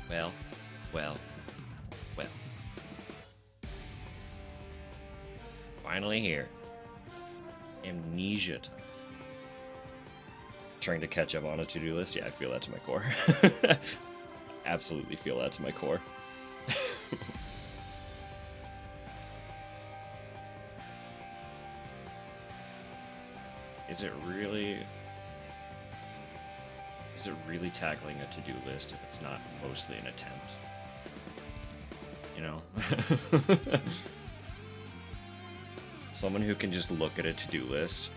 Well, well, well. Finally here. Amnesia time. Trying to catch up on a to-do list? Yeah, I feel that to my core. Absolutely feel that to my core. Is it really tackling a to-do list if it's not mostly an attempt? You know? Someone who can just look at a to-do list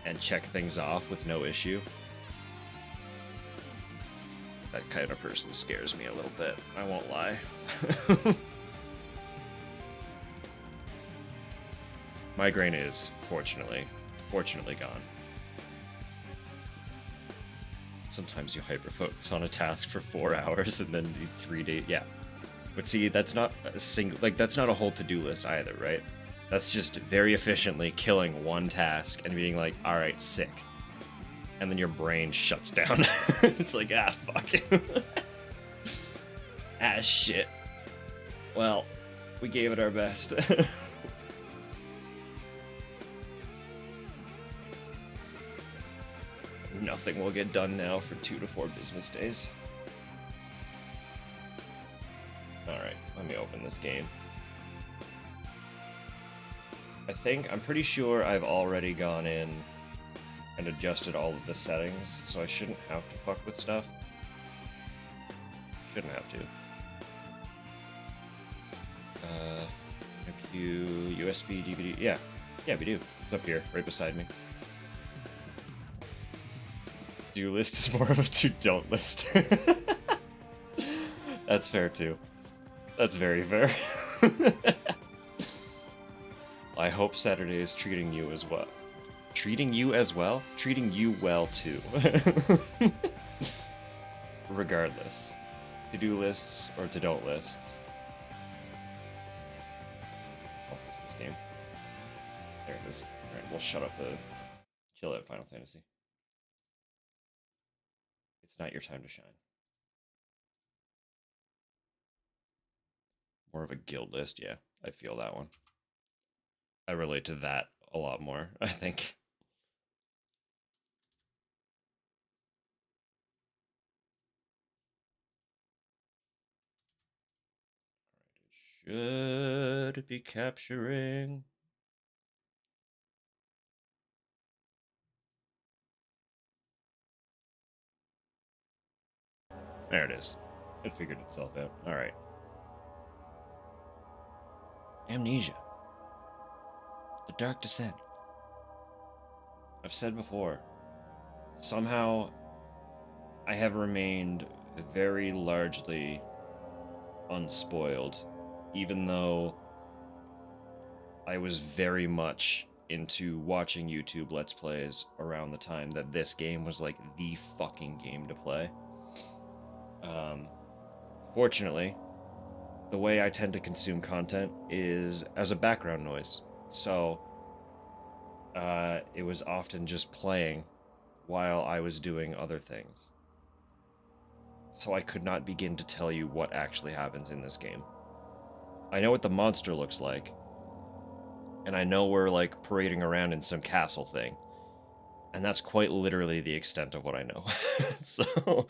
and check things off with no issue. That kind of person scares me a little bit, I won't lie. Migraine is, fortunately gone. Sometimes you hyper-focus on a task for 4 hours and then do 3 days. Yeah. But see, that's not a single, like, that's not a whole to-do list either, right? That's just very efficiently killing one task and being like, all right, sick. And then your brain shuts down. It's like, ah, fuck. Ah, shit. Well, we gave it our best. Nothing will get done now for 2 to 4 business days. Alright, let me open this game. I'm pretty sure I've already gone in and adjusted all of the settings, so I shouldn't have to fuck with stuff. Shouldn't have to. USB, DVD, yeah, we do. It's up here, right beside me. Do list is more of a to-don't list. That's fair too. That's very fair. I hope Saturday is treating you as well. Treating you as well? Treating you well too. Regardless. To-do lists or to-don't lists. I'll miss this game. There it is. Alright, we'll shut up the chill out Final Fantasy. It's not your time to shine. More of a guild list, yeah. I feel that one. I relate to that a lot more, I think. Should be capturing. There it is. It figured itself out. Alright. Amnesia. The Dark Descent. I've said before, somehow I have remained very largely unspoiled, even though I was very much into watching YouTube Let's Plays around the time that this game was like the fucking game to play. Fortunately, the way I tend to consume content is as a background noise. So, it was often just playing while I was doing other things. So I could not begin to tell you what actually happens in this game. I know what the monster looks like, and I know we're like parading around in some castle thing. And that's quite literally the extent of what I know. So,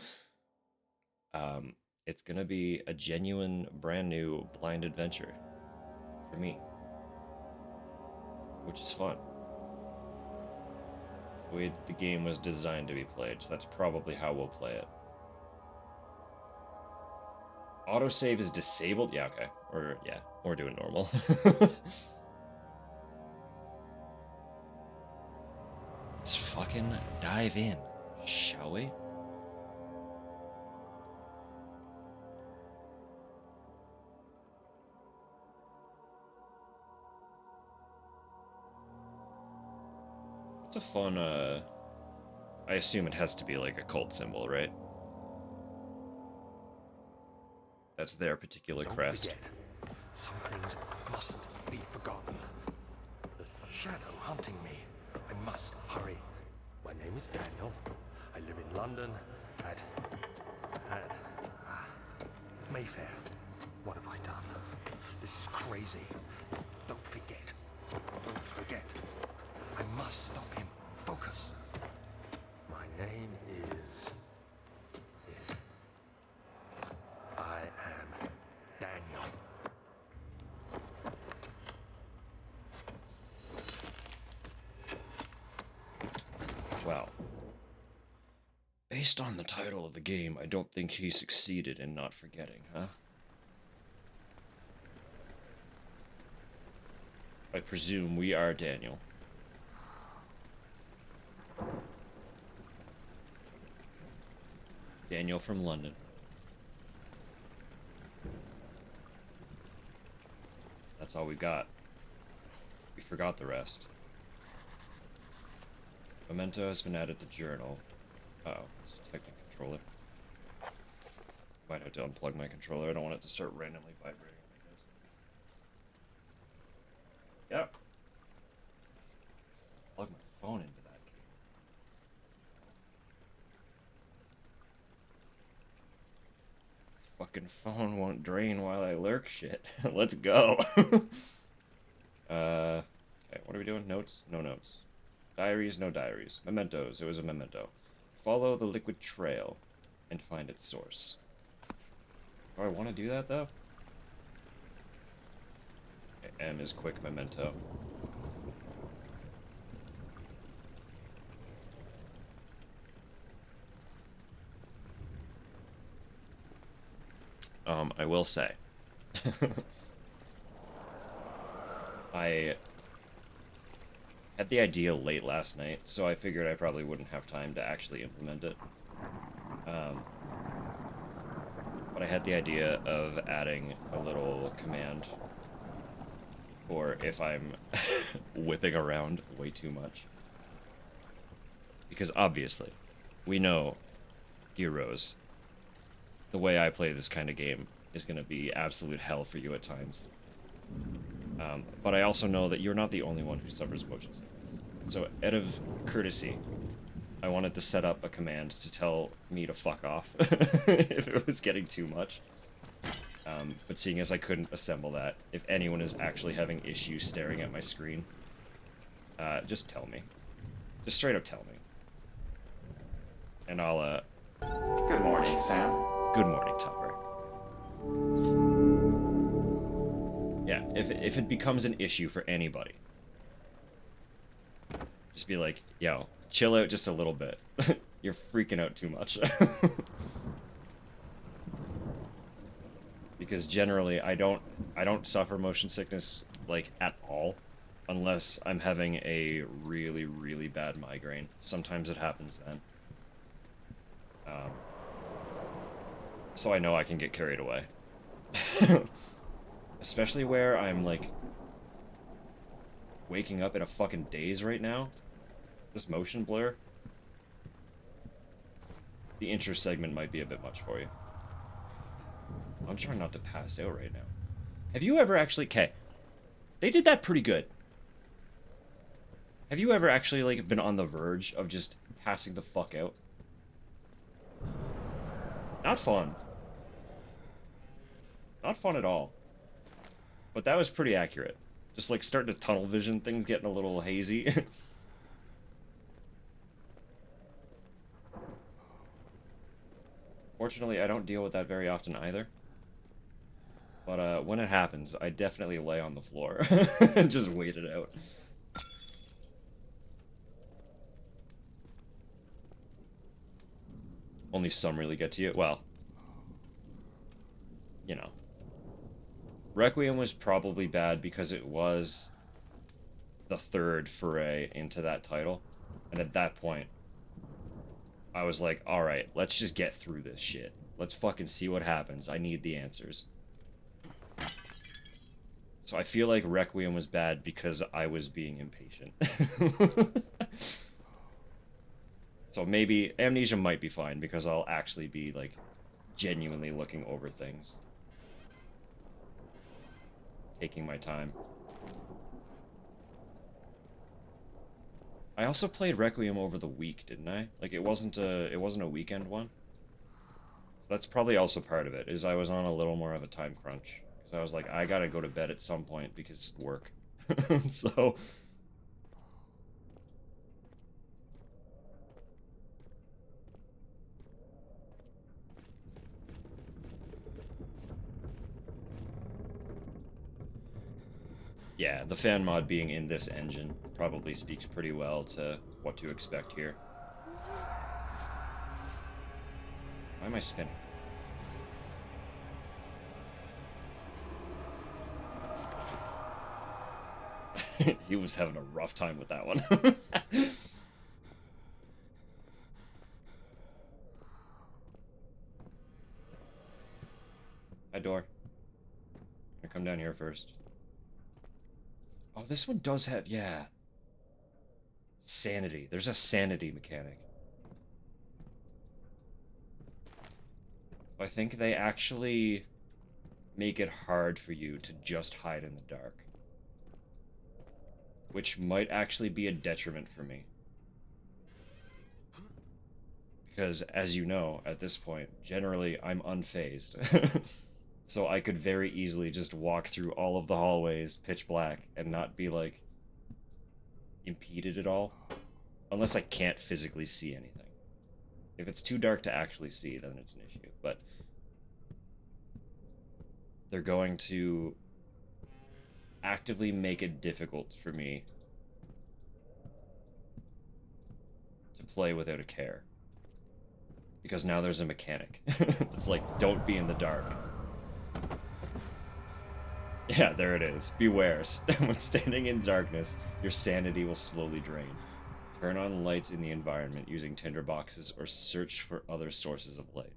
it's gonna be a genuine, brand new blind adventure for me, which is fun. The way the game was designed to be played, so that's probably how we'll play it. Autosave is disabled? Yeah, okay. Or, yeah, we're doing normal. Let's fucking dive in, shall we? It's a fun, I assume it has to be like a cult symbol, right? That's their particular crest. Don't forget, some things mustn't be forgotten. The shadow hunting me. I must hurry. My name is Daniel. I live in London Mayfair, what have I done? This is crazy. Don't forget. Don't forget. I must stop him. Focus. My name is... I am Daniel. Well, based on the title of the game, I don't think he succeeded in not forgetting, huh? I presume we are Daniel. Daniel from London. That's all we got. We forgot the rest. Memento has been added to journal. Uh-oh, it's detecting controller. Might have to unplug my controller. I don't want it to start randomly vibrating. Yep. Plug my phone into that key. Fucking phone won't drain while I lurk shit. Let's go. Okay, what are we doing? Notes? No notes. Diaries? No diaries. Mementos. It was a memento. Follow the liquid trail and find its source. Do I want to do that, though? Okay, M is quick memento. I will say. I had the idea late last night, so I figured I probably wouldn't have time to actually implement it. But I had the idea of adding a little command for if I'm whipping around way too much. Because obviously, we know heroes. The way I play this kind of game is going to be absolute hell for you at times. But I also know that you're not the only one who suffers motion sickness. So, out of courtesy, I wanted to set up a command to tell me to fuck off if it was getting too much. But seeing as I couldn't assemble that, if anyone is actually having issues staring at my screen, just tell me. Just straight up tell me. And I'll, Good morning, Sam. Good morning, Topper. Yeah, if it becomes an issue for anybody, just be like, yo, chill out just a little bit. You're freaking out too much. Because generally, I don't suffer motion sickness, like, at all, unless I'm having a really, really bad migraine. Sometimes it happens then. So I know I can get carried away. Especially where I'm, like, waking up in a fucking daze right now. This motion blur. The intro segment might be a bit much for you. I'm trying not to pass out right now. Have you ever actually... Okay. They did that pretty good. Have you ever actually, like, been on the verge of just passing the fuck out? Not fun. Not fun at all. But that was pretty accurate. Just, like, starting to tunnel vision, things getting a little hazy. Fortunately, I don't deal with that very often either. But when it happens, I definitely lay on the floor and just wait it out. Only some really get to you. Well, you know. Requiem was probably bad because it was the third foray into that title. And at that point, I was like, alright, let's just get through this shit. Let's fucking see what happens. I need the answers. So I feel like Requiem was bad because I was being impatient. So maybe Amnesia might be fine because I'll actually be, like, genuinely looking over things. Taking my time. I also played Requiem over the week, didn't I? Like, it wasn't a weekend one. So That's probably also part of it, is I was on a little more of a time crunch. Because I was like, I gotta go to bed at some point because work. So, yeah, the fan mod being in this engine probably speaks pretty well to what to expect here. Why am I spinning? He was having a rough time with that one. Hi, door. I'm gonna come down here first. Oh, this one does have, yeah. Sanity. There's a sanity mechanic. I think they actually make it hard for you to just hide in the dark. Which might actually be a detriment for me. Because, as you know, at this point, generally I'm unfazed. So I could very easily just walk through all of the hallways, pitch black, and not be, like, impeded at all. Unless I can't physically see anything. If it's too dark to actually see, then it's an issue. But they're going to actively make it difficult for me to play without a care. Because now there's a mechanic. It's like, don't be in the dark. Yeah, there it is. Beware. When standing in darkness, your sanity will slowly drain. Turn on lights in the environment using tinderboxes or search for other sources of light.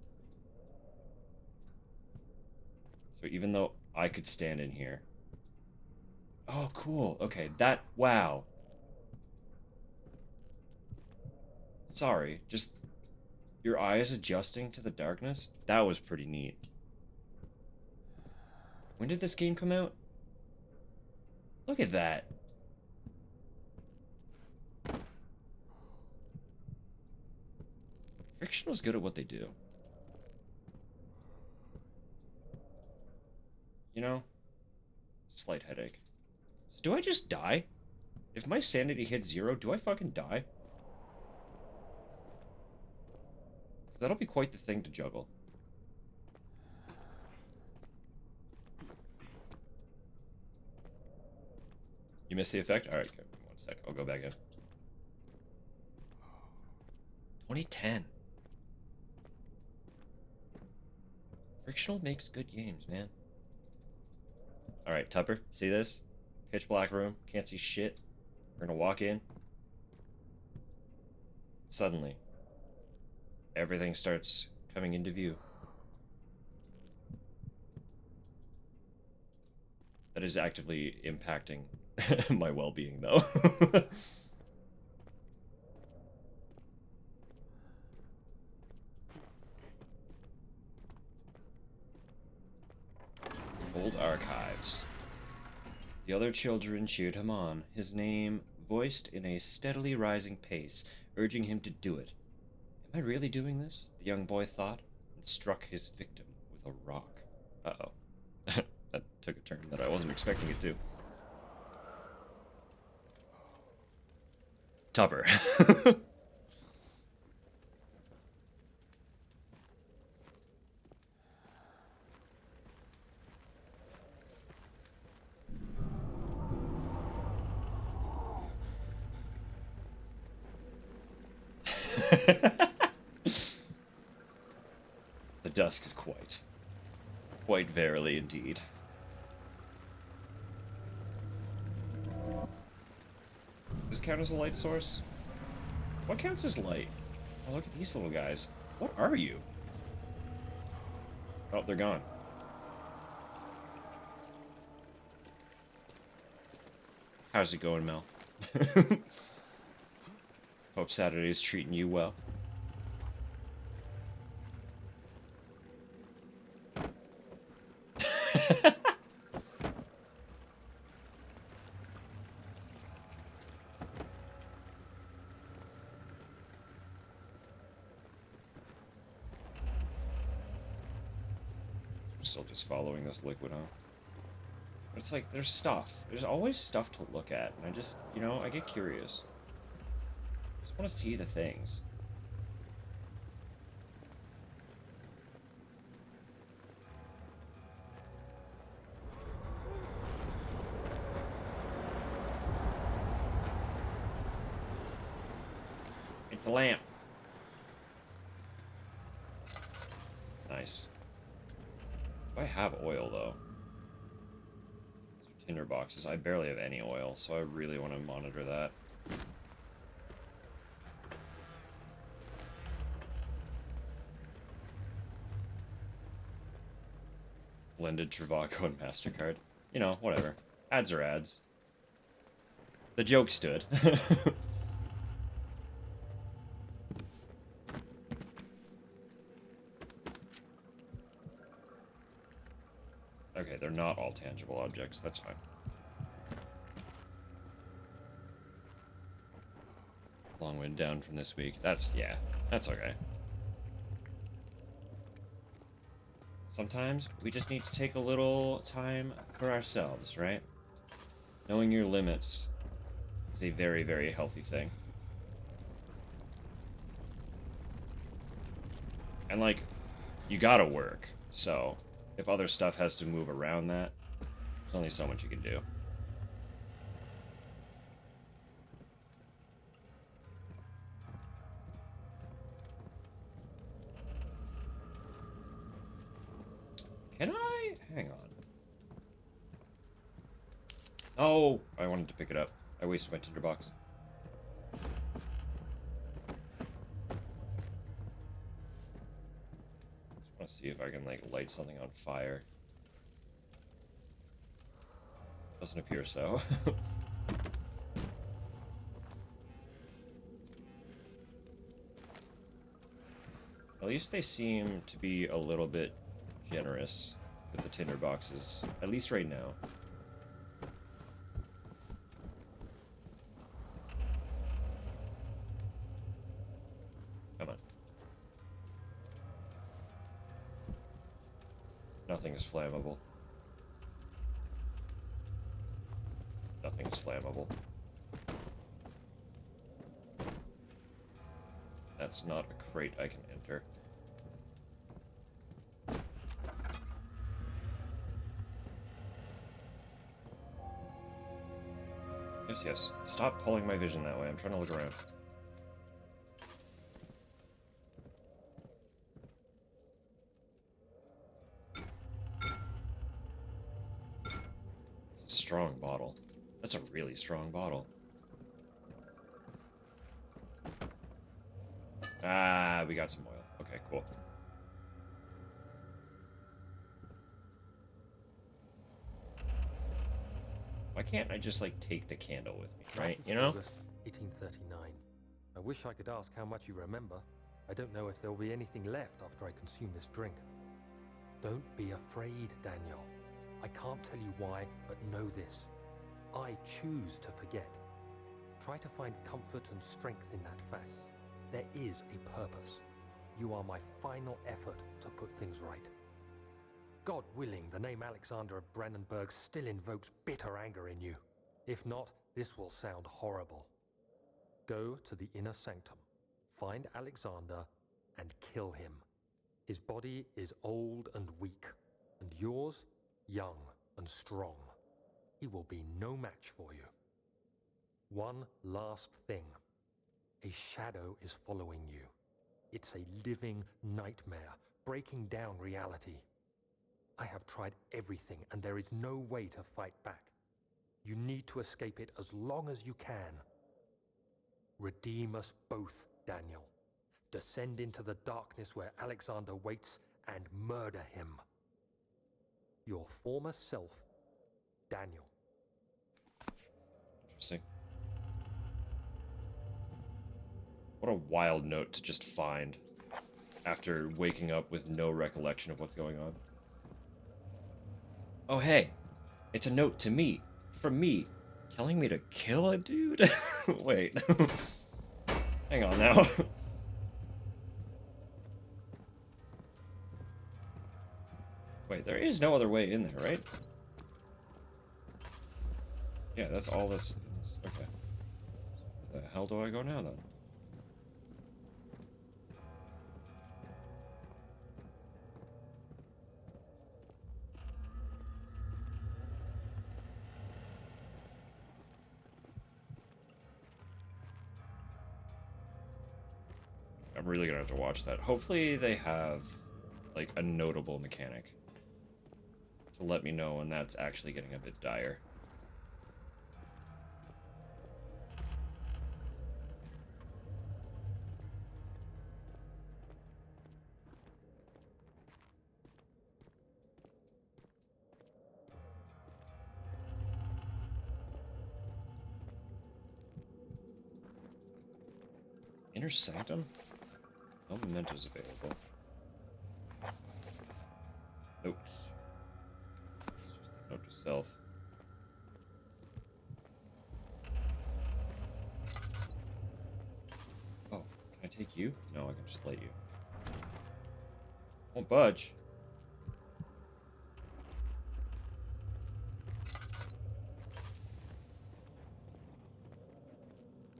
So even though I could stand in here... Oh, cool. Okay, that... Wow. Sorry, just... Your eyes adjusting to the darkness? That was pretty neat. When did this game come out? Look at that. Frictional's good at what they do. You know? Slight headache. So do I just die? If my sanity hits 0, do I fucking die? Because that'll be quite the thing to juggle. You missed the effect? Alright, give me 1 sec. I'll go back in. 2010. Frictional makes good games, man. Alright, Tupper, see this? Pitch black room, can't see shit. We're gonna walk in. Suddenly, everything starts coming into view. That is actively impacting my well-being, though. Old archives. The other children cheered him on, his name voiced in a steadily rising pace, urging him to do it. Am I really doing this? The young boy thought, and struck his victim with a rock. Uh-oh. That took a turn that I wasn't expecting it to. Tupper. The dusk is quite verily indeed. Does this count as a light source? What counts as light? Oh, look at these little guys. What are you? Oh, they're gone. How's it going, Mel? Hope Saturday's treating you well. still just following this liquid, huh? It's like, there's stuff. There's always stuff to look at, and I just, you know, I get curious. I just want to see the things. It's a lamp. Nice. I have oil, though. These are tinder boxes. I barely have any oil, so I really want to monitor that. Blended Travago and MasterCard. You know, whatever. Ads are ads. The joke stood. Okay, they're not all tangible objects. That's fine. Long way down from this week. That's okay. Sometimes we just need to take a little time for ourselves, right? Knowing your limits is a very, very healthy thing. And, like, you gotta work, so if other stuff has to move around that, there's only so much you can do. Can I? Hang on. Oh, I wanted to pick it up. I wasted my tinderbox. Just want to see if I can, like, light something on fire. Doesn't appear so. At least they seem to be a little bit generous with the tinder boxes, at least right now. Come on. Nothing is flammable. Nothing is flammable. That's not a crate I can enter. Yes. Stop pulling my vision that way. I'm trying to look around. It's a strong bottle. That's a really strong bottle. Ah, we got some oil. Okay, cool. Why can't I just, like, take the candle with me, right? You know? August 1839. I wish I could ask how much you remember. I don't know if there'll be anything left after I consume this drink. Don't be afraid, Daniel. I can't tell you why, but know this. I choose to forget. Try to find comfort and strength in that fact. There is a purpose. You are my final effort to put things right. God willing, the name Alexander of Brandenburg still invokes bitter anger in you. If not, this will sound horrible. Go to the inner sanctum, find Alexander, and kill him. His body is old and weak, and yours, young and strong. He will be no match for you. One last thing. A shadow is following you. It's a living nightmare, breaking down reality. I have tried everything, and there is no way to fight back. You need to escape it as long as you can. Redeem us both, Daniel. Descend into the darkness where Alexander waits and murder him. Your former self, Daniel. Interesting. What a wild note to just find after waking up with no recollection of what's going on. Oh, hey, it's a note to me, from me, telling me to kill a dude? Wait. Hang on now. Wait, there is no other way in there, right? Yeah, that's all that's in this. Okay. Where the hell do I go now, then? I'm really gonna have to watch that. Hopefully they have, like, a notable mechanic to let me know when that's actually getting a bit dire. Inner Sanctum? No mementos available. Notes. It's just a note to self. Oh, can I take you? No, I can just let you. Won't budge.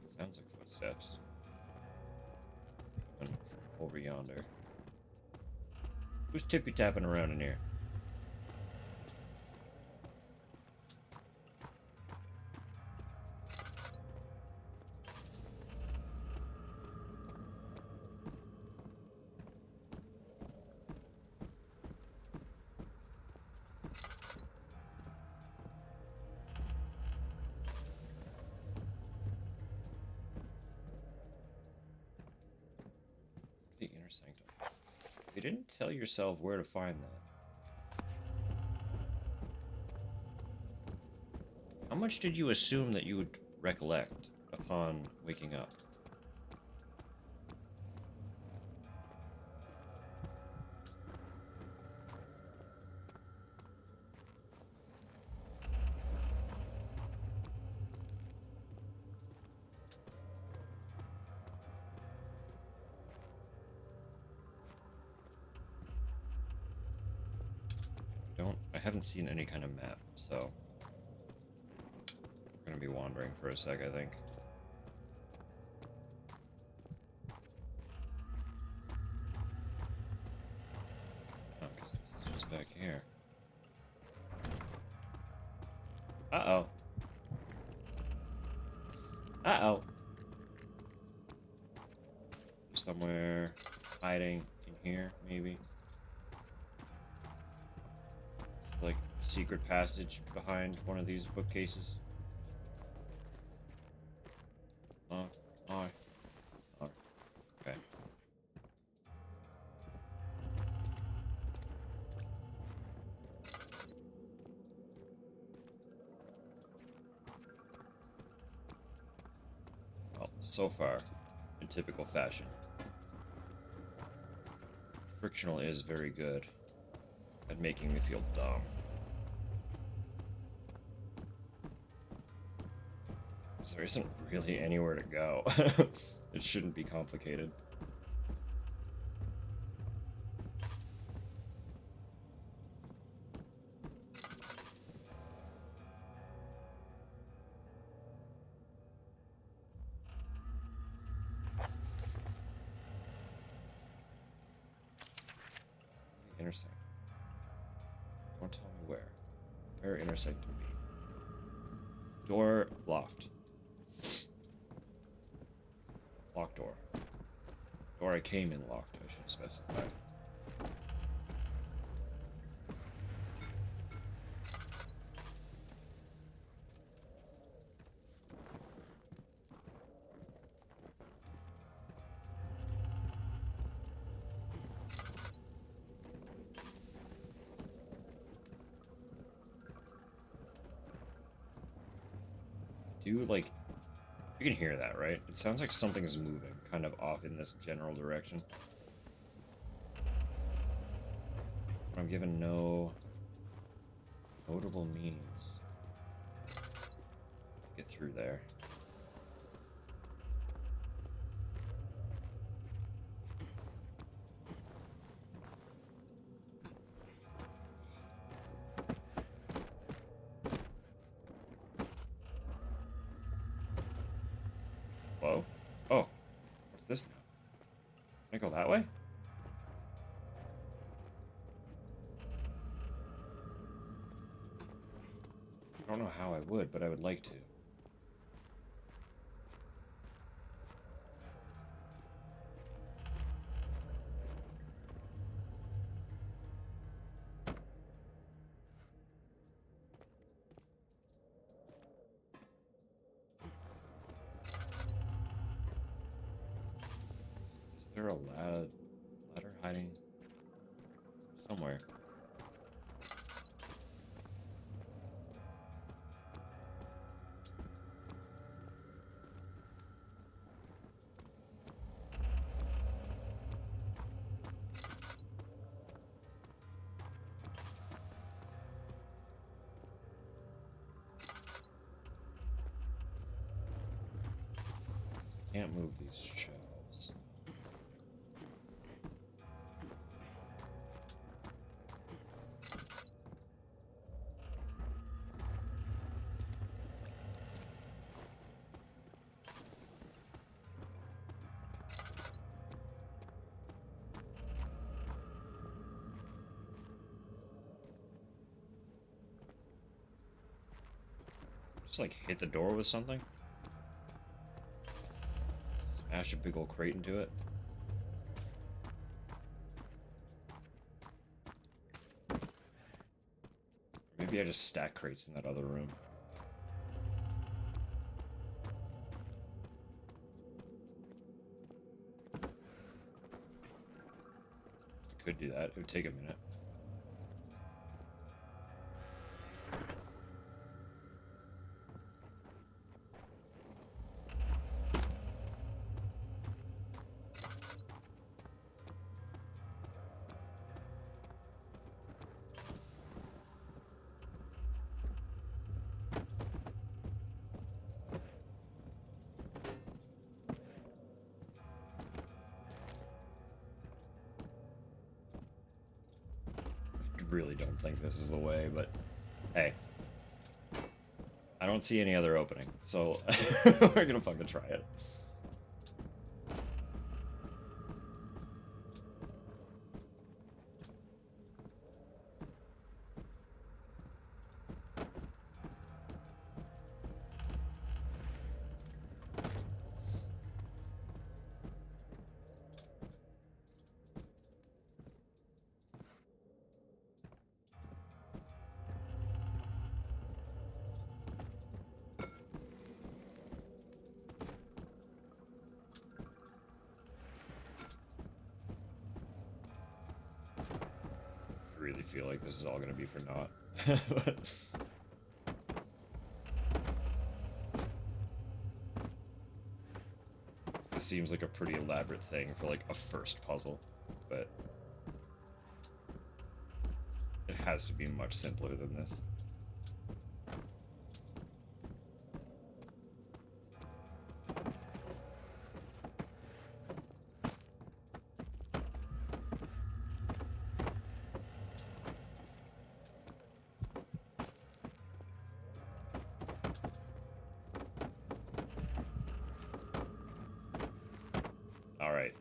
Sounds like footsteps. Coming from over yonder. Who's tippy-tapping around in here? The Inner Sanctum. You didn't tell yourself where to find that. How much did you assume that you would recollect upon waking up? I haven't seen any kind of map, so we're gonna be wandering for a sec, I think. Oh, because this is just back here. Uh-oh. Uh-oh. Somewhere hiding in here, maybe. Like secret passage behind one of these bookcases. Oh, okay. Well, so far, in typical fashion, Frictional is very good at making me feel dumb. There isn't really anywhere to go. It shouldn't be complicated. Intersect. Don't tell me where. Where intersect to be. Door locked. Locked door. Door I came in locked, I should specify. Like, you can hear that, right? It sounds like something's moving, kind of off in this general direction. I'm given no notable means to get through there. Hello? Oh, what's this now? Can I go that way? I don't know how I would, but I would like to. Is there a ladder hiding somewhere? Can't move these shelves. Just like hit the door with something? Smash a big old crate into it? Maybe I just stack crates in that other room. I could do that. It would take a minute. Really don't think this is the way, but hey, I don't see any other opening, so we're gonna fucking try it. Really feel like this is all gonna be for naught. But this seems like a pretty elaborate thing for like a first puzzle, but it has to be much simpler than this. All right.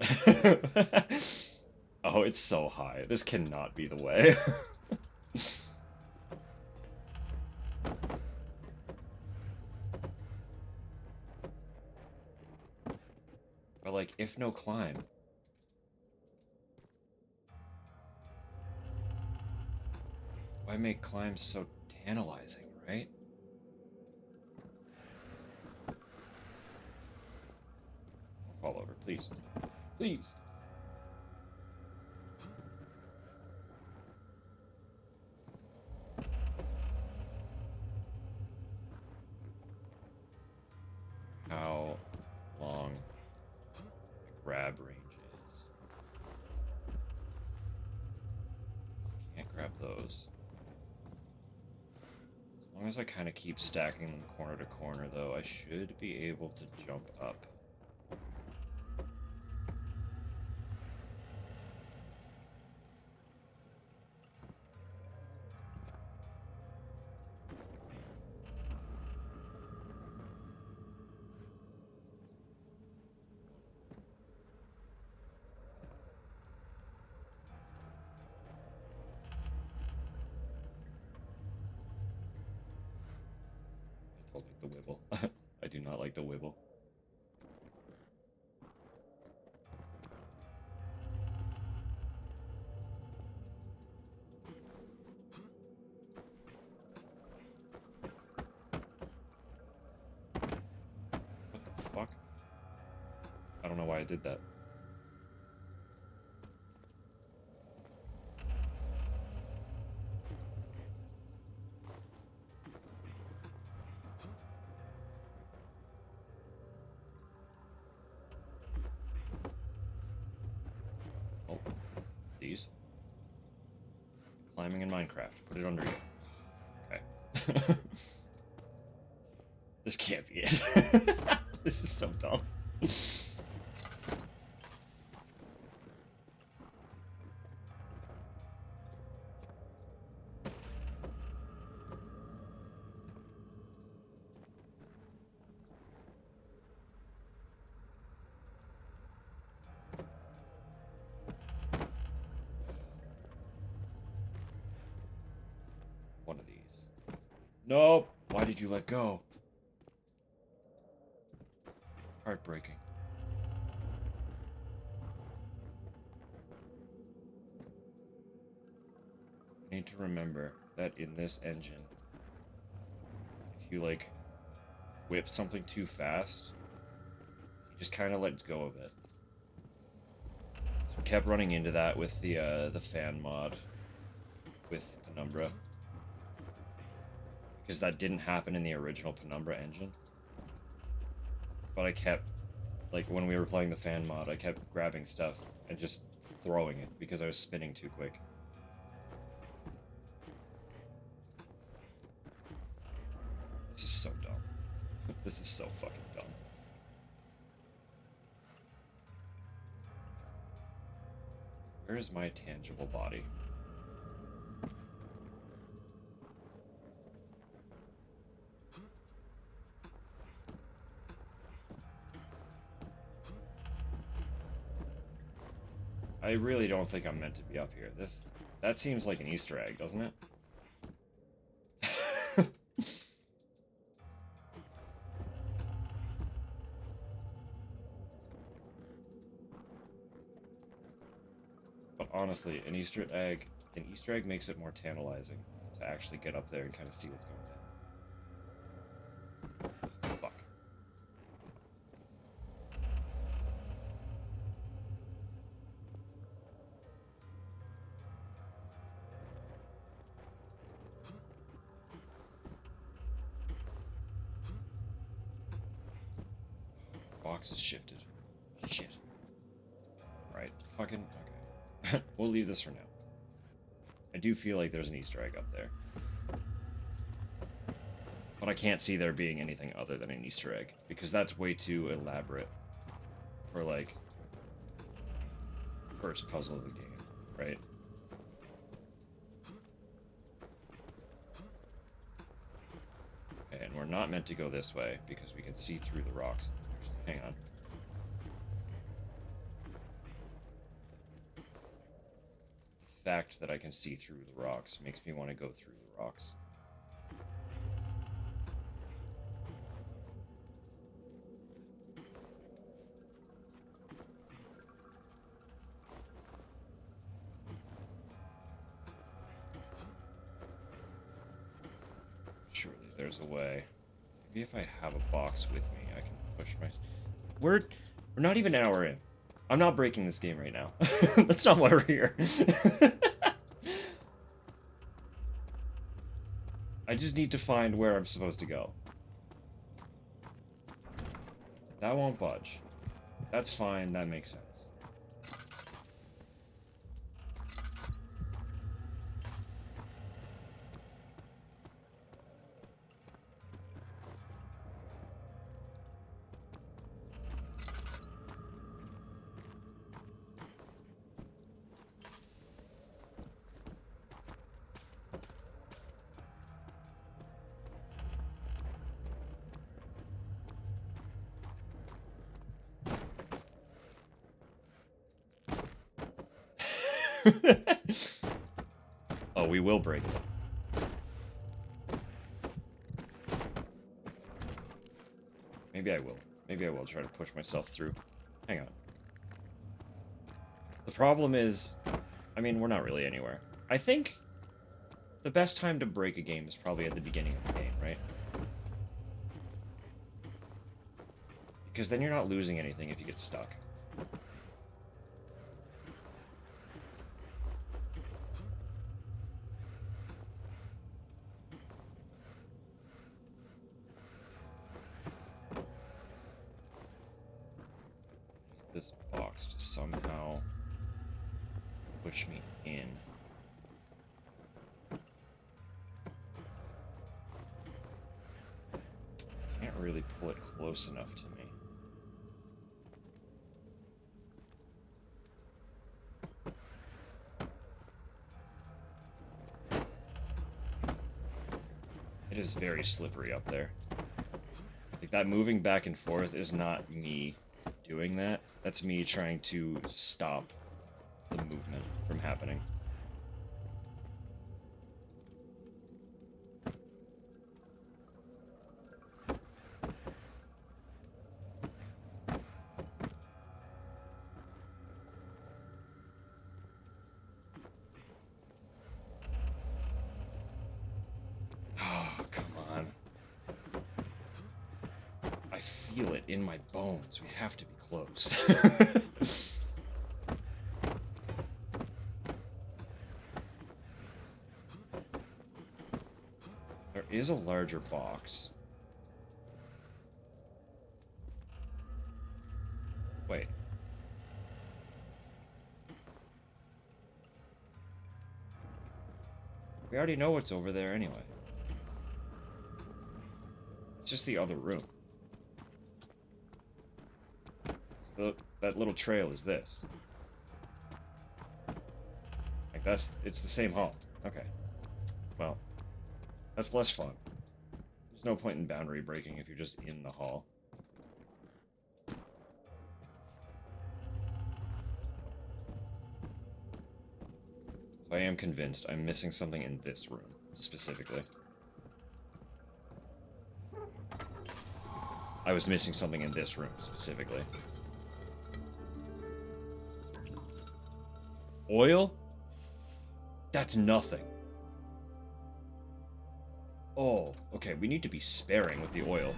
Oh, it's so high. This cannot be the way. But like, if no climb. Why make climbs so tantalizing, right? Don't fall over, please. Please. How long the grab range is. Can't grab those. As long as I kind of keep stacking them corner to corner, though, I should be able to jump up. don't like the wibble. I do not like the wibble. What the fuck? I don't know why I did that. Oh, these. Climbing in Minecraft. Put it under you. Okay. This can't be it. This is so dumb. One of these. Nope. Why did you let go? Heartbreaking. I need to remember that in this engine, if you like whip something too fast, he just kind of lets go of it. So I kept running into that with the fan mod with Penumbra, because that didn't happen in the original Penumbra engine. But I kept, like, when we were playing the fan mod, I kept grabbing stuff and just throwing it because I was spinning too quick. This is so dumb. This is so fucking dumb. Where is my tangible body? I really don't think I'm meant to be up here. That seems like an Easter egg, doesn't it? But honestly, an Easter egg makes it more tantalizing to actually get up there and kind of see what's going on. Fuck. Box is shifted. Shit. Right. Fucking. Okay. We'll leave this for now. I do feel like there's an Easter egg up there. But I can't see there being anything other than an Easter egg, because that's way too elaborate for, like, first puzzle of the game, right? Okay, and we're not meant to go this way, because we can see through the rocks. Actually, hang on. The fact that I can see through the rocks makes me want to go through the rocks. Surely there's a way. Maybe if I have a box with me, I can push my... We're not even an hour in. I'm not breaking this game right now. That's not why we're here. I just need to find where I'm supposed to go. That won't budge. That's fine, that makes sense. Oh, we will break it. I will. Maybe I will try to push myself through. Hang on. The problem is, I mean, we're not really anywhere. I think the best time to break a game is probably at the beginning of the game, right? Because then you're not losing anything if you get stuck. This box to somehow push me in. Can't really pull it close enough to me. It is very slippery up there. Like, that moving back and forth is not me doing that. That's me trying to stop the movement from happening. Oh, come on. I feel it in my bones. We have to be close. There is a larger box. Wait. We already know what's over there anyway. It's just the other room. So that little trail is this. Like, it's the same hall. Okay. Well, that's less fun. There's no point in boundary breaking if you're just in the hall. So I am convinced I'm missing something in this room, specifically. I was missing something in this room, specifically. Oil? That's nothing. Oh, okay, we need to be sparing with the oil.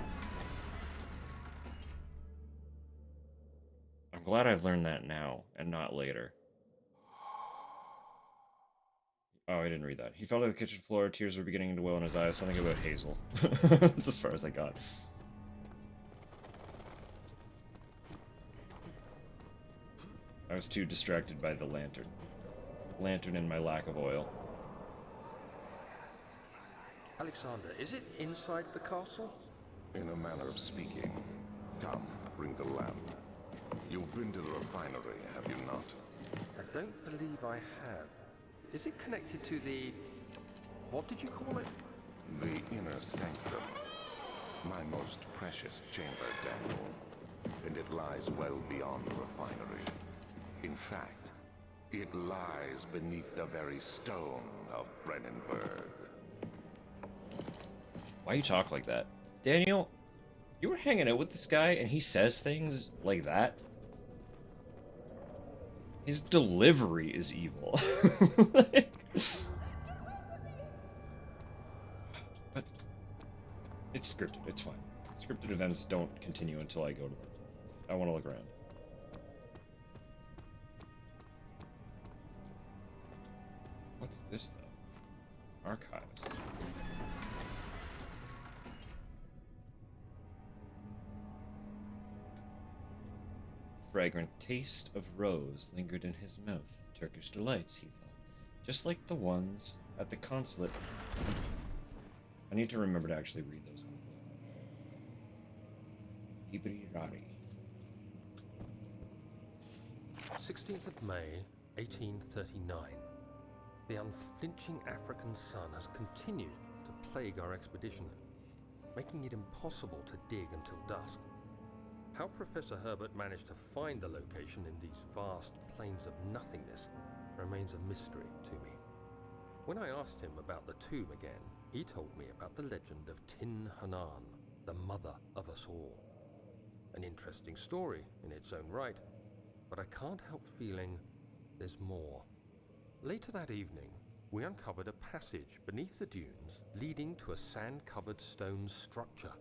I'm glad I've learned that now, and not later. Oh, I didn't read that. He fell to the kitchen floor, tears were beginning to well in his eyes, something about Hazel. That's as far as I got. I was too distracted by the lantern. Lantern and my lack of oil. Alexander, is it inside the castle? In a manner of speaking. Come, bring the lamp. You've been to the refinery, have you not? I don't believe I have. Is it connected to the... what did you call it? The inner sanctum. My most precious chamber, Daniel. And it lies well beyond the refinery. In fact, it lies beneath the very stone of Brennenburg. Why you talk like that? Daniel, you were hanging out with this guy and he says things like that? His delivery is evil. But it's scripted, it's fine. Scripted events don't continue until I go to them. I want to look around. What's this, though? Archives. Fragrant taste of rose lingered in his mouth. Turkish delights, he thought. Just like the ones at the consulate. I need to remember to actually read those. Ibrirari. 16th of May, 1839. The unflinching African sun has continued to plague our expedition, making it impossible to dig until dusk. How Professor Herbert managed to find the location in these vast plains of nothingness remains a mystery to me. When I asked him about the tomb again, he told me about the legend of Tin Hanan, the mother of us all. An interesting story in its own right, but I can't help feeling there's more. Later that evening, we uncovered a passage beneath the dunes leading to a sand-covered stone structure.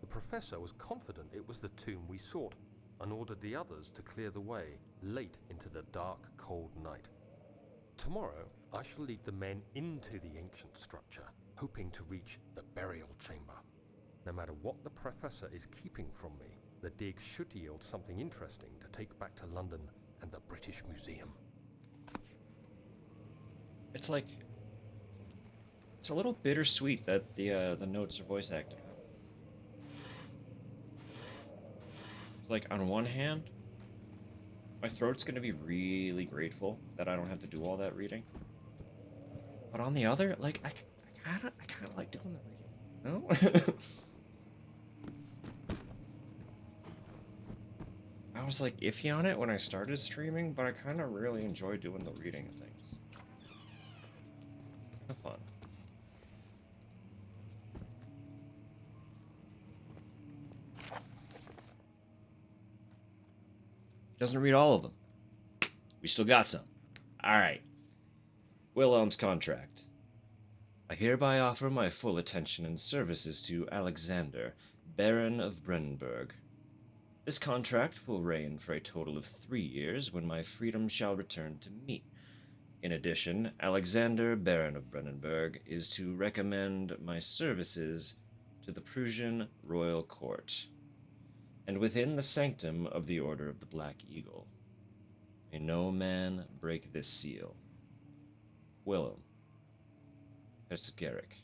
The professor was confident it was the tomb we sought and ordered the others to clear the way late into the dark, cold night. Tomorrow, I shall lead the men into the ancient structure, hoping to reach the burial chamber. No matter what the professor is keeping from me, the dig should yield something interesting to take back to London and the British Museum. It's like it's a little bittersweet that the notes are voice acting. It's like on one hand, my throat's gonna be really grateful that I don't have to do all that reading. But on the other, like I kind of like doing the reading. No. I was like iffy on it when I started streaming, but I kind of really enjoy doing the reading of things. It's kind of fun. He doesn't read all of them. We still got some. Alright. Wilhelm's contract. I hereby offer my full attention and services to Alexander, Baron of Brennenburg. This contract will reign for a total of 3 years when my freedom shall return to me. In addition, Alexander, Baron of Brennenburg, is to recommend my services to the Prussian royal court, and within the sanctum of the Order of the Black Eagle. May no man break this seal. Willem. Hertzgerich.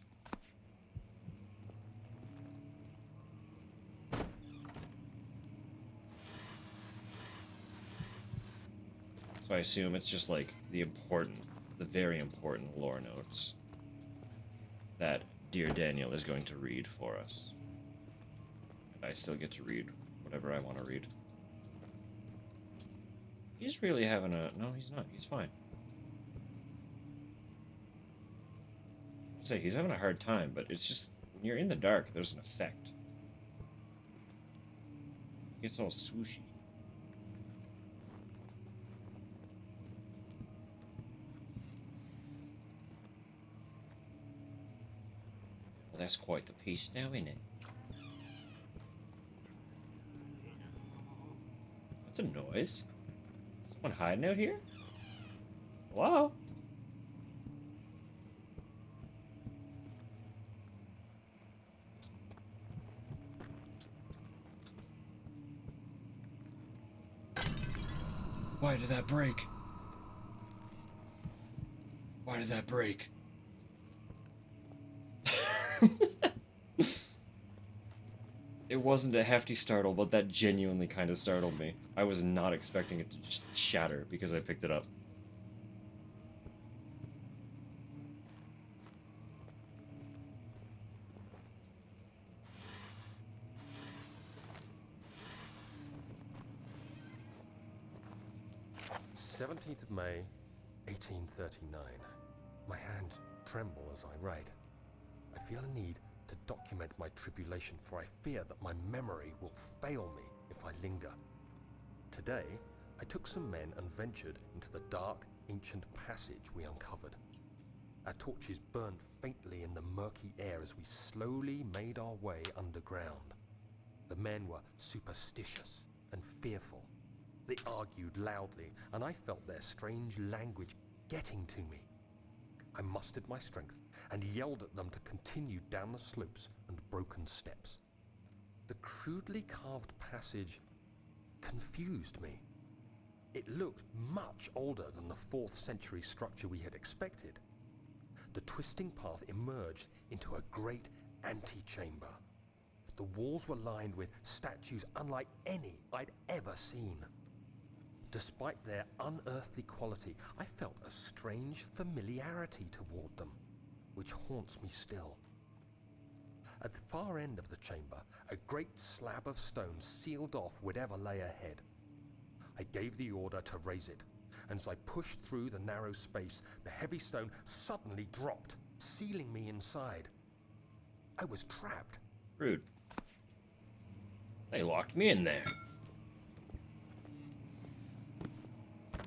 So I assume it's just like the very important lore notes that Dear Daniel is going to read for us. And I still get to read whatever I want to read. He's really having a... No, he's not. He's fine. I say, he's having a hard time, but it's just... When you're in the dark, there's an effect. It gets all swooshy. Well, that's quite the piece now, isn't it? What's a noise? Someone hiding out here? Hello? Why did that break? Why did that break? It wasn't a hefty startle, but that genuinely kind of startled me. I was not expecting it to just shatter because I picked it up. May 1839. My hands tremble as I write. I feel a need to document my tribulation, for I fear that my memory will fail me if I linger. Today, I took some men and ventured into the dark, ancient passage we uncovered. Our torches burned faintly in the murky air as we slowly made our way underground. The men were superstitious and fearful. They argued loudly, and I felt their strange language getting to me. I mustered my strength and yelled at them to continue down the slopes and broken steps. The crudely carved passage confused me. It looked much older than the 4th century structure we had expected. The twisting path emerged into a great antechamber. The walls were lined with statues unlike any I'd ever seen. Despite their unearthly quality, I felt a strange familiarity toward them, which haunts me still. At the far end of the chamber, a great slab of stone sealed off whatever lay ahead. I gave the order to raise it, and as I pushed through the narrow space, the heavy stone suddenly dropped, sealing me inside. I was trapped. Rude. They locked me in there. I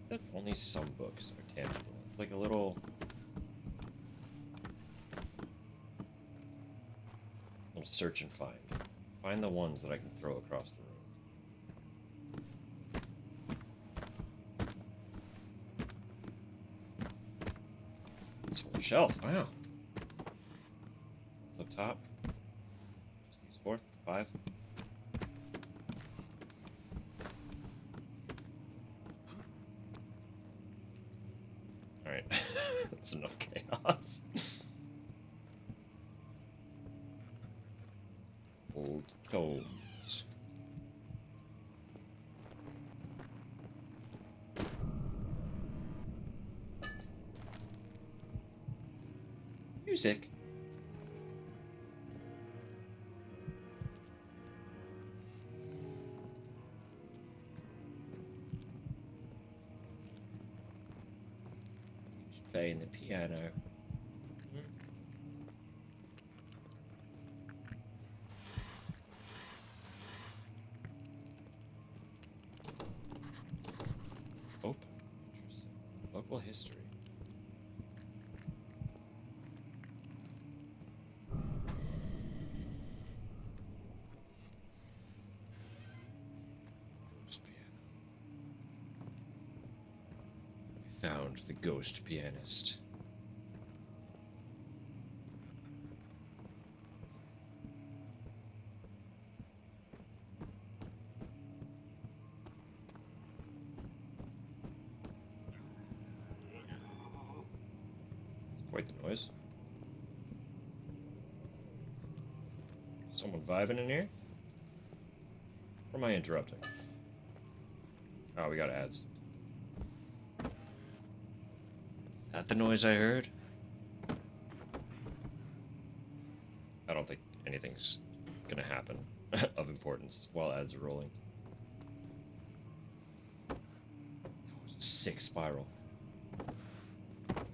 think that only some books are tangible. It's like a little search and find. Find the ones that I can throw across the room. It's a whole shelf. Wow. What's up top? Just these 4, 5. All right, that's enough chaos. Old tomes. Music. Who's playing the piano? Oh, interesting. Local history. Ghost piano. We found the ghost pianist. It's quite the noise. Someone vibing in here? Or am I interrupting? Oh, we got ads. Is that the noise I heard? I don't think anything's gonna happen of importance while ads are rolling. That was a sick spiral.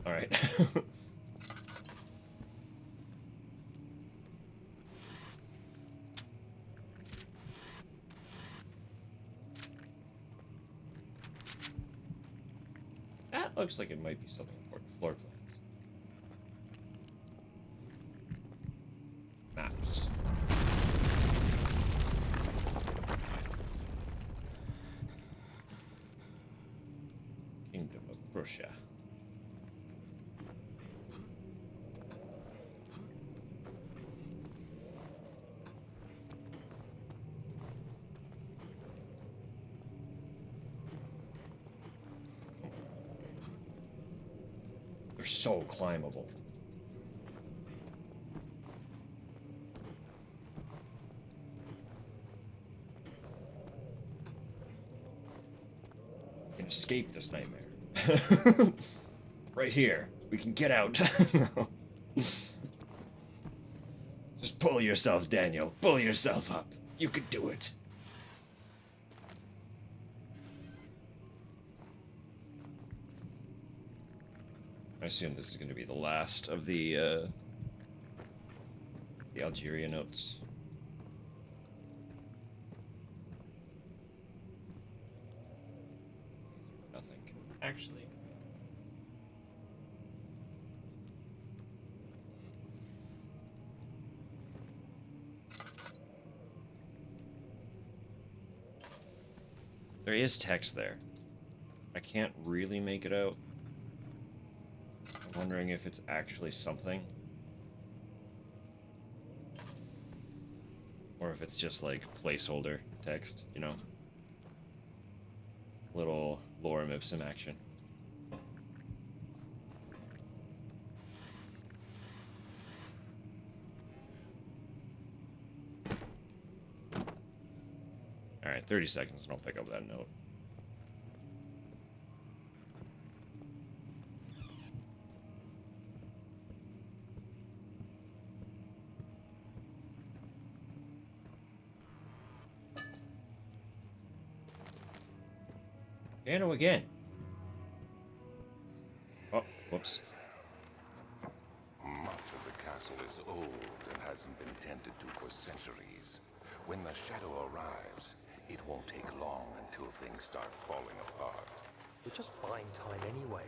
Alright. That looks like it might be something important. Floor plans. Maps. Kingdom of Prussia. They're so climbable. We can escape this nightmare. Right here. We can get out. No. Just pull yourself, Daniel. Pull yourself up. You could do it. I assume this is going to be the last of the Algeria notes. Nothing. Actually. There is text there. I can't really make it out. I'm wondering if it's actually something. Or if it's just like placeholder text, you know? Little lorem ipsum action. Alright, 30 seconds and I'll pick up that note. Piano again. Oh, whoops. Much of the castle is old and hasn't been tended to for centuries. When the shadow arrives, it won't take long until things start falling apart. We're just buying time anyway.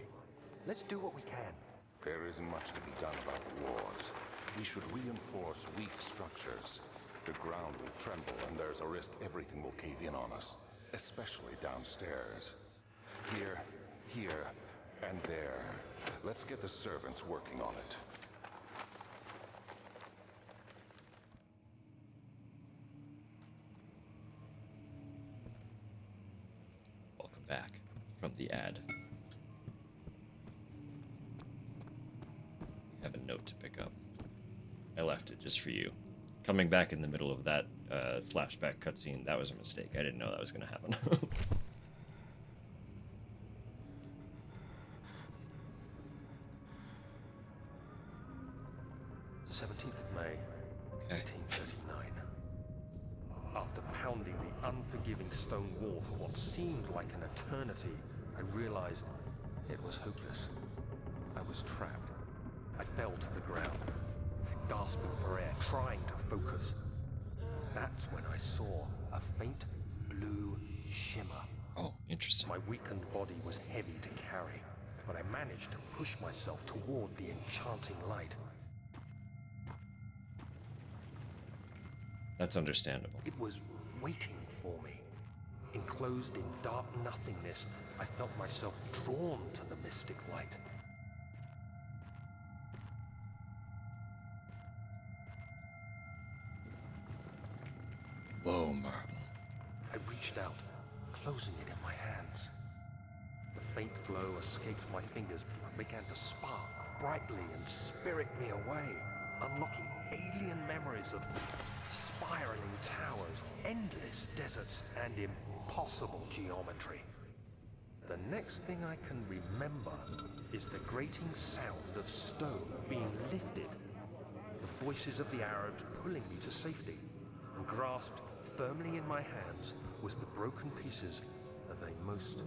Let's do what we can. There isn't much to be done about wars. We should reinforce weak structures. The ground will tremble, and there's a risk everything will cave in on us, especially downstairs. Here, and there. Let's get the servants working on it. Welcome back from the ad. I have a note to pick up. I left it just for you. Coming back in the middle of that flashback cutscene, that was a mistake. I didn't know that was going to happen. 17th of May, Okay. 1839. After pounding the unforgiving stone wall for what seemed like an eternity, I realized it was hopeless. I was trapped. I fell to the ground, gasping for air, trying to focus. That's when I saw a faint blue shimmer. Oh, interesting. My weakened body was heavy to carry, but I managed to push myself toward the enchanting light. That's understandable. It was waiting for me. Enclosed in dark nothingness, I felt myself drawn to the mystic light. Low marble. I reached out, closing it in my hands. The faint glow escaped my fingers and began to spark brightly and spirit me away, unlocking alien memories of spiraling towers, endless deserts, and impossible geometry. The next thing I can remember is the grating sound of stone being lifted, the voices of the Arabs pulling me to safety, and grasped firmly in my hands was the broken pieces of a most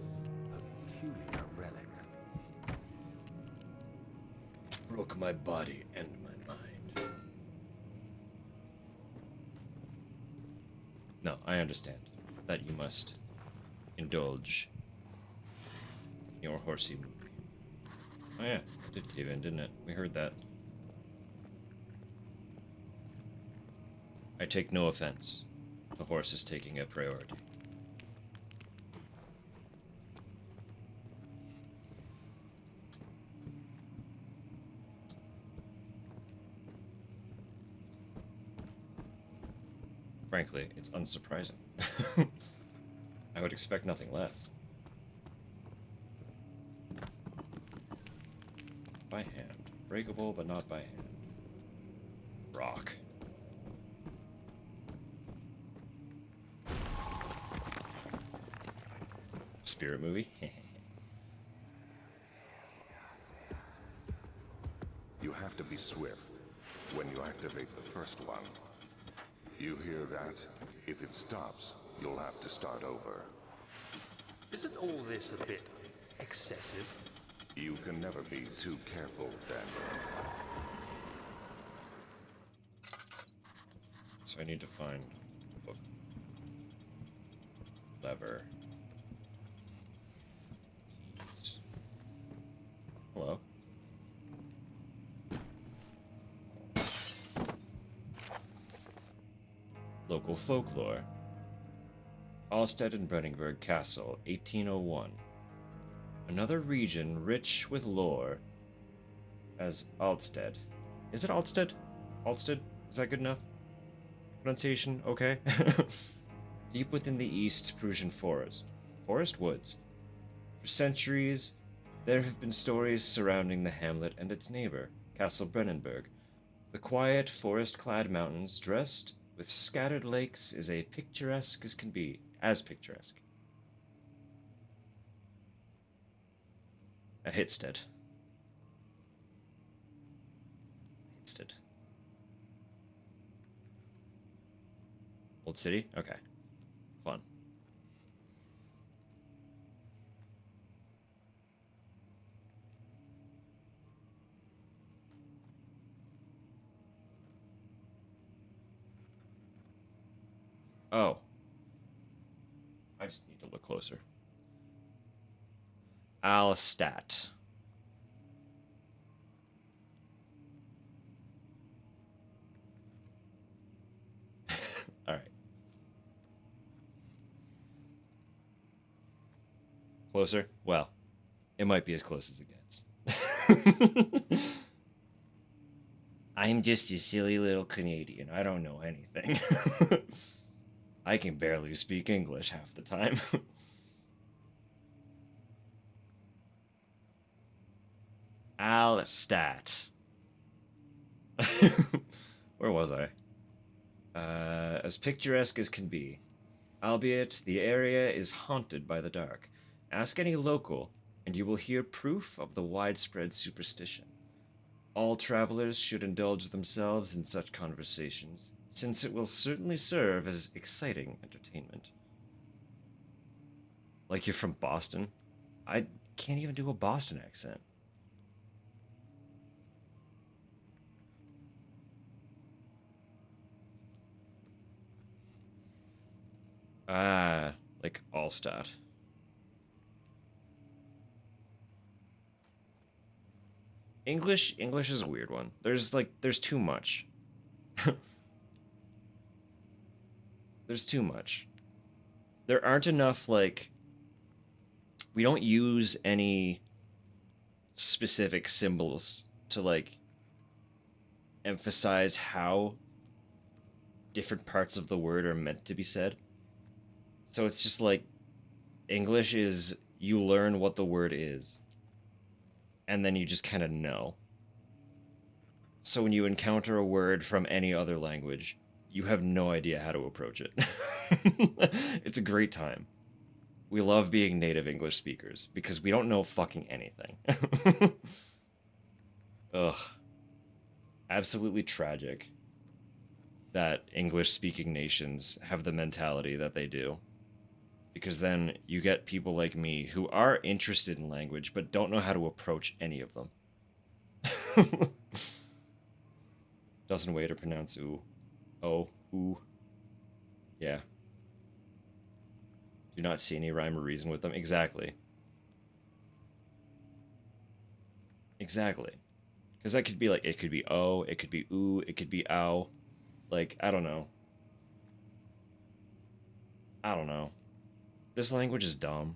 peculiar relic. Broke my body and my mind. No, I understand that you must indulge your horsey movie. Oh yeah, it did cave in, didn't it? We heard that. I take no offense. The horse is taking a priority. Frankly, it's unsurprising. I would expect nothing less. By hand. Breakable, but not by hand. Rock. Spirit movie? You have to be swift when you activate the first one. You hear that? If it stops, you'll have to start over. Isn't all this a bit excessive? You can never be too careful, Daniel. So I need to find a book. Lever. Keys. Hello. Local folklore. Alstead and Brenningburg Castle, 1801. Another region rich with lore as Alstead. Is it Alstead? Alstead? Is that good enough? Pronunciation okay? Deep within the East Prussian forest. Forest woods. For centuries, there have been stories surrounding the hamlet and its neighbor, Castle Brennenburg. The quiet, forest-clad mountains, dressed with scattered lakes, is a picturesque as can be. As picturesque. A Hitstead. Hitstead. Old city? Okay. Fun. Oh. I just need to look closer. Alstat. Alright. Closer? Well, it might be as close as it gets. I'm just a silly little Canadian. I don't know anything. I can barely speak English half the time. Alstat. Where was I? As picturesque as can be. Albeit, the area is haunted by the dark. Ask any local, and you will hear proof of the widespread superstition. All travelers should indulge themselves in such conversations, since it will certainly serve as exciting entertainment. Like you're from Boston? I can't even do a Boston accent. Ah, like Allstat. English is a weird one. There's too much. There's too much. There aren't enough we don't use any specific symbols to emphasize how different parts of the word are meant to be said. So it's just like English is you learn what the word is and then you just kind of know. So when you encounter a word from any other language, you have no idea how to approach it. It's a great time. We love being native English speakers because we don't know fucking anything. Ugh. Absolutely tragic that English speaking nations have the mentality that they do. Because then you get people like me who are interested in language but don't know how to approach any of them. Doesn't way to pronounce ooh. Oh, ooh. Yeah. Do not see any rhyme or reason with them. Exactly. Exactly. Because that could be it could be oh, it could be ooh, it could be ow. I don't know. I don't know. This language is dumb.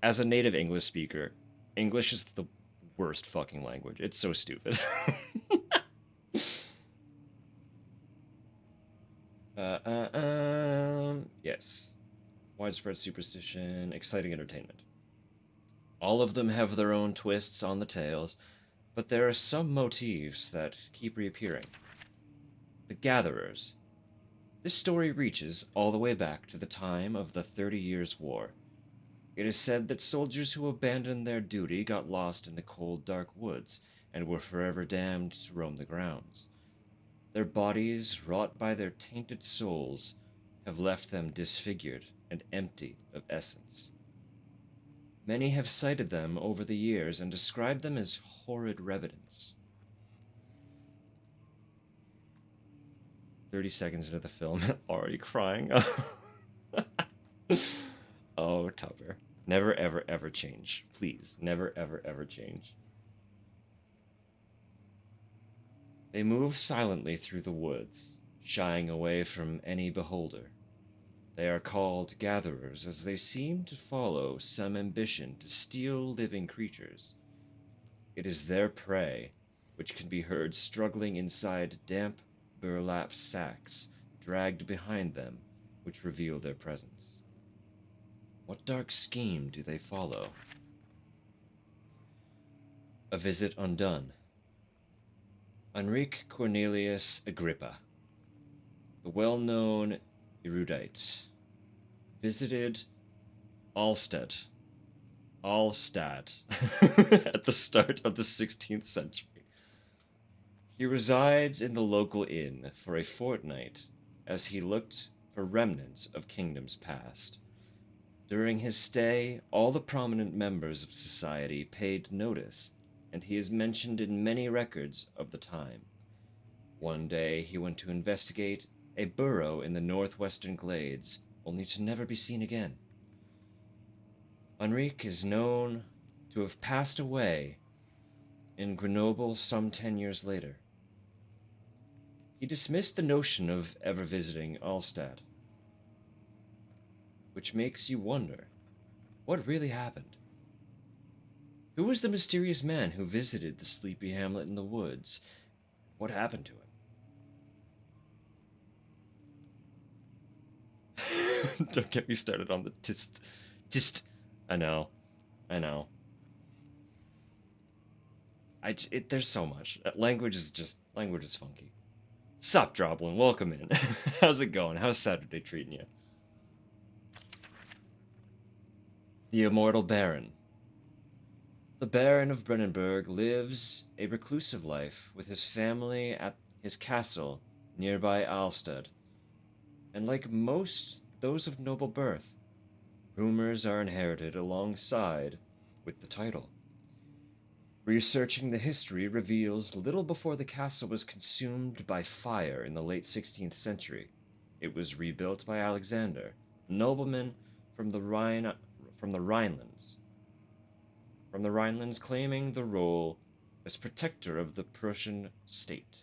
As a native English speaker, English is the worst fucking language. It's so stupid. Yes. Widespread superstition, exciting entertainment. All of them have their own twists on the tales, but there are some motifs that keep reappearing. The Gatherers. This story reaches all the way back to the time of the 30 Years' War. It is said that soldiers who abandoned their duty got lost in the cold, dark woods and were forever damned to roam the grounds. Their bodies, wrought by their tainted souls, have left them disfigured and empty of essence. Many have cited them over the years and described them as horrid revenants. 30 seconds into the film, already crying. Oh, Tupper. Never, ever, ever change. Please, never, ever, ever change. They move silently through the woods, shying away from any beholder. They are called gatherers as they seem to follow some ambition to steal living creatures. It is their prey, which can be heard struggling inside damp burlap sacks dragged behind them, which reveal their presence. What dark scheme do they follow? A visit undone. Enrique Cornelius Agrippa, the well-known erudite, visited Allstadt at the start of the 16th century. He resides in the local inn for a fortnight as he looked for remnants of kingdoms past. During his stay, all the prominent members of society paid notice, and he is mentioned in many records of the time. One day he went to investigate, a burrow in the northwestern glades, only to never be seen again. Enrique is known to have passed away in Grenoble some 10 years later. He dismissed the notion of ever visiting Alstad, which makes you wonder, what really happened? Who was the mysterious man who visited the sleepy hamlet in the woods? What happened to him? Don't get me started on the tist. I know. There's so much. Language is funky. Sup, Droblin, welcome in. How's it going? How's Saturday treating you? The Immortal Baron. The Baron of Brennenburg lives a reclusive life with his family at his castle nearby Alstad. And like most those of noble birth, rumors are inherited alongside with the title. Researching the history reveals little before the castle was consumed by fire in the late 16th century. It was rebuilt by Alexander, a nobleman from the Rhinelands, claiming the role as protector of the Prussian state.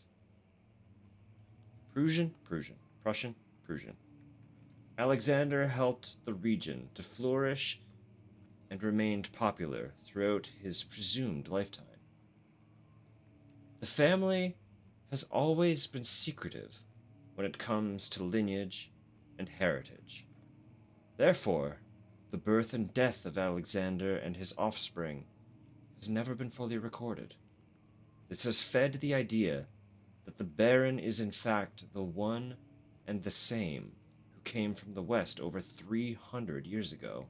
Prussian. Alexander helped the region to flourish and remained popular throughout his presumed lifetime. The family has always been secretive when it comes to lineage and heritage. Therefore, the birth and death of Alexander and his offspring has never been fully recorded. This has fed the idea that the Baron is in fact the one and the same who came from the West over 300 years ago,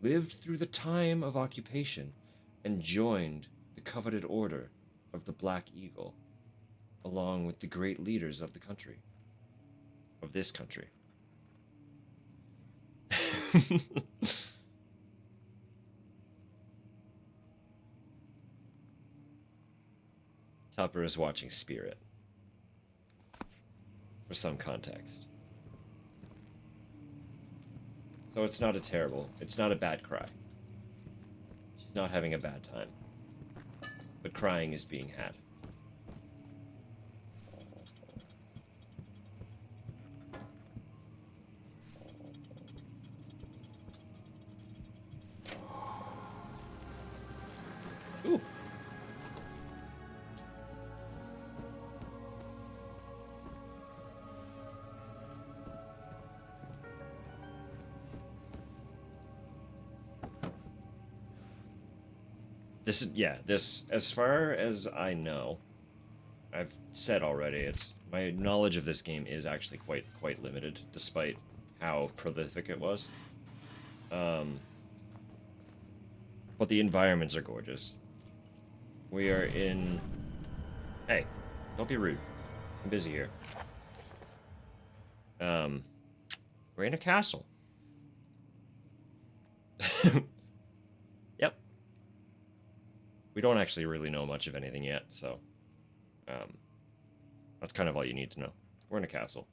lived through the time of occupation, and joined the coveted order of the Black Eagle, along with the great leaders of the country. Of this country. Tupper is watching Spirit. For some context. So it's not a bad cry. She's not having a bad time. But crying is being had. Ooh. This, as far as I know, I've said already, my knowledge of this game is actually quite limited, despite how prolific it was. But the environments are gorgeous. We are in... Hey, don't be rude. I'm busy here. We're in a castle. Yep. We don't actually really know much of anything yet, so... that's kind of all you need to know. We're in a castle.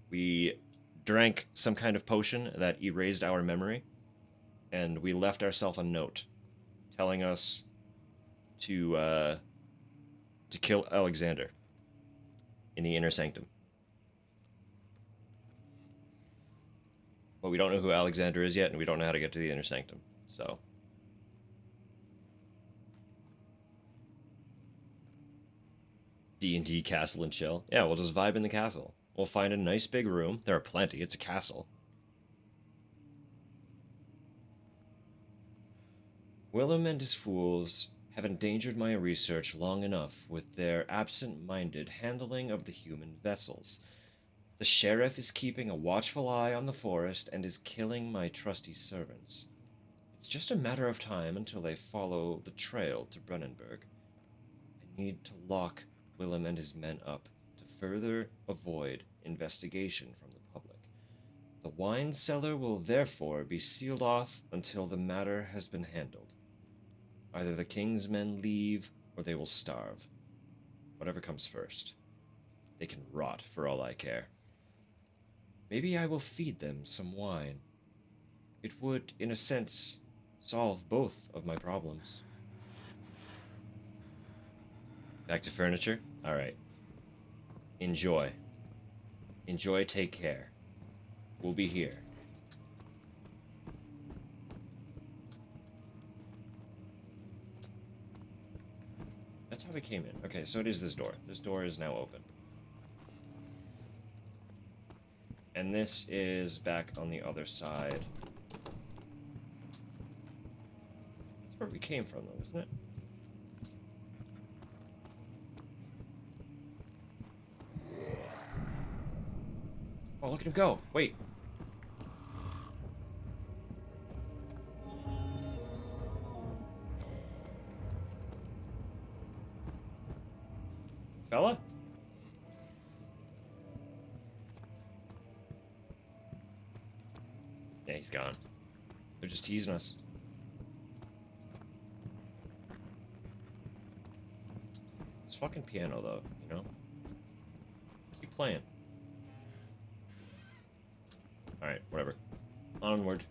We drank some kind of potion that erased our memory, and we left ourselves a note telling us to kill Alexander in the inner sanctum. But we don't know who Alexander is yet, and we don't know how to get to the inner sanctum, so... D&D castle and chill. Yeah, we'll just vibe in the castle. We'll find a nice big room. There are plenty. It's a castle. Willem and his fools have endangered my research long enough with their absent-minded handling of the human vessels. The sheriff is keeping a watchful eye on the forest and is killing my trusty servants. It's just a matter of time until they follow the trail to Brennenburg. I need to lock Willem and his men up to further avoid investigation from the public. The wine cellar will therefore be sealed off until the matter has been handled. Either the king's men leave or they will starve. Whatever comes first. They can rot for all I care. Maybe I will feed them some wine. It would, in a sense, solve both of my problems. Back to furniture? Alright. Enjoy. Enjoy, take care. We'll be here. That's how we came in. Okay, so it is this door. This door is now open. And this is back on the other side. That's where we came from, though, isn't it? Oh, look at him go. Wait. Fella? Yeah, he's gone. They're just teasing us. This fucking piano, though, you know? Keep playing. Alright, whatever. Onward.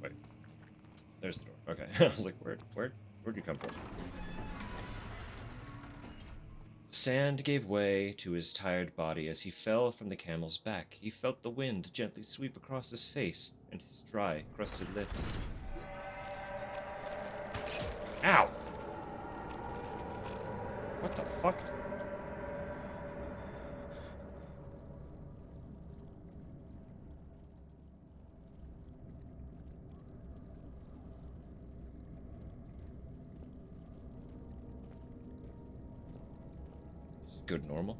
Wait. There's the door. Okay. I was like, where'd you come from? Sand gave way to his tired body as he fell from the camel's back. He felt the wind gently sweep across his face and his dry, crusted lips. Ow! What the fuck? This is good normal.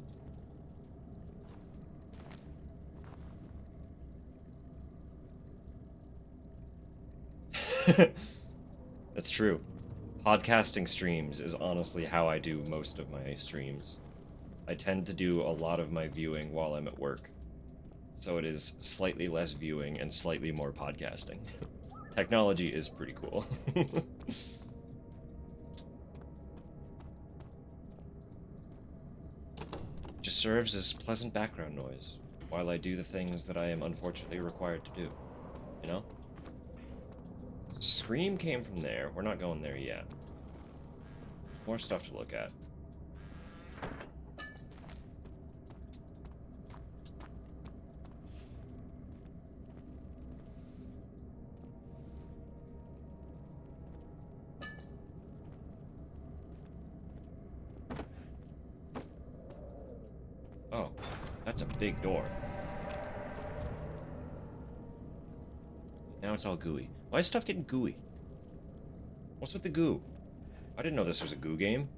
That's true. Podcasting streams is honestly how I do most of my streams. I tend to do a lot of my viewing while I'm at work. So it is slightly less viewing and slightly more podcasting. Technology is pretty cool. Just serves as pleasant background noise while I do the things that I am unfortunately required to do. You know? Scream came from there. We're not going there yet. More stuff to look at. Oh, that's a big door. Now it's all gooey. Why is stuff getting gooey? What's with the goo? I didn't know this was a goo game.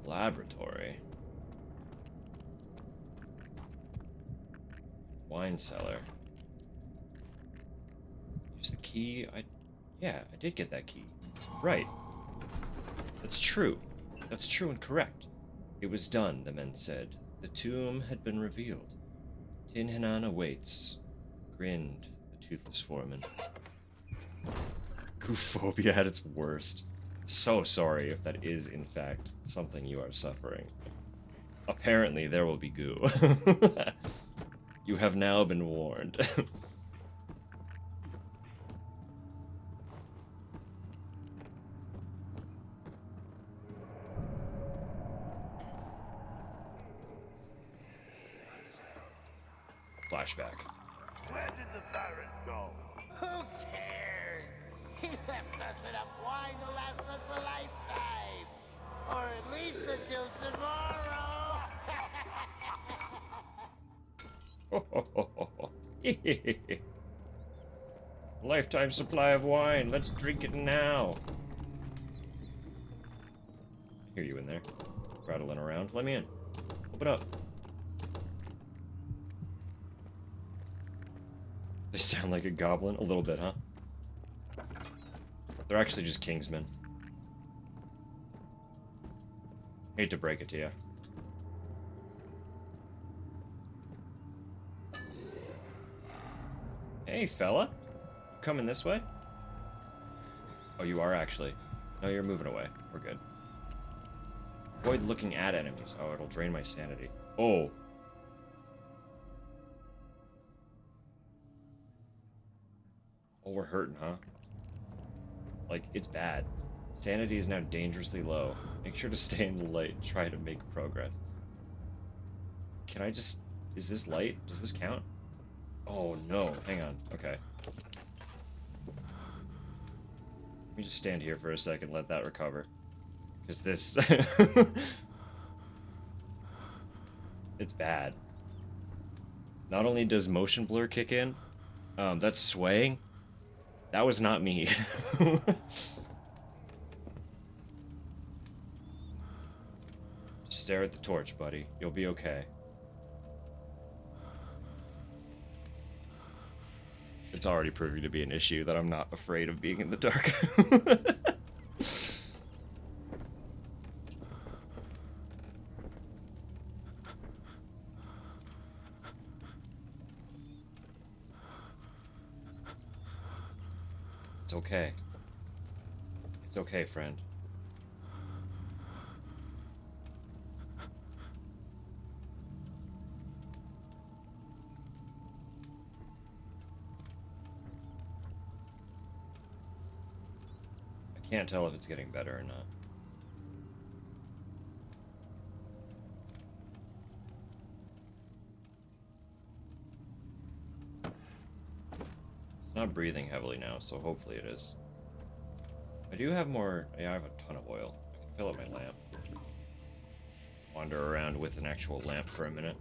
Laboratory. Wine cellar. Use the key. Yeah, I did get that key. Right. That's true. That's true and correct. It was done, the men said. The tomb had been revealed. Tin Hinan awaits, grinned the toothless foreman. Goophobia at its worst. So sorry if that is, in fact, something you are suffering. Apparently, there will be goo. You have now been warned. Flashback. Where did the Baron go? Who cares? He left us enough wine to last us a lifetime. Or at least until tomorrow. Lifetime supply of wine. Let's drink it now. Hear you in there. Rattling around. Let me in. Open up. They sound like a goblin? A little bit, huh? They're actually just Kingsmen. Hate to break it to you. Hey, fella. Coming this way? Oh, you are actually. No, you're moving away. We're good. Avoid looking at enemies. Oh, it'll drain my sanity. Oh. Oh, we're hurting, huh? Like, it's bad. Sanity is now dangerously low. Make sure to stay in the light and try to make progress. Can I just... Is this light? Does this count? Oh, no. Hang on. Okay. Let me just stand here for a second, let that recover. Because this... It's bad. Not only does motion blur kick in, that's swaying. That was not me. Just stare at the torch, buddy. You'll be okay. It's already proving to be an issue that I'm not afraid of being in the dark. It's okay. It's okay, friend. I can't tell if it's getting better or not. It's not breathing heavily now, so hopefully it is. I do have more... Yeah, I have a ton of oil. I can fill up my lamp. Wander around with an actual lamp for a minute.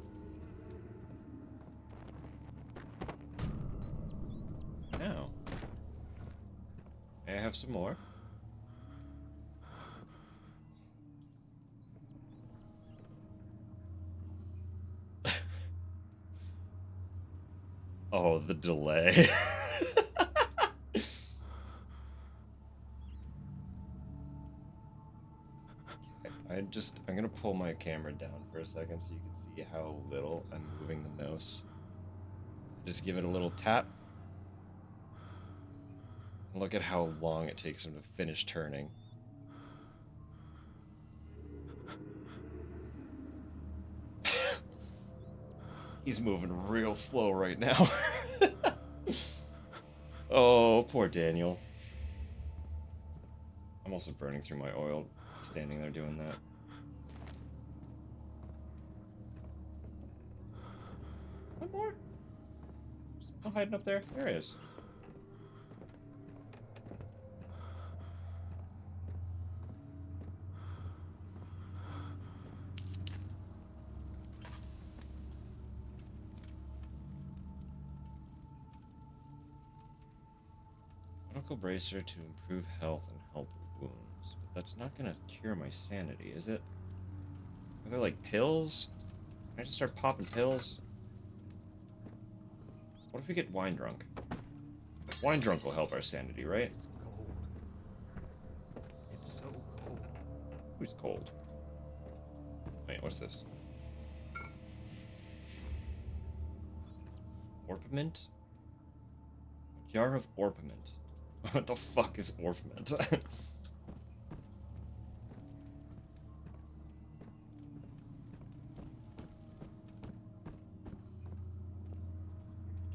Now. May I have some more? Oh, the delay. I'm gonna pull my camera down for a second so you can see how little I'm moving the mouse. Just give it a little tap. And look at how long it takes him to finish turning. He's moving real slow right now. Oh, poor Daniel. I'm also burning through my oil standing there doing that. One more? Still hiding up there? There he is. Medical bracer to improve health and help with wounds. But that's not gonna cure my sanity, is it? Are there like pills? Can I just start popping pills? What if we get wine drunk? Wine drunk will help our sanity, right? Cold. It's so cold. Who's cold? Wait, what's this? Orpiment? A jar of orpiment. What the fuck is orpiment? Does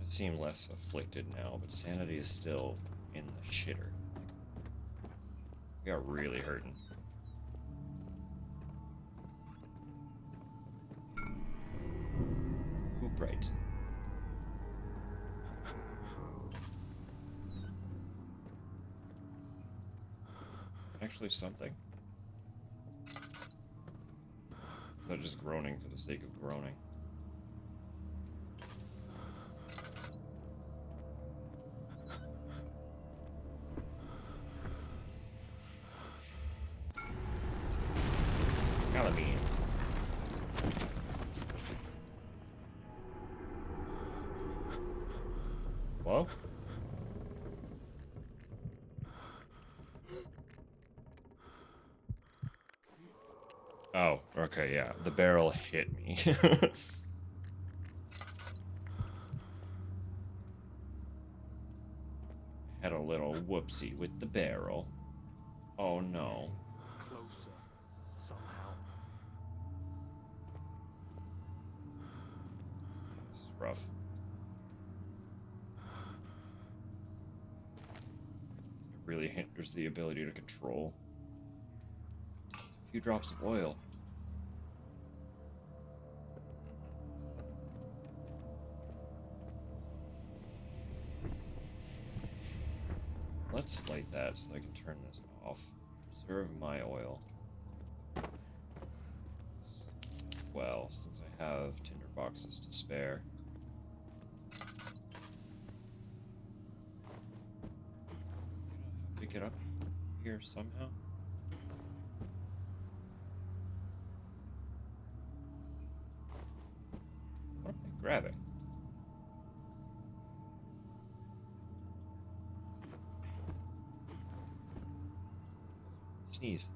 seem less afflicted now, but sanity is still in the shitter. We are really hurting. Hoop right. Actually something. Not just groaning for the sake of groaning. Gotta be. Whoa. Oh, okay, yeah. The barrel hit me. Had a little whoopsie with the barrel. Oh no. Closer, somehow. This is rough. It really hinders the ability to control. It's a few drops of oil. Let's light that so I can turn this off. Preserve my oil. Well, since I have tinder boxes to spare. Pick it up here somehow. What am I grabbing? Sneeze.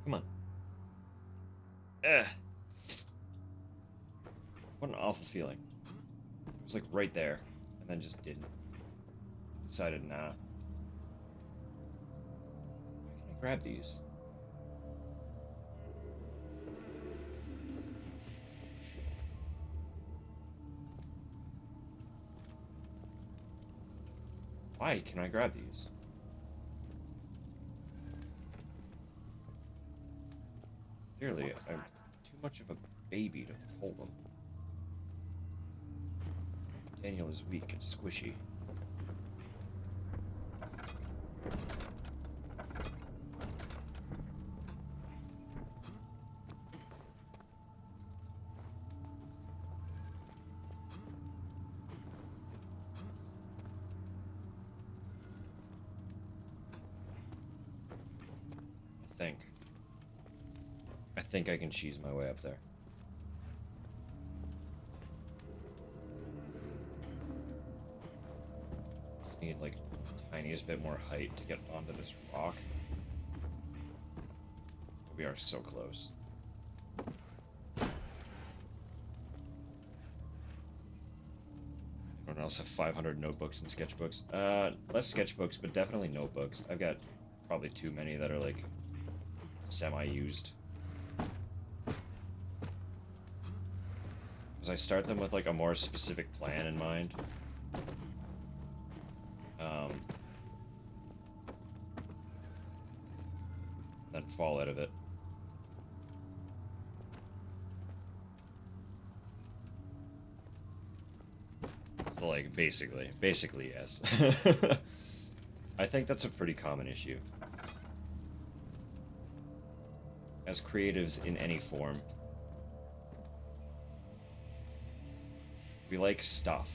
Come on. Ugh. What an awful feeling. It was like right there, and then just didn't. Decided, nah. Why can't I grab these? Why can I grab these? Clearly, I'm too much of a baby to pull them. Daniel is weak and squishy. I think I can cheese my way up there. Just need like the tiniest bit more height to get onto this rock. We are so close. Everyone else have 500 notebooks and sketchbooks. Less sketchbooks, but definitely notebooks. I've got probably too many that are like semi-used. Because I start them with like a more specific plan in mind. Then fall out of it. So like basically yes. I think that's a pretty common issue. As creatives in any form. We like stuff.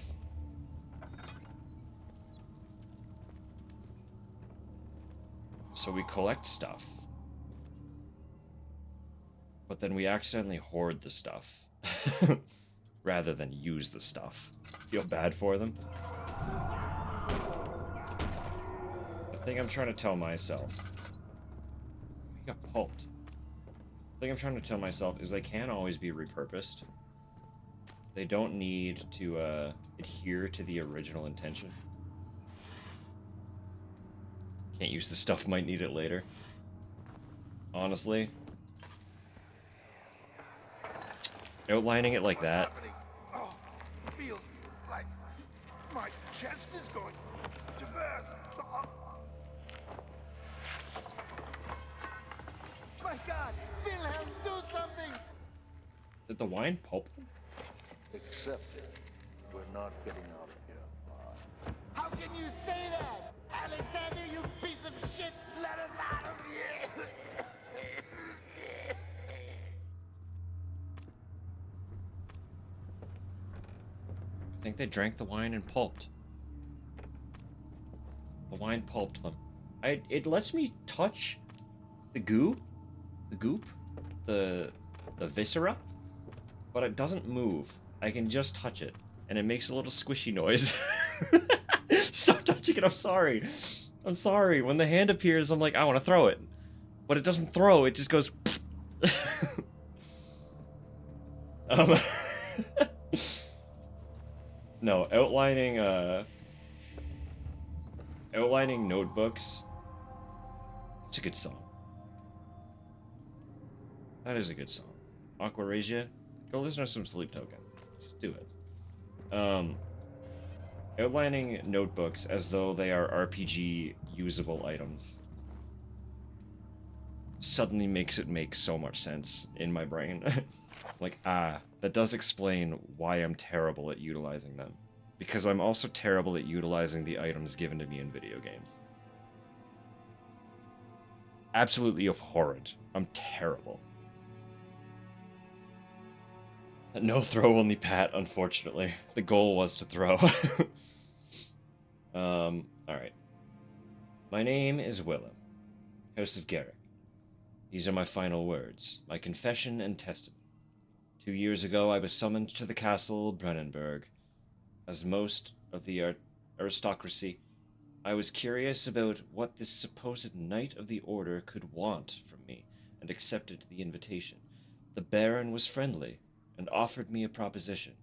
So we collect stuff. But then we accidentally hoard the stuff. Rather than use the stuff. Feel bad for them. The thing I'm trying to tell myself... We got pulped. The thing I'm trying to tell myself is they can't always be repurposed. They don't need to adhere to the original intention. Can't use the stuff, might need it later. Honestly. Outlining it like that. Oh, feels like my chest is going to burst. Oh. My God, Wilhelm, do something! Did the wine pulp them? Accept it. We're not getting out of here. How can you say that? Alexander, you piece of shit! Let us out of here! I think they drank the wine and pulped. The wine pulped them. It lets me touch the goo, the goop, the viscera, but it doesn't move. I can just touch it, and it makes a little squishy noise. Stop touching it, I'm sorry. I'm sorry. When the hand appears, I'm like, I want to throw it. But it doesn't throw, it just goes... Um, no, outlining notebooks. It's a good song. That is a good song. Aquarasia, go listen to some Sleep Token. Just do it. Outlining notebooks as though they are RPG usable items suddenly makes it make so much sense in my brain. Like, that does explain why I'm terrible at utilizing them. Because I'm also terrible at utilizing the items given to me in video games. Absolutely abhorrent. I'm terrible. No throw, only pat, unfortunately. The goal was to throw. Alright. My name is Willem, House of Garrick. These are my final words, my confession and testament. 2 years ago, I was summoned to the castle Brennenburg. As most of the aristocracy, I was curious about what this supposed knight of the order could want from me, and accepted the invitation. The Baron was friendly, and offered me a proposition.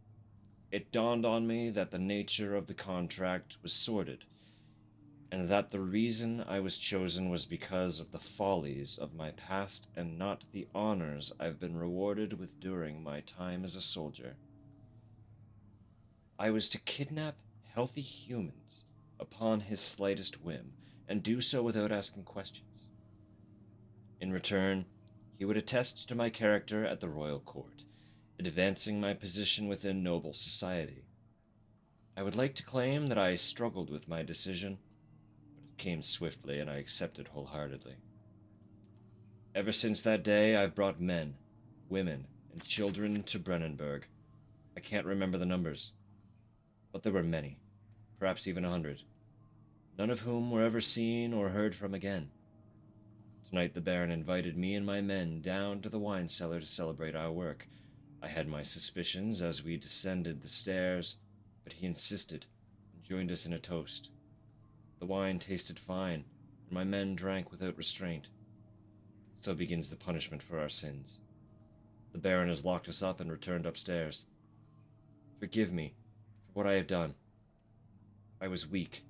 It dawned on me that the nature of the contract was sordid, and that the reason I was chosen was because of the follies of my past and not the honors I've been rewarded with during my time as a soldier. I was to kidnap healthy humans upon his slightest whim, and do so without asking questions. In return, he would attest to my character at the royal court, advancing my position within noble society. I would like to claim that I struggled with my decision, but it came swiftly and I accepted wholeheartedly. Ever since that day, I've brought men, women, and children to Brennenburg. I can't remember the numbers, but there were many, perhaps even 100, none of whom were ever seen or heard from again. Tonight the Baron invited me and my men down to the wine cellar to celebrate our work. I had my suspicions as we descended the stairs, but he insisted and joined us in a toast. The wine tasted fine, and my men drank without restraint. So begins the punishment for our sins. The Baron has locked us up and returned upstairs. Forgive me for what I have done. I was weak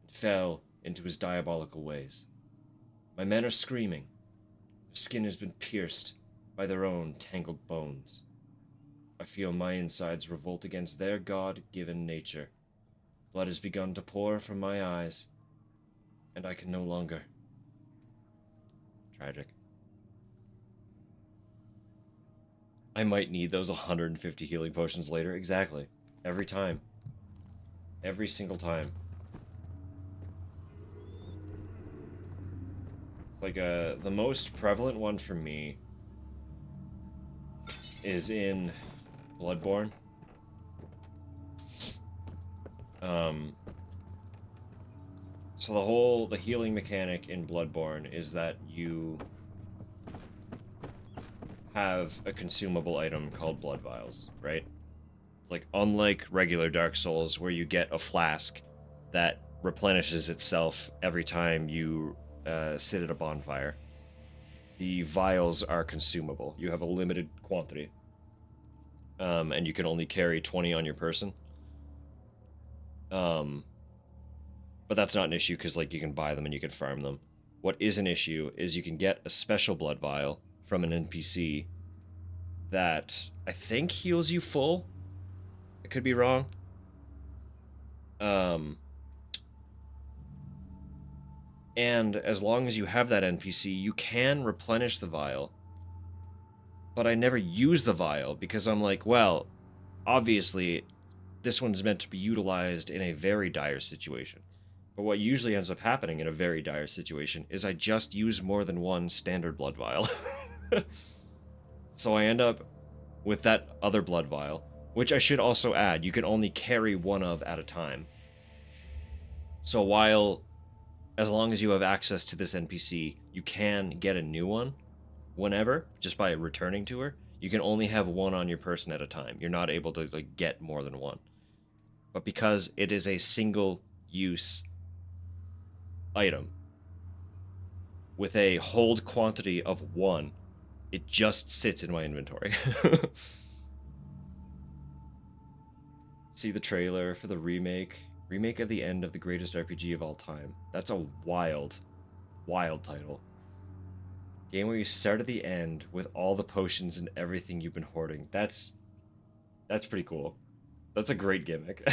and fell into his diabolical ways. My men are screaming. Their skin has been pierced by their own tangled bones. I feel my insides revolt against their God-given nature. Blood has begun to pour from my eyes, and I can no longer. Tragic. I might need those 150 healing potions later. Exactly. Every time. Every single time. It's like the most prevalent one for me is in Bloodborne. So the healing mechanic in Bloodborne is that you have a consumable item called blood vials, right? Like, unlike regular Dark Souls, where you get a flask that replenishes itself every time you sit at a bonfire, the vials are consumable. You have a limited quantity, and you can only carry 20 on your person. But that's not an issue because, like, you can buy them and you can farm them. What is an issue is you can get a special blood vial from an NPC that I think heals you full. I could be wrong. And as long as you have that NPC, you can replenish the vial. But I never use the vial because I'm like, well, obviously, this one's meant to be utilized in a very dire situation. But what usually ends up happening in a very dire situation is I just use more than one standard blood vial. So I end up with that other blood vial, which I should also add, you can only carry one of at a time. So as long as you have access to this NPC, you can get a new one whenever, just by returning to her. You can only have one on your person at a time. You're not able to, like, get more than one. But because it is a single-use item with a hold quantity of 1, it just sits in my inventory. See the trailer for the remake of the end of the greatest RPG of all time. That's a wild, wild title. Game where you start at the end with all the potions and everything you've been hoarding. That's pretty cool. That's a great gimmick.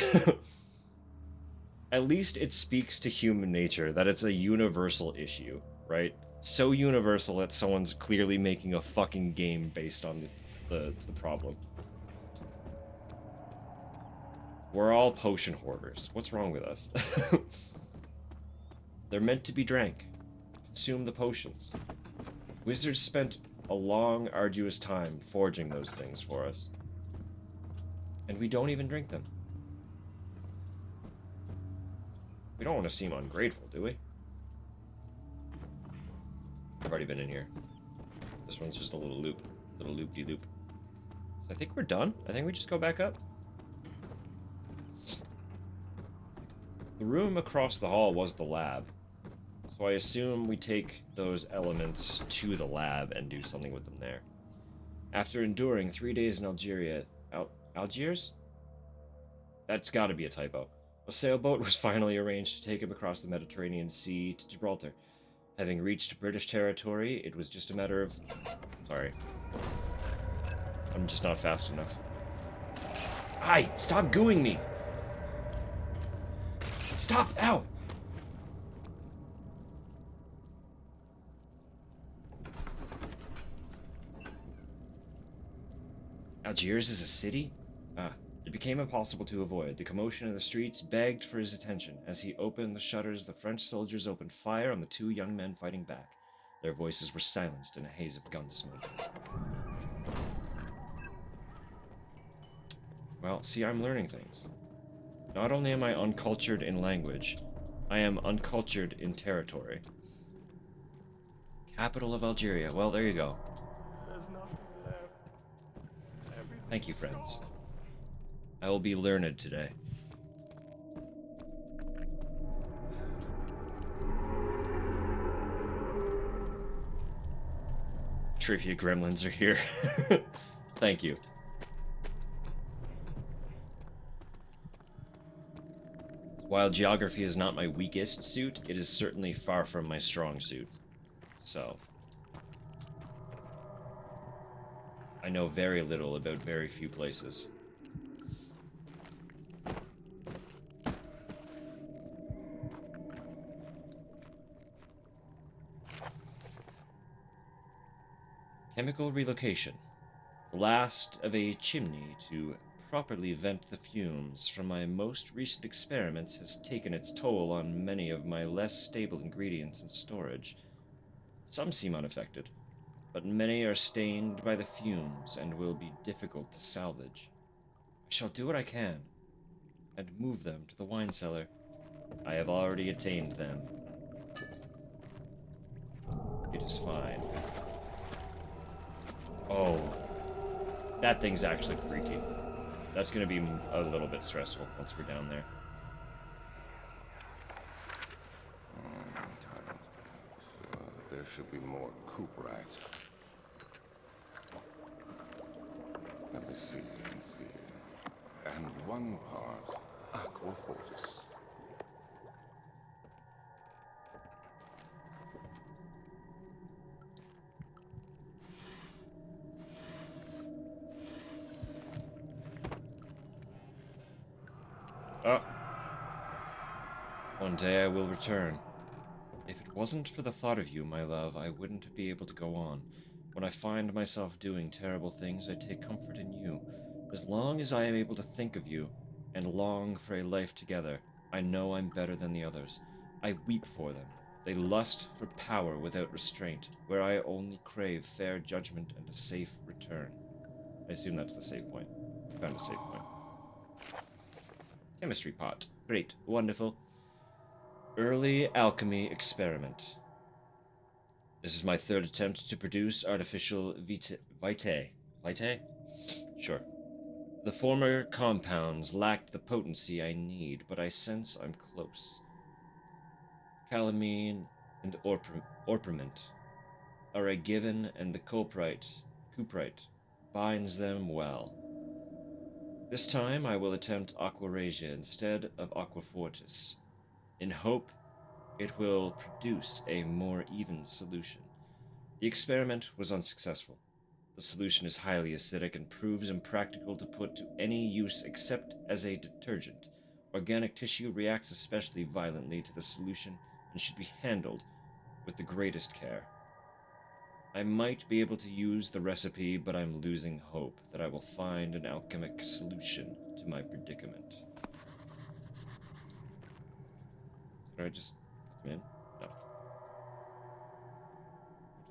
At least it speaks to human nature that it's a universal issue, right? So universal that someone's clearly making a fucking game based on the problem. We're all potion hoarders. What's wrong with us? They're meant to be drank. Consume the potions. Wizards spent a long, arduous time forging those things for us. And we don't even drink them. We don't want to seem ungrateful, do we? I've already been in here. This one's just a little loop-de-loop. So I think we're done. I think we just go back up. The room across the hall was the lab. So I assume we take those elements to the lab and do something with them there. After enduring 3 days in Algeria... Algiers? That's gotta be a typo. A sailboat was finally arranged to take him across the Mediterranean Sea to Gibraltar. Having reached British territory, it was just a matter of... Sorry. I'm just not fast enough. Hi! Stop gooing me! Stop! Ow! Algiers is a city? It became impossible to avoid. The commotion in the streets begged for his attention. As he opened the shutters, the French soldiers opened fire on the two young men fighting back. Their voices were silenced in a haze of gun smoke. Well, see, I'm learning things. Not only am I uncultured in language, I am uncultured in territory. Capital of Algeria. Well, there you go. There's nothing left. Thank you, friends. I will be learned today. Trivia gremlins are here. Thank you. While geography is not my weakest suit, it is certainly far from my strong suit. So, I know very little about very few places. Chemical relocation. The last of a chimney to properly vent the fumes from my most recent experiments has taken its toll on many of my less stable ingredients in storage. Some seem unaffected, but many are stained by the fumes and will be difficult to salvage. I shall do what I can, and move them to the wine cellar. I have already attained them. It is fine. Oh, that thing's actually freaky. That's gonna be a little bit stressful once we're down there. There should be more cuprite. Let me see. And 1 part aquafortis. Oh. One day I will return. If it wasn't for the thought of you, my love, I wouldn't be able to go on. When I find myself doing terrible things, I take comfort in you. As long as I am able to think of you and long for a life together, I know I'm better than the others. I weep for them. They lust for power without restraint, where I only crave fair judgment and a safe return. I assume that's the save point. I found a save point. Chemistry pot. Great. Wonderful. Early alchemy experiment. This is my 3rd attempt to produce artificial vitae. Vitae? Sure. The former compounds lacked the potency I need, but I sense I'm close. Calamine and orpiment are a given, and the cuprite binds them well. This time I will attempt Aquaregia instead of Aquafortis, in hope it will produce a more even solution. The experiment was unsuccessful. The solution is highly acidic and proves impractical to put to any use except as a detergent. Organic tissue reacts especially violently to the solution and should be handled with the greatest care. I might be able to use the recipe, but I'm losing hope that I will find an alchemic solution to my predicament. Did I just put them in? No.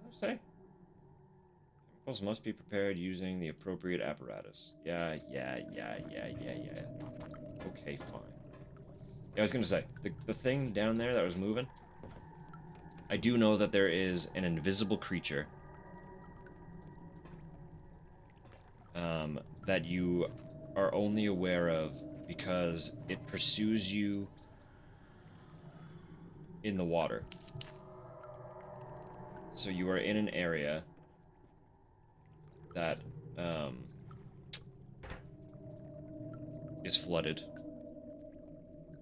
What did I say? Chemicals must be prepared using the appropriate apparatus. Yeah. Okay, fine. Yeah, I was gonna say, the thing down there that was moving, I do know that there is an invisible creature that you are only aware of because it pursues you in the water. So you are in an area that is flooded,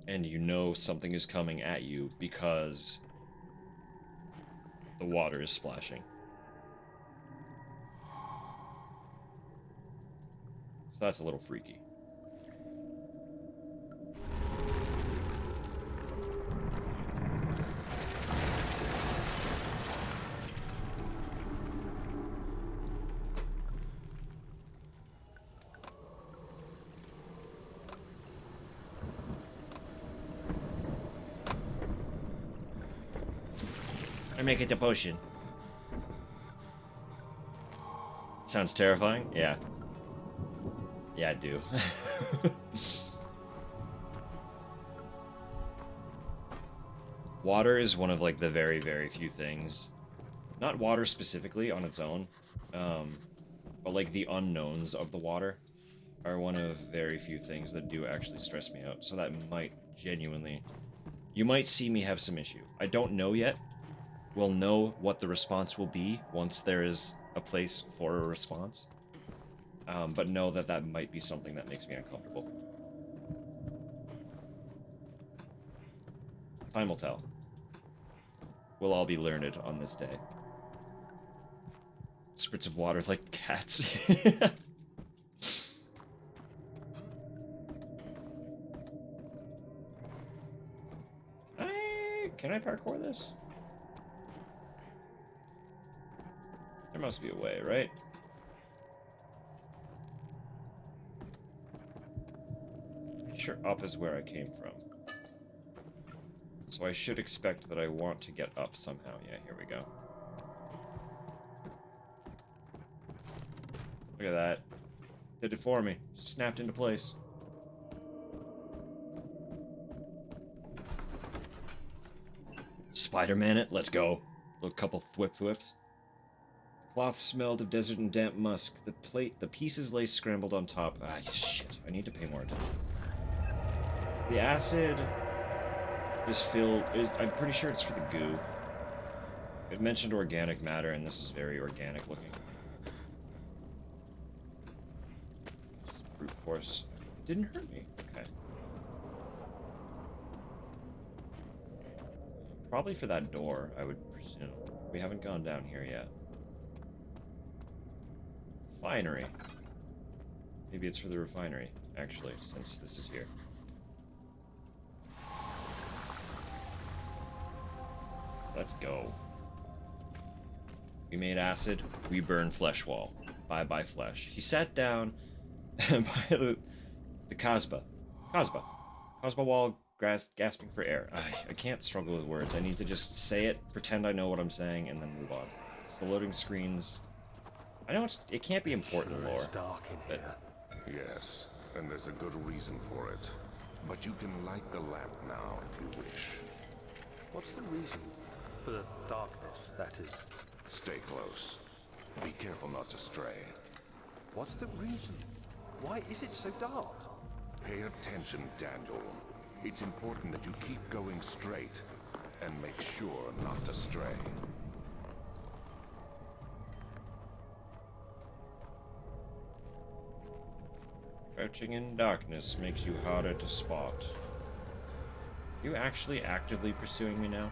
and you know something is coming at you because the water is splashing. So that's a little freaky. I make it a potion. Sounds terrifying? Yeah. Yeah, I do. Water is one of, like, the very, very few things. Not water specifically on its own, but, like, the unknowns of the water are one of very few things that do actually stress me out. So that might genuinely... You might see me have some issue. I don't know yet. We'll know what the response will be once there is a place for a response. But know that that might be something that makes me uncomfortable. Time will tell. We'll all be learned on this day. Spritz of water like cats. Can I parkour this? There must be a way, right? Pretty sure up is where I came from. So I should expect that I want to get up somehow. Yeah, here we go. Look at that. Did it for me. Snapped into place. Spider-Man it. Let's go. Little couple thwips. Cloth smelled of desert and damp musk. The pieces lay scrambled on top. Ah, shit. I need to pay more attention. The acid is filled... I'm pretty sure it's for the goo. It mentioned organic matter, and this is very organic looking. Just brute force. It didn't hurt me. Okay. Probably for that door, I would presume. We haven't gone down here yet. Refinery. Maybe it's for the refinery, actually, since this is here. Let's go. We made acid, we burn flesh wall. Bye-bye flesh. He sat down by the Casbah. Casbah wall, gasping for air. I can't struggle with words. I need to just say it, pretend I know what I'm saying, and then move on. So the loading screens... I know it can't be important lore. It's dark in here. Yes, and there's a good reason for it. But you can light the lamp now if you wish. What's the reason for the darkness, that is? Stay close. Be careful not to stray. What's the reason? Why is it so dark? Pay attention, Daniel. It's important that you keep going straight and make sure not to stray. Crouching in darkness makes you harder to spot. You actually actively pursuing me now?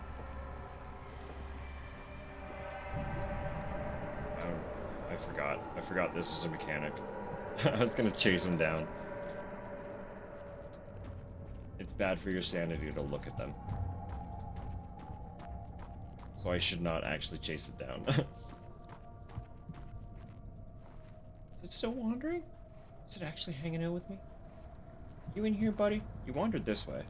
I forgot. I forgot this is a mechanic. I was gonna chase him down. It's bad for your sanity to look at them. So I should not actually chase it down. Is it still wandering? Is it actually hanging out with me? You in here, buddy? You wandered this way.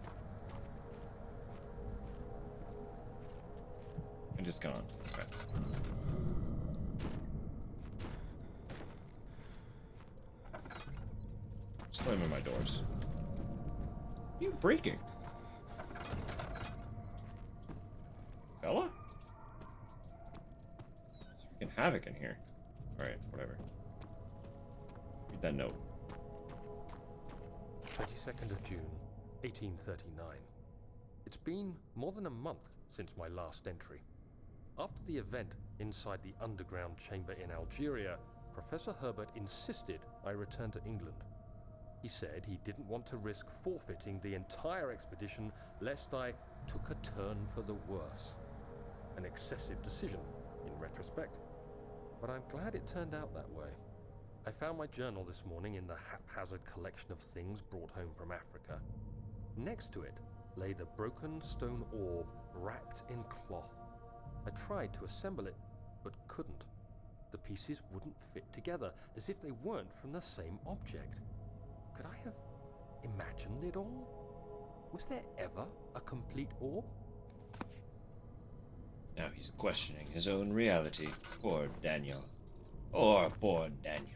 And it's gone. Okay. Slamming my doors. What are you breaking? Fella? Freaking havoc in here. Alright, whatever. Read that note. 22nd of June, 1839. It's been more than a month since my last entry. After the event inside the underground chamber in Algeria, Professor Herbert insisted I return to England. He said he didn't want to risk forfeiting the entire expedition lest I took a turn for the worse. An excessive decision, in retrospect. But I'm glad it turned out that way. I found my journal this morning in the haphazard collection of things brought home from Africa. Next to it lay the broken stone orb wrapped in cloth. I tried to assemble it, but couldn't. The pieces wouldn't fit together, as if they weren't from the same object. Could I have imagined it all? Was there ever a complete orb? Now he's questioning his own reality. Poor Daniel. Oh, poor Daniel.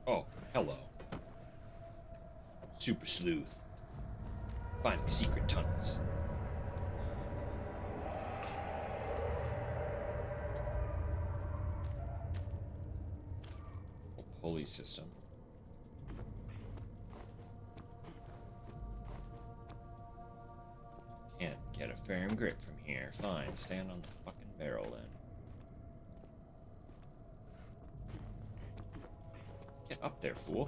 Oh, hello. Super sleuth. Finding secret tunnels. Pulley system. Can't get a firm grip from here. Fine, stand on the fucking barrel then. Get up there, fool.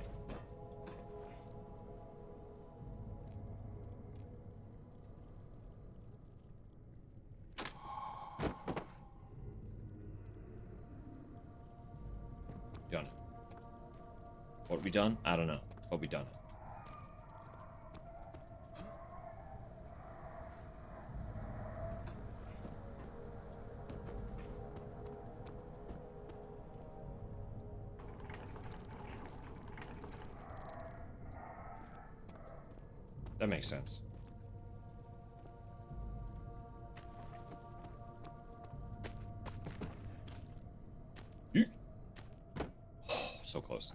Done it. What we done? I don't know. But we done it. That makes sense. Yeet. Oh, so close.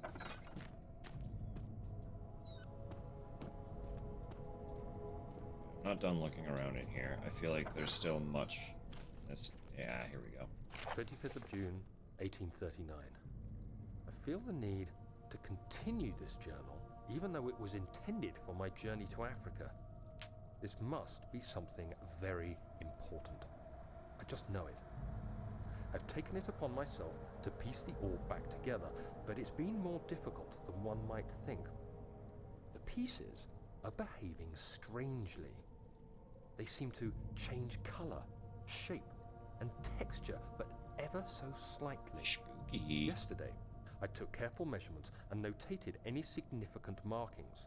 I'm not done looking around in here. I feel like there's still much. Yeah, here we go. 25th of June, 1839. I feel the need to continue this journal, even though it was intended for my journey to Africa. This must be something very important. I just know it. I've taken it upon myself to piece the orb back together, but it's been more difficult than one might think. The pieces are behaving strangely. They seem to change color, shape, and texture, but ever so slightly. Spooky. Yesterday, I took careful measurements and notated any significant markings.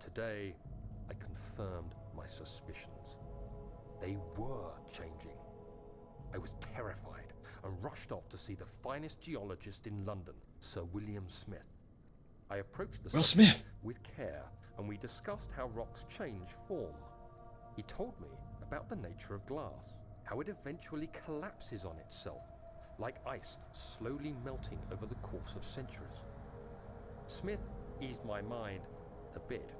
Today, I confirmed my suspicions. They were changing. I was terrified and rushed off to see the finest geologist in London, Sir William Smith. I approached the subject with care, and we discussed how rocks change form. He told me about the nature of glass, how it eventually collapses on itself, like ice slowly melting over the course of centuries. Smith eased my mind a bit,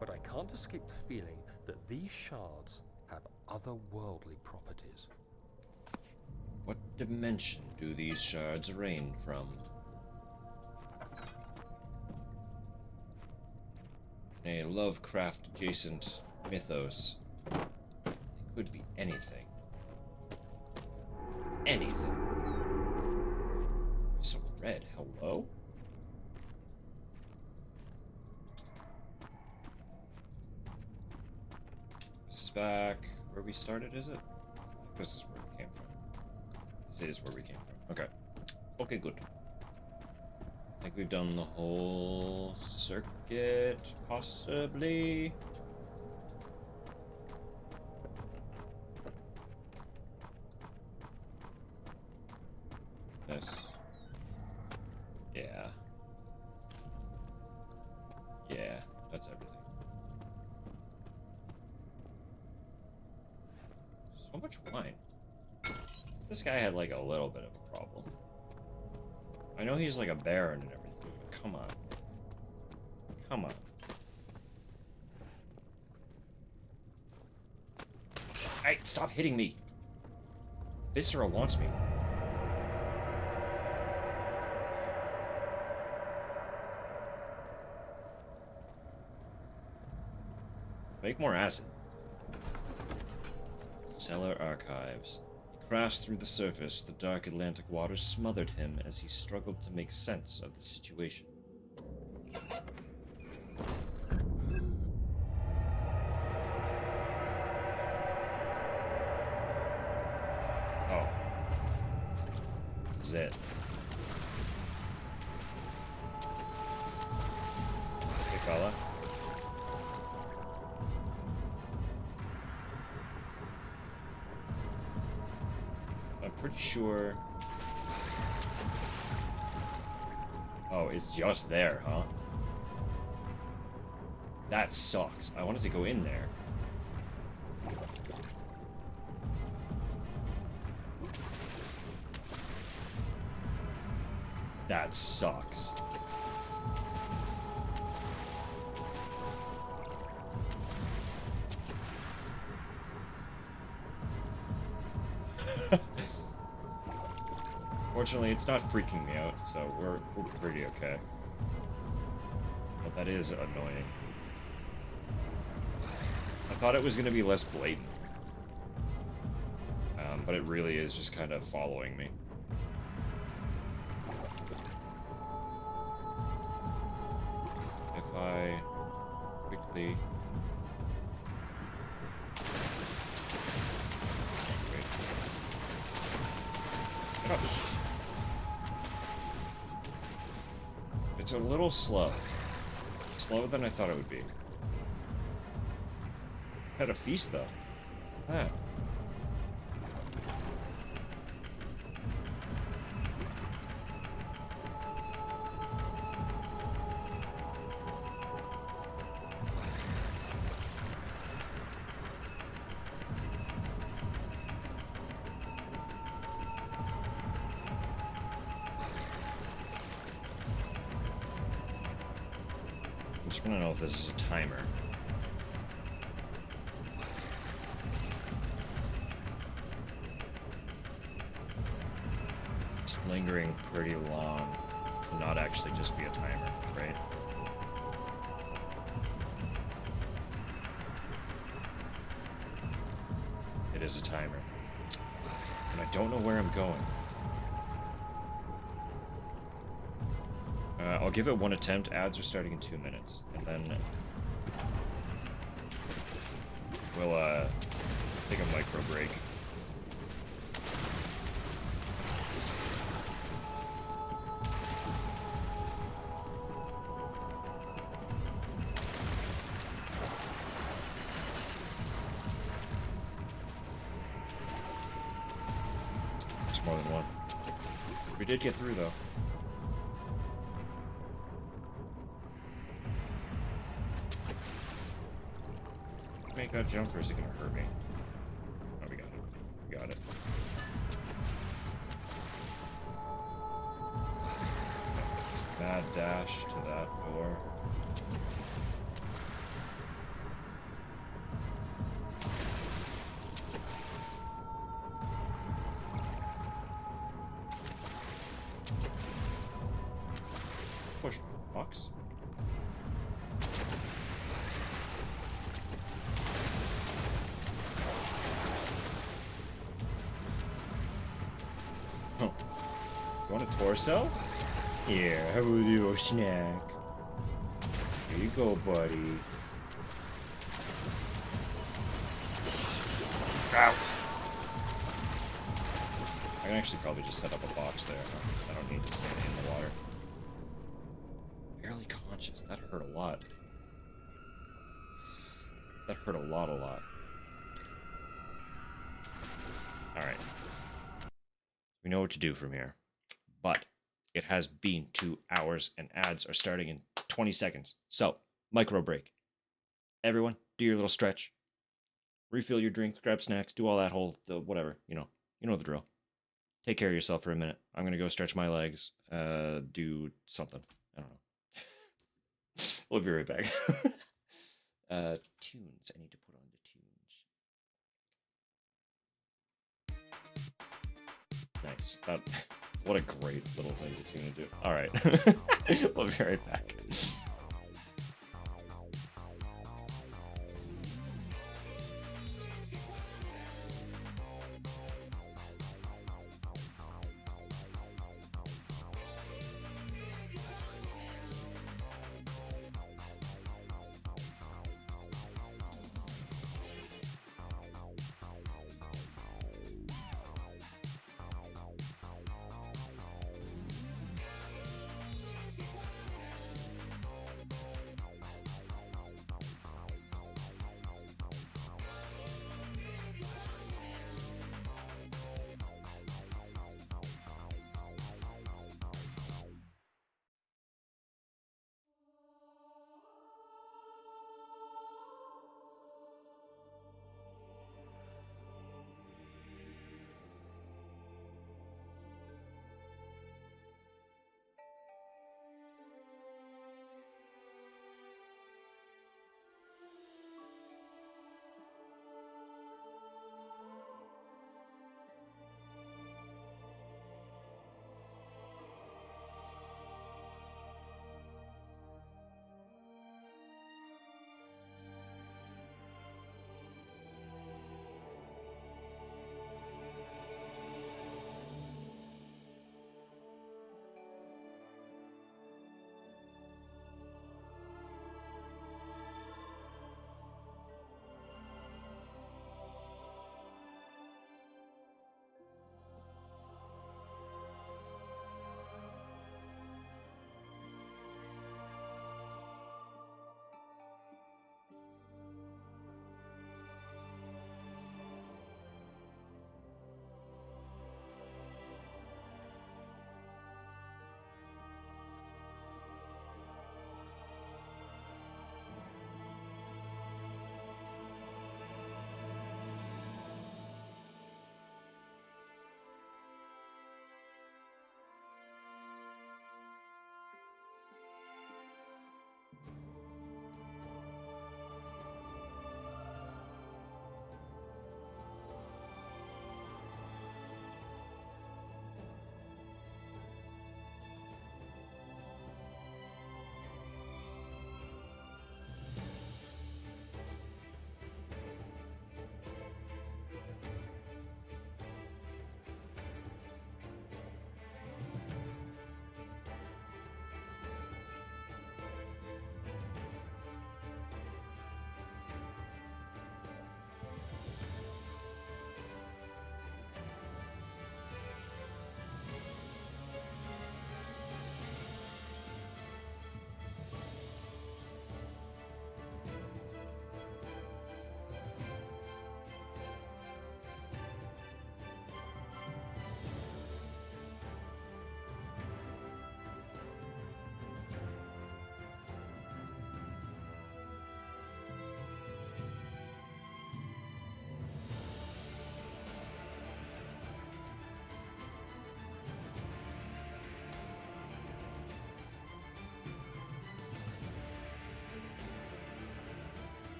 but I can't escape the feeling that these shards have otherworldly properties. What dimension do these shards rain from? A Lovecraft-adjacent mythos. It could be anything. Anything. red. Hello? This is back where we started, is it? This is where we came from. This is where we came from. Okay. Okay, good. I think we've done the whole circuit, possibly. This. Yeah. Yeah, that's everything. So much wine. This guy had like a little bit of a problem. I know he's like a baron and everything, but come on. Come on. Hey, stop hitting me! Viscera wants me. Make more acid. Cellar archives. He crashed through the surface. The dark Atlantic waters smothered him as he struggled to make sense of the situation. Oh. This is it. Hey, fella. I'm pretty sure... Oh, it's just there, huh? That sucks. I wanted to go in there. That sucks. Fortunately, it's not freaking me out, so we're pretty okay. But that is annoying. I thought it was going to be less blatant. But it really is just kind of following me. If I quickly... Wait. Get up. It's a little slow. Slower than I thought it would be. Had a feast, though. Ah. I just want to know if this is a timer. It's lingering pretty long to not actually just be a timer, right? It is a timer. And I don't know where I'm going. I'll give it one attempt. Ads are starting in 2 minutes. And then we'll take a micro break. It's more than one. We did get through, though. Make that jump, or is it gonna hurt me? Oh, we got it. We got it. Mad dash to that door. Push box. You want a torso? Yeah, have a little snack. Here you go, buddy. Ow! I can actually probably just set up a box there. I don't need to stay in the water. Barely conscious. That hurt a lot. That hurt a lot, a lot. Alright. We know what to do from here. But it has been 2 hours and ads are starting in 20 seconds. So, micro break. Everyone, do your little stretch. Refill your drinks, grab snacks, do all that whole, whatever, you know the drill. Take care of yourself for a minute. I'm gonna go stretch my legs, do something. I don't know. We'll be right back. Tunes. I need to put on the tunes. Nice. What a great little thing to tune into. All right. We'll be right back.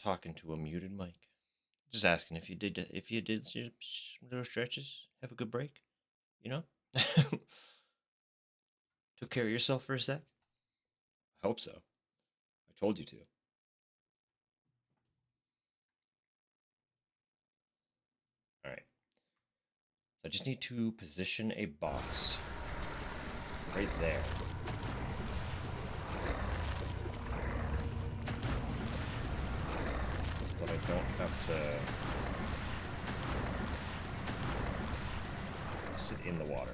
talking to a muted mic. Just asking if you did some little stretches, have a good break, you know? Took care of yourself for a sec? I hope so. I told you to. Alright. So I just need to position a box right there. But I don't have to sit in the water.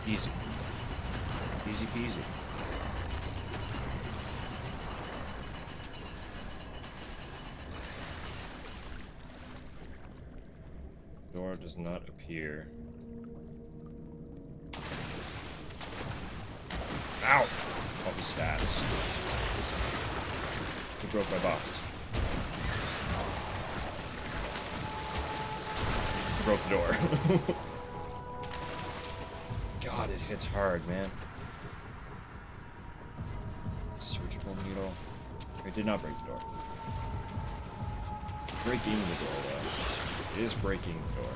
Easy. Easy peasy. Door does not appear. Ow! Oh, he's fast. He broke my box. He broke the door. God, it hits hard, man. Surgical needle. It did not break the door. Breaking the door, though. It is breaking the door.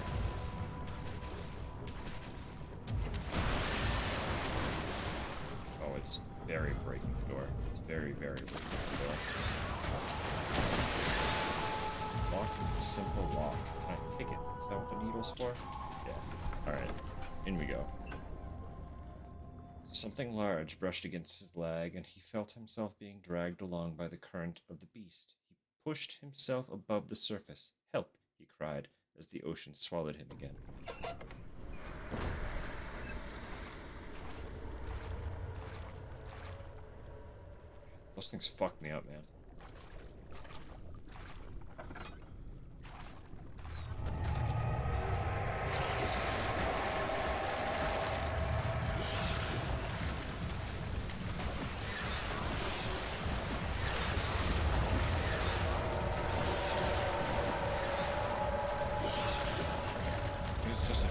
Oh, it's very breaking the door. It's very, very breaking the door. Lock, simple lock. Can I pick it? Is that what the needle's for? Yeah. Alright. In we go. Something large brushed against his leg, and he felt himself being dragged along by the current of the beast. He pushed himself above the surface. "Help!" he cried, as the ocean swallowed him again. Those things fucked me up, man.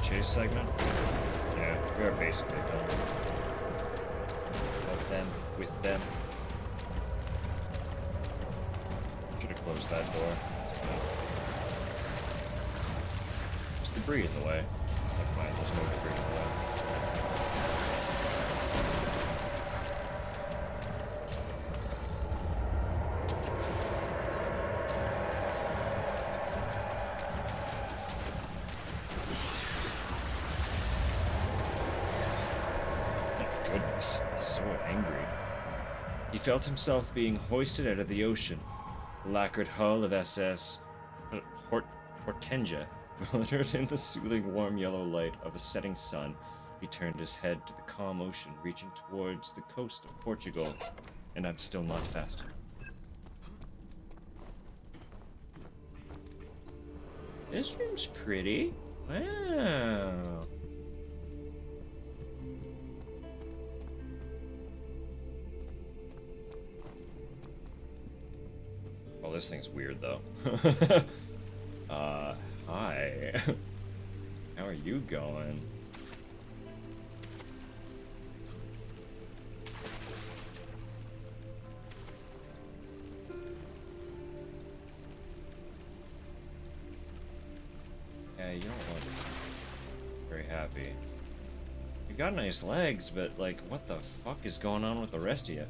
Chase segment? Yeah, we are basically done. Of them, with them. Should have closed that door. That's fine. There's debris in the way. Never mind, there's no debris in the way. Goodness, so angry. He felt himself being hoisted out of the ocean. The lacquered hull of SS Hortensia glittered in the soothing warm yellow light of a setting sun. He turned his head to the calm ocean, reaching towards the coast of Portugal. And I'm still not fast enough. This room's pretty. Wow. Oh, this thing's weird, though. Hi. How are you going? Yeah, you don't look very happy. You got nice legs, but, like, what the fuck is going on with the rest of you?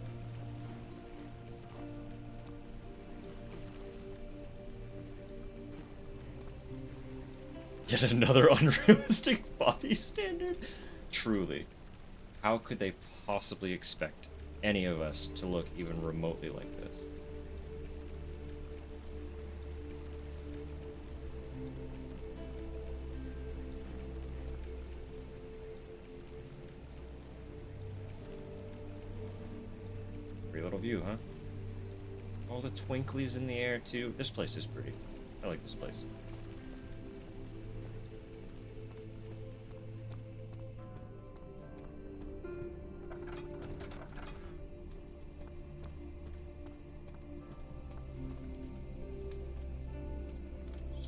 Yet another unrealistic body standard? Truly. How could they possibly expect any of us to look even remotely like this? Pretty little view, huh? All the twinklies in the air, too. This place is pretty. I like this place.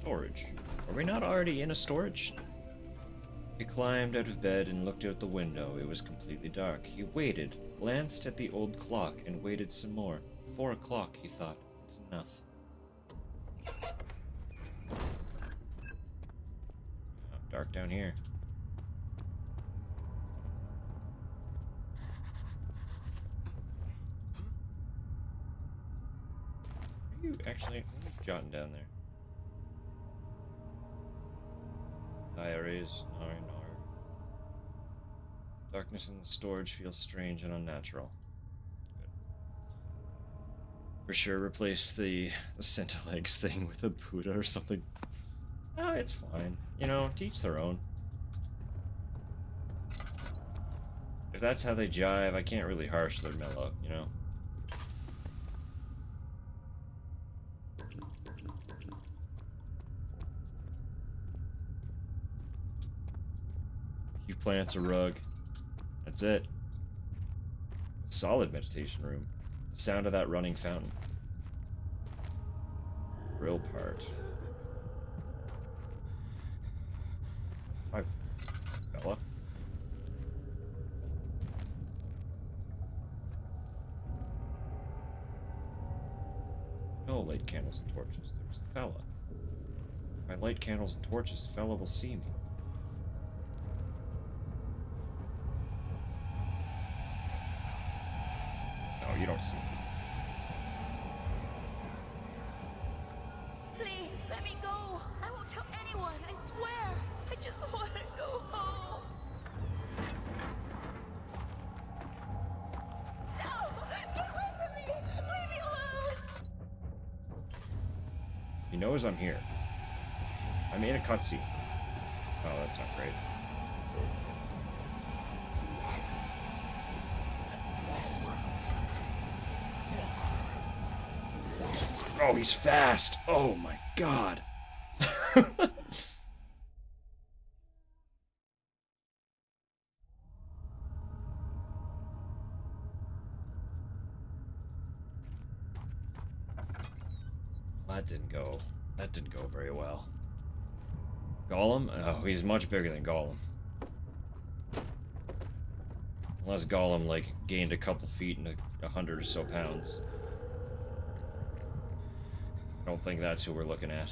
Storage. Are we not already in a storage? He climbed out of bed and looked out the window. It was completely dark. He waited, glanced at the old clock, and waited some more. 4 o'clock, he thought. It's enough. Oh, dark down here. Are you actually... What are you jotting down there? Diaries, nar. Darkness in the storage feels strange and unnatural. Good. For sure, replace the Centilegs thing with a Buddha or something. Oh, it's fine. You know, to each their own. If that's how they jive, I can't really harsh their mellow, you know? Few plants, a rug. That's it. Solid meditation room. The sound of that running fountain. Real part. Hi, fella. No light candles and torches. There's a fella. If I light candles and torches, the fella will see me. No, you don't see me. Please, let me go. I won't tell anyone, I swear. I just want to go home. No! Get away from me! Leave me alone! He knows I'm here. I'm in a cutscene. Oh, that's not great. Oh, he's fast! Oh my god! That didn't go very well. Gollum? Oh, he's much bigger than Gollum. Unless Gollum, like, gained a couple feet and 100 or so pounds. I don't think that's who we're looking at.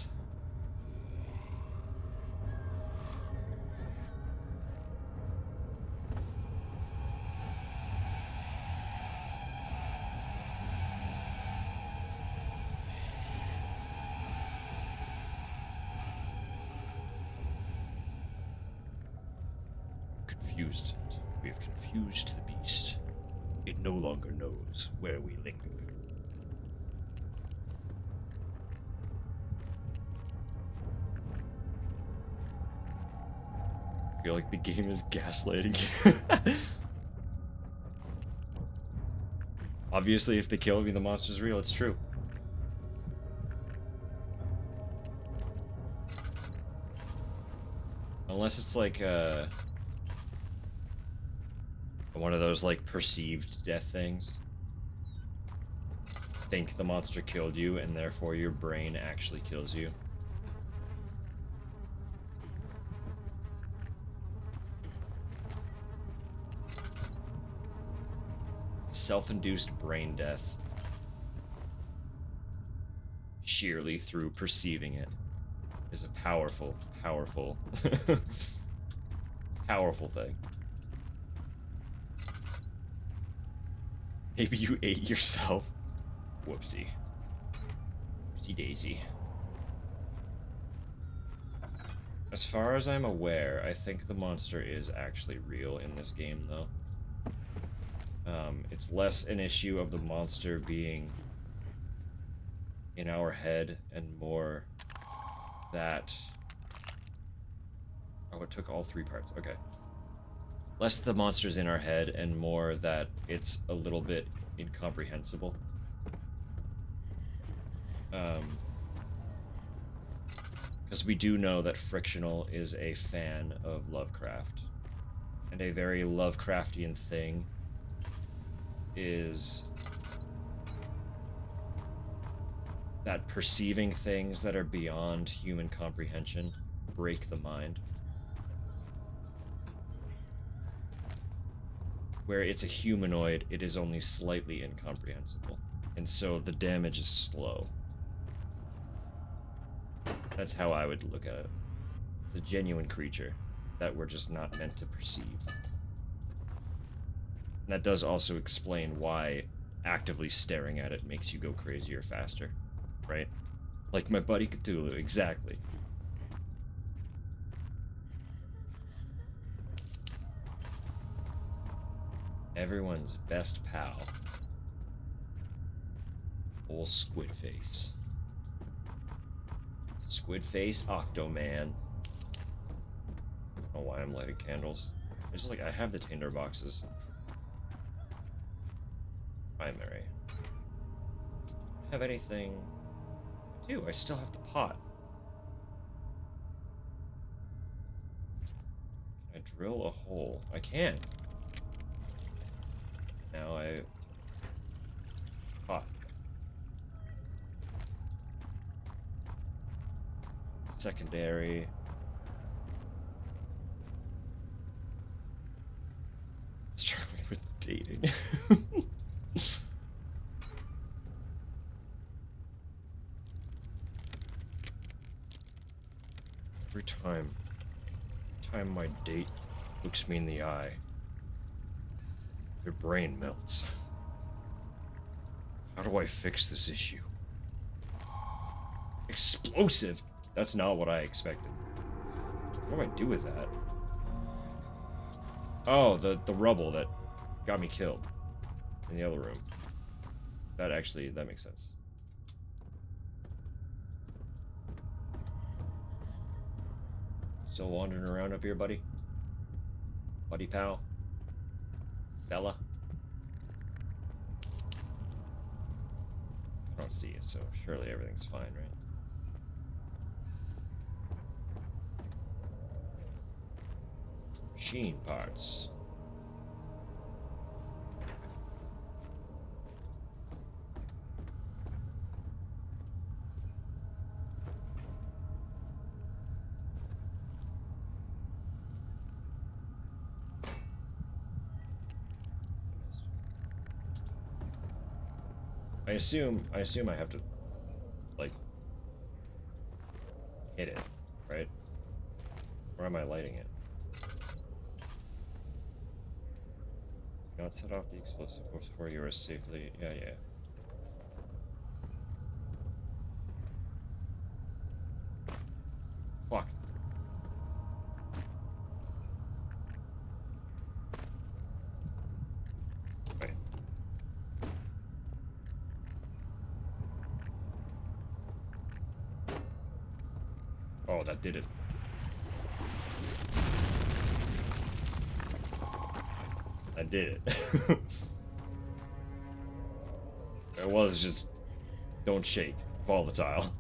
Confused it. We have confused the beast. It no longer knows where we linger. I feel like the game is gaslighting you. Obviously, if they kill me, the monster's real. It's true. Unless it's like, one of those, like, perceived death things. Think the monster killed you, and therefore your brain actually kills you. Self-induced brain death. Sheerly through perceiving it is a powerful, powerful, powerful thing. Maybe you ate yourself. Whoopsie. Whoopsie daisy. As far as I'm aware, I think the monster is actually real in this game, though. It's less an issue of the monster being in our head and more that... Oh, it took all 3 parts. Okay. Less the monster's in our head and more that it's a little bit incomprehensible. Because we do know that Frictional is a fan of Lovecraft. And a very Lovecraftian thing is that perceiving things that are beyond human comprehension break the mind. Where it's a humanoid, it is only slightly incomprehensible. And so the damage is slow. That's how I would look at it. It's a genuine creature that we're just not meant to perceive. And that does also explain why actively staring at it makes you go crazier faster, right? Like my buddy Cthulhu, exactly. Everyone's best pal. Old Squid Face. Squid Face Octoman. I don't know why I'm lighting candles. It's just like, I have the tinder boxes. Primary. Have anything? I do. I still have the pot. Can I drill a hole? I can. Now I... pot. Secondary. Struggling with dating. Every time my date looks me in the eye, their brain melts. How do I fix this issue? Explosive? That's not what I expected. What do I do with that? Oh, the rubble that got me killed in the other room. That makes sense. Still wandering around up here, buddy? Buddy pal? Fella? I don't see it, so surely everything's fine, right? Machine parts. I assume I have to, like, hit it, right? Or am I lighting it? Do not set off the explosive before you are safely... Yeah. Fuck. Wait. Oh, that did it. I did it. It was just... Don't shake. Volatile.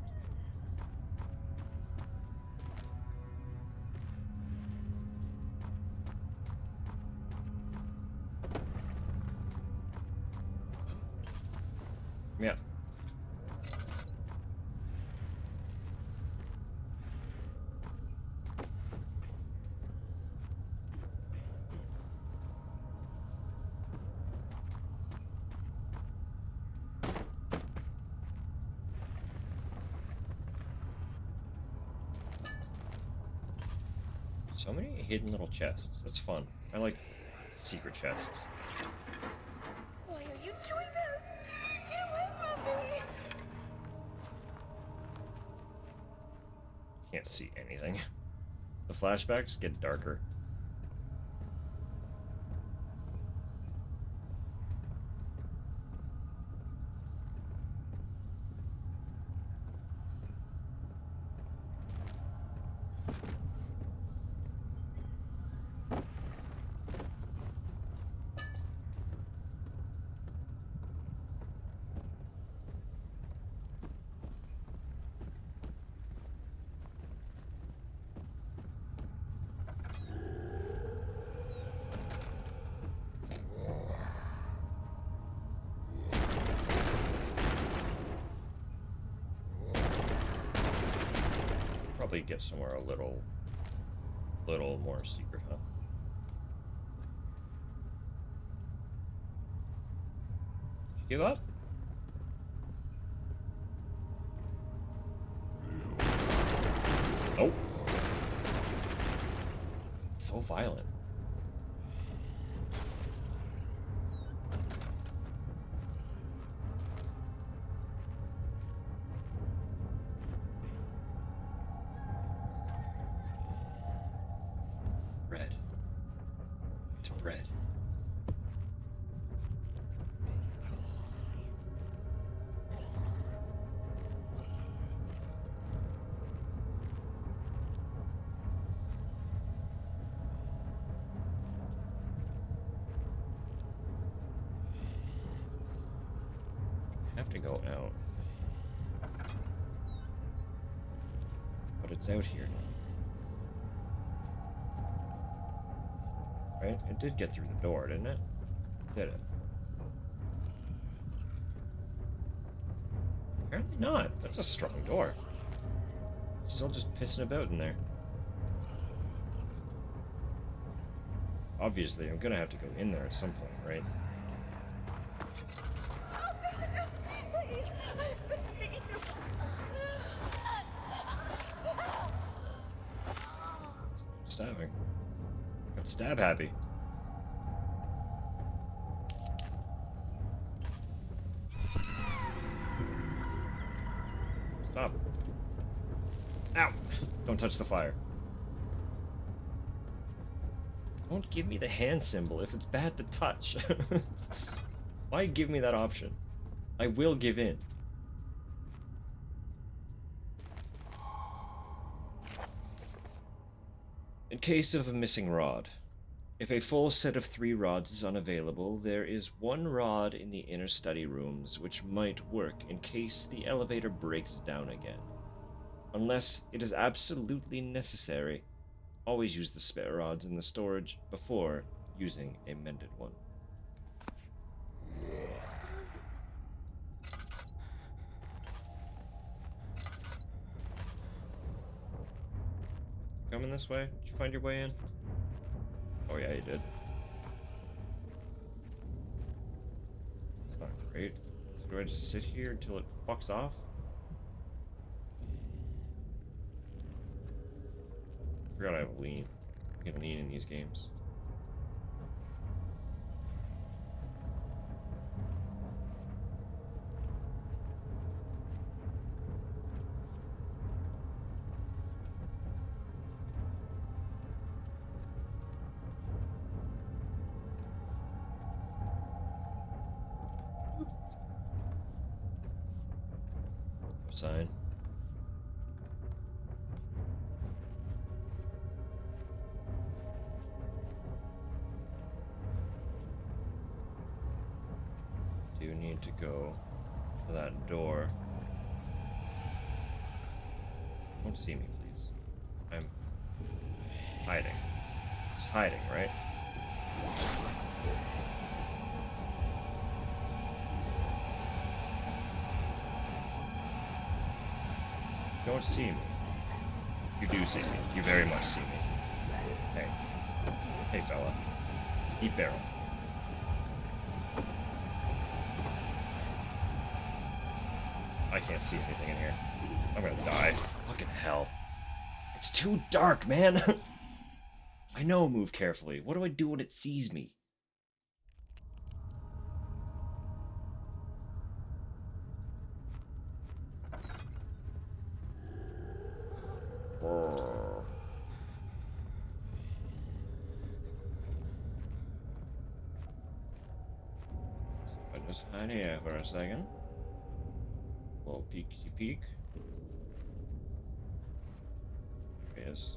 Yeah. So many hidden little chests. That's fun. I like secret chests. Why are you doing this? Get away from me! Can't see anything. The flashbacks get darker. probably get somewhere a little more secret, huh? Did you give up? Oh. So violent. Bread. It's bread. Have to go out. But it's out here now. Right? It did get through the door, didn't it? Did it? Apparently not. That's a strong door. Still just pissing about in there. Obviously, I'm gonna have to go in there at some point, right? Please. Stabbing. Got stab happy. Stop. Ow! Don't touch the fire. Don't give me the hand symbol if it's bad to touch. Why give me that option? I will give in. In case of a missing rod, if a full set of 3 rods is unavailable, there is 1 rod in the inner study rooms which might work in case the elevator breaks down again. Unless it is absolutely necessary, always use the spare rods in the storage before using a mended one. Coming this way? Did you find your way in? Oh yeah, you did. That's not great. So do I just sit here until it fucks off? I forgot I have lean. You can lean in these games. Sign. Do need to go to that door. Don't see me, please. I'm hiding. It's hiding, right? Don't see me. You do see me. You very much see me. Hey. Hey, fella. Eat barrel. I can't see anything in here. I'm gonna die. Fucking hell. It's too dark, man! I know move carefully. What do I do when it sees me? I just hide here for a second. Little peeksy peek. There he is.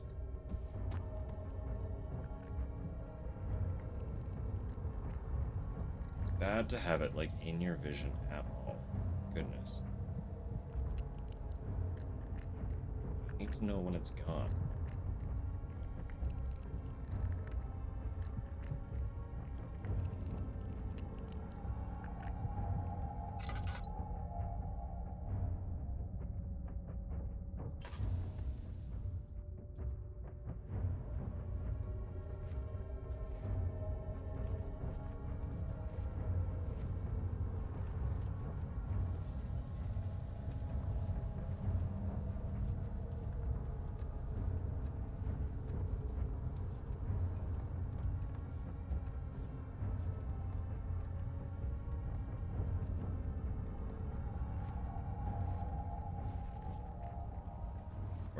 It's bad to have it like in your vision at all. Goodness. I need to know when it's gone.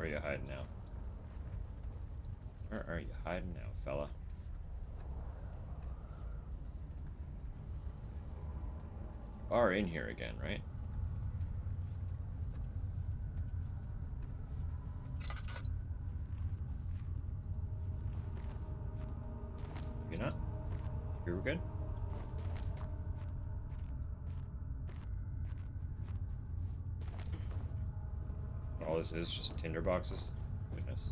are you hiding now? Where are you hiding now, fella? Are in here again, right? Maybe not. Here we're good. All this is just tinder boxes. Goodness.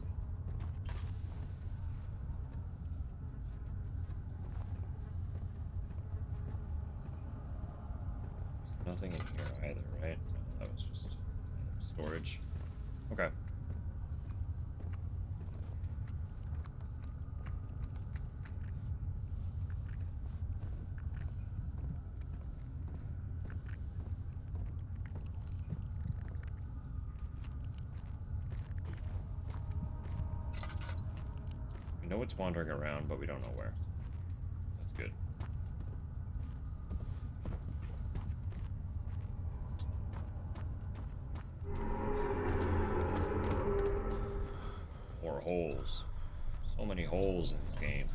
There's nothing in here either, right? No, that was just storage. Okay. We know it's wandering around, but we don't know where. That's good. More holes. So many holes in this game.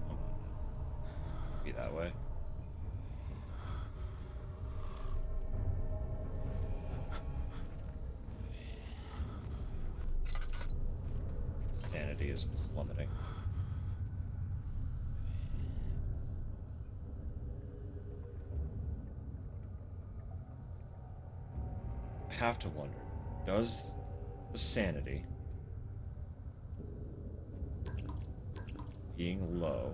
Come on. Be that way. Sanity is plummeting. I have to wonder, does the sanity being low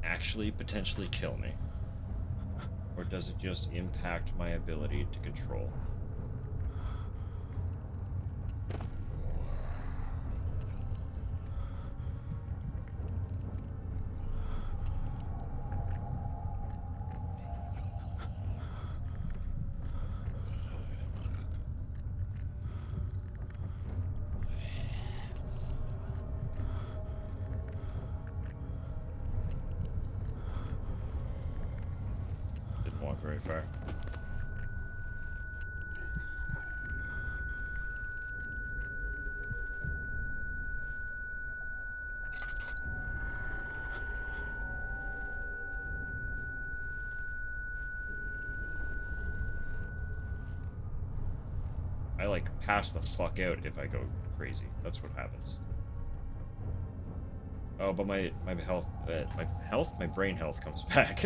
actually potentially kill me? Or does it just impact my ability to control? Didn't walk very far. I like pass the fuck out if I go crazy. That's what happens. Oh, but my my brain health comes back.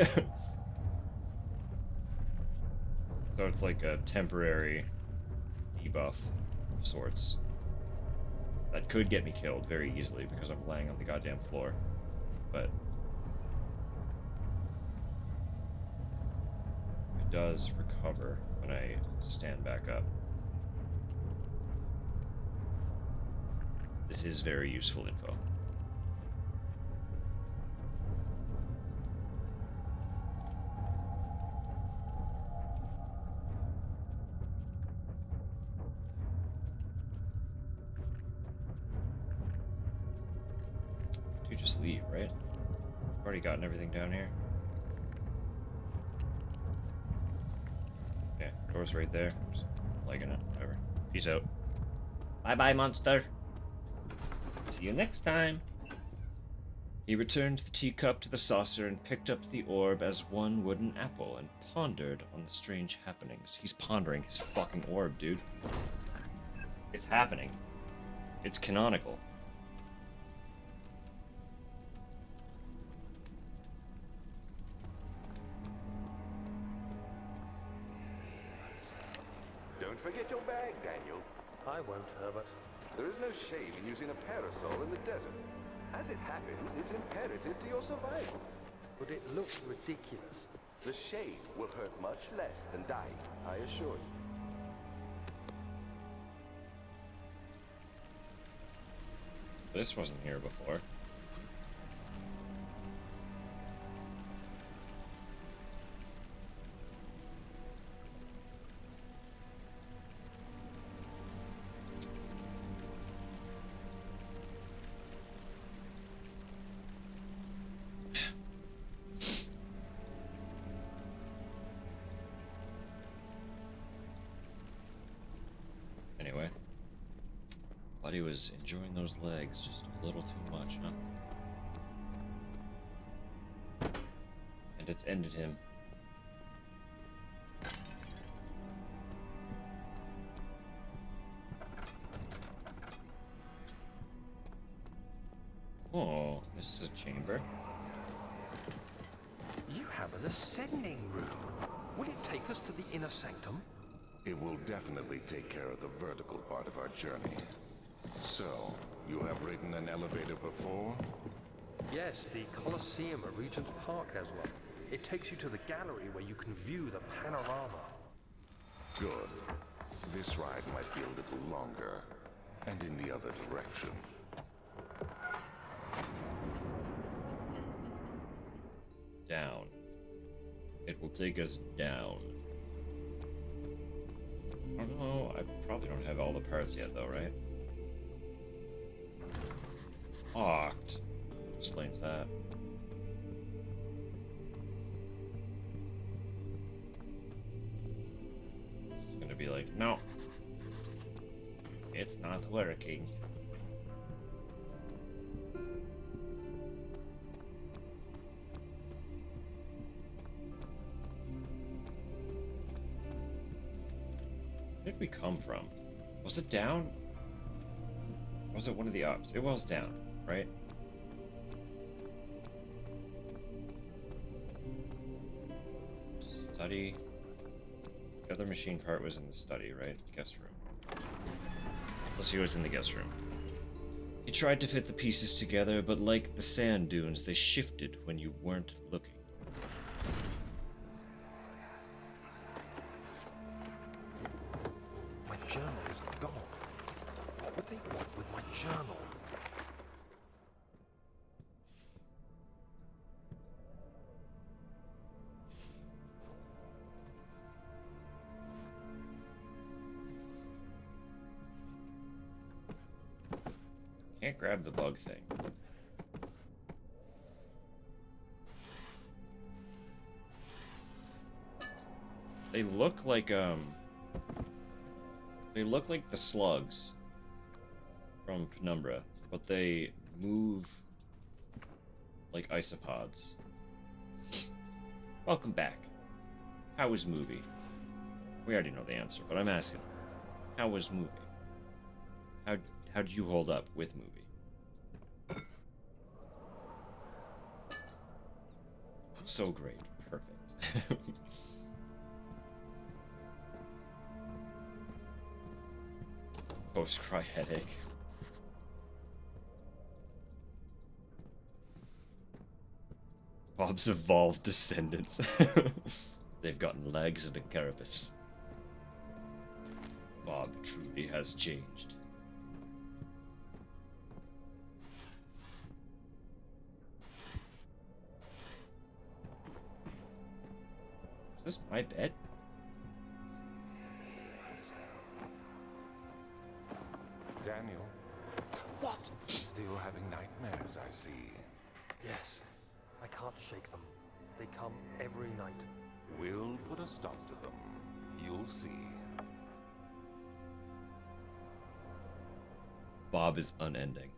So it's like a temporary debuff of sorts. That could get me killed very easily because I'm laying on the goddamn floor. But it does recover when I stand back up. This is very useful info. Dude, just leave, right? I've already gotten everything down here. Okay, door's right there. Just liking it, whatever. Peace out. Bye-bye, monster. See you next time. He returned the teacup to the saucer and picked up the orb as one would an apple and pondered on the strange happenings. He's pondering his fucking orb, dude. It's happening. It's canonical. Don't forget your bag, Daniel. I won't, Herbert. There is no shame in using a parasol in the desert. As it happens, it's imperative to your survival. But it looks ridiculous. The shame will hurt much less than dying, I assure you. This wasn't here before. Thought he was enjoying those legs just a little too much, huh? And it's ended him. Oh, this is a chamber. You have an ascending room. Will it take us to the inner sanctum? It will definitely take care of the vertical part of our journey. So, you have ridden an elevator before? Yes, the Colosseum at Regent's Park has one. It takes you to the gallery where you can view the panorama. Good. This ride might be a little longer, and in the other direction. Down. It will take us down. I don't know. I probably don't have all the parts yet, though, right? Locked. Explains that. It's gonna be like, no. It's not working. Where did we come from? Was it down? Was it one of the ups? It was down, right? Study. The other machine part was in the study, right? Guest room. Let's see what's in the guest room. He tried to fit the pieces together, but like the sand dunes, they shifted when you weren't looking. My journal is gone. What would they want with my journal? Can't grab the bug thing. They look like the slugs from Penumbra, but they move like isopods. Welcome back. How was movie? We already know the answer, but I'm asking. How was movie? How did you hold up with movie? So great. Perfect. Post-cry headache. Bob's evolved descendants. They've gotten legs and a carapace. Bob truly has changed. Is this my bed? Daniel, What? still having nightmares, I see. Yes, I can't shake them. They come every night. We'll put a stop to them. You'll see. Bob is unending.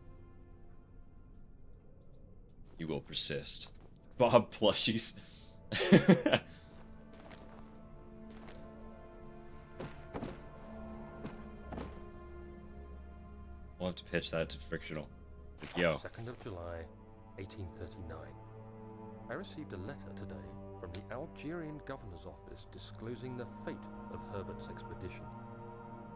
He will persist. Bob plushies. We'll have to pitch that to Frictional. Like, yo, 2nd of July, 1839. I received a letter today from the Algerian governor's office disclosing the fate of Herbert's expedition.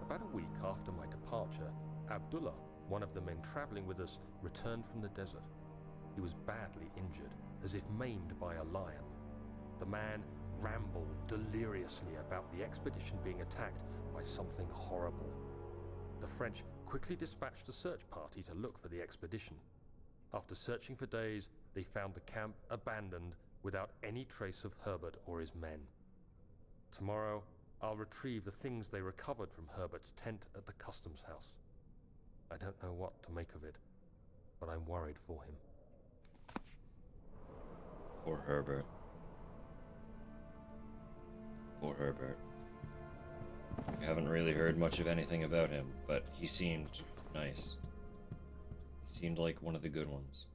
About a week after my departure, Abdullah, one of the men traveling with us, returned from the desert. He was badly injured, as if maimed by a lion. The man rambled deliriously about the expedition being attacked by something horrible. The French quickly dispatched a search party to look for the expedition. After searching for days, they found the camp abandoned without any trace of Herbert or his men. Tomorrow, I'll retrieve the things they recovered from Herbert's tent at the customs house. I don't know what to make of it, but I'm worried for him. poor Herbert. Poor Herbert. We haven't really heard much of anything about him, but he seemed Nice. He seemed like one of the good ones.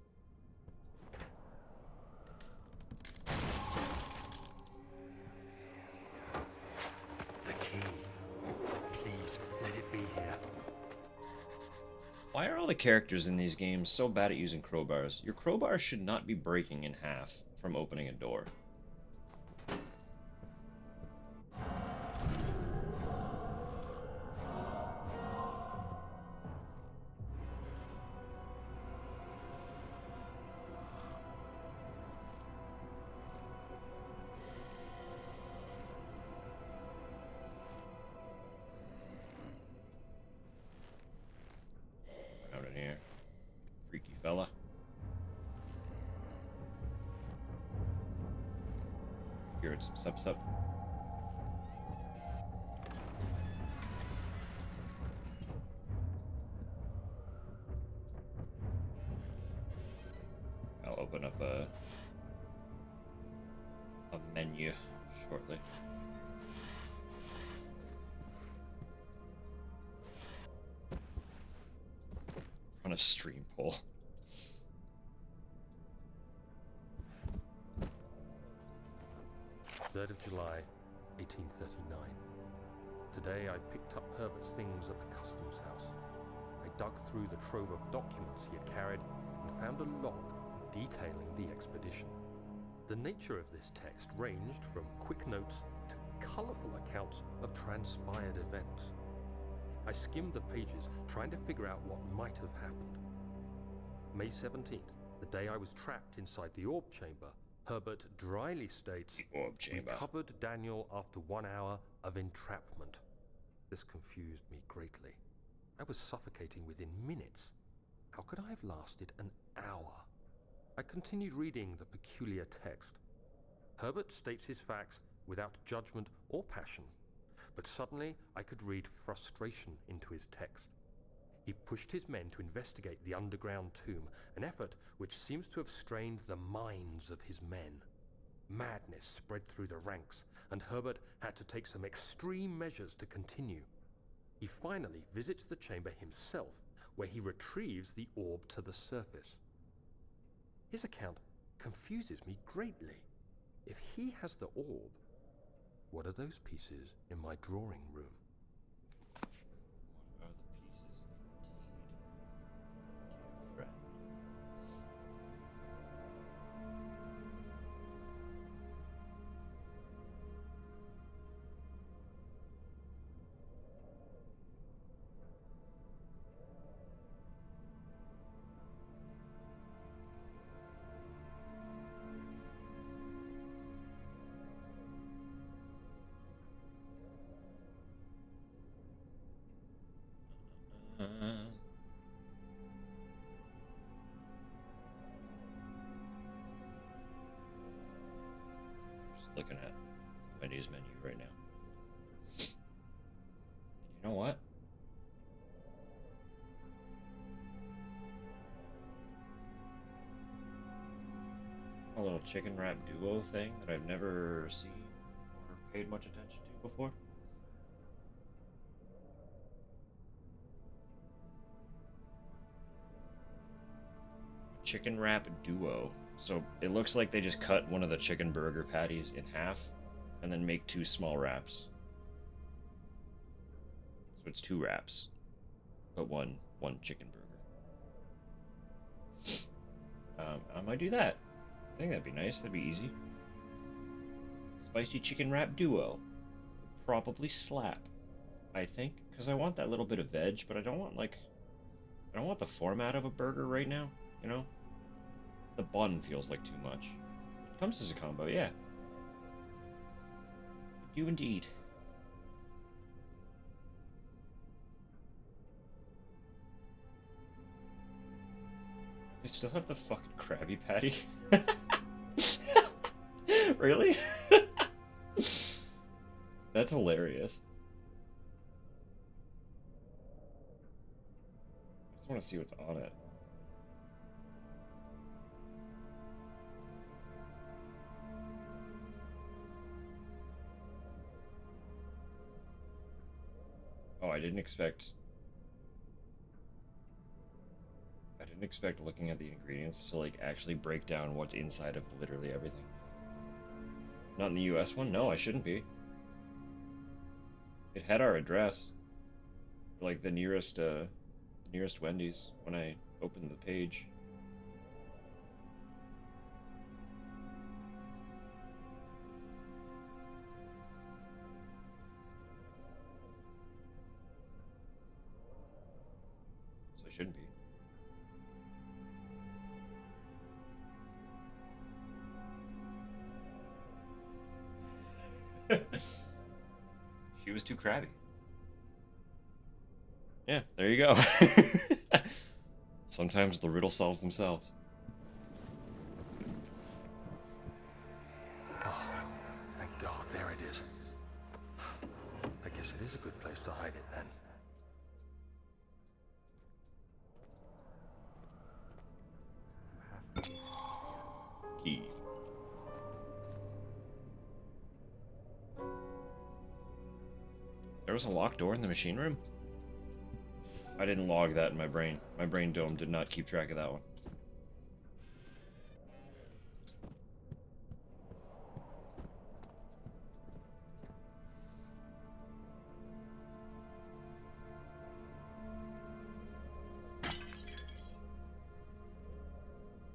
The key. Please, let it be here. Why are all the characters in these games so bad at using crowbars? Your crowbar should not be breaking in half from opening a door. Out in here. Freaky fella. Here it's some sup. I'll open up a menu shortly. On a stream poll. 3rd of July, 1839. Today I picked up Herbert's things at the customs house. I dug through the trove of documents he had carried and found a log detailing the expedition. The nature of this text ranged from quick notes to colourful accounts of transpired events. I skimmed the pages, trying to figure out what might have happened. May 17th, the day I was trapped inside the orb chamber, Herbert dryly states, Orb chamber. "We covered Daniel after 1 hour of entrapment." This confused me greatly. I was suffocating within minutes. How could I have lasted an hour? I continued reading the peculiar text. Herbert states his facts without judgment or passion, but suddenly I could read frustration into his text. He pushed his men to investigate the underground tomb, an effort which seems to have strained the minds of his men. Madness spread through the ranks, and Herbert had to take some extreme measures to continue. He finally visits the chamber himself, where he retrieves the orb to the surface. His account confuses me greatly. If he has the orb, what are those pieces in my drawing room? What are the pieces indeed, dear friend? Just looking at Wendy's menu right now. You know what? A little chicken wrap duo thing that I've never seen or paid much attention to before. Chicken wrap duo. So it looks like they just cut one of the chicken burger patties in half and then make 2 small wraps. So it's 2 wraps, but one chicken burger. I might do that. I think that'd be nice. That'd be easy. Spicy chicken wrap duo. Probably slap, I think, because I want that little bit of veg, but I don't want the format of a burger right now, you know? The bun feels like too much. It comes as a combo, yeah. I do indeed. They still have the fucking Krabby Patty? Really? That's hilarious. I just want to see what's on it. Oh, I didn't expect expect looking at the ingredients to like actually break down what's inside of literally everything. Not in the US one? No, I shouldn't be. It had our address. Like the nearest Wendy's when I opened the page. So I shouldn't be. She was too crabby. Yeah, there you go. Sometimes the riddle solves themselves. Oh, thank God, there it is. I guess it is a good place to hide it then. Key. There was a locked door in the machine room? I didn't log that in my brain. My brain dome did not keep track of that one.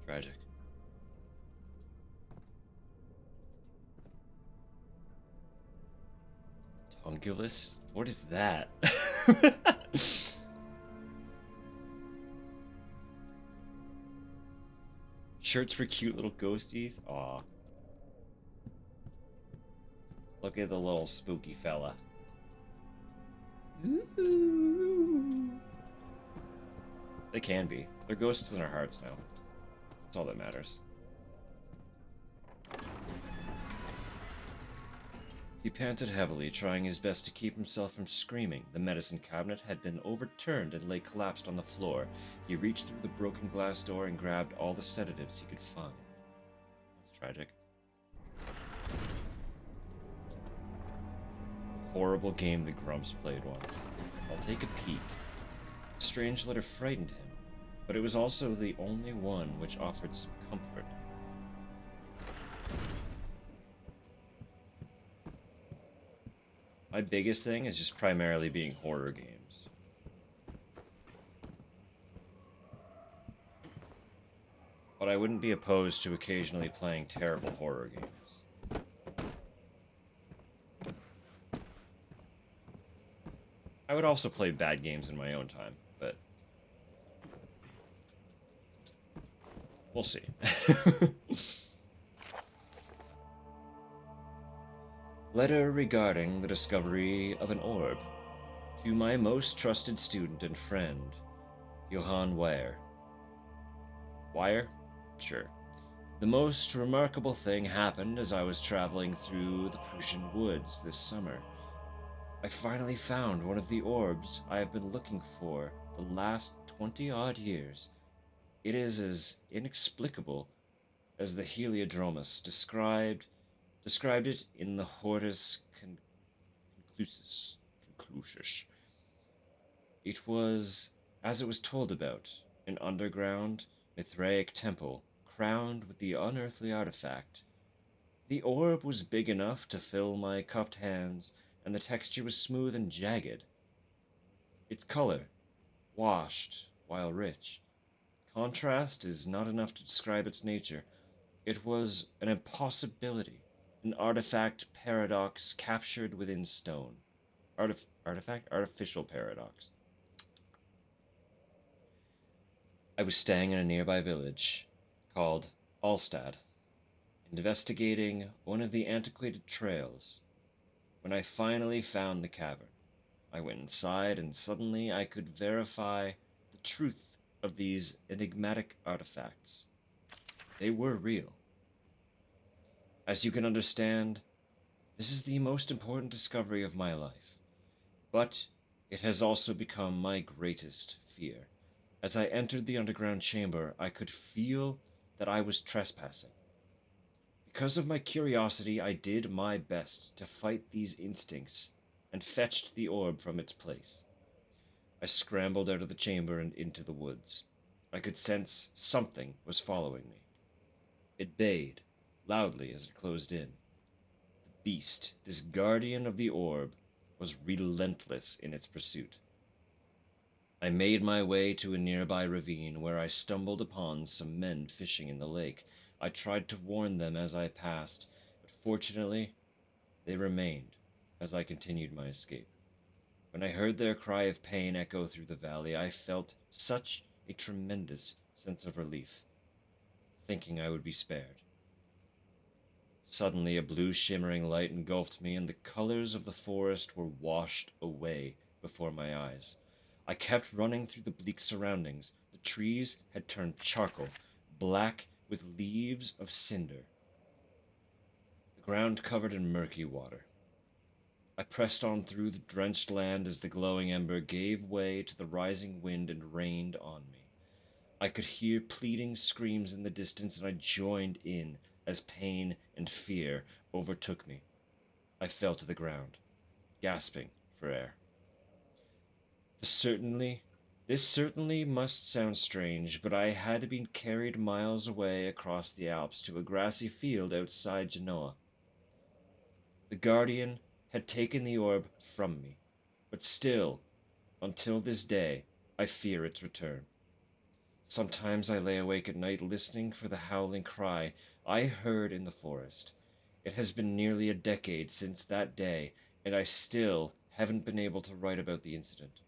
Tragic. Tungulus? What is that? Shirts for cute little ghosties? Aw. Look at the little spooky fella. Ooh. They can be. They're ghosts in our hearts now. That's all that matters. He panted heavily, trying his best to keep himself from screaming. The medicine cabinet had been overturned and lay collapsed on the floor. He reached through the broken glass door and grabbed all the sedatives he could find. That's tragic. Horrible game the Grumps played once. I'll take a peek. The strange letter frightened him, but it was also the only one which offered some comfort. My biggest thing is just primarily being horror games. But I wouldn't be opposed to occasionally playing terrible horror games. I would also play bad games in my own time, but we'll see. Letter regarding the discovery of an orb. To my most trusted student and friend, Johann Weyer. Weyer? Sure. The most remarkable thing happened as I was traveling through the Prussian woods this summer. I finally found one of the orbs I have been looking for the last 20-odd years. It is as inexplicable as the Heliodromus described it in the Hortus Conclusus. It was, as it was told about, an underground Mithraic temple crowned with the unearthly artifact. The orb was big enough to fill my cupped hands, and the texture was smooth and jagged. Its color, washed while rich. Contrast is not enough to describe its nature. It was an impossibility, an artifact paradox captured within stone. Artificial paradox. I was staying in a nearby village called Alstad, investigating one of the antiquated trails. When I finally found the cavern, I went inside and suddenly I could verify the truth of these enigmatic artifacts. They were real. As you can understand, this is the most important discovery of my life, but it has also become my greatest fear. As I entered the underground chamber, I could feel that I was trespassing. Because of my curiosity, I did my best to fight these instincts and fetched the orb from its place. I scrambled out of the chamber and into the woods. I could sense something was following me. It bayed, loudly as it closed in. The beast, this guardian of the orb, was relentless in its pursuit. I made my way to a nearby ravine where I stumbled upon some men fishing in the lake. I tried to warn them as I passed, but fortunately, they remained as I continued my escape. When I heard their cry of pain echo through the valley, I felt such a tremendous sense of relief, thinking I would be spared. Suddenly, a blue shimmering light engulfed me, and the colors of the forest were washed away before my eyes. I kept running through the bleak surroundings. The trees had turned charcoal, black with leaves of cinder. The ground covered in murky water. I pressed on through the drenched land as the glowing ember gave way to the rising wind and rained on me. I could hear pleading screams in the distance, and I joined in as pain and fear overtook me. I fell to the ground, gasping for air. This certainly must sound strange, but I had been carried miles away across the Alps to a grassy field outside Genoa. The Guardian had taken the orb from me, but still, until this day, I fear its return. Sometimes I lay awake at night listening for the howling cry I heard in the forest. It has been nearly a decade since that day, and I still haven't been able to write about the incident.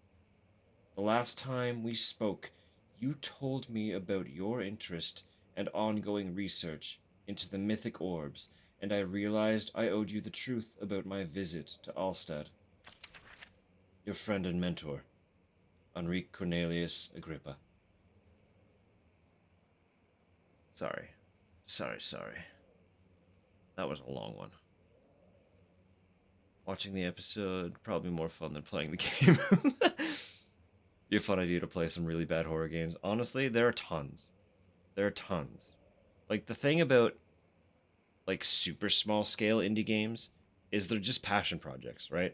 The last time we spoke, you told me about your interest and ongoing research into the mythic orbs, and I realized I owed you the truth about my visit to Alstad. Your friend and mentor, Enrique Cornelius Agrippa. Sorry. That was a long one. Watching the episode, probably more fun than playing the game. Be a fun idea to play some really bad horror games. Honestly, there are tons. Like, the thing about, like, super small scale indie games is they're just passion projects, right?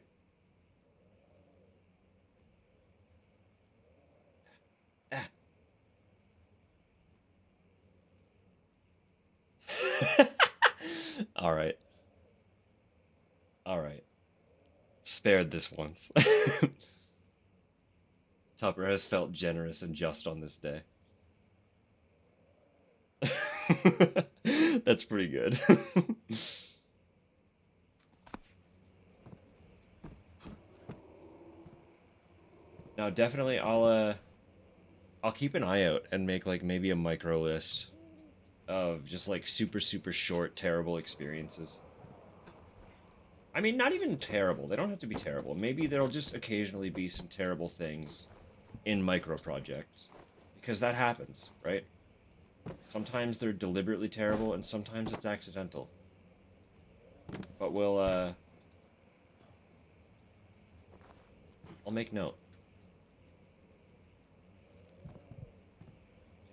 Ah. All right. Spared this once. Tupper has felt generous and just on this day. That's pretty good. Now, definitely, I'll keep an eye out and make like maybe a micro list of just like super short terrible experiences. I mean, not even terrible. They don't have to be terrible. Maybe there'll just occasionally be some terrible things in micro projects because that happens, right? Sometimes they're deliberately terrible and sometimes it's accidental. But I'll make note.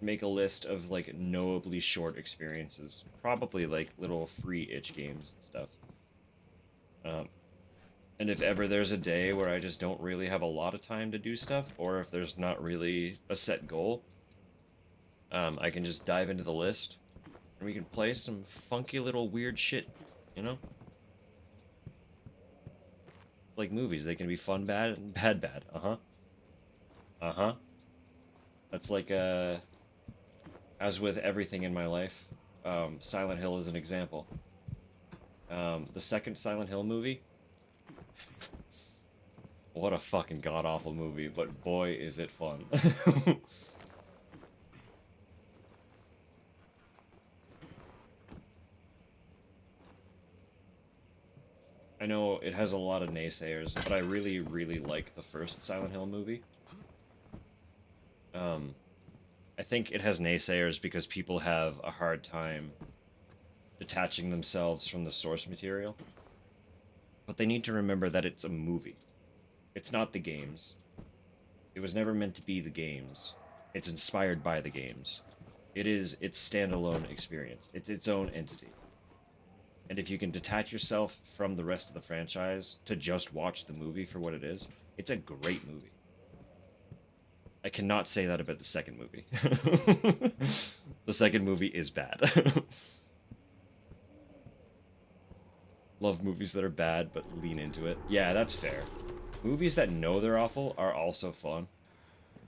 Make a list of like knowably short experiences, probably like little free itch games and stuff. And if ever there's a day where I just don't really have a lot of time to do stuff, or if there's not really a set goal, I can just dive into the list and we can play some funky little weird shit, you know? Like movies, they can be fun bad and bad. That's like as with everything in my life, Silent Hill is an example. The second Silent Hill movie, what a fucking god-awful movie, but boy is it fun. I know it has a lot of naysayers, but I really like the first Silent Hill movie. I think it has naysayers because people have a hard time detaching themselves from the source material. But they need to remember that it's a movie. It's not the games. It was never meant to be the games. It's inspired by the games. It is its standalone experience. It's its own entity. And if you can detach yourself from the rest of the franchise to just watch the movie for what it is, it's a great movie. I cannot say that about the second movie. The second movie is bad. Love movies that are bad, but lean into it. Yeah, that's fair. Movies that know they're awful are also fun.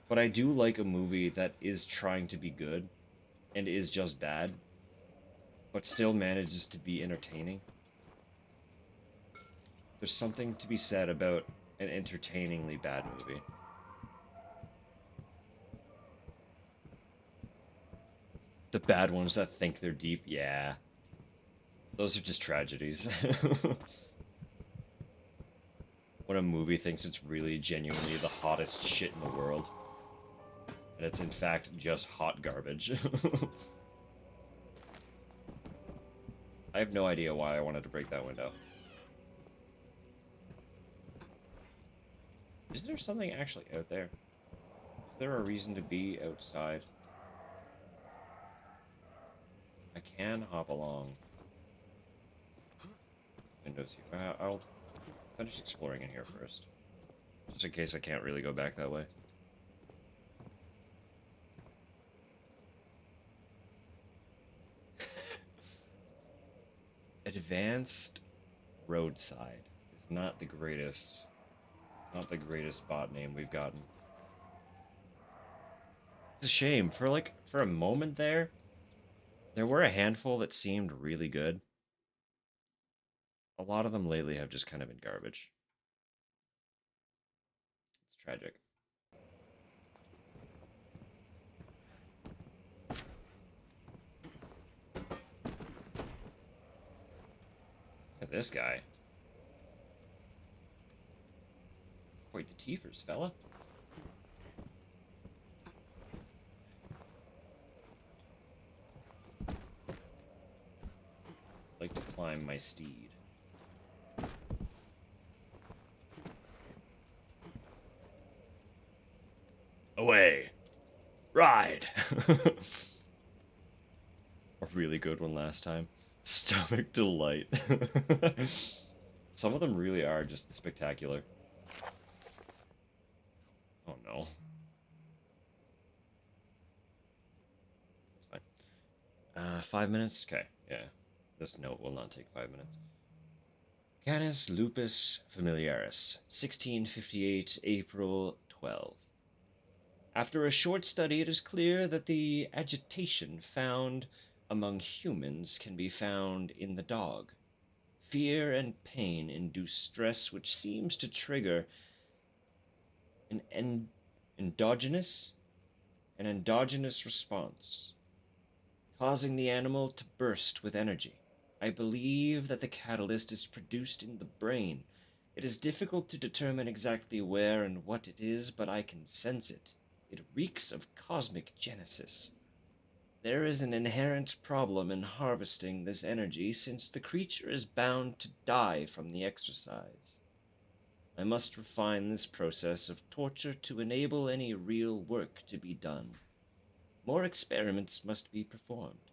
But I do like a movie that is trying to be good and is just bad, but still manages to be entertaining. There's something to be said about an entertainingly bad movie. The bad ones that think they're deep, yeah. Those are just tragedies. When a movie thinks it's really genuinely the hottest shit in the world. And it's in fact just hot garbage. I have no idea why I wanted to break that window. Is there something actually out there? Is there a reason to be outside? I can hop along. Windows here. I'll finish exploring in here first. Just in case I can't really go back that way. Advanced Roadside is not the greatest bot name we've gotten. It's a shame. For a moment there were a handful that seemed really good. A lot of them lately have just kind of been garbage. It's tragic. Look at this guy. Quite the teefers, fella. Like to climb my steed. Away! Ride! A really good one last time. Stomach Delight. Some of them really are just spectacular. Oh no. Fine. 5 minutes? Okay, yeah. This note will not take 5 minutes. Canis lupus familiaris, 1658, April 12. After a short study, it is clear that the agitation found among humans can be found in the dog. Fear and pain induce stress which seems to trigger an endogenous response, causing the animal to burst with energy. I believe that the catalyst is produced in the brain. It is difficult to determine exactly where and what it is, but I can sense it. It reeks of cosmic genesis. There is an inherent problem in harvesting this energy, since the creature is bound to die from the exercise. I must refine this process of torture to enable any real work to be done. More experiments must be performed,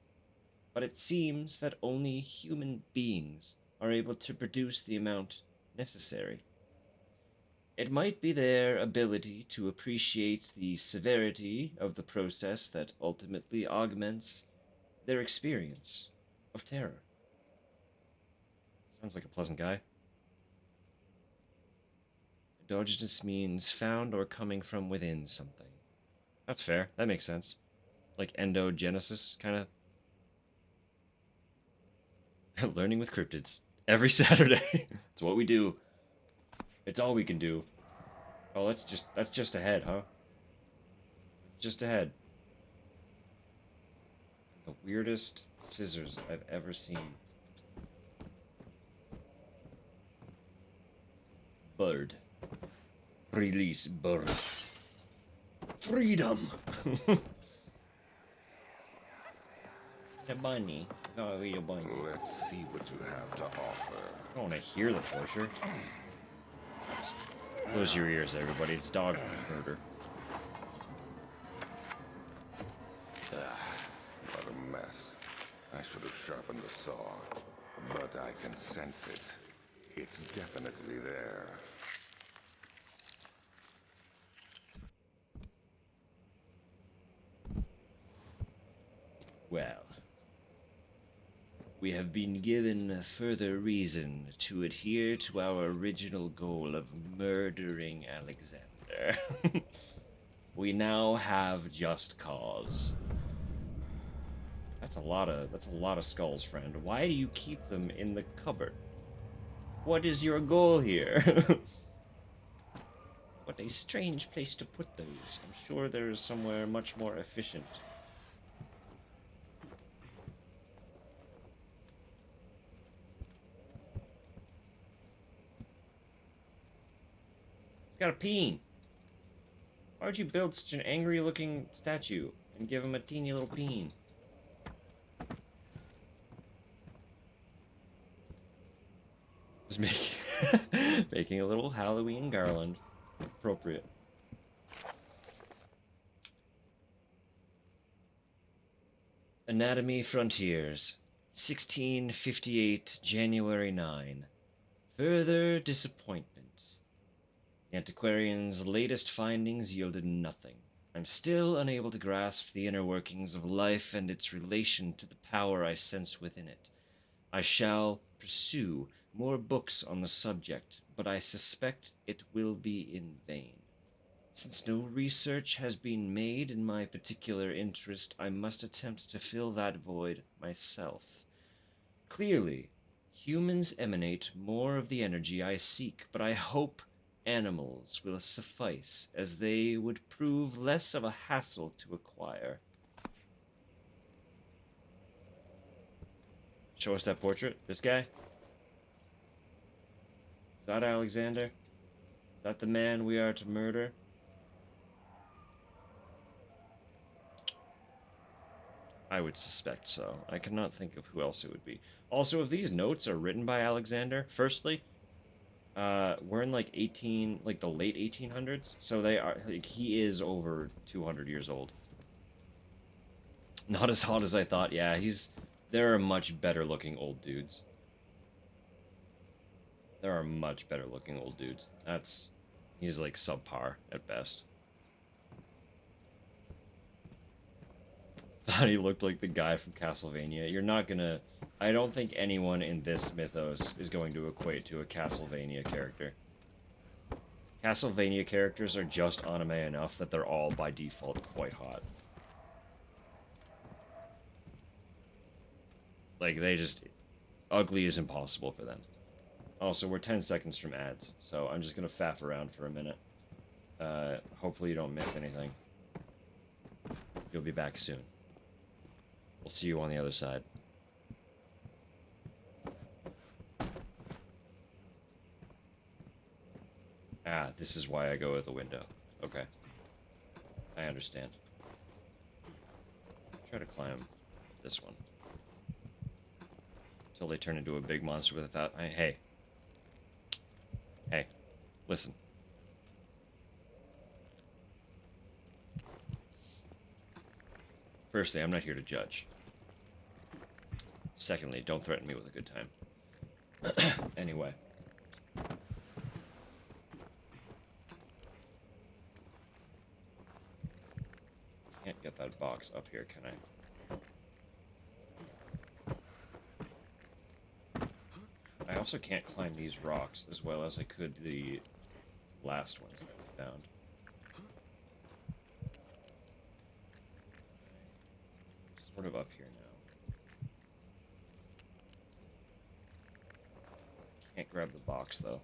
but it seems that only human beings are able to produce the amount necessary. It might be their ability to appreciate the severity of the process that ultimately augments their experience of terror. Sounds like a pleasant guy. Endogenous means found or coming from within something. That's fair. That makes sense. Like endogenesis, kind of. Learning with cryptids. Every Saturday. It's what we do. It's all we can do. Oh, that's just ahead, huh? Just ahead. The weirdest scissors I've ever seen. Bird. Release bird. Freedom! A bunny. Oh, a bunny. Let's see what you have to offer. I don't want to hear the torture. Close your ears, everybody. It's dog murder. What a mess. I should have sharpened the saw. But I can sense it. It's definitely there. We have been given further reason to adhere to our original goal of murdering Alexander. We now have just cause. That's a lot of skulls, friend. Why do you keep them in the cupboard? What is your goal here? What a strange place to put those. I'm sure there is somewhere much more efficient. He's got a peen. Why would you build such an angry-looking statue and give him a teeny little peen? Just making a little Halloween garland. Appropriate. Anatomy Frontiers, 1658, January 9. Further disappointment. The antiquarian's latest findings yielded nothing. I'm still unable to grasp the inner workings of life and its relation to the power I sense within it. I shall pursue more books on the subject, but I suspect it will be in vain. Since no research has been made in my particular interest, I must attempt to fill that void myself. Clearly, humans emanate more of the energy I seek, but I hope animals will suffice, as they would prove less of a hassle to acquire. Show us that portrait. This guy? Is that Alexander? Is that the man we are to murder? I would suspect so. I cannot think of who else it would be. Also, if these notes are written by Alexander, firstly, we're in like the late 1800s, so they are like he is over 200 years old. Not as hot as I thought. Yeah, there are much better looking old dudes. There are much better looking old dudes. He's like subpar at best. Thought he looked like the guy from Castlevania. You're not gonna... I don't think anyone in this mythos is going to equate to a Castlevania character. Castlevania characters are just anime enough that they're all by default quite hot. Like, they just... Ugly is impossible for them. Also, we're 10 seconds from ads, so I'm just gonna faff around for a minute. Hopefully you don't miss anything. You'll be back soon. We'll see you on the other side. Ah, this is why I go at the window. Okay. I understand. Try to climb this one. Until they turn into a big monster without... Hey. Hey. Listen. Firstly, I'm not here to judge. Secondly, don't threaten me with a good time. Anyway. Can't get that box up here, can I? I also can't climb these rocks as well as I could the last ones that we found. Sort of up here now. Can't grab the box though.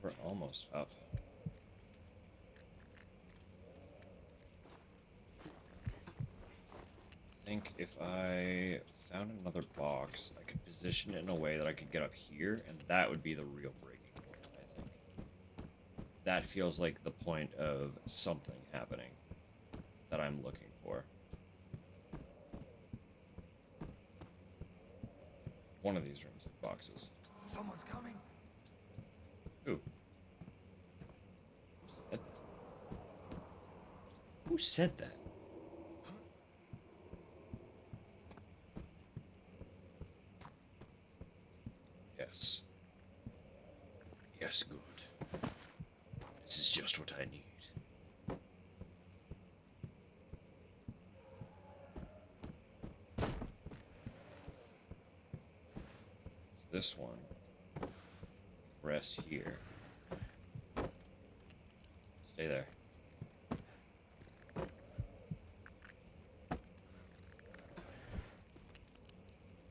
We're almost up. I think if I found another box, I could position it in a way that I could get up here, and that would be the real breaking point, I think. That feels like the point of something happening that I'm looking for. One of these rooms has boxes. Someone's coming. Who? Who said that? Yes. Yes, good. This is just what I need. this one. Rest here. Stay there.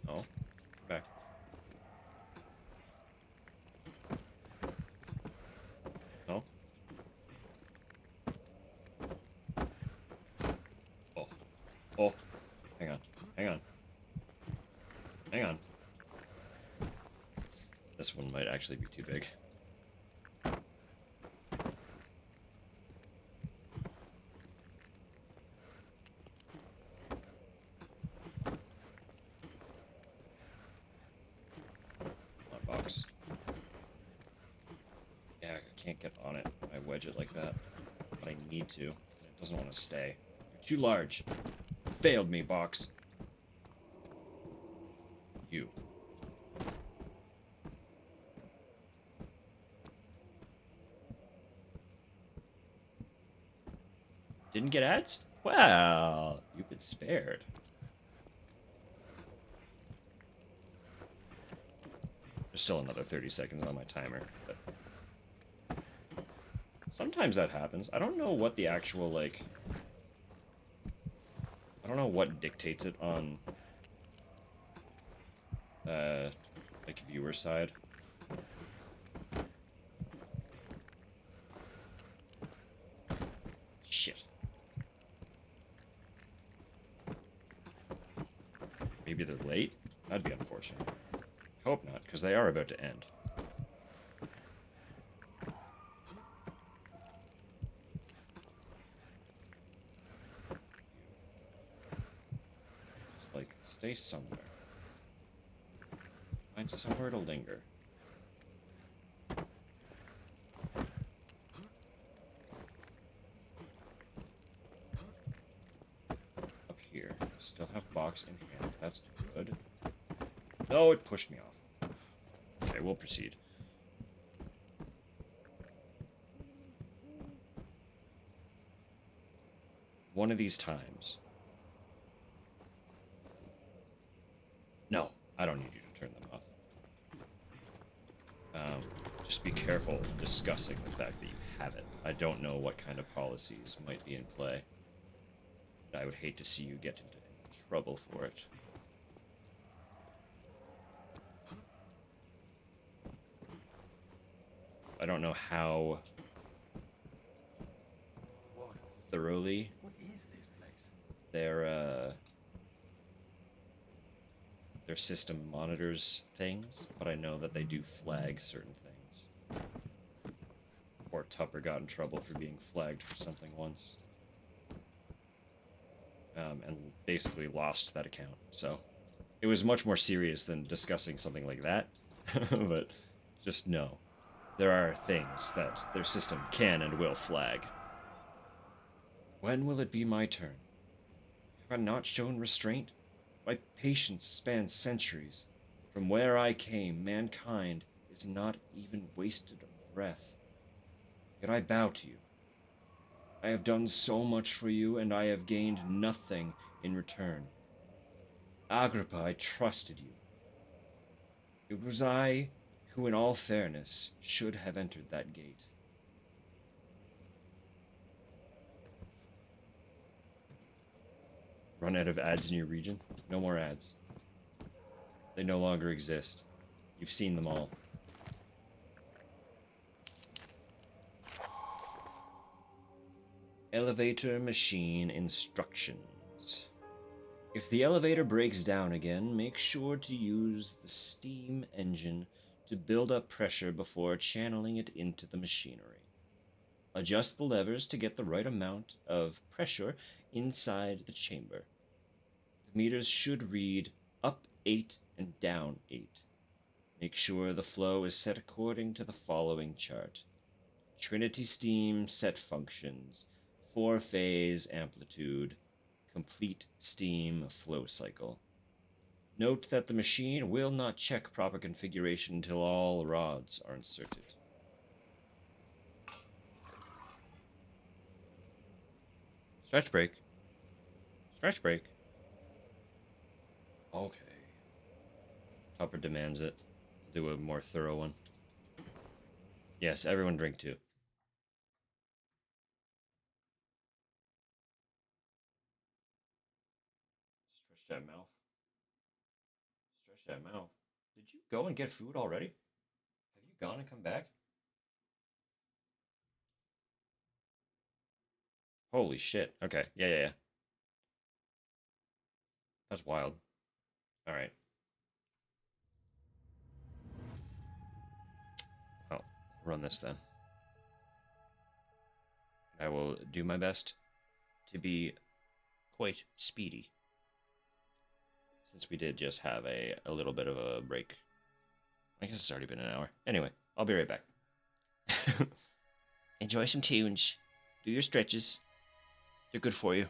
No. Back. No. Oh. Oh. Hang on. Hang on. Hang on. This one might actually be too big. Box. Yeah, I can't get on it. I wedge it like that. But I need to. It doesn't want to stay. You're too large. Failed me, box. You. Didn't get ads? Well, you've been spared. There's still another 30 seconds on my timer, but sometimes that happens. I don't know what the actual, like... I don't know what dictates it on, like, viewer side. Shit. Maybe they're late? That'd be unfortunate. Hope not, because they are about to end. Just, like, stay somewhere. Find somewhere to linger. Up here. Still have box in hand. That's good. No, it pushed me off. Okay, we'll proceed. One of these times. No, I don't need you to turn them off. Just be careful discussing the fact that you have it. I don't know what kind of policies might be in play. I would hate to see you get into any trouble for it. I don't know how thoroughly What is this place? their system monitors things, but I know that they do flag certain things. Poor Tupper got in trouble for being flagged for something once. And basically lost that account, so it was much more serious than discussing something like that. But just know, there are things that their system can and will flag. When will it be my turn? Have I not shown restraint? My patience spans centuries. From where I came, mankind is not even wasted a breath. Yet I bow to you. I have done so much for you, and I have gained nothing in return. Agrippa, I trusted you. It was I who, in all fairness, should have entered that gate. Run out of ads in your region? No more ads. They no longer exist. You've seen them all. Elevator machine instructions. If the elevator breaks down again, make sure to use the steam engine to build up pressure before channeling it into the machinery. Adjust the levers to get the right amount of pressure inside the chamber. The meters should read up 8 and down 8. Make sure the flow is set according to the following chart. Trinity steam set functions, 4-phase amplitude, complete steam flow cycle. Note that the machine will not check proper configuration until all rods are inserted. Stretch break. Stretch break. Okay. Topper demands it. I'll do a more thorough one. Yes, everyone drink too. Stretch that mouth. Stretch that mouth. Did you go and get food already? Have you gone and come back? Holy shit. Okay. Yeah. That's wild. Alright. Well, run this then. I will do my best to be quite speedy. Since we did just have a little bit of a break. I guess it's already been an hour. Anyway, I'll be right back. Enjoy some tunes. Do your stretches. They're good for you.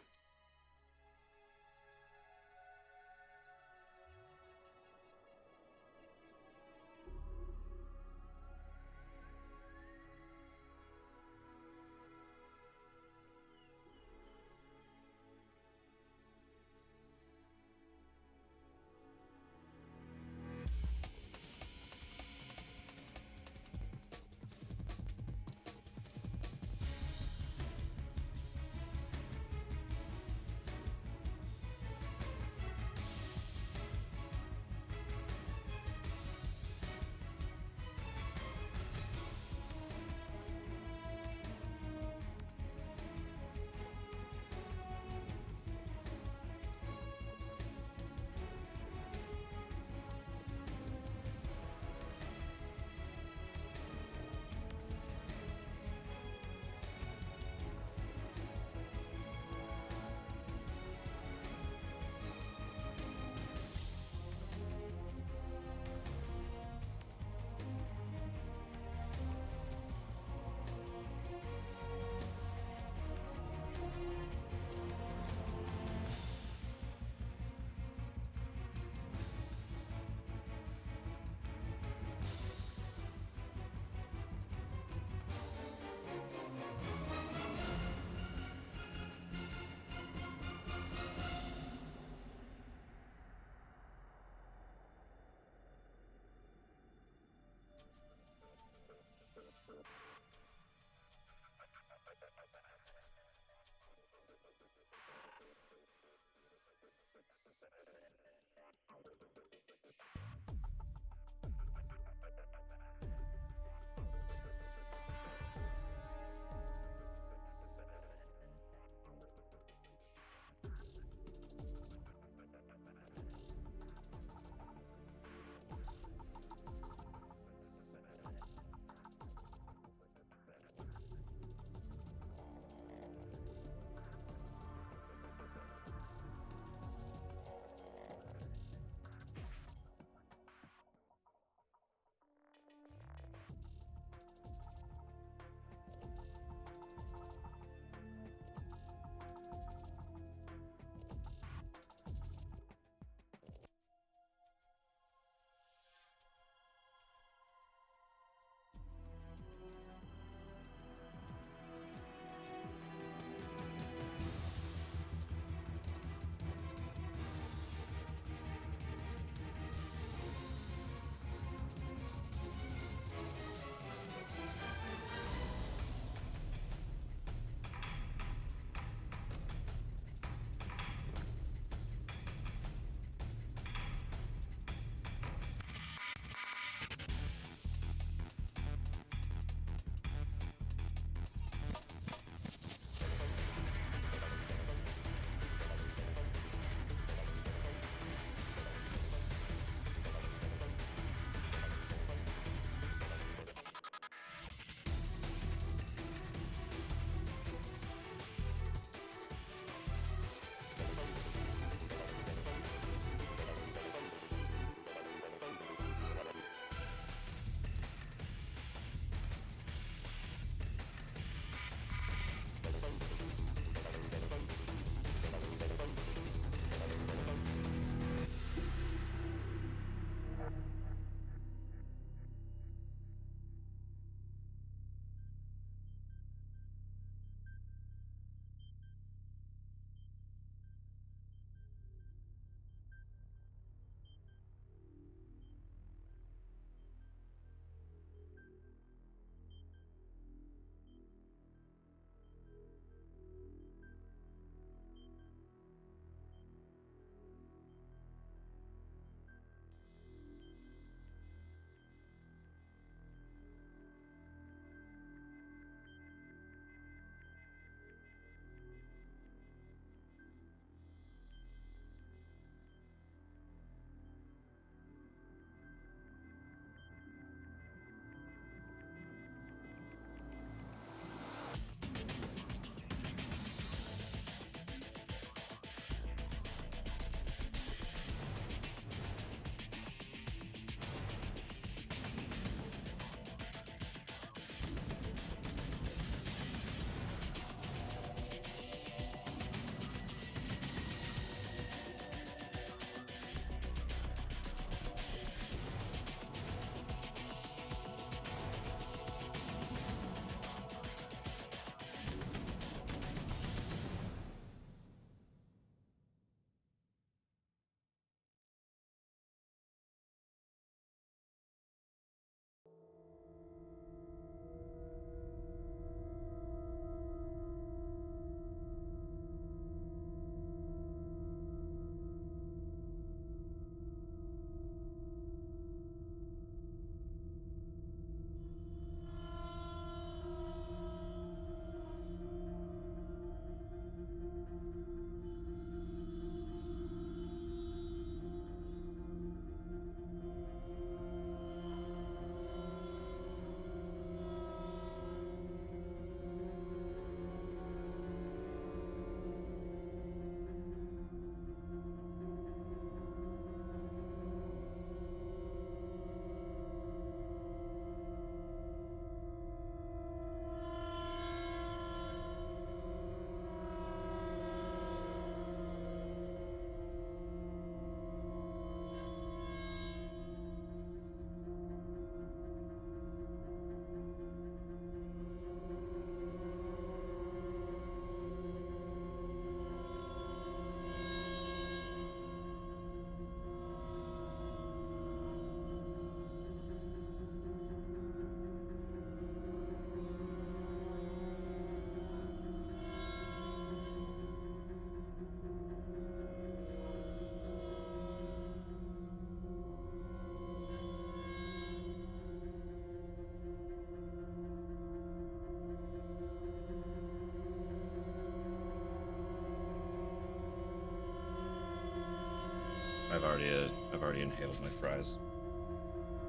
I've already inhaled my fries.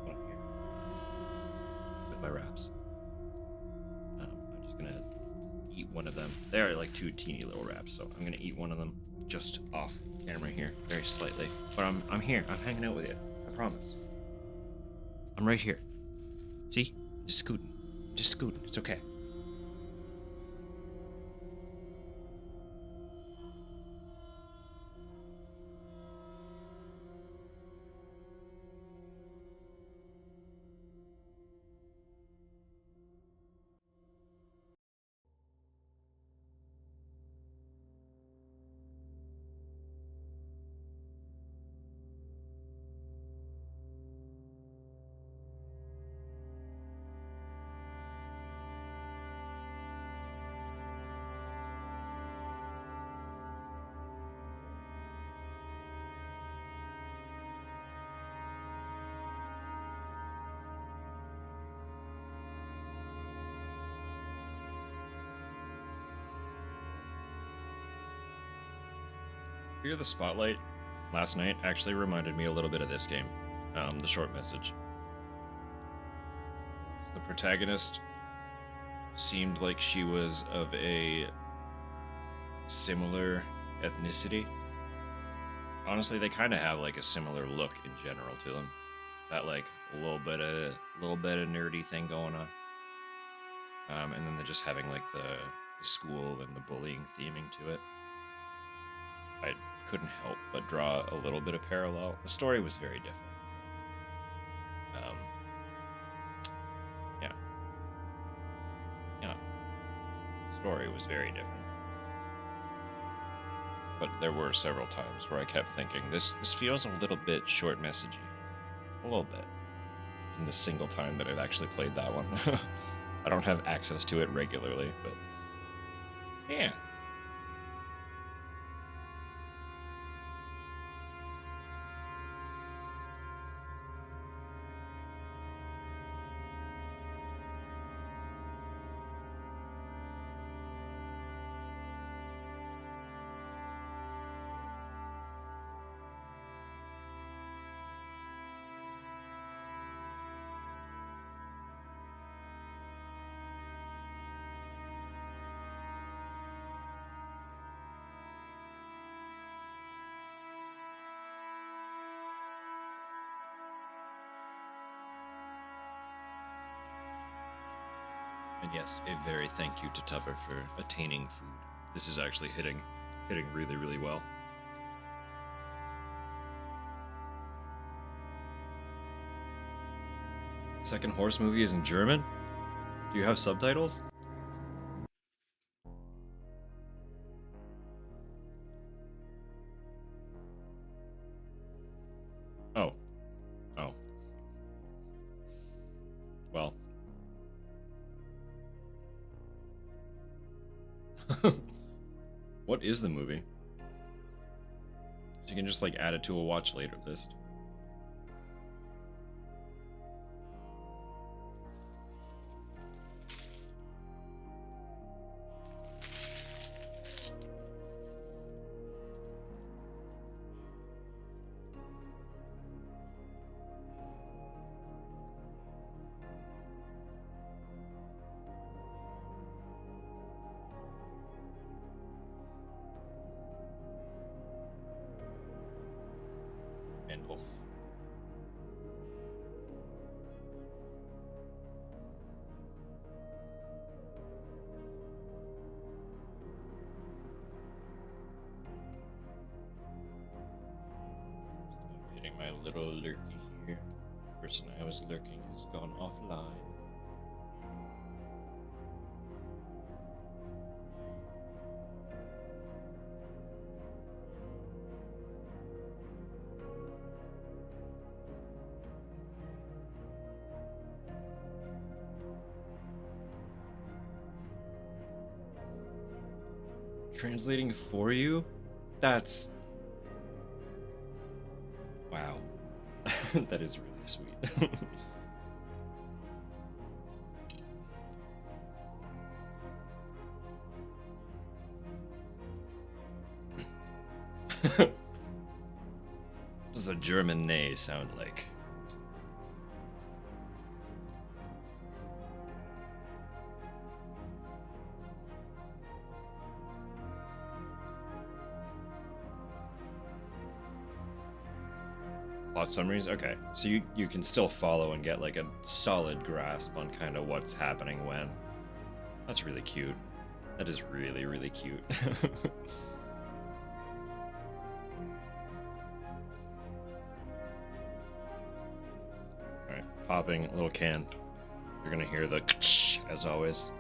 One here with my wraps. I'm just gonna eat one of them. They are like two teeny little wraps, so I'm gonna eat one of them just off camera here, very slightly. But I'm here. I'm hanging out with you. I promise. I'm right here. See? Just scooting. Just scooting. It's okay. Fear the Spotlight last night actually reminded me a little bit of this game, the short message. The protagonist seemed like she was of a similar ethnicity. Honestly, they kind of have like a similar look in general to them. That like a little bit of nerdy thing going on. And then they're just having like the school and the bullying theming to it. I couldn't help but draw a little bit of parallel. The story was very different. Yeah. Yeah. The story was very different. But there were several times where I kept thinking, this feels a little bit short messagey. A little bit. In the single time that I've actually played that one. I don't have access to it regularly, but yeah. And yes, a very thank you to Tupper for attaining food. This is actually hitting really, really well. Second horse movie is in German? Do you have subtitles? Oh. Oh. Well. What is the movie? So you can just like add it to a watch later list. Menhof. I'm hitting my little lurky here. The person I was lurking has gone offline. Translating for you? That's... Wow. That is really sweet. does a German neigh sound like? Plot summaries? Okay. So you can still follow and get like a solid grasp on kind of what's happening when. That's really cute. That is really, really cute. Alright, popping a little can. You're gonna hear the as always.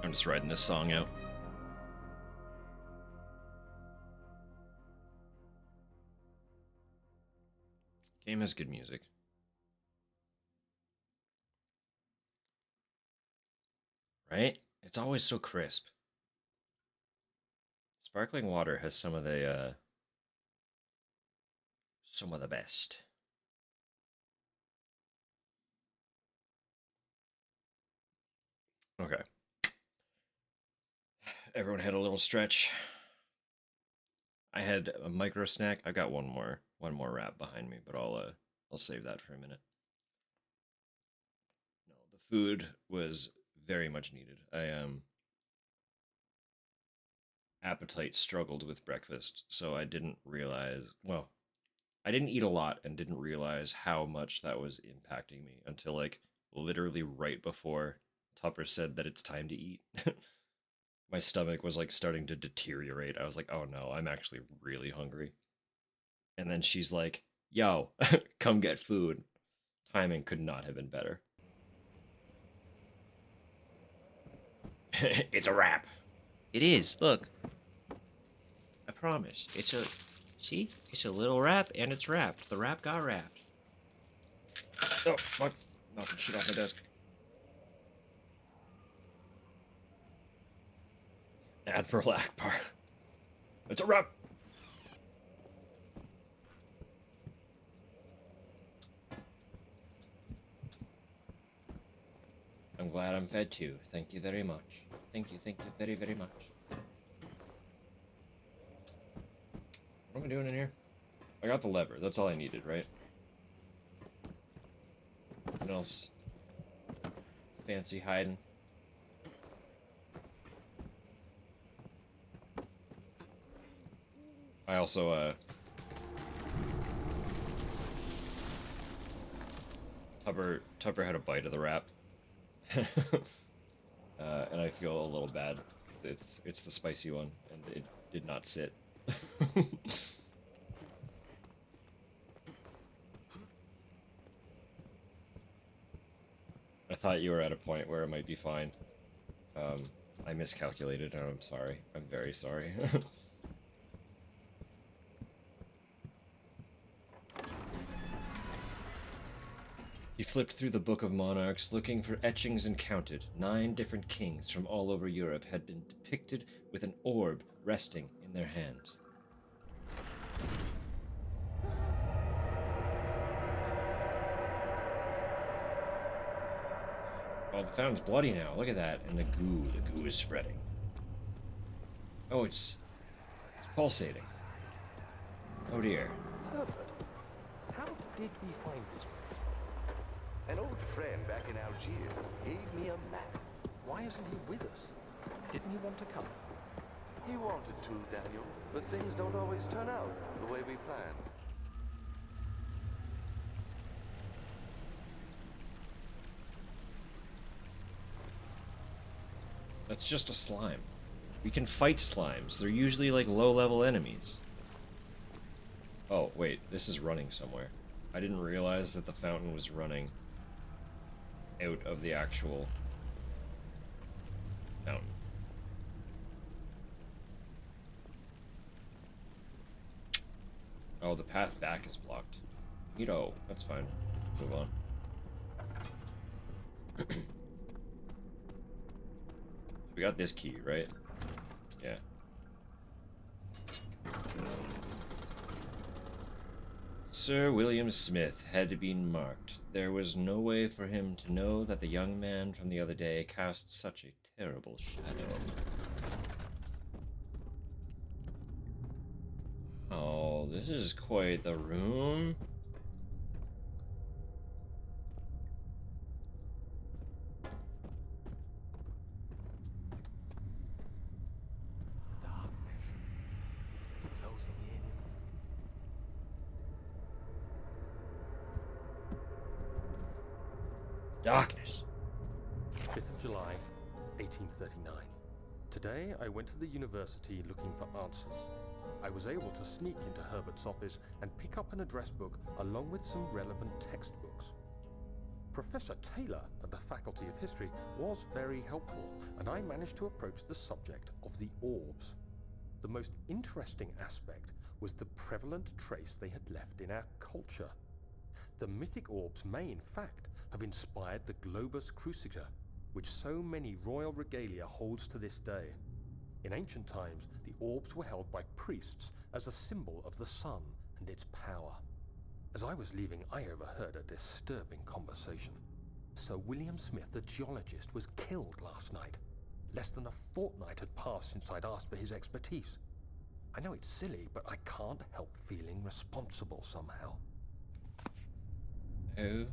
I'm just writing this song out. Game has good music. Right? It's always so crisp. Sparkling water has some of the best. Okay. Everyone had a little stretch. I had a micro snack. I got one more wrap behind me, but I'll save that for a minute. No, the food was very much needed. Appetite struggled with breakfast, so I didn't realize, well, I didn't eat a lot and didn't realize how much that was impacting me until like literally right before Tupper said that it's time to eat. My stomach was like starting to deteriorate. I was like, oh no, I'm actually really hungry. And then she's like, yo, come get food. Timing could not have been better. It's a wrap. It is. Look. I promise. It's a. See? It's a little wrap and it's wrapped. The wrap got wrapped. Oh, fuck. Knocking shit off my desk. Admiral Akbar. It's a wrap. I'm glad I'm fed too. Thank you very much. Thank you very, very much. What am I doing in here? I got the lever. That's all I needed, right? Nothing else fancy hiding. I also, Tupper had a bite of the wrap. And I feel a little bad because it's the spicy one and it did not sit. I thought you were at a point where it might be fine. I miscalculated and I'm sorry. I'm very sorry. He flipped through the Book of Monarchs, looking for etchings, and counted. 9 different kings from all over Europe had been depicted with an orb resting in their hands. Oh, the fountain's bloody now. Look at that. And the goo is spreading. Oh, it's pulsating. Oh dear. Herbert, how did we find this one? An old friend back in Algiers gave me a map. Why isn't he with us? Didn't he want to come? He wanted to, Daniel, but things don't always turn out the way we planned. That's just a slime. We can fight slimes. They're usually like low-level enemies. Oh, wait, this is running somewhere. I didn't realize that the fountain was running out of the actual fountain. Oh, the path back is blocked. Neato. That's fine. Move on. We got this key, right? Yeah. Sir William Smith had been marked. There was no way for him to know that the young man from the other day cast such a terrible shadow. Oh, this is quite the room. Darkness. Closing in. 5th of July, 1839. Today, I went to the university looking for answers. I was able to sneak into Herbert's office and pick up an address book along with some relevant textbooks. Professor Taylor at the Faculty of History was very helpful, and I managed to approach the subject of the orbs. The most interesting aspect was the prevalent trace they had left in our culture. The mythic orbs may, in fact, have inspired the globus cruciger, which so many royal regalia holds to this day. In ancient times, the orbs were held by priests as a symbol of the sun and its power. As I was leaving, I overheard a disturbing conversation. Sir William Smith, the geologist, was killed last night. Less than a fortnight had passed since I'd asked for his expertise. I know it's silly, but I can't help feeling responsible somehow. Oh dear.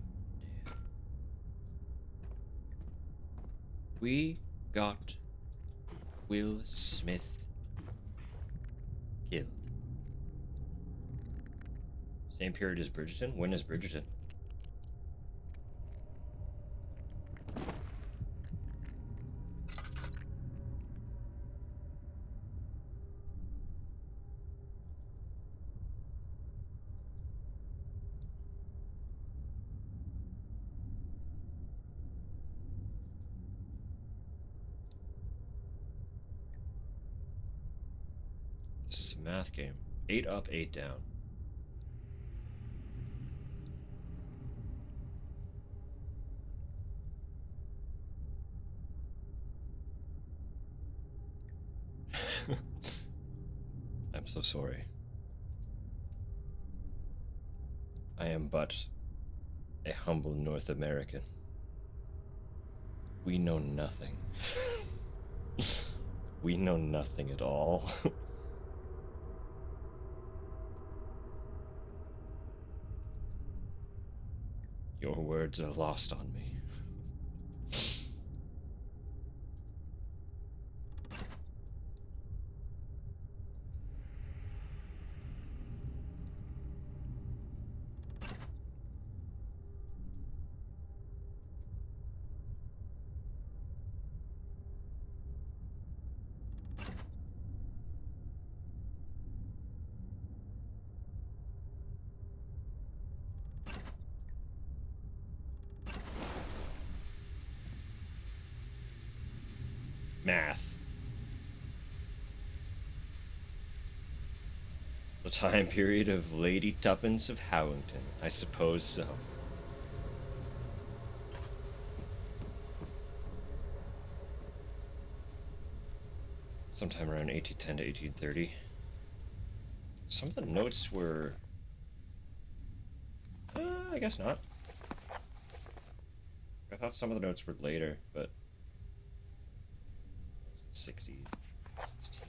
We got Will Smith killed. Same period as Bridgerton? When is Bridgerton? This is a math game. 8 up, 8 down. I'm so sorry. I am but a humble North American. We know nothing. We know nothing at all. Your words are lost on me. Math. The time period of Lady Tuppence of Howington. I suppose so. Sometime around 1810 to 1830. Some of the notes were... I guess not. I thought some of the notes were later, but... 60. 16.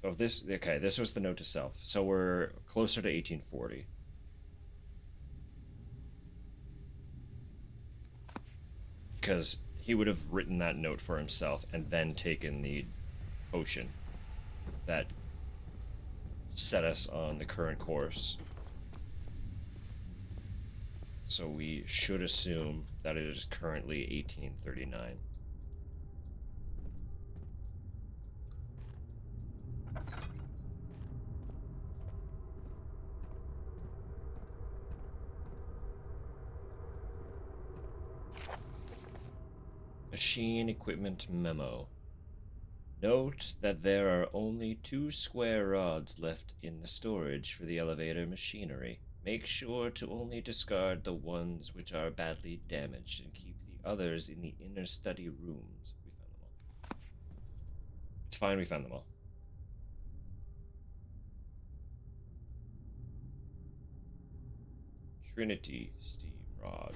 So if this... Okay, this was the note to self. So we're closer to 1840. Because he would have written that note for himself and then taken the potion that set us on the current course. So we should assume that it is currently 1839. Machine equipment memo. Note that there are only 2 square rods left in the storage for the elevator machinery. Make sure to only discard the ones which are badly damaged and keep the others in the inner study rooms. We found them all. It's fine, we found them all. Trinity steam rod.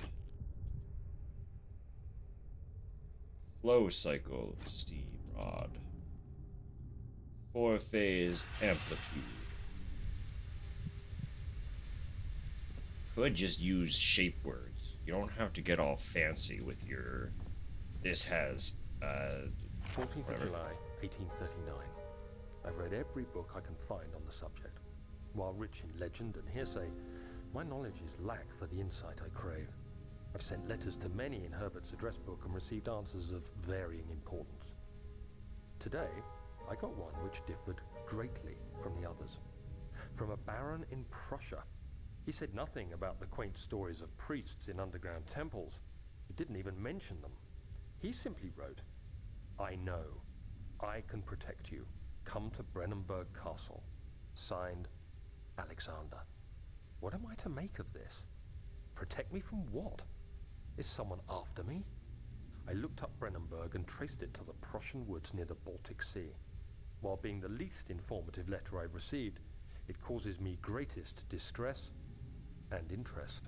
Flow cycle steam rod. 4-phase amplitude. Could just use shape words. You don't have to get all fancy with your. This has 14th whatever. of July, 1839. I've read every book I can find on the subject. While rich in legend and hearsay, my knowledge is lack for the insight I crave. I've sent letters to many in Herbert's address book and received answers of varying importance. Today, I got one which differed greatly from the others. From a baron in Prussia. He said nothing about the quaint stories of priests in underground temples. He didn't even mention them. He simply wrote, I know. I can protect you. Come to Brennenburg Castle. Signed, Alexander. What am I to make of this? Protect me from what? Is someone after me? I looked up Brennenburg and traced it to the Prussian woods near the Baltic Sea. While being the least informative letter I've received, it causes me greatest distress and interest.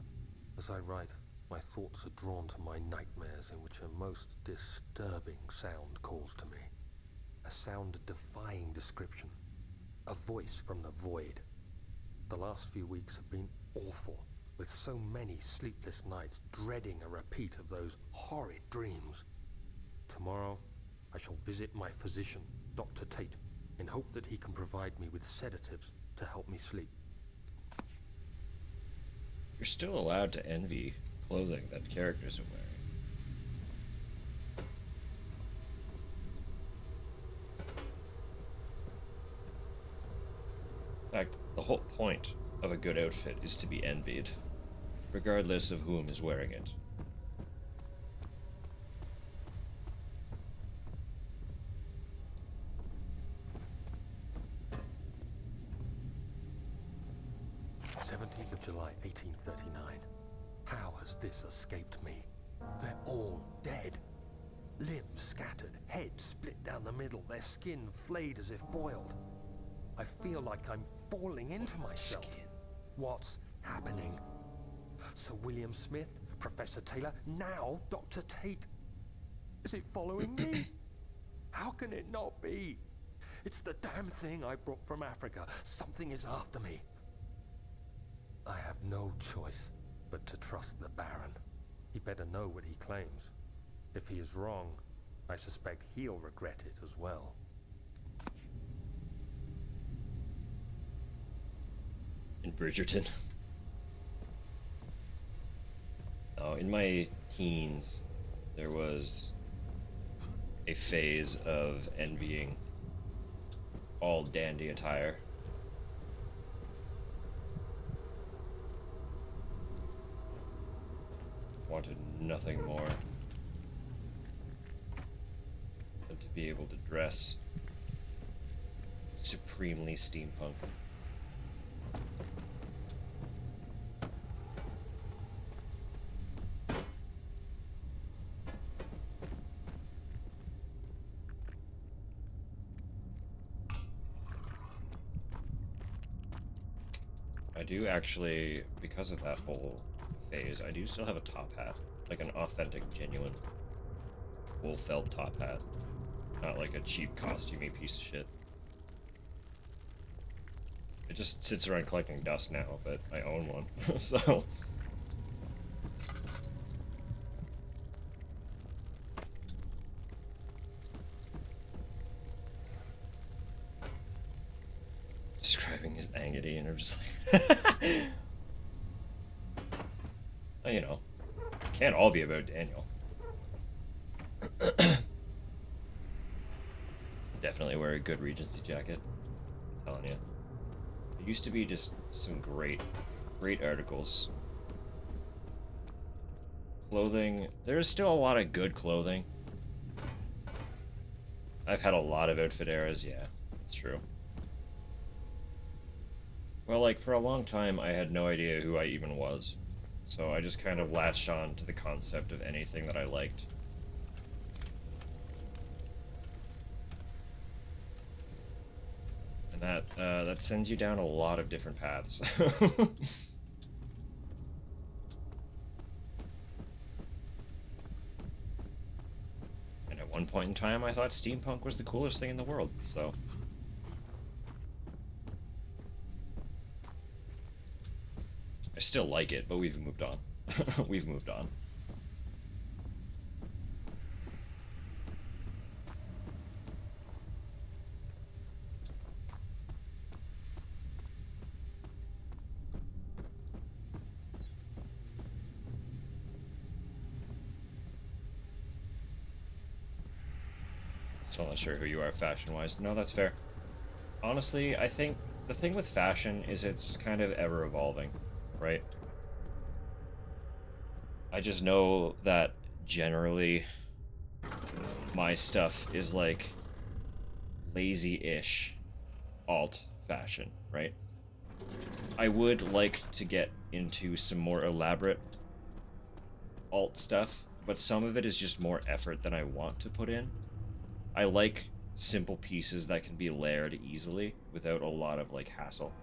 As I write, my thoughts are drawn to my nightmares in which a most disturbing sound calls to me. A sound defying description. A voice from the void. The last few weeks have been awful, with so many sleepless nights dreading a repeat of those horrid dreams. Tomorrow, I shall visit my physician, Dr. Tate, in hope that he can provide me with sedatives to help me sleep. You're still allowed to envy clothing that characters are wearing. In fact, the whole point of a good outfit is to be envied, regardless of whom is wearing it. July 1839. How has this escaped me? They're all dead. Limbs scattered, heads split down the middle, their skin flayed as if boiled. I feel like I'm falling into myself. What's happening? Sir William Smith, Professor Taylor, now Dr. Tate. Is it following me? How can it not be? It's the damn thing I brought from Africa. Something is after me. I have no choice but to trust the Baron. He better know what he claims. If he is wrong, I suspect he'll regret it as well. In Bridgerton. Oh, in my teens, there was a phase of envying all dandy attire. Wanted nothing more than to be able to dress supremely steampunk. I do actually, because of that whole phase, I do still have a top hat. Like an authentic, genuine wool felt top hat. Not like a cheap costumey piece of shit. It just sits around collecting dust now, but I own one, so... Describing his agony, and I'm just like... Well, you know, it can't all be about Daniel. Definitely wear a good Regency jacket, I'm telling you. There used to be just some great articles. Clothing, there's still a lot of good clothing. I've had a lot of outfit eras, yeah, it's true. Well, like, for a long time, I had no idea who I even was. So I just kind of latched on to the concept of anything that I liked. And that sends you down a lot of different paths. one point in time, I thought steampunk was the coolest thing in the world, so... I still like it, but we've moved on. We've moved on. Still not sure who you are fashion-wise. No, that's fair. Honestly, I think the thing with fashion is it's kind of ever-evolving, right? I just know that generally my stuff is like lazy-ish alt fashion, right? I would like to get into some more elaborate alt stuff, but some of it is just more effort than I want to put in. I like simple pieces that can be layered easily without a lot of, like, hassle.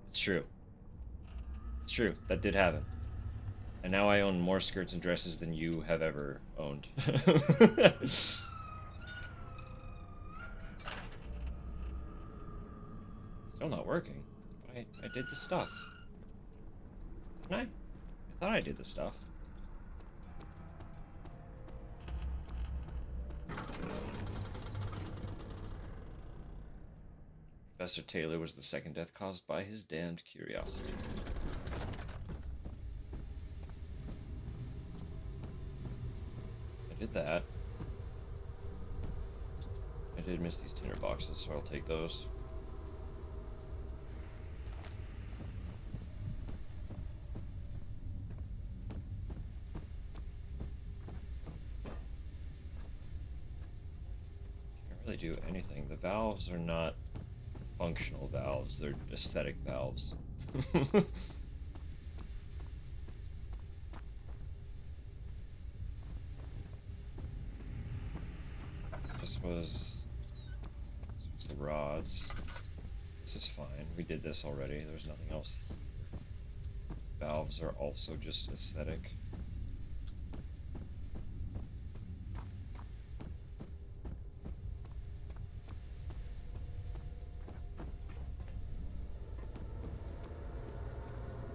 It's true. It's true. That did happen. And now I own more skirts and dresses than you have ever owned. Still not working. I did the stuff. Didn't I? I thought I did the stuff. Professor Taylor was the second death caused by his damned curiosity. I did that. I did miss these tinder boxes, so I'll take those. Can't really do anything. The valves are not functional valves, they're aesthetic valves. This was the rods. This is fine. We did this already. There's nothing else. Valves are also just aesthetic.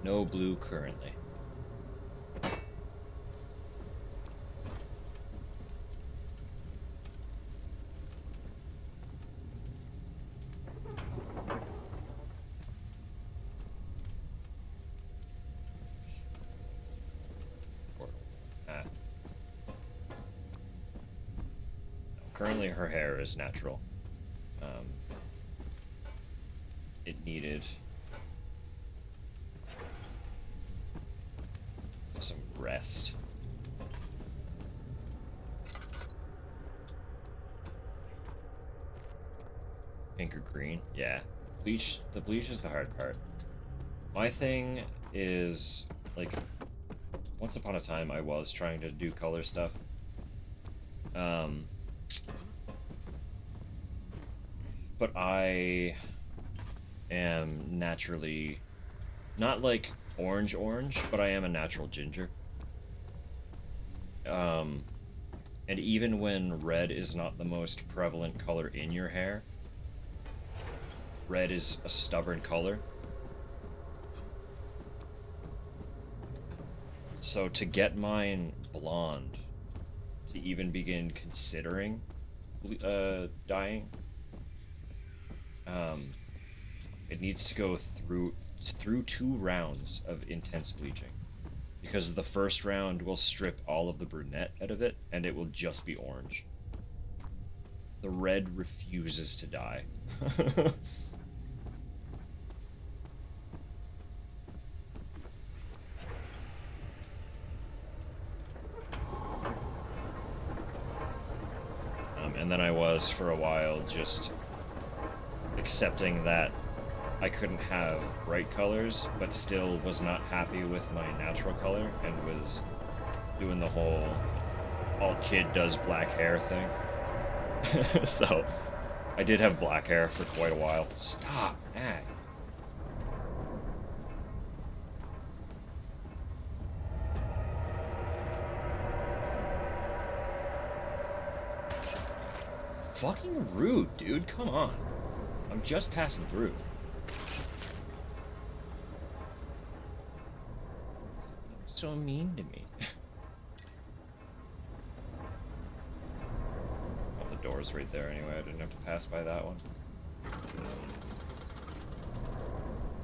No blue currently. Currently her hair is natural. It needed some rest. Pink or green? Yeah. Bleach. The bleach is the hard part. My thing is, like, once upon a time I was trying to do color stuff. But I am naturally not like orange, but I am a natural ginger. And even when red is not the most prevalent color in your hair, red is a stubborn color. So to get mine blonde, to even begin considering dyeing, it needs to go through 2 rounds of intense bleaching, because the first round will strip all of the brunette out of it and it will just be orange. The red refuses to dye. And then I was for a while just accepting that I couldn't have bright colors, but still was not happy with my natural color, and was doing the whole alt kid does black hair thing. So I did have black hair for quite a while. Stop, man. Fucking rude, dude. Come on. I'm just passing through. So mean to me. Oh, the door's right there anyway. I didn't have to pass by that one.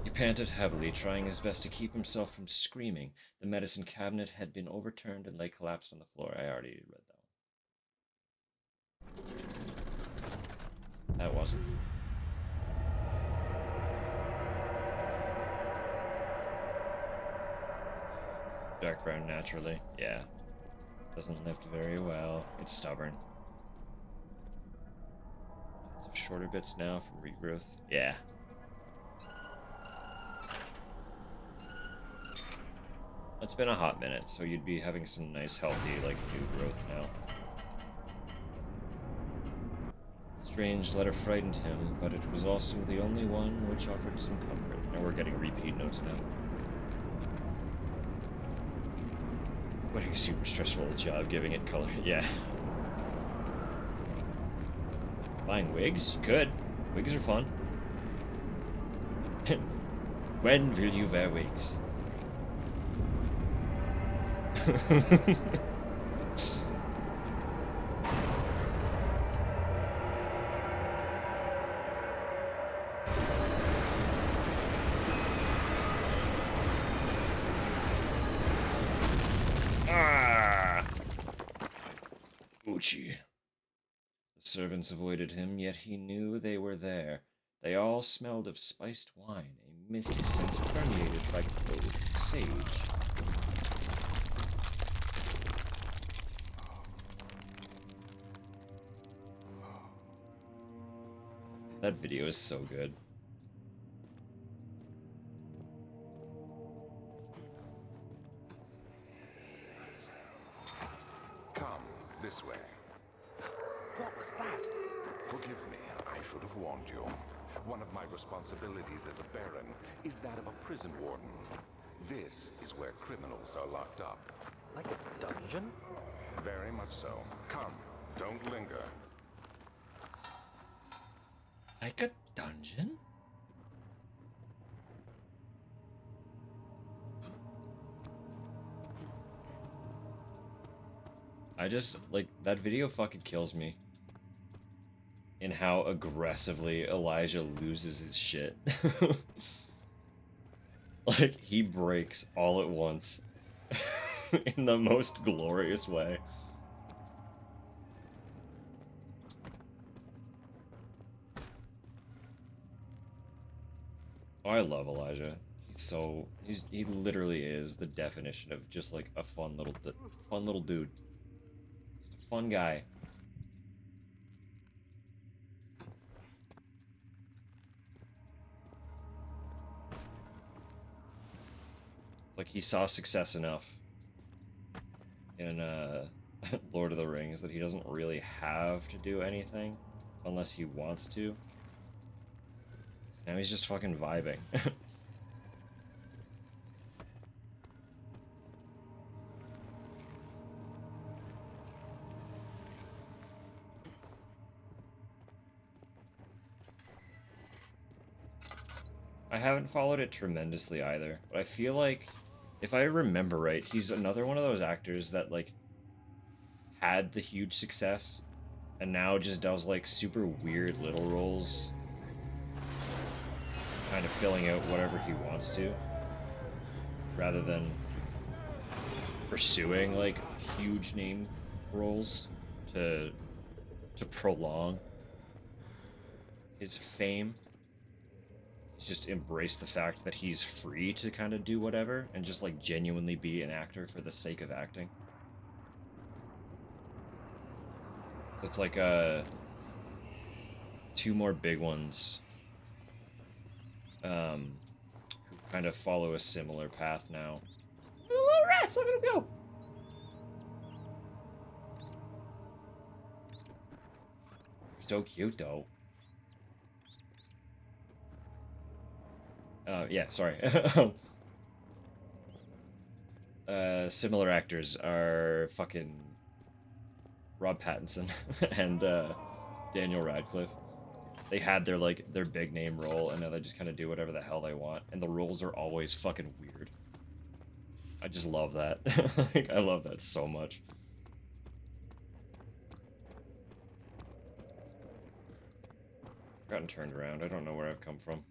He panted heavily, trying his best to keep himself from screaming. The medicine cabinet had been overturned and lay collapsed on the floor. I already read that one. That wasn't. Dark brown naturally. Yeah. Doesn't lift very well. It's stubborn. Lots of shorter bits now from regrowth. Yeah. It's been a hot minute, so you'd be having some nice, healthy, like, new growth now. Strange letter frightened him, but it was also the only one which offered some comfort. And we're getting repeat notes now. What a super stressful job giving it color. Yeah. Buying wigs? You could. Wigs are fun. When will you wear wigs? Uchi. The servants avoided him, yet he knew they were there. They all smelled of spiced wine, a misty scent permeated by clothed sage. That video is so good. Come, this way. What was that? Forgive me, I should have warned you. One of my responsibilities as a baron is that of a prison warden. This is where criminals are locked up. Like a dungeon? Very much so. Come, don't linger. Like a dungeon? I just, like, that video fucking kills me. In how aggressively Elijah loses his shit. Like, he breaks all at once. In the most glorious way. Oh, I love Elijah. He literally is the definition of just like a fun little dude. Just a fun guy. It's like he saw success enough in Lord of the Rings that he doesn't really have to do anything unless he wants to. Now he's just fucking vibing. I haven't followed it tremendously either, but I feel like, if I remember right, he's another one of those actors that, like, had the huge success, and now just does, like, super weird little roles, kind of filling out whatever he wants to, rather than pursuing, like, huge name roles to prolong his fame. Just embrace the fact that he's free to kind of do whatever and just like genuinely be an actor for the sake of acting. It's like two more big ones who kind of follow a similar path now. Little rats, look at them go. So cute though. Yeah, sorry. Similar actors are fucking Rob Pattinson and Daniel Radcliffe. They had their their big name role, and now they just kind of do whatever the hell they want, and the roles are always fucking weird. I just love that. Like, I love that so much. Gotten turned around. I don't know where I've come from.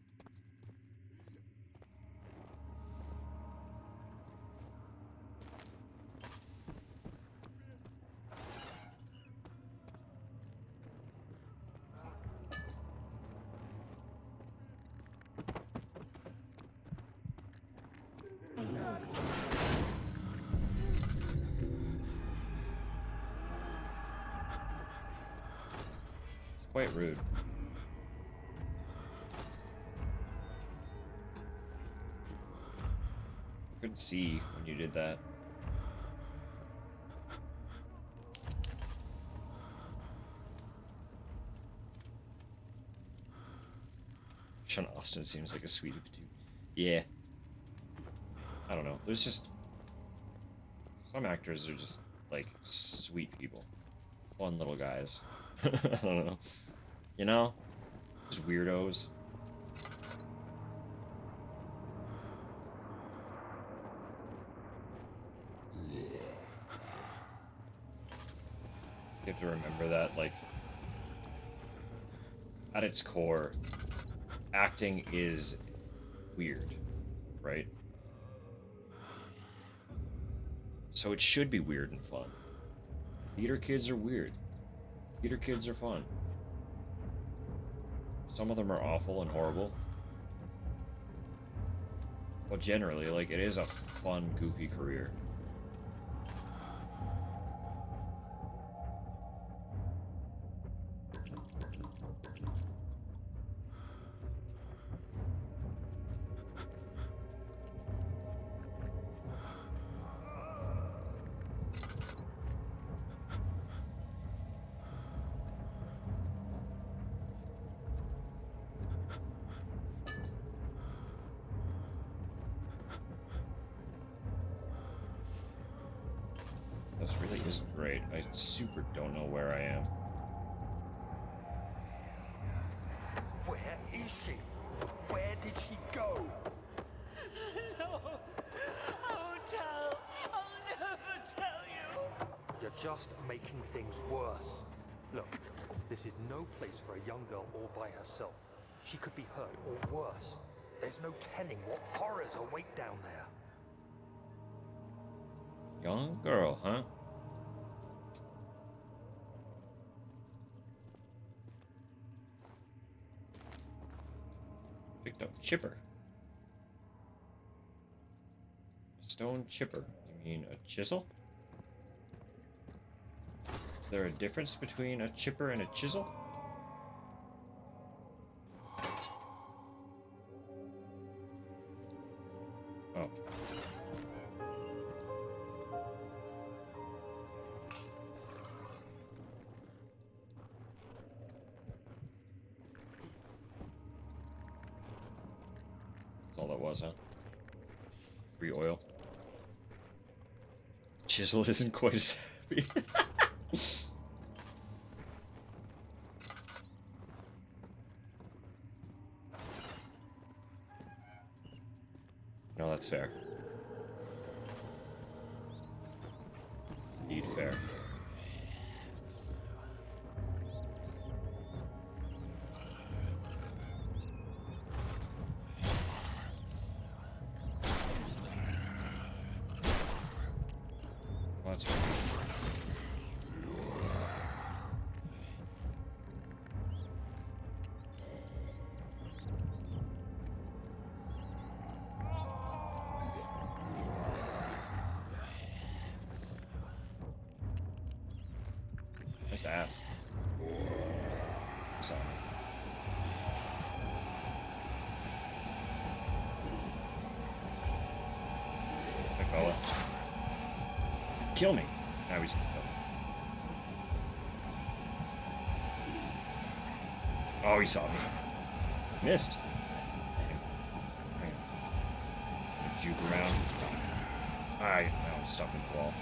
Quite rude. Couldn't see when you did that. Sean Austin seems like a sweetie dude. Yeah. I don't know. There's just some actors are just like sweet people, fun little guys. I don't know. You know? Just weirdos. You have to remember that, like, at its core, acting is weird, right? So it should be weird and fun. Theater kids are weird. Theater kids are fun. Some of them are awful and horrible. But generally, like, it is a fun, goofy career. This really isn't great. I super don't know where I am. Where is she? Where did she go? No, I won't tell. I'll never tell you. You're just making things worse. Look, this is no place for a young girl all by herself. She could be hurt or worse. There's no telling what horrors await down there. Young girl, huh? Picked up chipper. Stone chipper. You mean a chisel? Is there a difference between a chipper and a chisel? Oh. That's all that was, huh? Free oil. Chisel isn't quite as happy. No, that's fair. It's indeed fair. Well, that's fair. Nice ass. So. Hey, fella. Kill me. Now he's gonna kill me. Oh, he saw me. Missed. Juke around. Now I'm stuck in the wall.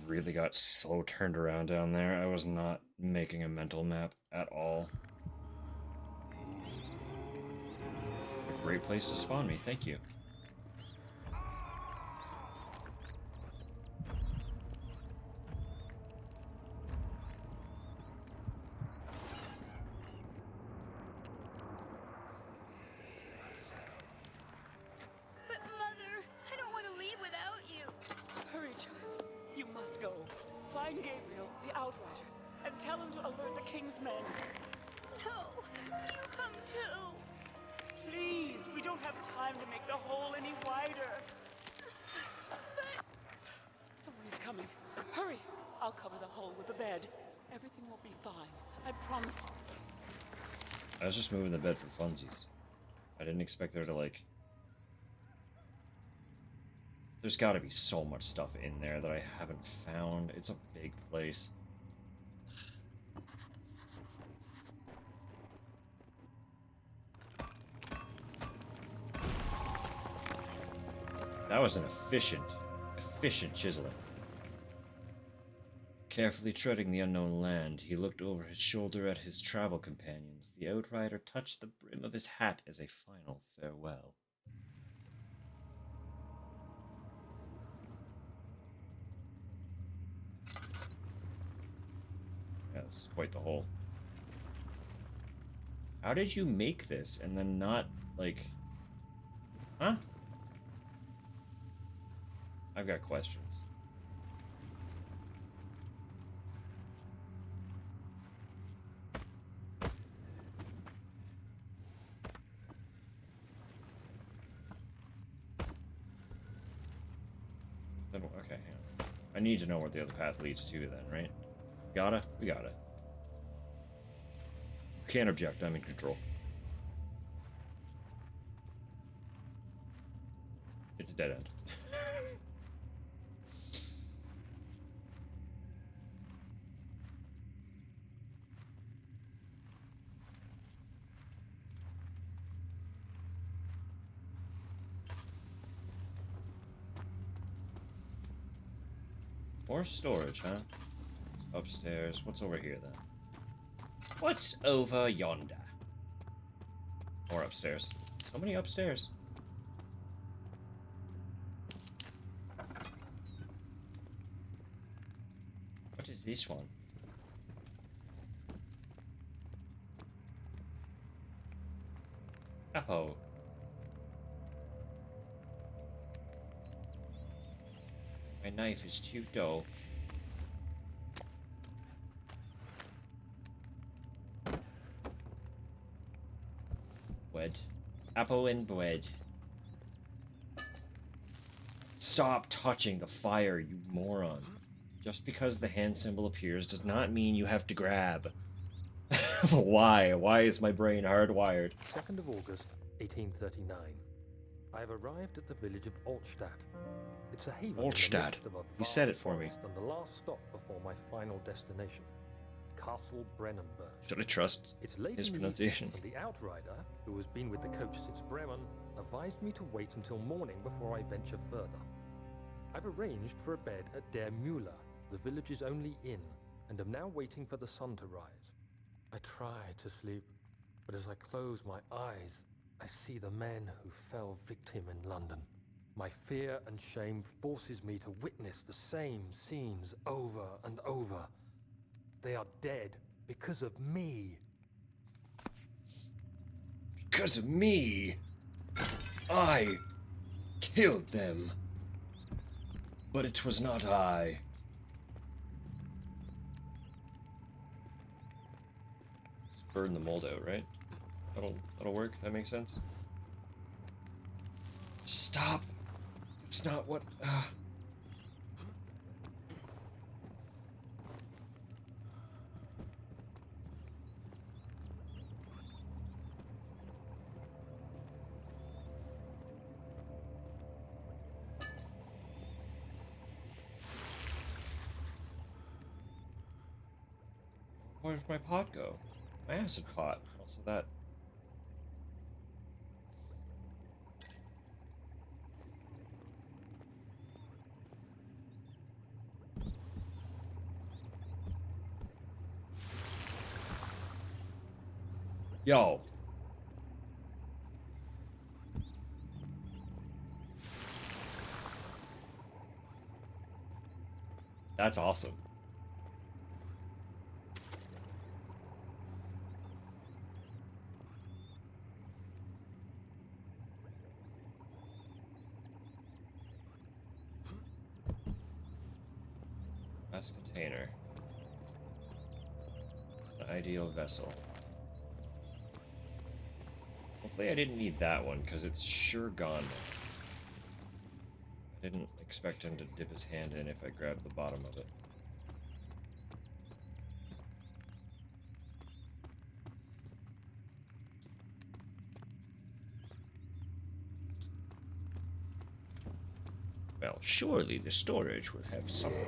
really got so turned around down there. I was not making a mental map at all. A great place to spawn me, thank you. But Mother, I don't want to leave without you. Hurry, child. You must go. Find Gabriel, the Outrider, and tell him to alert the King's men. No, you come too. Please, we don't have time to make the hole any wider. Someone is coming. Hurry! I'll cover the hole with a bed. Everything will be fine. I promise you. I was just moving the bed for funsies. I didn't expect there to, like... There's gotta be so much stuff in there that I haven't found. It's a big place. That was an efficient chiseling. Carefully treading the unknown land, he looked over his shoulder at his travel companions. The Outrider touched the brim of his hat as a final farewell. Yeah, this is quite the hole. How did you make this and then not, like... Huh? I've got questions. Then, okay, hang on. I need to know where the other path leads to then, right? Gotta? We gotta. Can't object, I'm in control. It's a dead end. More storage, huh? Upstairs. What's over here, then? What's over yonder? Or upstairs. So many upstairs. What is this one? Apple. My knife is too dull. Bread. Apple and bread. Stop touching the fire, you moron. Just because the hand symbol appears does not mean you have to grab. Why? Why is my brain hardwired? 2nd of August, 1839. I have arrived at the village of Altstadt. It's a haven in the Altstadt. midst of a You said it vast for me. forest and the last stop before my final destination, Castle Brennenburg. Should I trust It's late his in the pronunciation? evening, and the Outrider, who has been with the coach since Bremen, advised me to wait until morning before I venture further. I've arranged for a bed at Der Müller, the village's only inn, and am now waiting for the sun to rise. I try to sleep, but as I close my eyes, I see the men who fell victim in London. My fear and shame forces me to witness the same scenes over and over. They are dead because of me. Because of me! I killed them. But it was not I. Just burn the mold out, right? That'll work? That makes sense? Stop! It's not what... Where'd my pot go? My acid pot. Also that. Yo. That's awesome. Glass container. An ideal vessel. Hopefully I didn't need that one, because it's sure gone now. I didn't expect him to dip his hand in if I grabbed the bottom of it. Well, surely the storage will have something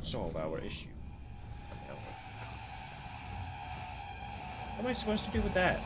to solve our issue. What am I supposed to do with that?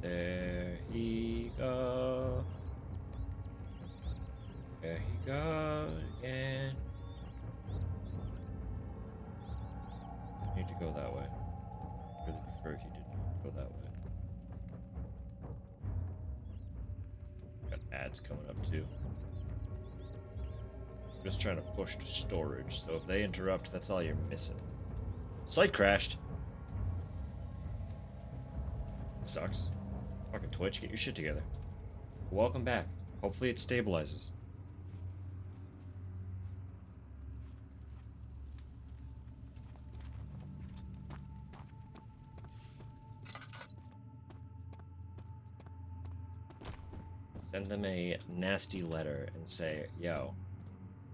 There he goes. There he goes again. I need to go that way. I'd really prefer if you didn't go that way. Got ads coming up too. I'm just trying to push to storage, so if they interrupt, that's all you're missing. Site crashed. Sucks. Fucking Twitch, get your shit together. Welcome back. Hopefully it stabilizes. Send them a nasty letter and say, yo,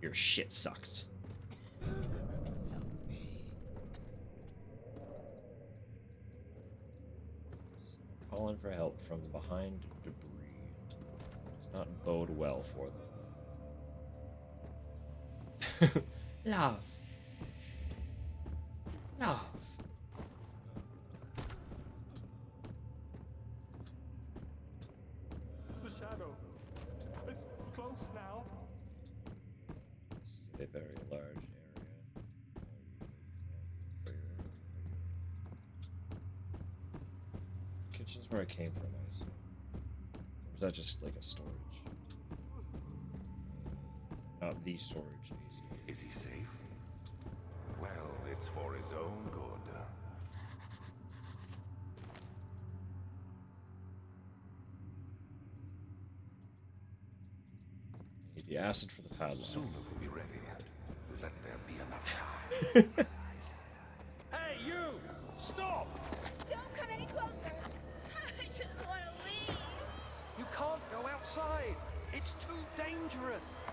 your shit sucks. Calling for help from behind debris does not bode well for them. Love. Love. The shadow. It's close now. This is a very large area. Kitchen's where I came from, I assume. Or is that just like a storage? Not the storage. Is he safe? Well, it's for his own good. Need the acid for the padlock. Soon it will be ready. Let there be enough time. Hey, you! Stop! Don't come any closer. I just want to leave. You can't go outside. It's too dangerous.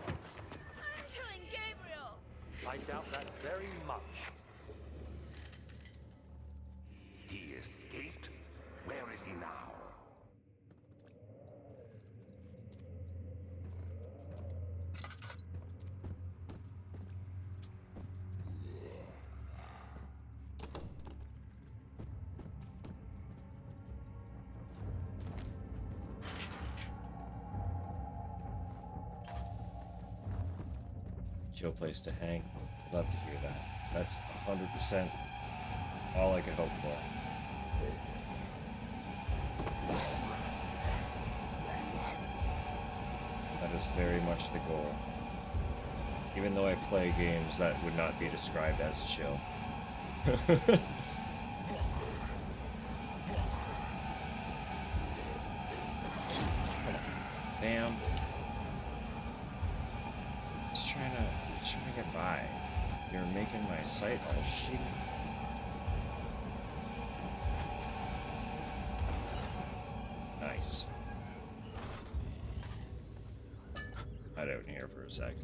I'm telling Gabriel. I doubt that very much. He escaped? Where is he now? Chill place to hang. Love to hear that. That's 100% all I could hope for. That is very much the goal. Even though I play games that would not be described as chill. Bam. Just trying to get by. You're making my sight all shaky. Nice. hide out in here for a sec.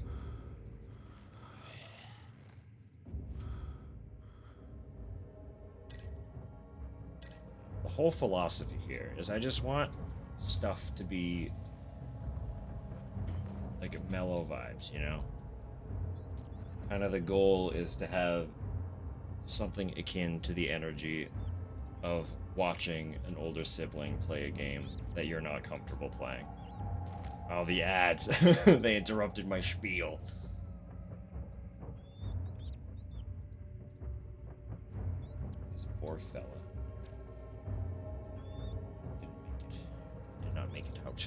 The whole philosophy here is I just want stuff to be like mellow vibes, you know? Kind of the goal is to have something akin to the energy of watching an older sibling play a game that you're not comfortable playing. Oh, the ads. They interrupted my spiel. This poor fella. Didn't make it. Did not make it out.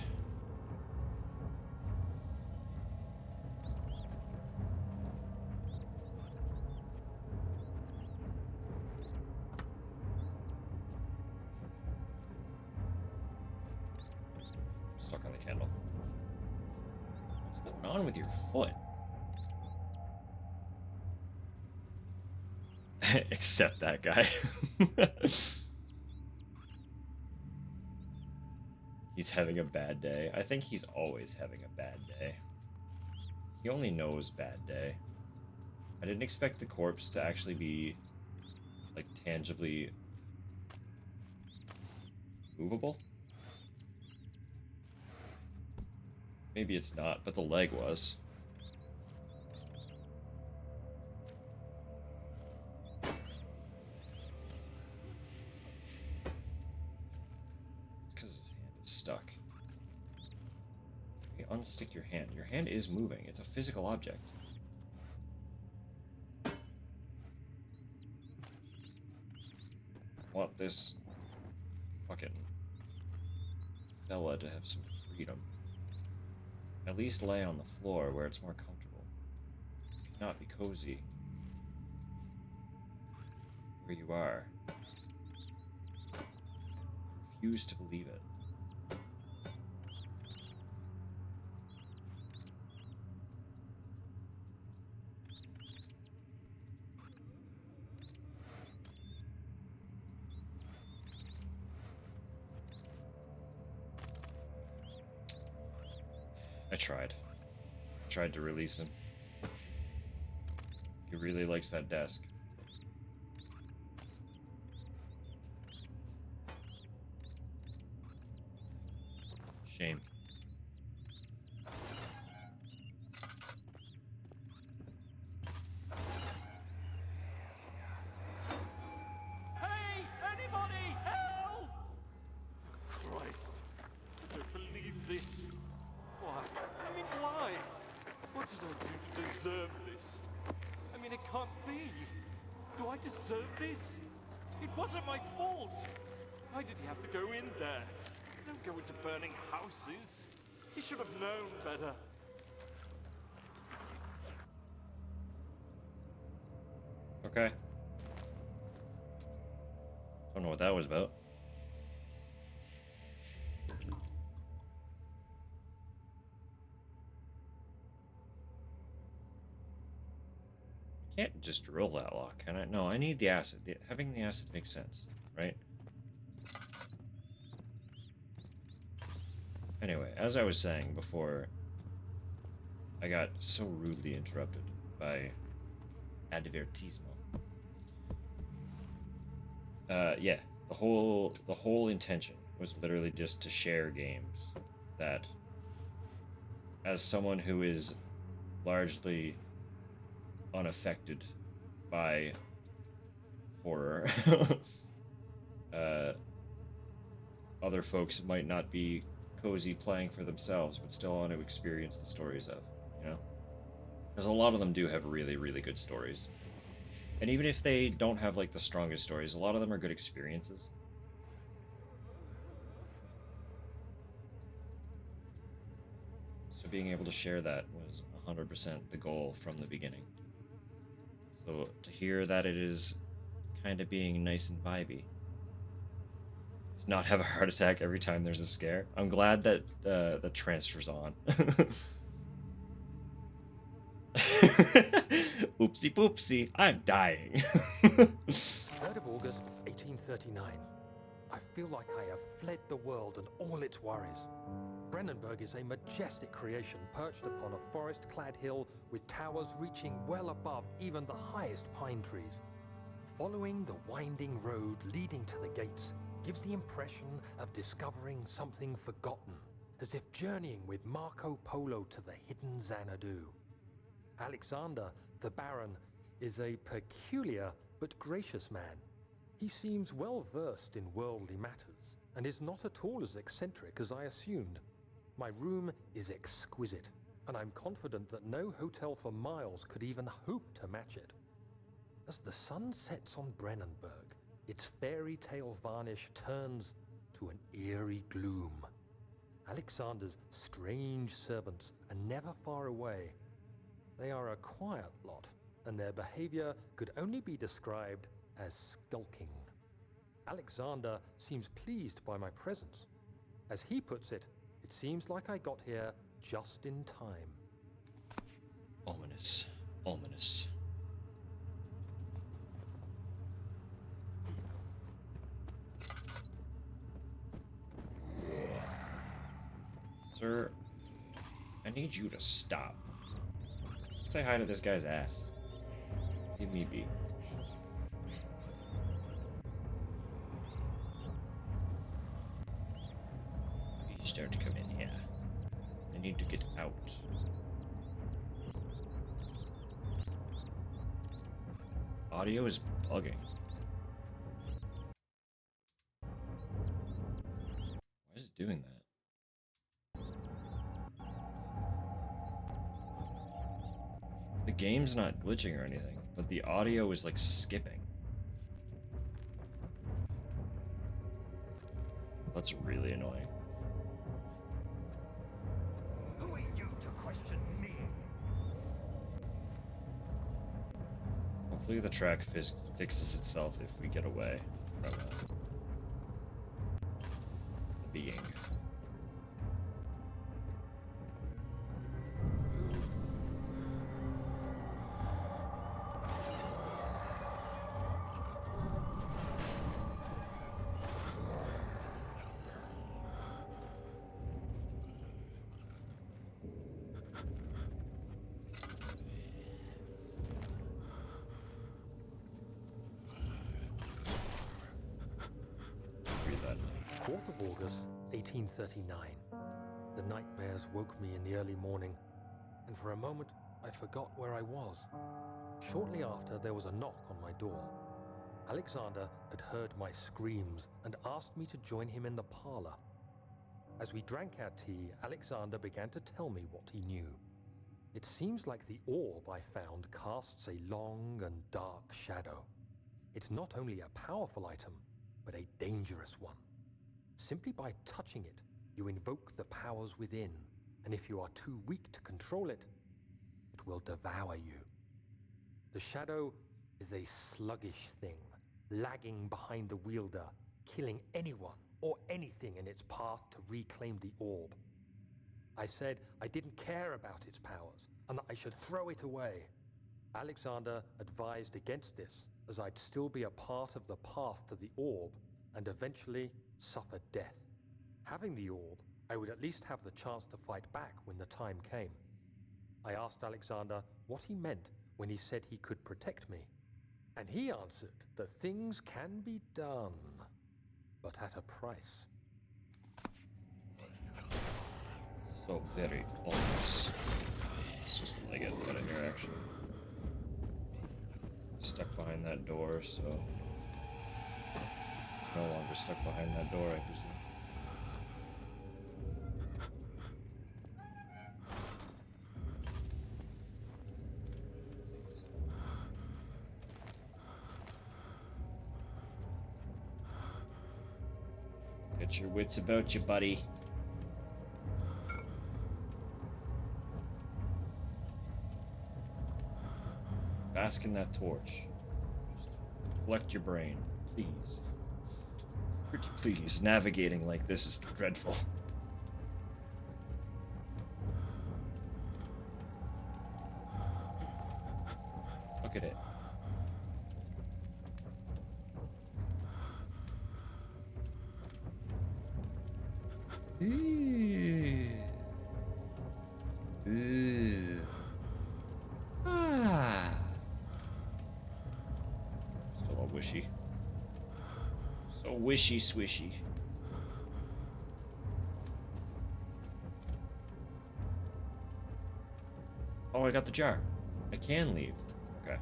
Stuck on the candle. What's going on with your foot? Except that guy. He's having a bad day. I think he's always having a bad day. He only knows bad day. I didn't expect the corpse to actually be, like, tangibly movable. Maybe it's not, but the leg was. It's because his hand is stuck. Okay, unstick your hand. Your hand is moving. It's a physical object. I want this fucking fella to have some freedom. At least lay on the floor where it's more comfortable. Not be cozy where you are. Refuse to believe it. I tried. Tried to release him. He really likes that desk. Shame. Hey! Anybody! Help! Christ. I don't believe this. Why? I mean, why? What did I do to deserve this? I mean, it can't be. Do I deserve this? It wasn't my fault. Why did he have to go in there? Don't go into burning houses. He should have known better. Okay. Don't know what that was about. I can't just drill that lock, can I? No, I need the acid. Having the acid makes sense, right? Anyway, as I was saying before, I got so rudely interrupted by advertisement. Yeah, the whole intention was literally just to share games that, as someone who is largely unaffected by horror, other folks might not be cozy playing for themselves, but still want to experience the stories of, you know? Because a lot of them do have really, really good stories. And even if they don't have, like, the strongest stories, a lot of them are good experiences. So being able to share that was 100% the goal from the beginning. So to hear that it is kind of being nice and vibey, to not have a heart attack every time there's a scare, I'm glad that the transfer's on. Oopsie poopsie, I'm dying. 3rd of August, 1839. I feel like I have fled the world and all its worries. Brennenburg is a majestic creation perched upon a forest-clad hill with towers reaching well above even the highest pine trees. Following the winding road leading to the gates gives the impression of discovering something forgotten, as if journeying with Marco Polo to the hidden Xanadu. Alexander, the Baron, is a peculiar but gracious man. He seems well versed in worldly matters and is not at all as eccentric as I assumed. My room is exquisite, and I'm confident that no hotel for miles could even hope to match it. As the sun sets on Brennenburg, its fairy tale varnish turns to an eerie gloom. Alexander's strange servants are never far away. They are a quiet lot, and their behavior could only be described as skulking. Alexander seems pleased by my presence. As he puts it, it seems like I got here just in time. Ominous. Ominous. Sir, I need you to stop. Say hi to this guy's ass. Leave me be. Please don't come in here. I need to get out. Audio is bugging. Why is it doing that? The game's not glitching or anything, but the audio is like skipping. That's really annoying. Who are you to question me? Hopefully the track fixes itself if we get away from the being. Read that. 4th of August, 1839. The nightmares woke me in the early morning, and for a moment I forgot where I was. Shortly after, there was a knock on my door. Alexander had heard my screams and asked me to join him in the parlor. As we drank our tea, Alexander began to tell me what he knew. It seems like the orb I found casts a long and dark shadow. It's not only a powerful item, but a dangerous one. Simply by touching it, you invoke the powers within, and if you are too weak to control it, it will devour you. The shadow is a sluggish thing, lagging behind the wielder, killing anyone or anything in its path to reclaim the orb. I said I didn't care about its powers, and that I should throw it away. Alexander advised against this, as I'd still be a part of the path to the orb, and eventually suffer death. Having the orb, I would at least have the chance to fight back when the time came. I asked Alexander what he meant when he said he could protect me, and he answered that things can be done, but at a price. So very ominous. Let's just get out of here, actually. Stuck behind that door, so no longer stuck behind that door, I presume. Get your wits about you, buddy. Bask in that torch. Just collect your brain, please. Pretty please. Navigating like this is dreadful. Look at it. Eee. Wishy swishy. Oh, I got the jar. I can leave. Okay.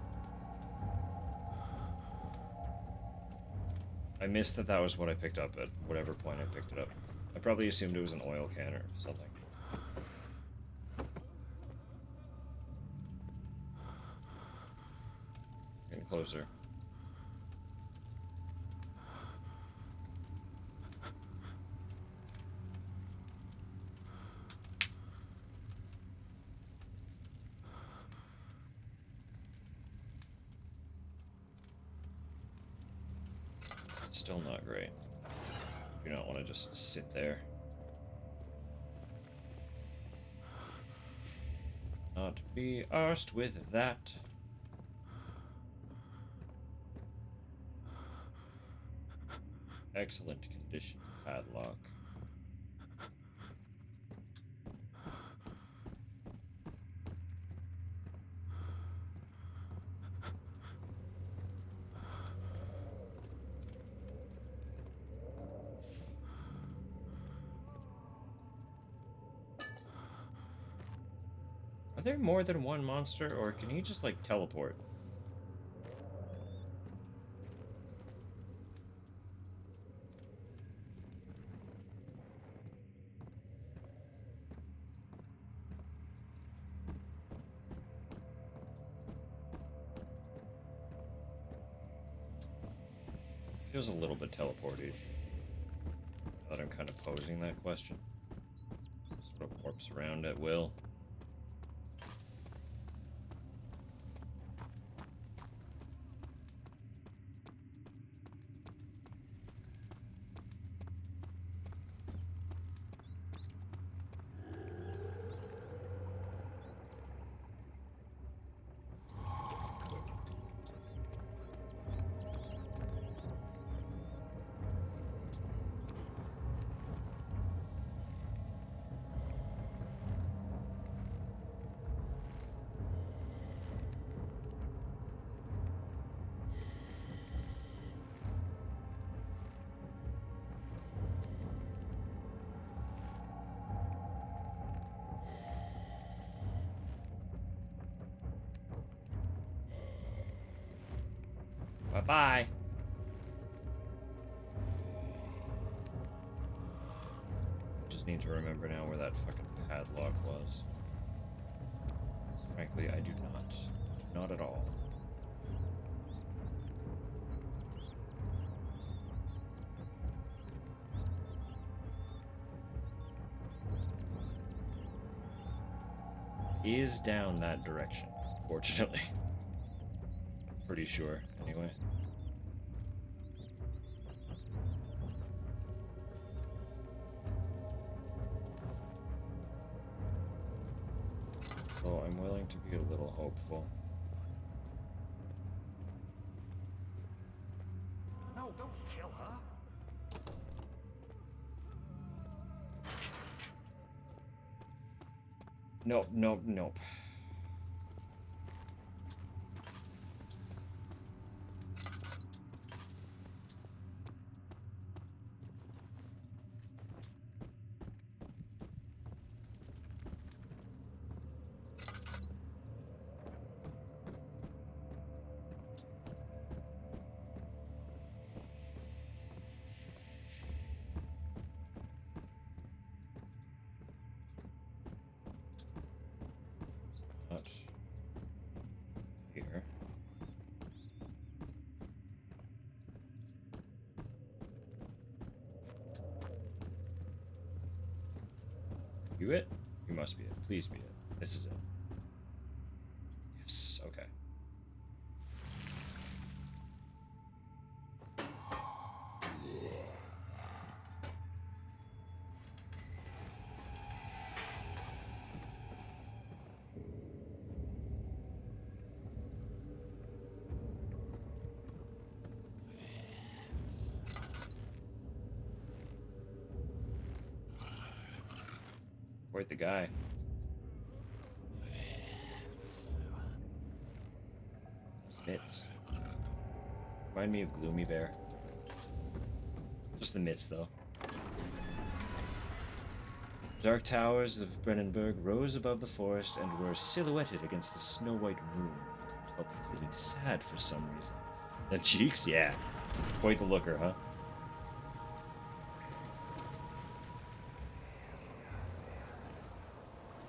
I missed that that was what I picked up at whatever point I picked it up. I probably assumed it was an oil can or something. Getting closer. Still not great. You don't want to just sit there. Not be arsed with that. Excellent condition padlock. Are there more than one monster, or can you just, like, teleport? Feels a little bit teleporty. Now that I'm kind of posing that question. Sort of warps around at will. Bye-bye. Just need to remember now where that fucking padlock was. Frankly, I do not. Not at all. Is down that direction, fortunately. Pretty sure, anyway. So I'm willing to be a little hopeful. No, don't kill her. Nope, nope, nope. Not here. You it? You must be it. Please be it. This is it. Yes, okay. Quite the guy. Those mitts. Remind me of Gloomy Bear. Just the mitts, though. Dark towers of Brennenburg rose above the forest and were silhouetted against the snow-white moon. I couldn't help feeling sad for some reason. Them cheeks? Yeah. Quite the looker, huh?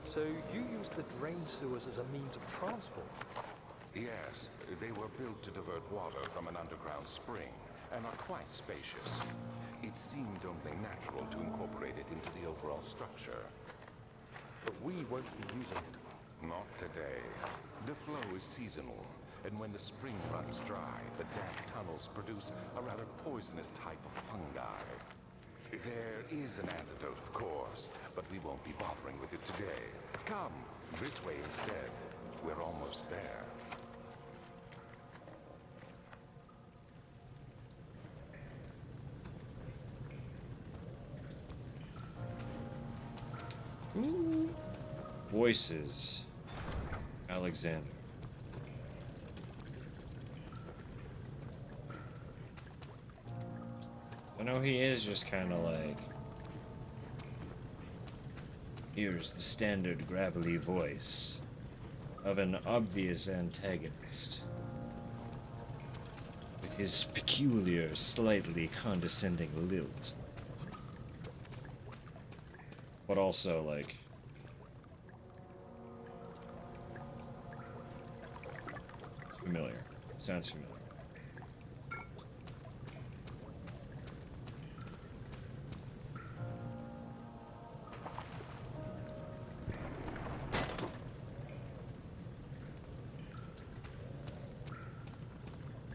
So you used the drain sewers as a means of transport? Yes, they were built to divert water from an underground spring and are quite spacious. It seemed only natural to incorporate it into the overall structure. But we won't be using it. Not today. The flow is seasonal, and when the spring runs dry, the damp tunnels produce a rather poisonous type of fungi. There is an antidote, of course, but we won't be bothering with it today. Come, this way instead. We're almost there. Ooh. Voices. Alexander. I know he is just kind of like... Here's the standard gravelly voice of an obvious antagonist. With his peculiar, slightly condescending lilt. But also, like... familiar. Sounds familiar.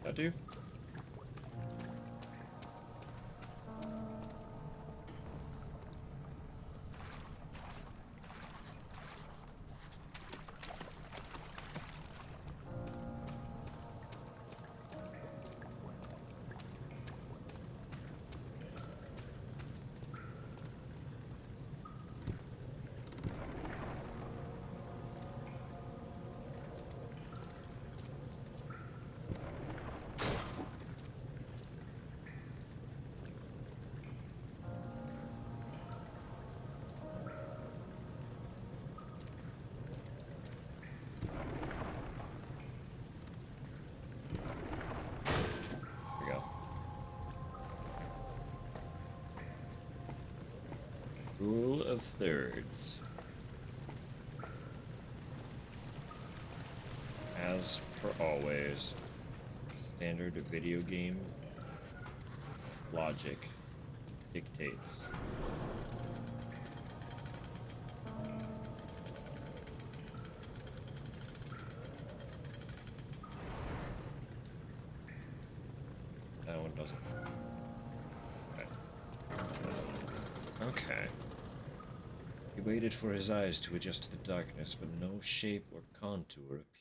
That do? Rule of thirds. As per always, standard video game logic dictates. That one doesn't. Okay. He waited for his eyes to adjust to the darkness, but no shape or contour appeared.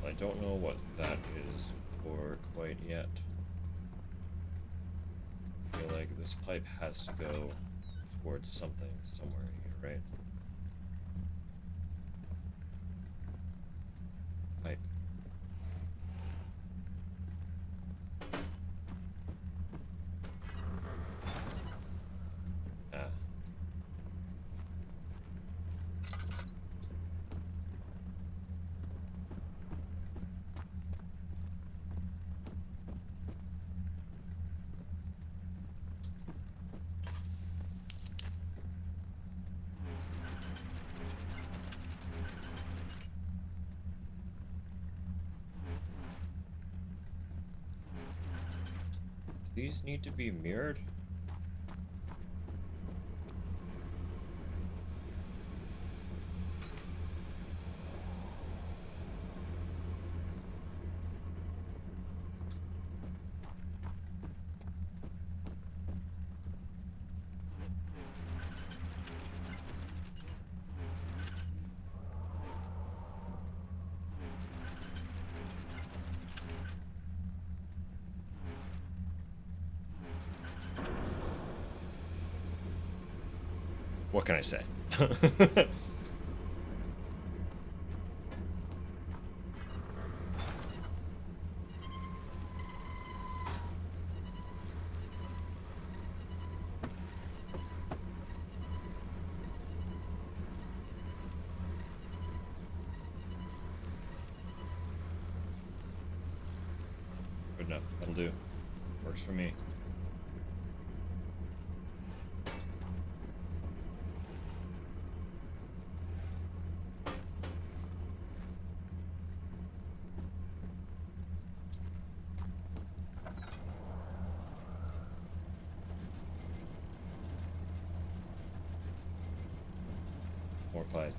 I don't know what that is for quite yet. I feel like this pipe has to go towards something somewhere here, right? Pipe. Ah. These need to be mirrored? What can I say? Good enough. That'll do. Works for me. More pipe.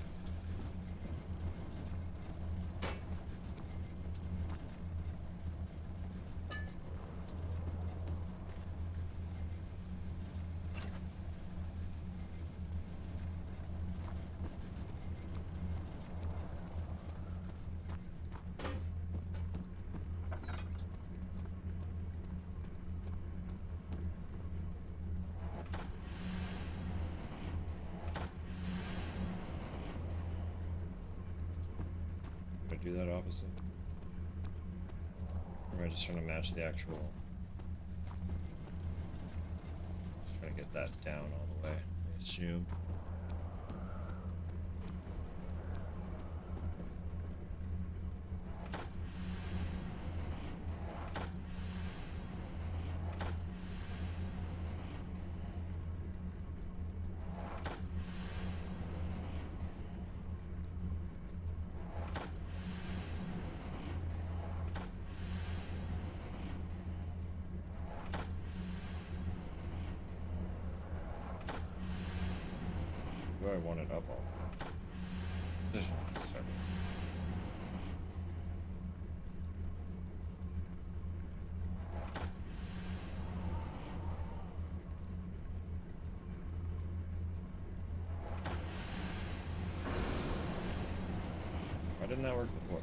Do that opposite? Or am I just trying to match the actual? Just trying to get that down all the way, I assume. Do I want it up all? Sorry. Why didn't that work before?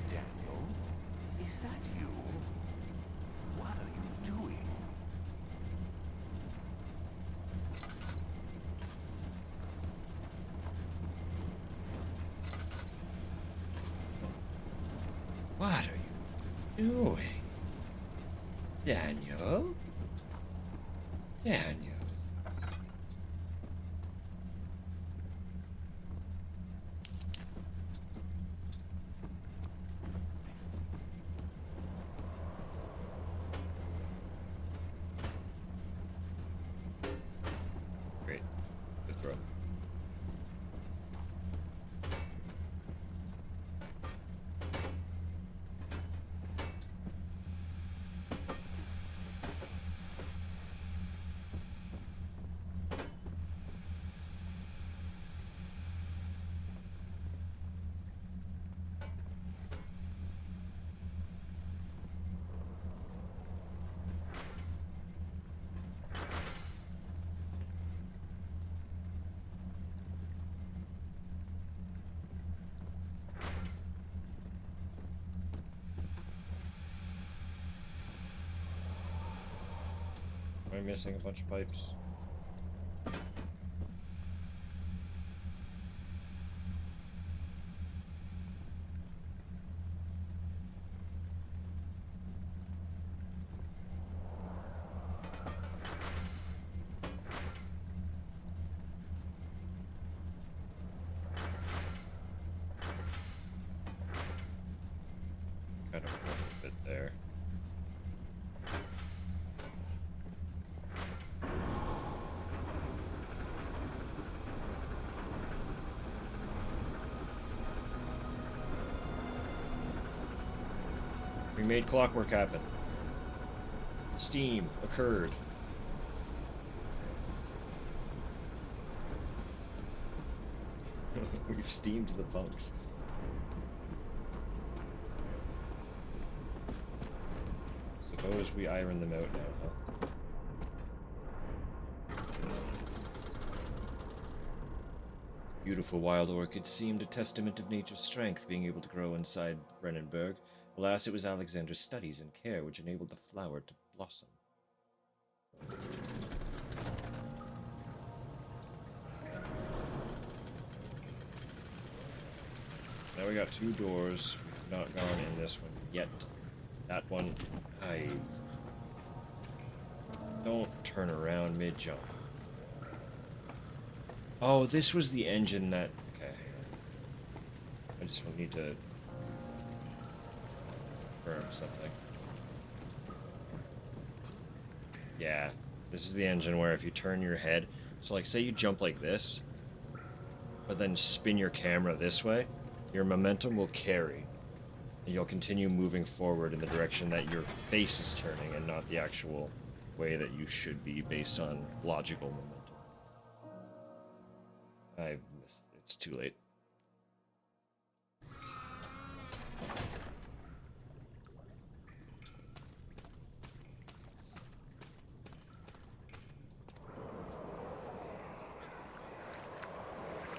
Daniel, is that you? What are you doing? What are you doing? Daniel? Daniel? Great. Good throw. Am I missing a bunch of pipes? Kind of a bit there. We made clockwork happen. Steam occurred. We've steamed the bunks. Suppose we iron them out now, huh? Beautiful wild orchid seemed a testament of nature's strength, being able to grow inside Brennenburg. Alas, it was Alexander's studies and care which enabled the flower to blossom. Now we got 2 doors. We've not gone in this one yet. That one, I don't turn around mid-jump. Oh, this was the engine that... Okay. I just need to confirm something. Yeah, this is the engine where if you turn your head... So, like, say you jump like this, but then spin your camera this way, your momentum will carry. And you'll continue moving forward in the direction that your face is turning and not the actual way that you should be based on logical momentum. I missed. It's too late.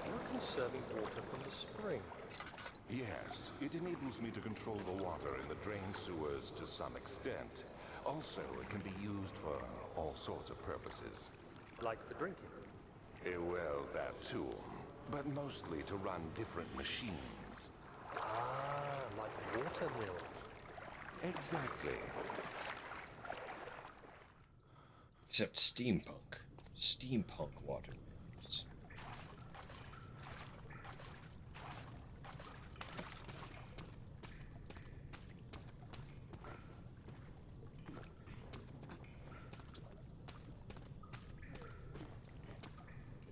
You're conserving water from the spring. Yes, it enables me to control the water in the drain sewers to some extent. Also, it can be used for all sorts of purposes. Like for drinking. Well, that too. But mostly to run different machines. Ah, like water mills. Exactly. Except steampunk. Steampunk water wheels.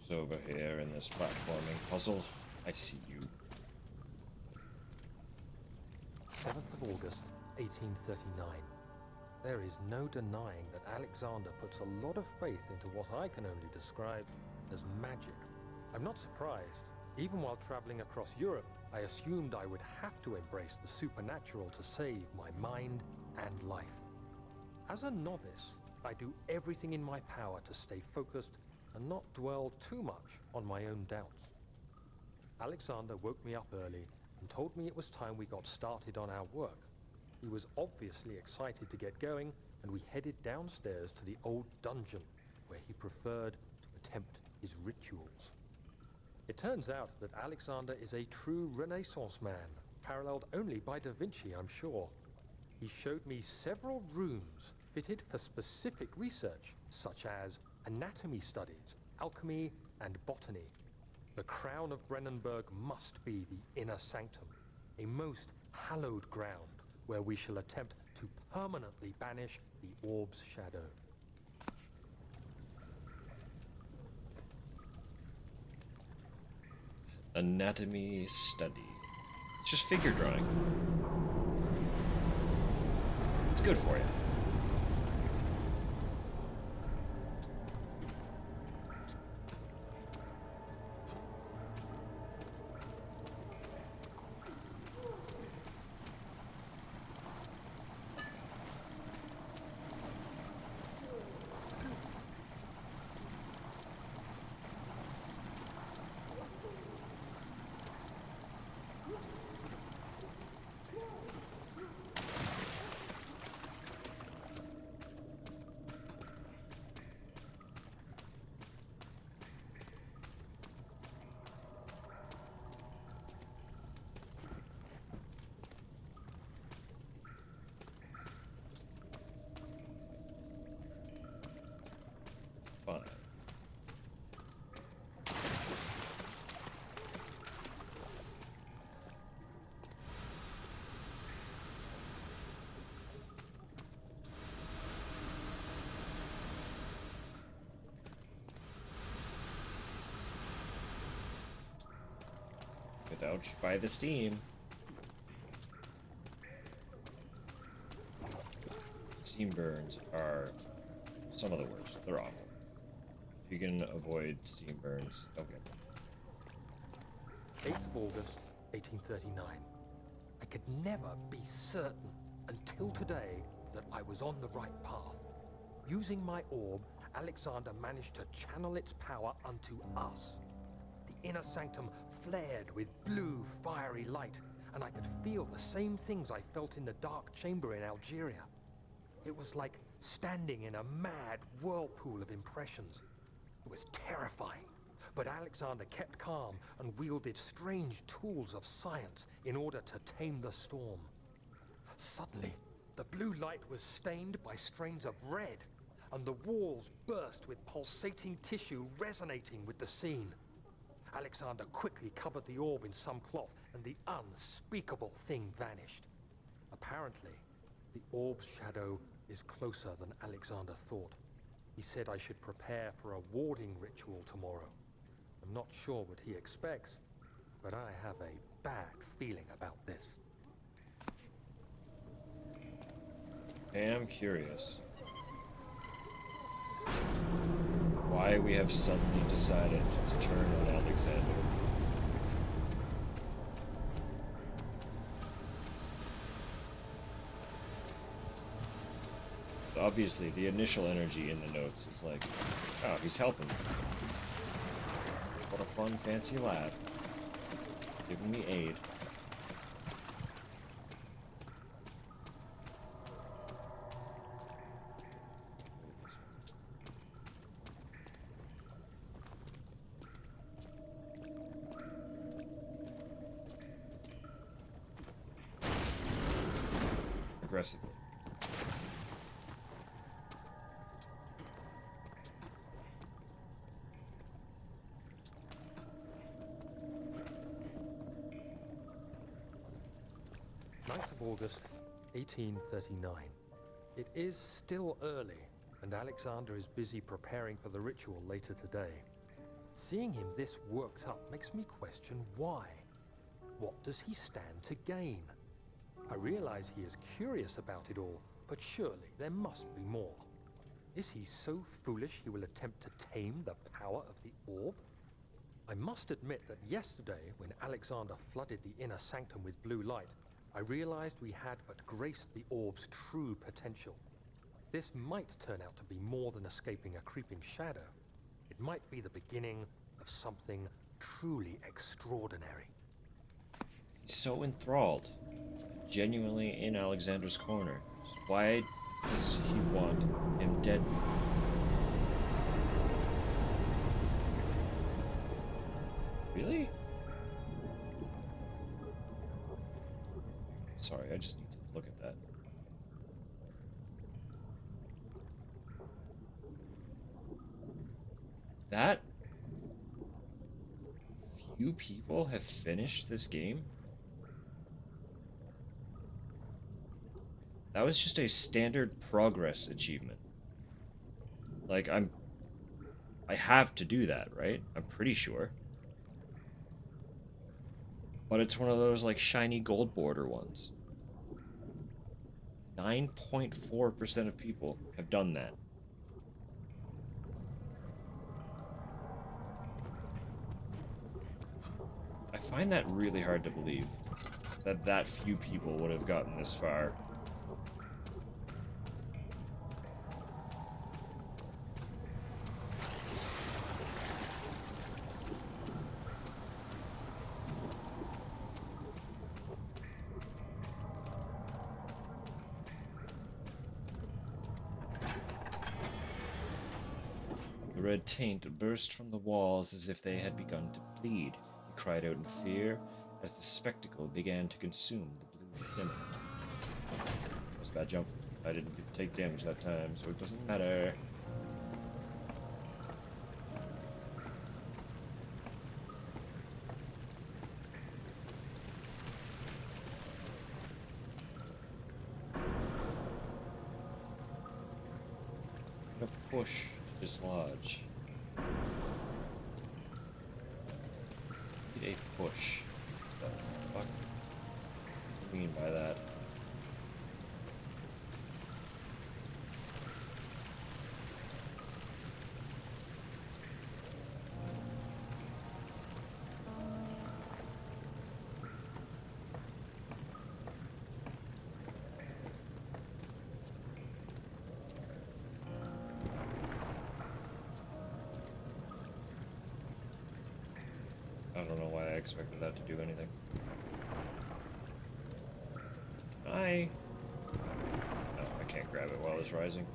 Who's over here in this platforming puzzle? I see you. 7th of August, 1839. There is no denying that Alexander puts a lot of faith into what I can only describe as magic. I'm not surprised. Even while traveling across Europe, I assumed I would have to embrace the supernatural to save my mind and life. As a novice, I do everything in my power to stay focused and not dwell too much on my own doubts. Alexander woke me up early and told me it was time we got started on our work. He was obviously excited to get going, and we headed downstairs to the old dungeon, where he preferred to attempt his rituals. It turns out that Alexander is a true Renaissance man, paralleled only by Da Vinci, I'm sure. He showed me several rooms fitted for specific research, such as anatomy studies, alchemy, and botany. The crown of Brennenburg must be the inner sanctum, a most hallowed ground where we shall attempt to permanently banish the orb's shadow. Anatomy study. It's just figure drawing. It's good for you. Fine. Get ouched by the steam. Steam burns are some of the worst. They're awful. If you can avoid steam burns, okay. 8th of August, 1839. I could never be certain until today that I was on the right path. Using my orb, Alexander managed to channel its power unto us. The inner sanctum flared with blue, fiery light, and I could feel the same things I felt in the dark chamber in Algeria. It was like standing in a mad whirlpool of impressions. It was terrifying, but Alexander kept calm and wielded strange tools of science in order to tame the storm. Suddenly, the blue light was stained by strains of red, and the walls burst with pulsating tissue resonating with the scene. Alexander quickly covered the orb in some cloth, and the unspeakable thing vanished. Apparently, the orb's shadow is closer than Alexander thought. He said I should prepare for a warding ritual tomorrow. I'm not sure what he expects, but I have a bad feeling about this. I am curious why we have suddenly decided to turn on Alexander. Obviously, the initial energy in the notes is like, oh, he's helping me. What a fun, fancy lad. Giving me aid. Aggressively. August 1839. It is still early, and Alexander is busy preparing for the ritual later today. Seeing him this worked up makes me question why. What does he stand to gain? I realize he is curious about it all, but surely there must be more. Is he so foolish he will attempt to tame the power of the orb? I must admit that yesterday, when Alexander flooded the inner sanctum with blue light, I realized we had but graced the orb's true potential. This might turn out to be more than escaping a creeping shadow. It might be the beginning of something truly extraordinary. He's so enthralled, genuinely in Alexander's corner. Why does he want him dead? Really? Sorry, I just need to look at that. That few people have finished this game? That was just a standard progress achievement. Like, I have to do that, right? I'm pretty sure. But it's one of those, like, shiny gold border ones. 9.4% of people have done that. I find that really hard to believe, that few people would have gotten this far. The red taint burst from the walls as if they had begun to bleed. He cried out in fear as the spectacle began to consume the blue shimmer. That was a bad jump. I didn't take damage that time, so it doesn't matter. A push to dislodge. Need a push. What the fuck? What do you mean by that? I don't know why I expected that to do anything. No, I can't grab it while it's rising.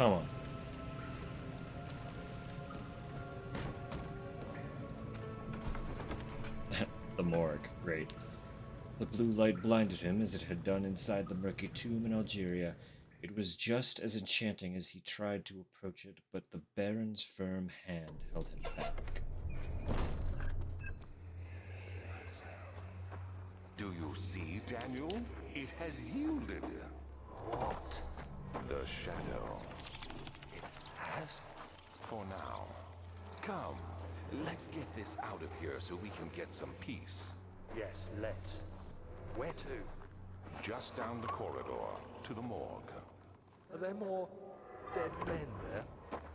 Come on. The morgue. Great. The blue light blinded him as it had done inside the murky tomb in Algeria. It was just as enchanting as he tried to approach it, but the Baron's firm hand held him back. Do you see, Daniel? It has yielded. What? The shadow. It has? For now. Come, let's get this out of here so we can get some peace. Yes, let's. Where to? Just down the corridor, to the morgue. Are there more dead men there?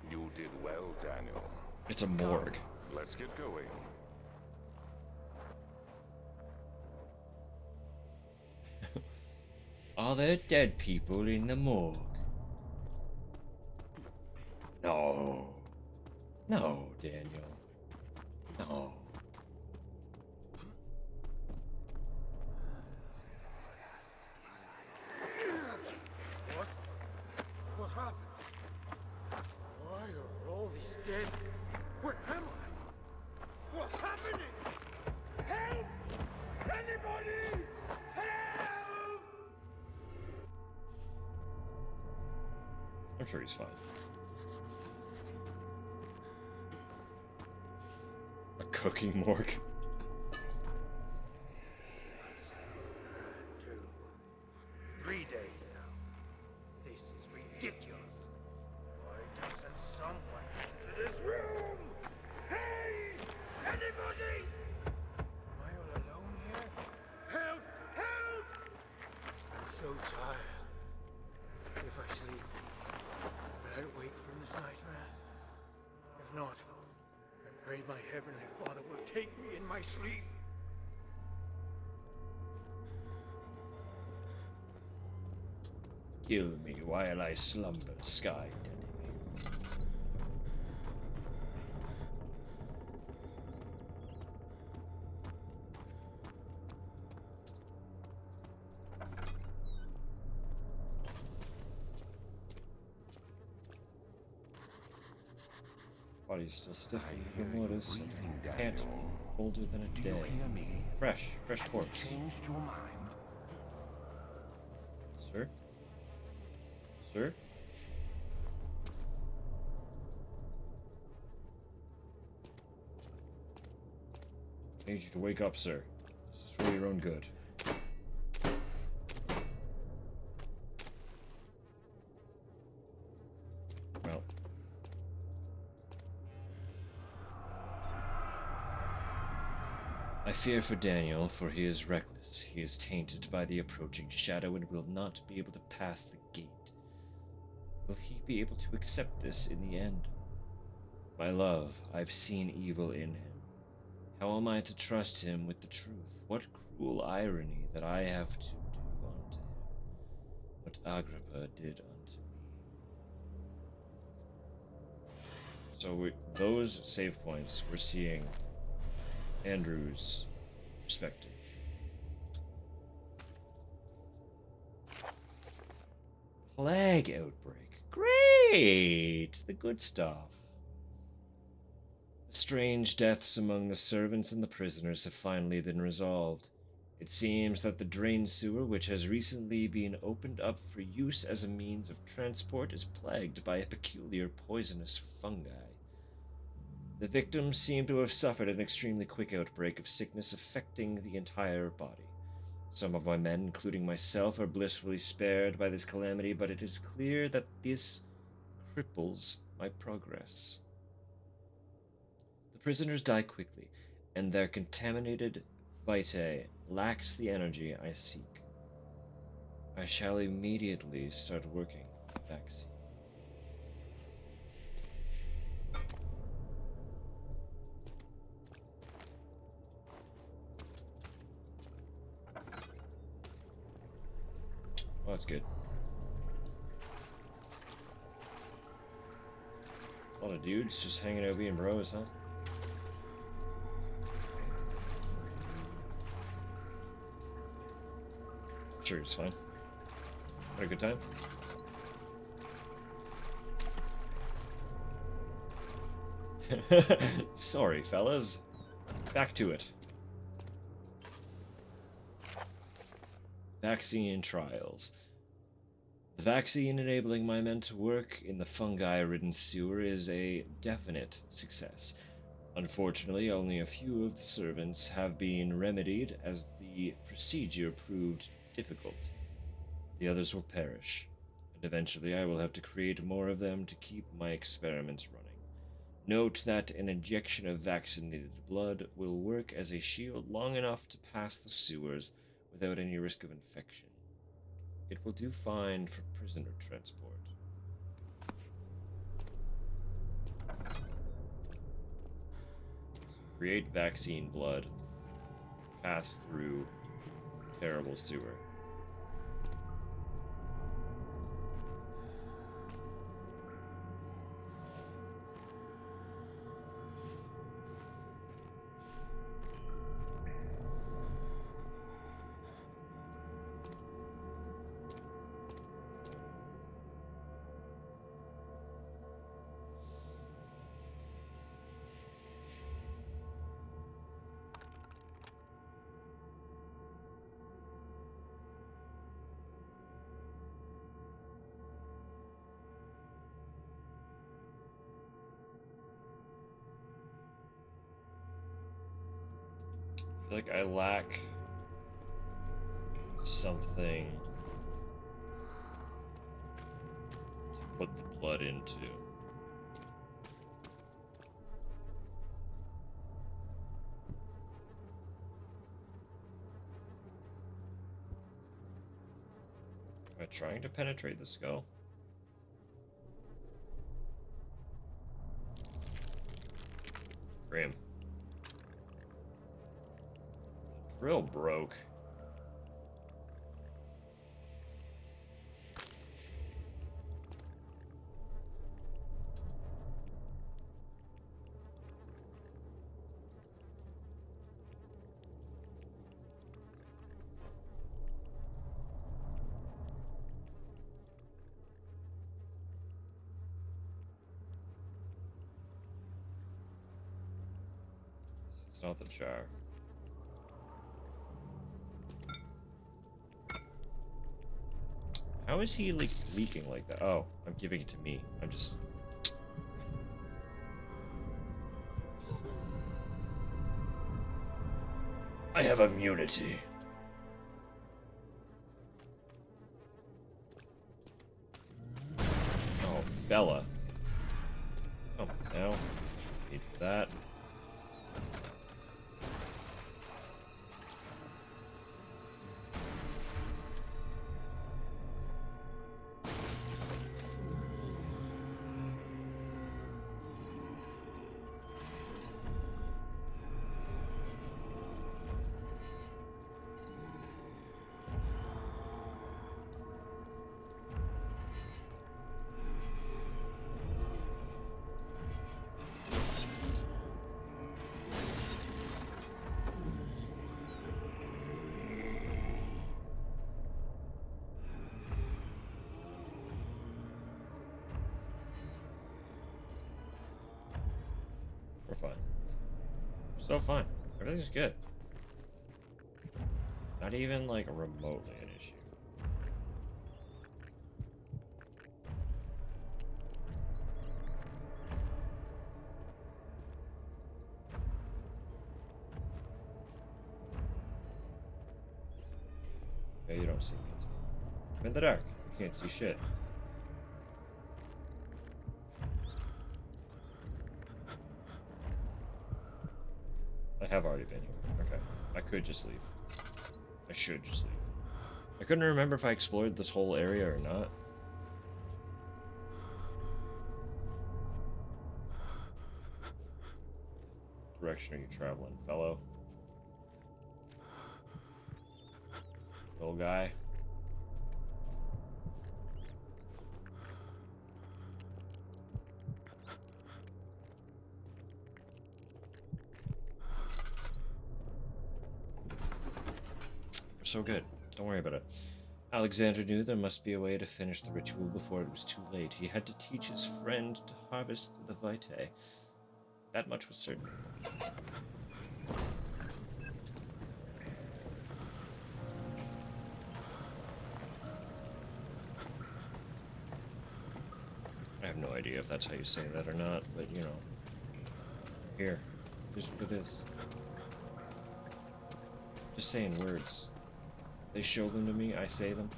You did well, Daniel. It's a morgue. Let's get going. Are there dead people in the morgue? No. No, Daniel. No. What happened? Why are all these dead? Where am I? What's happening? Help! Anybody! Help! I'm sure he's fine. A cooking morgue. 2, 3 days now. This is ridiculous. Why doesn't someone into this room? Hey! Anybody? Am I all alone here? Help! Help! I'm so tired. If I sleep, will I wake from this nightmare? If not, I pray my Heavenly Father will take me in my sleep. Kill me while I slumber, sky enemy. Body's still stiff from the waters. Can't older than a day. Fresh corpse. Changed your mind? Sir? Sir? I need you to wake up, sir. This is for your own good. Well. I fear for Daniel, for he is reckless. He is tainted by the approaching shadow and will not be able to pass the gate. Will he be able to accept this in the end? My love, I've seen evil in him. How am I to trust him with the truth? What cruel irony that I have to do unto him what Agrippa did unto me. So with those save points, we're seeing Andrew's perspective. Plague outbreak. Great! The good stuff. The strange deaths among the servants and the prisoners have finally been resolved. It seems that the drain sewer, which has recently been opened up for use as a means of transport, is plagued by a peculiar poisonous fungi. The victims seem to have suffered an extremely quick outbreak of sickness affecting the entire body. Some of my men, including myself, are blissfully spared by this calamity, but it is clear that this cripples my progress. The prisoners die quickly, and their contaminated vitae lacks the energy I seek. I shall immediately start working on the vaccine. Oh, that's good. A lot of dudes just hanging out being bros, huh? Sure, it's fine. Had a good time. Sorry, fellas. Back to it. Vaccine trials. The vaccine enabling my men to work in the fungi-ridden sewer is a definite success. Unfortunately, only a few of the servants have been remedied as the procedure proved difficult. The others will perish, and eventually I will have to create more of them to keep my experiments running. Note that an injection of vaccinated blood will work as a shield long enough to pass the sewers without any risk of infection. It will do fine for prisoner transport. So create vaccine blood, pass through terrible sewer. I feel like I lack something to put the blood into. Am I trying to penetrate the skull? Grim. The drill broke. It's not the jar. How is he leaking like that? Oh, I'm giving it to me. I'm just... I have immunity. Oh, fella. Come on now. Need for that. We're fine. So fine. Everything's good. Not even like remotely an issue. Yeah, you don't see me. I'm in the dark. You can't see shit. I have already been here. Okay. I could just leave. I should just leave. I couldn't remember if I explored this whole area or not. Direction are you traveling, fellow? Little guy. We're so good. Don't worry about it. Alexander knew there must be a way to finish the ritual before it was too late. He had to teach his friend to harvest the vitae. That much was certain. I have no idea if that's how you say that or not, but you know. Here. Here's what it is. Just saying words. They show them to me, I say them.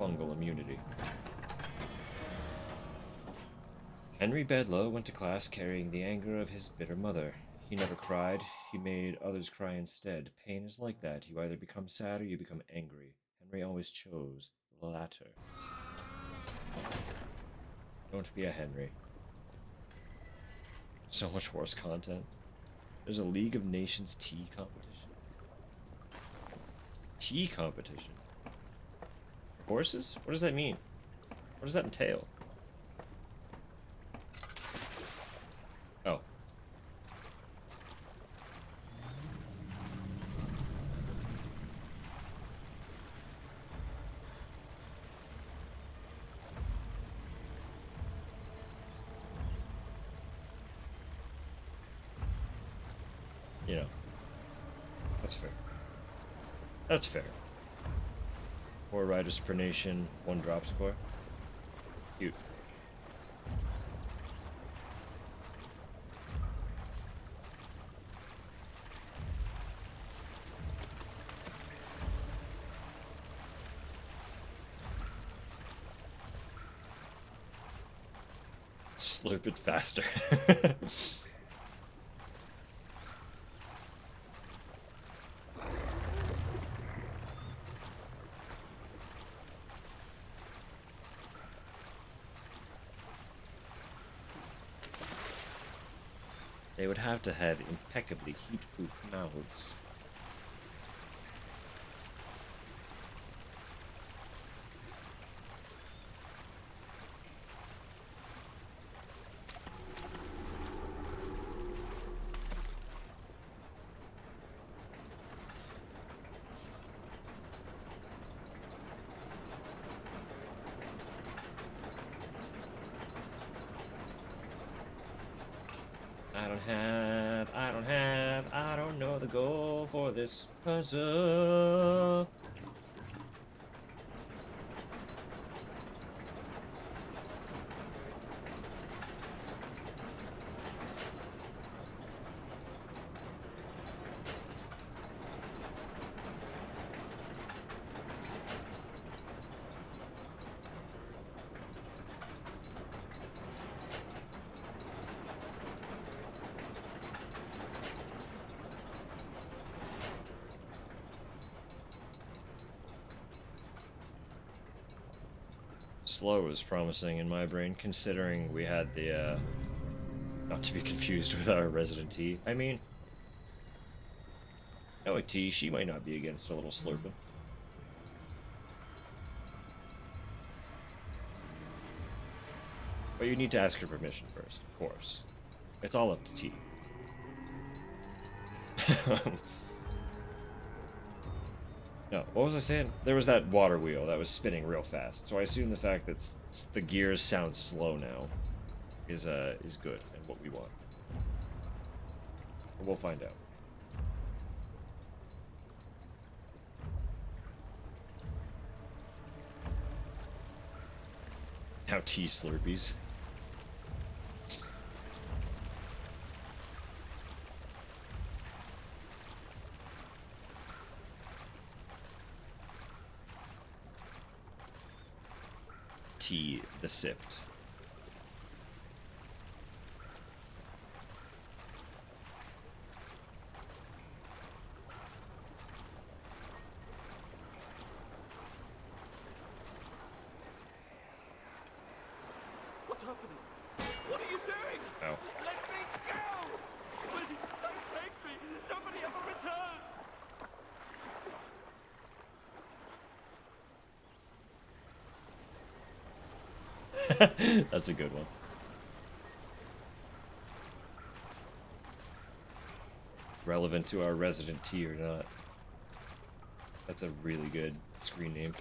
Fungal immunity. Henry Bedloe went to class carrying the anger of his bitter mother. He never cried, he made others cry instead. Pain is like that. You either become sad or you become angry. Henry always chose the latter. Don't be a Henry. So much worse content. There's a League of Nations tea competition. Tea competition? Horses? What does that mean? What does that entail? Oh. You know. That's fair. That's fair. 4 riders per nation, 1 drop score. Cute. Slurp it faster. They would have to have impeccably heat-proof mouths. I don't know the goal for this puzzle. Slow was promising in my brain, considering we had the, not to be confused with our resident T. I mean, no, T, she might not be against a little slurping. But you need to ask her permission first, of course. It's all up to T. No, what was I saying? There was that water wheel that was spinning real fast, so I assume the fact that the gears sound slow now is good and what we want. But we'll find out. Now tea slurpees. Tea the sipped. What's happening? What are you doing? Oh. Let me go! Please, don't take me! Nobody ever returns! That's a good one. Relevant to our resident T or not. That's a really good screen name.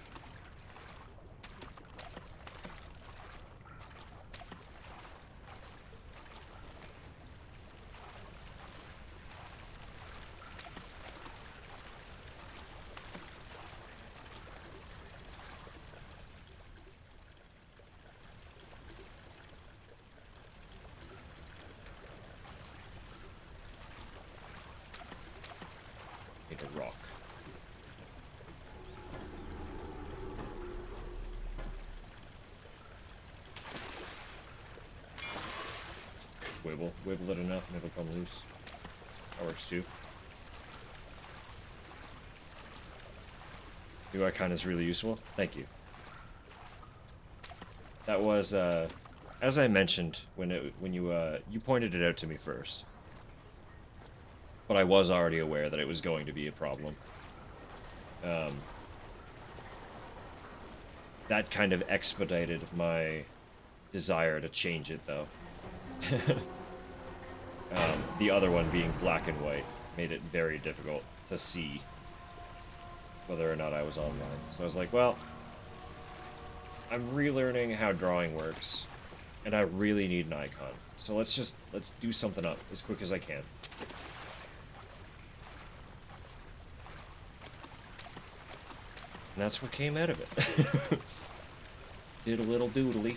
Need a rock. Wibble it enough and it'll come loose. That works too. New icon is really useful. Thank you. That was, as I mentioned when you pointed it out to me first. But I was already aware that it was going to be a problem. That kind of expedited my desire to change it, though. The other one being black and white made it very difficult to see whether or not I was online. So I was like, well, I'm relearning how drawing works, and I really need an icon. So let's do something up as quick as I can. And that's what came out of it. Did a little doodly.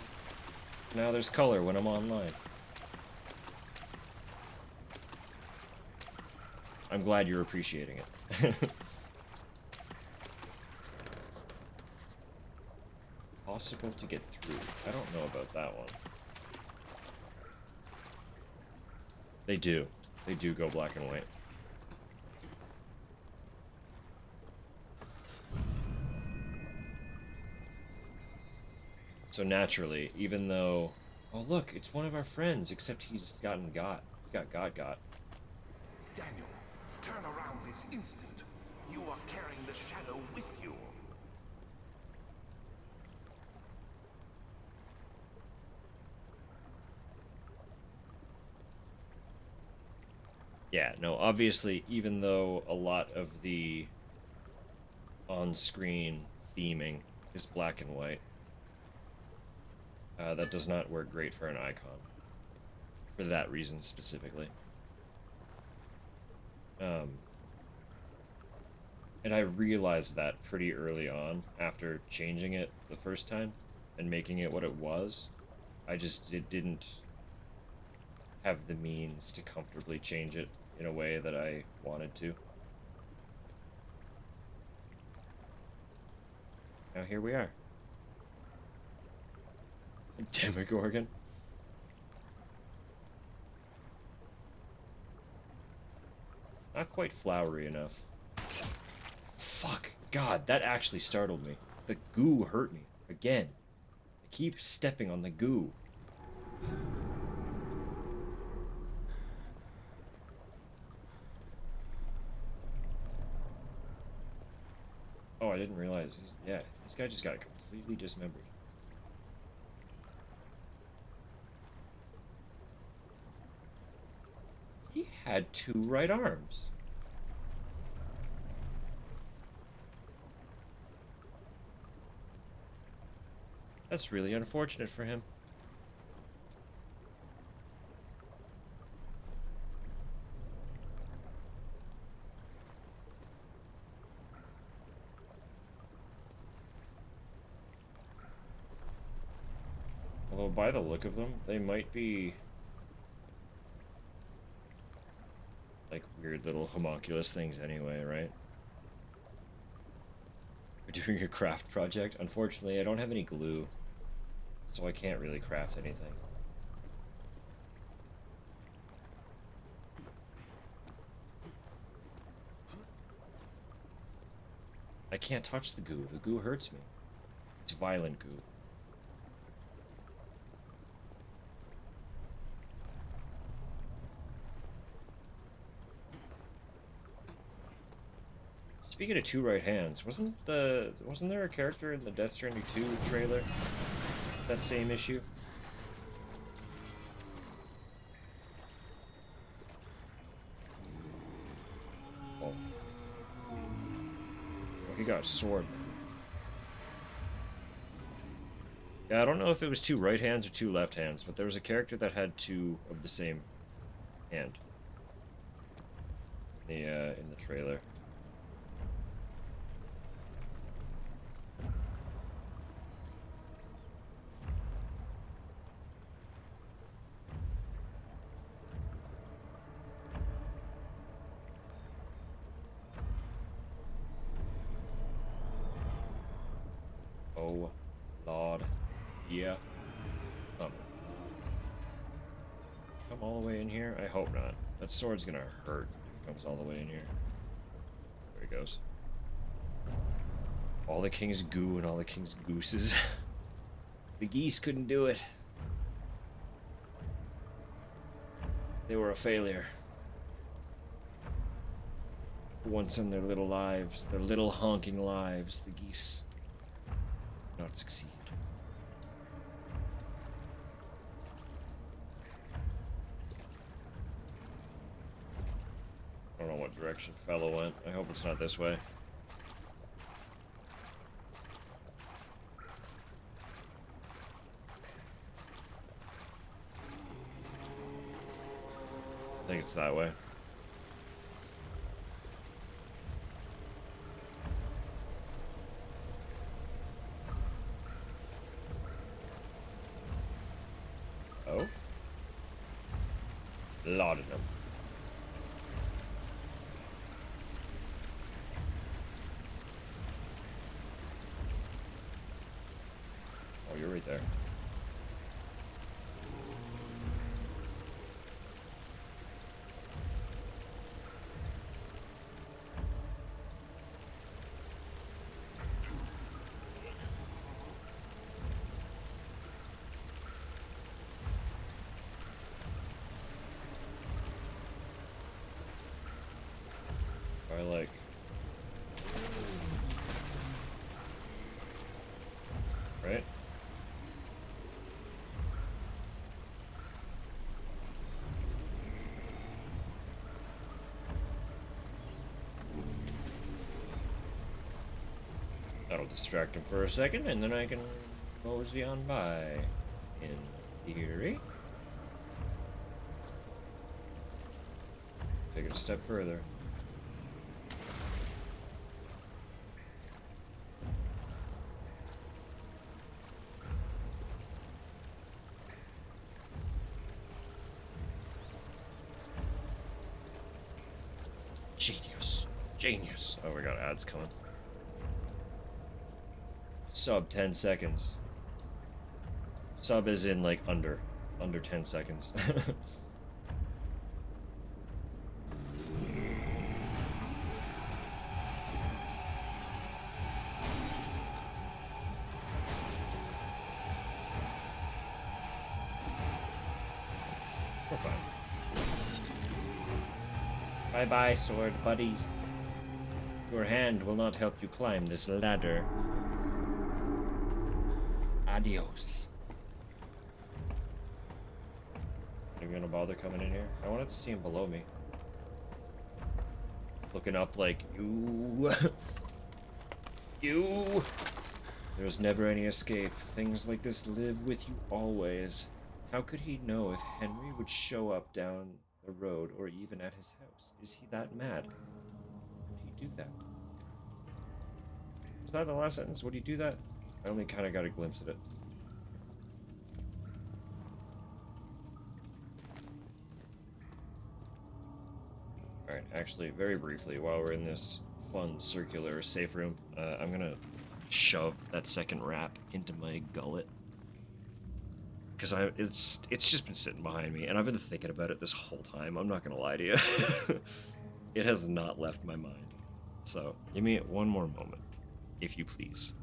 Now there's color when I'm online. I'm glad you're appreciating it. Possible to get through. I don't know about that one. They do. They do go black and white. So naturally, even though... Oh look, it's one of our friends, except he's gotten got. He got. Daniel, turn around this instant. You are carrying the shadow with you. Yeah, no, obviously, even though a lot of the on-screen theming is black and white, that does not work great for an icon. For that reason specifically. And I realized that pretty early on, after changing it the first time, and making it what it was. It didn't have the means to comfortably change it in a way that I wanted to. Now here we are. Demogorgon? Not quite flowery enough. Fuck. God, that actually startled me. The goo hurt me. Again. I keep stepping on the goo. Oh, I didn't realize. Yeah, this guy just got completely dismembered. He had 2 right arms. That's really unfortunate for him. Although by the look of them, they might be like weird little homunculus things anyway, right? We're doing a craft project. Unfortunately, I don't have any glue, so I can't really craft anything. I can't touch the goo. The goo hurts me. It's violent goo. Speaking of 2 right hands, wasn't there a character in the Death Stranding 2 trailer? That same issue? Oh. Oh, he got a sword. Yeah, I don't know if it was 2 right hands or 2 left hands, but there was a character that had 2 of the same hand. In the trailer. Oh, Lord. Yeah. Come. Come all the way in here? I hope not. That sword's gonna hurt if it comes all the way in here. There he goes. All the king's goo and all the king's gooses. The geese couldn't do it. They were a failure. Once in their little lives, their little honking lives, the geese did not succeed. I don't know what direction fellow went. I hope it's not this way. I think it's that way. Oh? Laudanum. Oh, you're right there. I like. Right? That'll distract him for a second, and then I can mosey on by. In theory. Take it a step further. Genius. Genius. Oh, we got ads coming. Sub 10 seconds. Sub is in like under 10 seconds. We're fine. Bye-bye, sword buddy. Your hand will not help you climb this ladder. Adios. Are you gonna bother coming in here? I wanted to see him below me. Looking up like, you. You. There's never any escape. Things like this live with you always. How could he know if Henry would show up down the road or even at his house? Is he that mad? Would he do that? Was that the last sentence? Would he do that? I only kind of got a glimpse of it. Alright, actually, very briefly, while we're in this fun circular safe room, I'm gonna shove that second wrap into my gullet. Because it's just been sitting behind me, and I've been thinking about it this whole time. I'm not gonna lie to you. It has not left my mind. So, give me one more moment, if you please.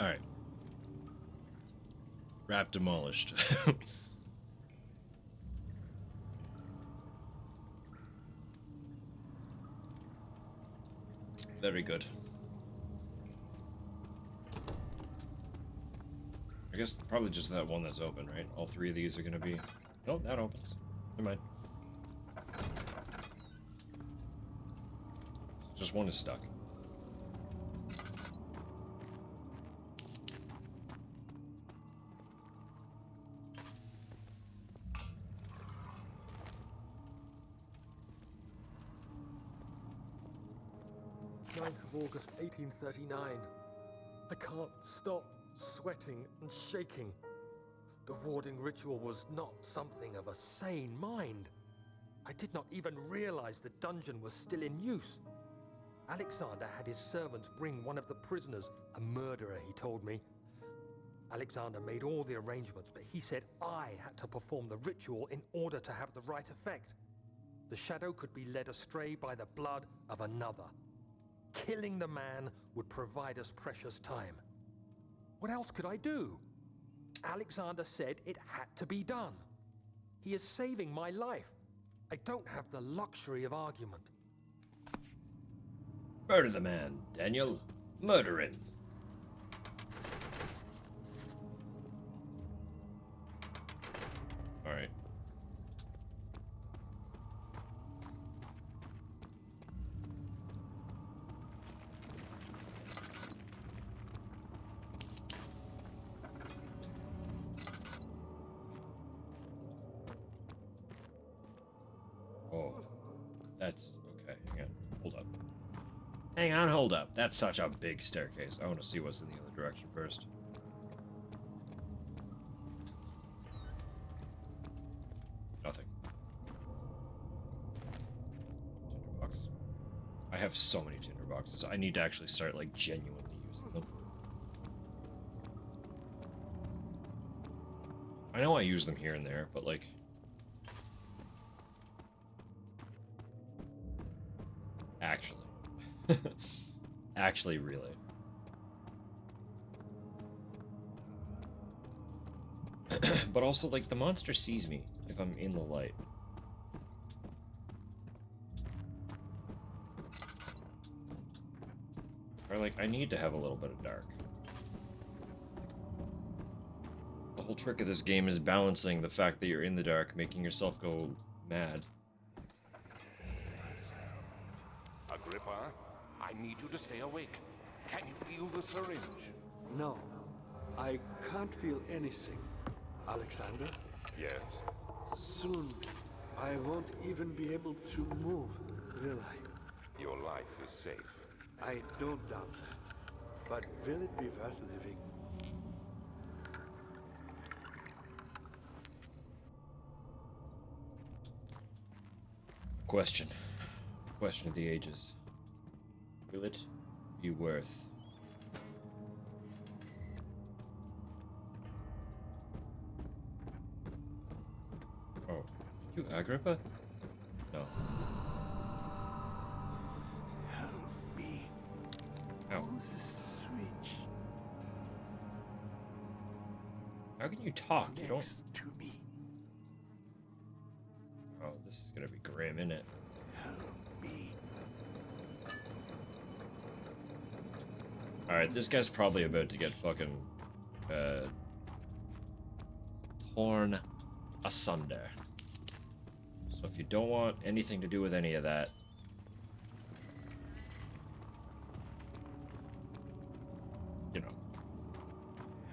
Alright. Wrap demolished. Very good. I guess probably just that one that's open, right? All three of these are gonna be... Nope, that opens. Never mind. Just one is stuck. August 1839. I can't stop sweating and shaking. The warding ritual was not something of a sane mind. I did not even realize the dungeon was still in use. Alexander had his servants bring one of the prisoners, a murderer, he told me. Alexander made all the arrangements, but he said I had to perform the ritual in order to have the right effect. The shadow could be led astray by the blood of another. Killing the man would provide us precious time. What else could I do? Alexander said it had to be done. He is saving my life. I don't have the luxury of argument. Murder the man, Daniel. Murder him. Alright. Oh. That's... okay, hang on. Hold up. Hang on, hold up. That's such a big staircase. I want to see what's in the other direction first. Nothing. Tinderbox. I have so many tinderboxes. I need to actually start, like, genuinely using them. I know I use them here and there, but, like... Actually. Actually, really. But also, like, the monster sees me if I'm in the light. Or, like, I need to have a little bit of dark. The whole trick of this game is balancing the fact that you're in the dark, making yourself go mad. Agrippa, I need you to stay awake. Can you feel the syringe? No, I can't feel anything. Alexander? Yes. Soon, I won't even be able to move, will I? Your life is safe. I don't doubt that. But will it be worth living? Question. Question of the ages. Will it be worth? Oh, you Agrippa? No. Help me. Ow. Use the switch. How can you talk? You don't. Next to me. Oh, this is gonna be grim, isn't it? Help me. Alright, this guy's probably about to get fucking torn asunder. So if you don't want anything to do with any of that, you know,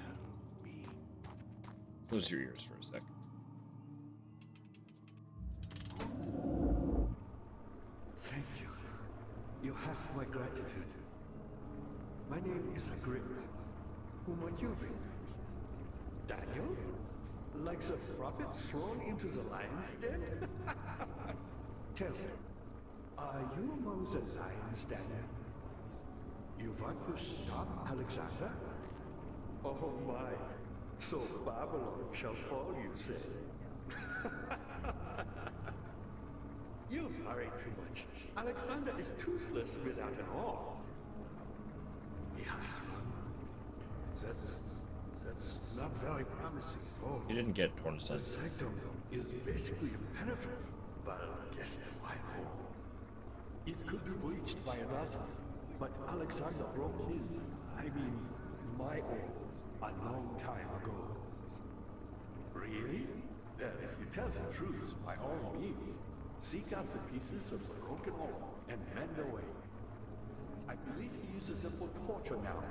Help me. close your ears for a sec. Thank you. You have my gratitude. My name is Agrippa. Who might you be? Daniel? Like the prophet thrown into the lion's den? Tell me, are you among the lions, Daniel? You want to stop Alexander? Oh my, so Babylon shall fall, you say? You worry too much. Alexander is toothless without an arm. He has one. That's not very promising at all. He didn't get torn The asunder. sanctum is basically impenetrable, but against my own. It could be breached by another, but Alexander broke my own, a long time ago. Really? Then if you tell the truth, by all means, seek out the pieces of the broken orb and mend away. I believe he uses them for torture now.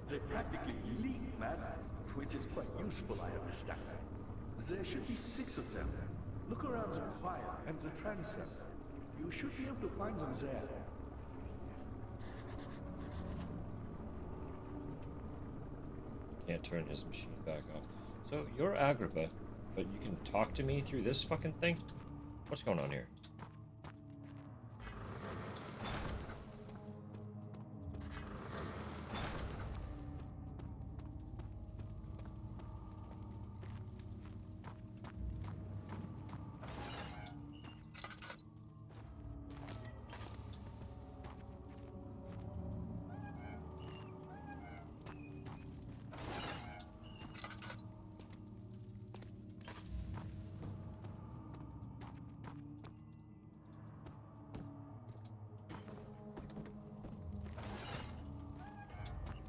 They practically leak madness, which is quite useful, I understand. There should be 6 of them. Look around the choir and the transept. You should be able to find them there. Can't turn his machine back off. So you're Agrippa, but you can talk to me through this fucking thing? What's going on here?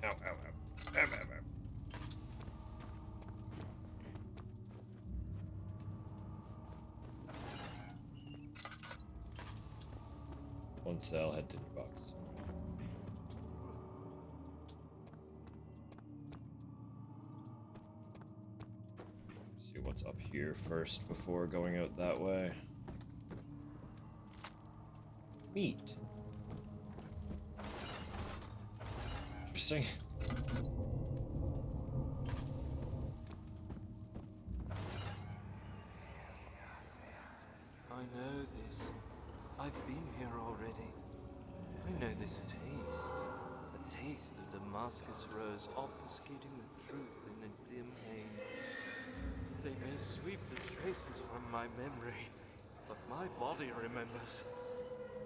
Ow, ow, ow. Ow, ow, ow. One cell, head tinderbox. See what's up here first before going out that way. Meat. Interesting. I know this. I've been here already. I know this taste. The taste of Damascus rose obfuscating the truth in a dim haze. They may sweep the traces from my memory, but my body remembers.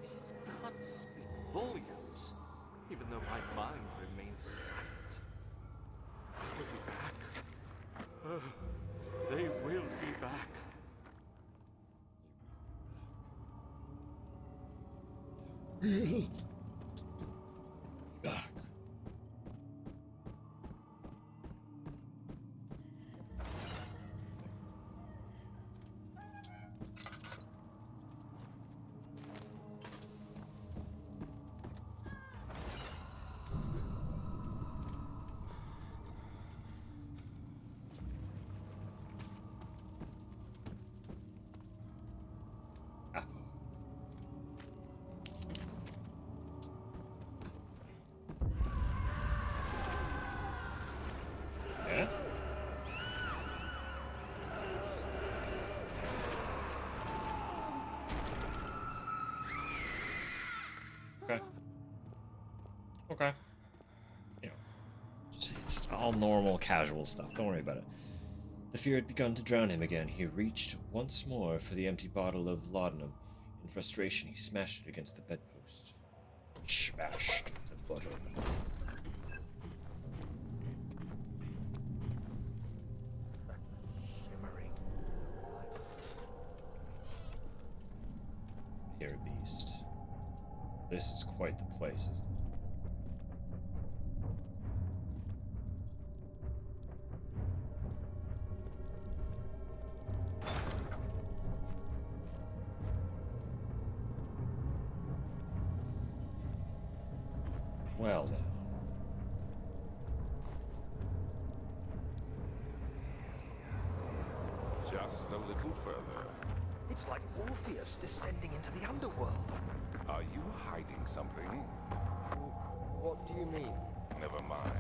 These cuts speak volumes, even though my mind remains silent. They'll be back. They will be back. Back. Yeah? Okay. Okay. You know, it's all normal, casual stuff. Don't worry about it. The fear had begun to drown him again. He reached once more for the empty bottle of laudanum. In frustration, he smashed it against the bedpost. Smashed the bottom. Shimmering. Here, beast. This is quite the place, isn't it? Well then. Just a little further. It's like Orpheus descending into the underworld. Are you hiding something? What do you mean? Never mind.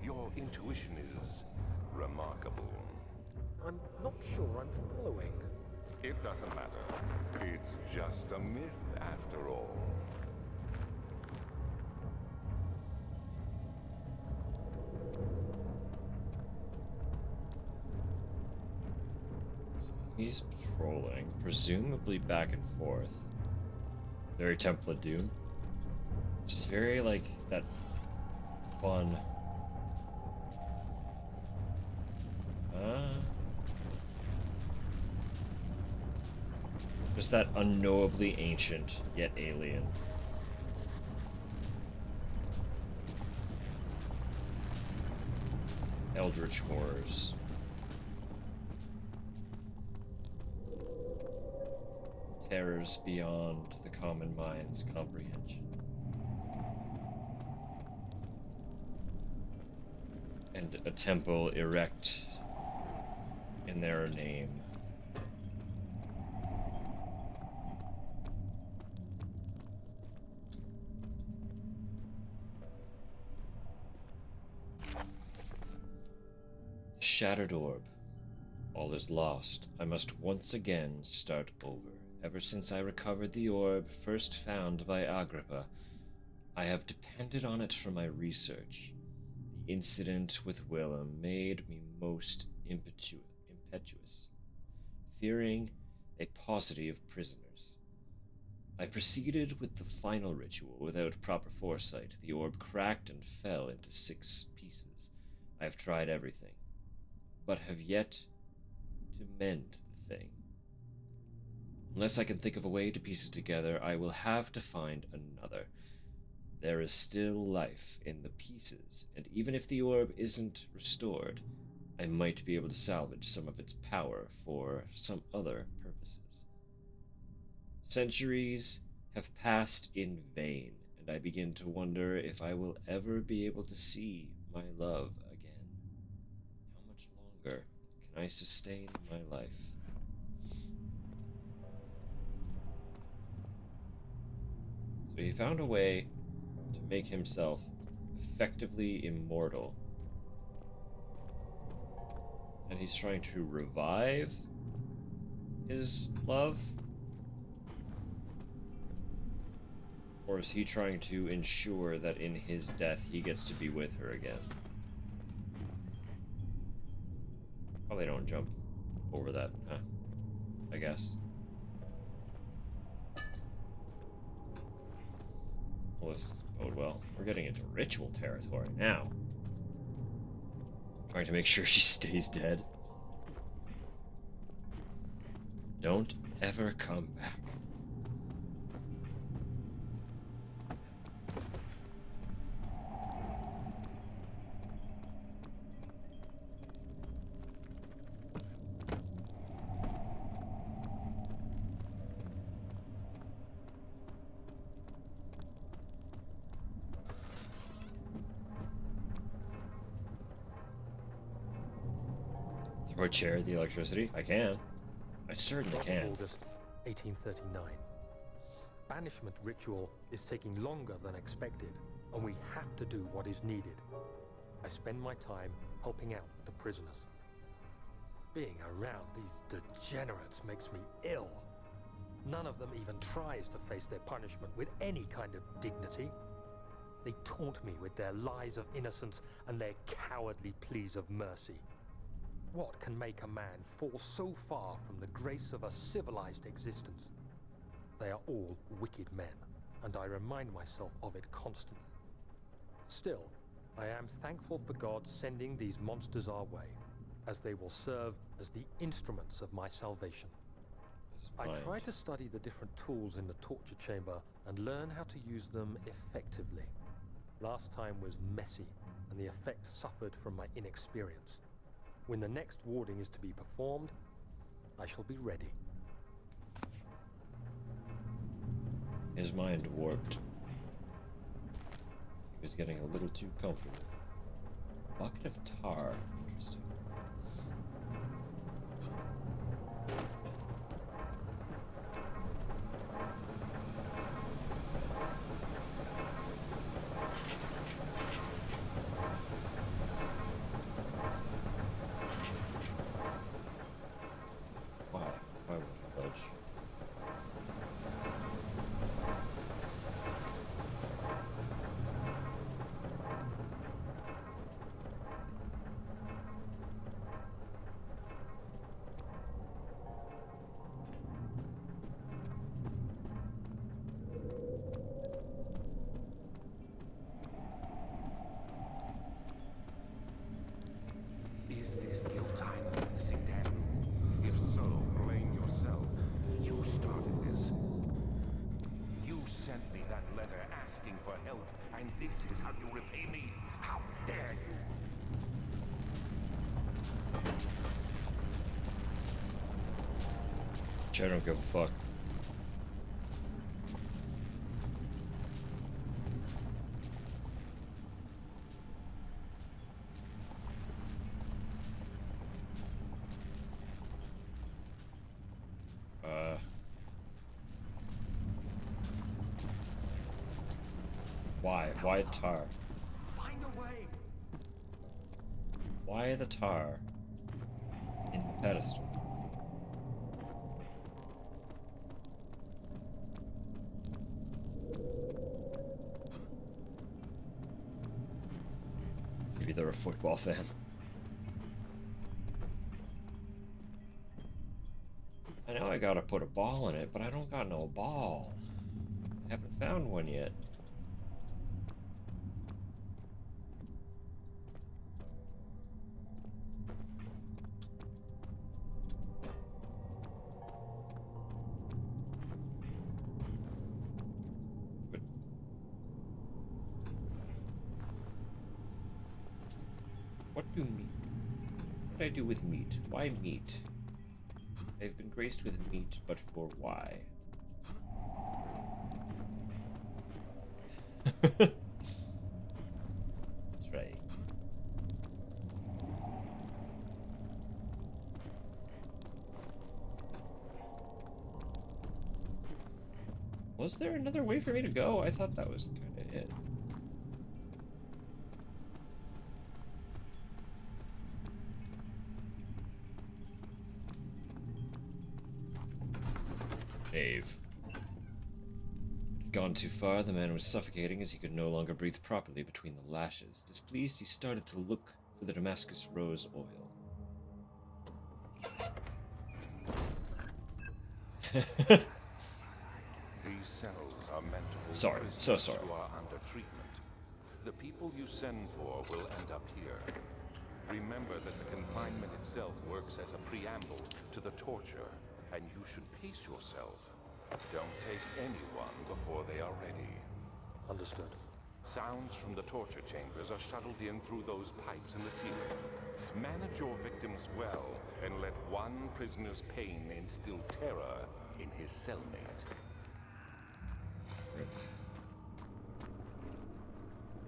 Your intuition is remarkable. I'm not sure I'm following. It doesn't matter. It's just a myth after all. He's patrolling, presumably back and forth. Very Temple of Doom. Just very, like, that fun Just that unknowably ancient, yet alien. Eldritch horrors. Terrors beyond the common mind's comprehension. And a temple erect in their name. Shattered orb. All is lost. I must once again start over. Ever since I recovered the orb, first found by Agrippa, I have depended on it for my research. The incident with Willem made me most impetuous, fearing a paucity of prisoners. I proceeded with the final ritual without proper foresight. The orb cracked and fell into 6 pieces. I have tried everything, but have yet to mend the thing. Unless I can think of a way to piece it together, I will have to find another. There is still life in the pieces, and even if the orb isn't restored, I might be able to salvage some of its power for some other purposes. Centuries have passed in vain, and I begin to wonder if I will ever be able to see my love again. How much longer can I sustain my life? So he found a way to make himself effectively immortal. And he's trying to revive his love? Or is he trying to ensure that in his death he gets to be with her again? Probably don't jump over that, huh? I guess. Well, this doesn't bode well. We're getting into ritual territory now. Trying to make sure she stays dead. Don't ever come back. Throw a chair at the electricity? I can. I certainly can. August 1839. Banishment ritual is taking longer than expected, and we have to do what is needed. I spend my time helping out the prisoners. Being around these degenerates makes me ill. None of them even tries to face their punishment with any kind of dignity. They taunt me with their lies of innocence and their cowardly pleas of mercy. What can make a man fall so far from the grace of a civilized existence? They are all wicked men, and I remind myself of it constantly. Still, I am thankful for God sending these monsters our way, as they will serve as the instruments of my salvation. I try to study the different tools in the torture chamber and learn how to use them effectively. Last time was messy, and the effect suffered from my inexperience. When the next warding is to be performed, I shall be ready. His mind warped. He was getting a little too comfortable. Bucket of tar. Interesting. Why would he budge? Is this guilt I'm witnessing, Daniel? If so, blame yourself. You started is how you repay me. How dare you? I don't give a fuck. Why? Why tar? Find a way. Why the tar in the pedestal? Maybe they're a football fan. I know I gotta put a ball in it, but I don't got no ball. I haven't found one yet. What do meat? What do I do with meat? Why meat? I've been graced with meat, but for why? That's right. Was there another way for me to go? I thought that was kind of it. Dave. Had gone too far, the man was suffocating as he could no longer breathe properly between the lashes. Displeased, he started to look for the Damascus rose oil. These cells are meant to hold Sorry, so prisoners sorry. who are under treatment. The people you send for will end up here. Remember that the confinement itself works as a preamble to the torture, and you should pace yourself. Don't take anyone before they are ready. Understood. Sounds from the torture chambers are shuttled in through those pipes in the ceiling. Manage your victims well, and let one prisoner's pain instill terror in his cellmate.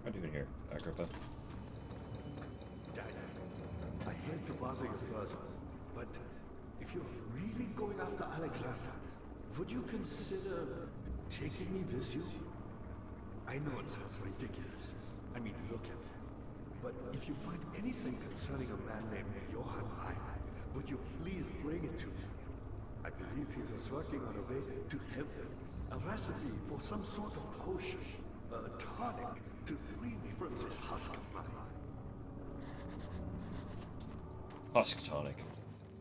What are you doing here, Agrippa? Dad, I hate to bother you further, but if you're really going after Alexander, would you consider taking me with you? I know it sounds ridiculous. I mean, look at me. But if you find anything concerning a man named Johann Rein, would you please bring it to me? I believe he was working on a way to help me. A recipe for some sort of potion, a tonic to free me from this husk of mine. Husk tonic.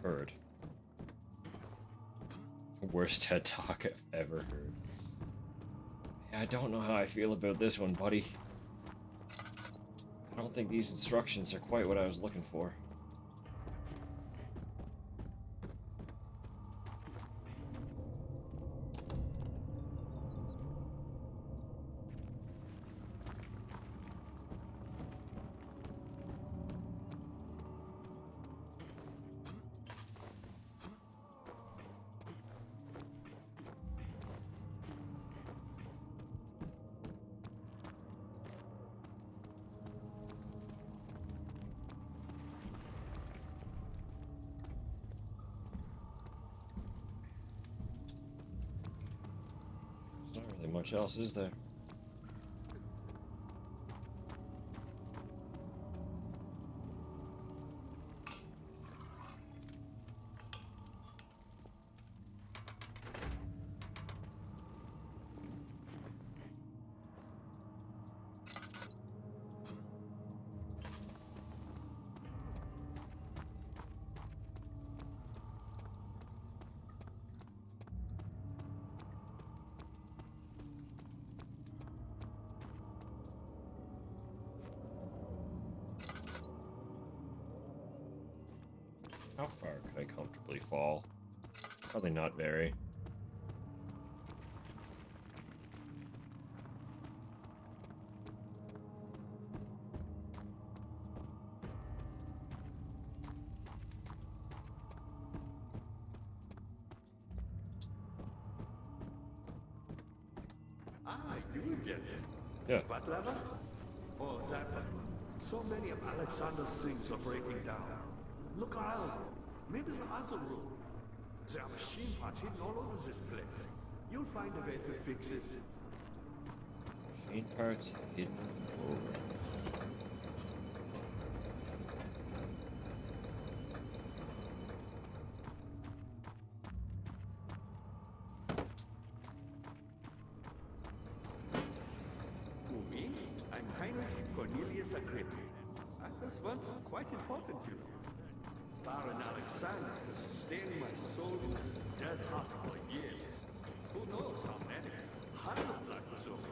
Heard. Worst TED talk I've ever heard. I don't know how I feel about this one, buddy. I don't think these instructions are quite what I was looking for. There's not really much else, is there? How far could I comfortably fall? Probably not very. you again. Yeah. What level? Oh, that one. So many of Alexander's things are breaking down. Look around. Maybe the other room. There are machine parts hidden all over this place. You'll find a way to fix it. Machine parts hidden over. Me? I'm Heinrich Cornelius Agrippa. I was once quite important, you know. Baron Alexander has sustained my soul in this dead heart for years. Who knows how many? Hundreds, I presume.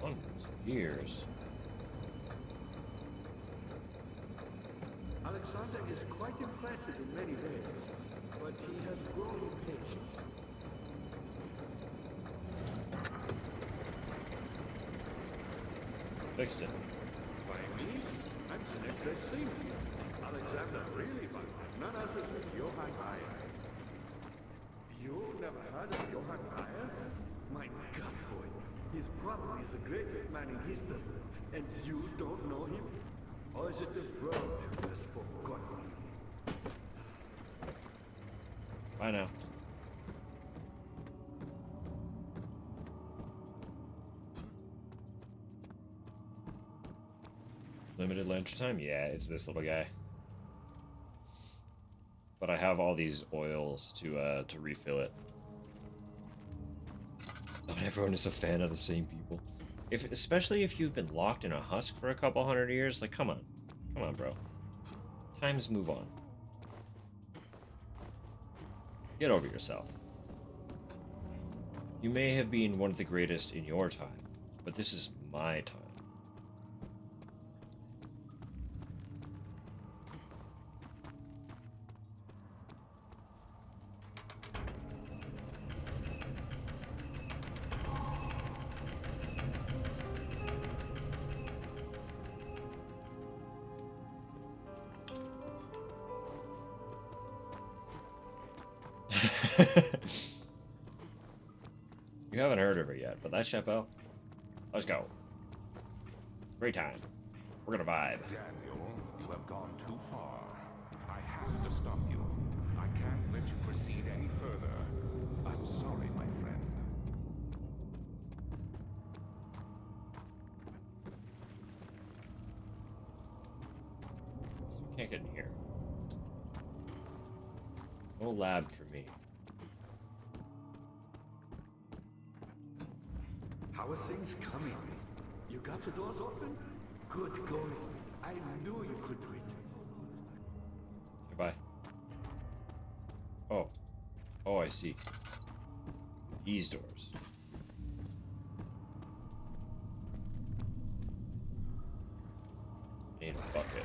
Hundreds of years. Alexander is quite impressive in many ways, but he has grown impatient. Fixed it. By me? I'm the next best thing. Alexander really was none other than Johann Bayer. You never heard of Johann Bayer? My God, boy. He's probably the greatest man in history. And you don't know him? Or is it the world who has forgotten him? Bye now. Limited lunch time? Yeah, it's this little guy. But I have all these oils to refill it. Not everyone is a fan of the same people. Especially if you've been locked in a husk for a couple hundred years, like come on. Come on, bro. Times move on. Get over yourself. You may have been one of the greatest in your time, but this is my time. You haven't heard of her yet, but that's Chappelle. Let's go. Great time. We're gonna vibe. Daniel, you have gone too far. I have to stop you. I can't let you proceed any further. I'm sorry, my friend. So we can't get in here. No lab for me. How are things coming? You got the doors open? Good going. I knew you could do it. Goodbye. Oh. Oh, I see. These doors. I need a bucket.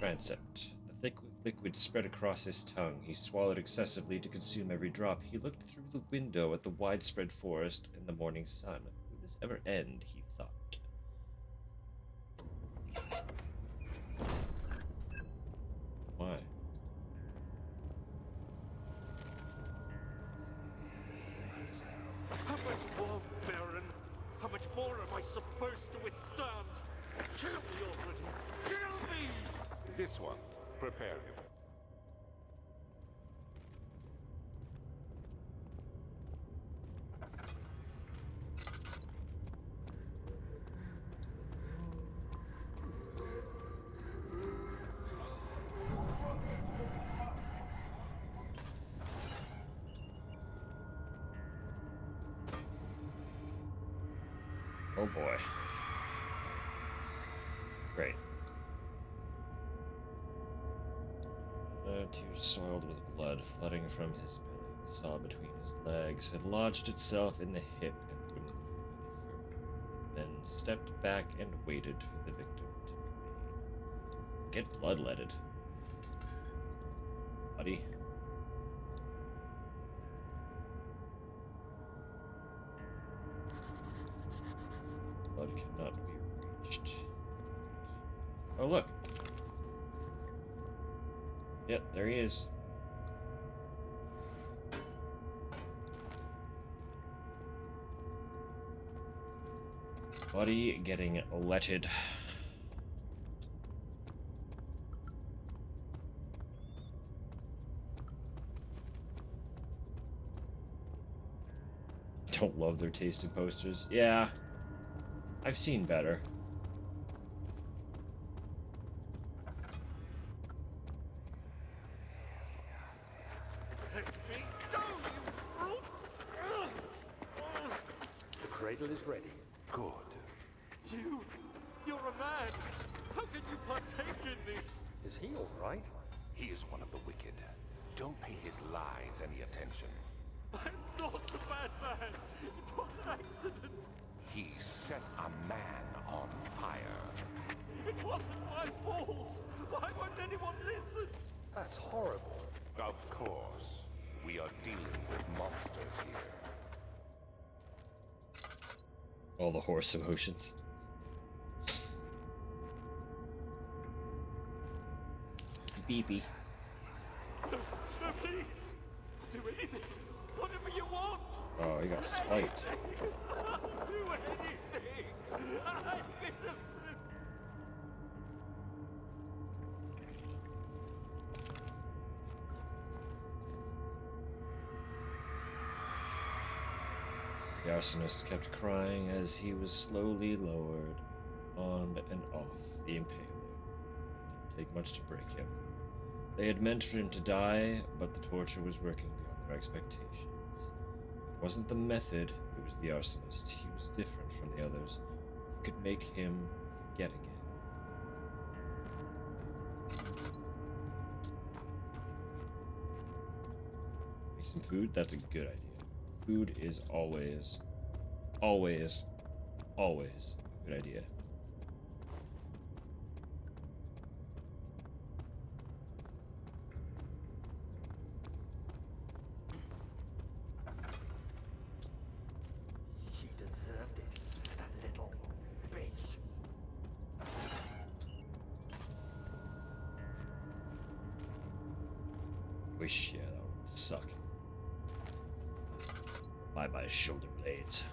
Transept. The thick liquid spread across his tongue. He swallowed excessively to consume every drop. He looked through the window at the widespread forest and the morning sun. Will this ever end? He thought. Why? How much more, Baron? How much more am I supposed to withstand? Kill me already! Kill me! This one, prepare him. Oh boy. Great. Tears soiled with blood flooding from his belly. The saw between his legs had lodged itself in the hip and wouldn't move any further. Then stepped back and waited for the victim to drain. Get bloodletted. Buddy. Blood look. Yep, there he is. Body getting letted. Don't love their tasting posters. Yeah, I've seen better. The cradle is ready. Good. You're a man. How can you partake in this? Is he all right? He is one of the wicked. Don't pay his lies any attention. I'm not a bad man. It was an accident. He set a man on fire. It wasn't my fault. Why won't anyone listen? That's horrible. Of course. We are dealing with monsters here. All the horse emotions. Beepy. No, please. Do anything. Whatever you want. Oh, he got spiked. I'll do anything. I'm innocent. The arsonist kept crying as he was slowly lowered on and off the impaler. It didn't take much to break him. They had meant for him to die, but the torture was working beyond their expectations. It wasn't the method, it was the arsonist. He was different from the others. You could make him forget again. Make some food? That's a good idea. Food is always a good idea. She deserved it, that little bitch. Wish, yeah, that would suck. Bye-bye, shoulder blades.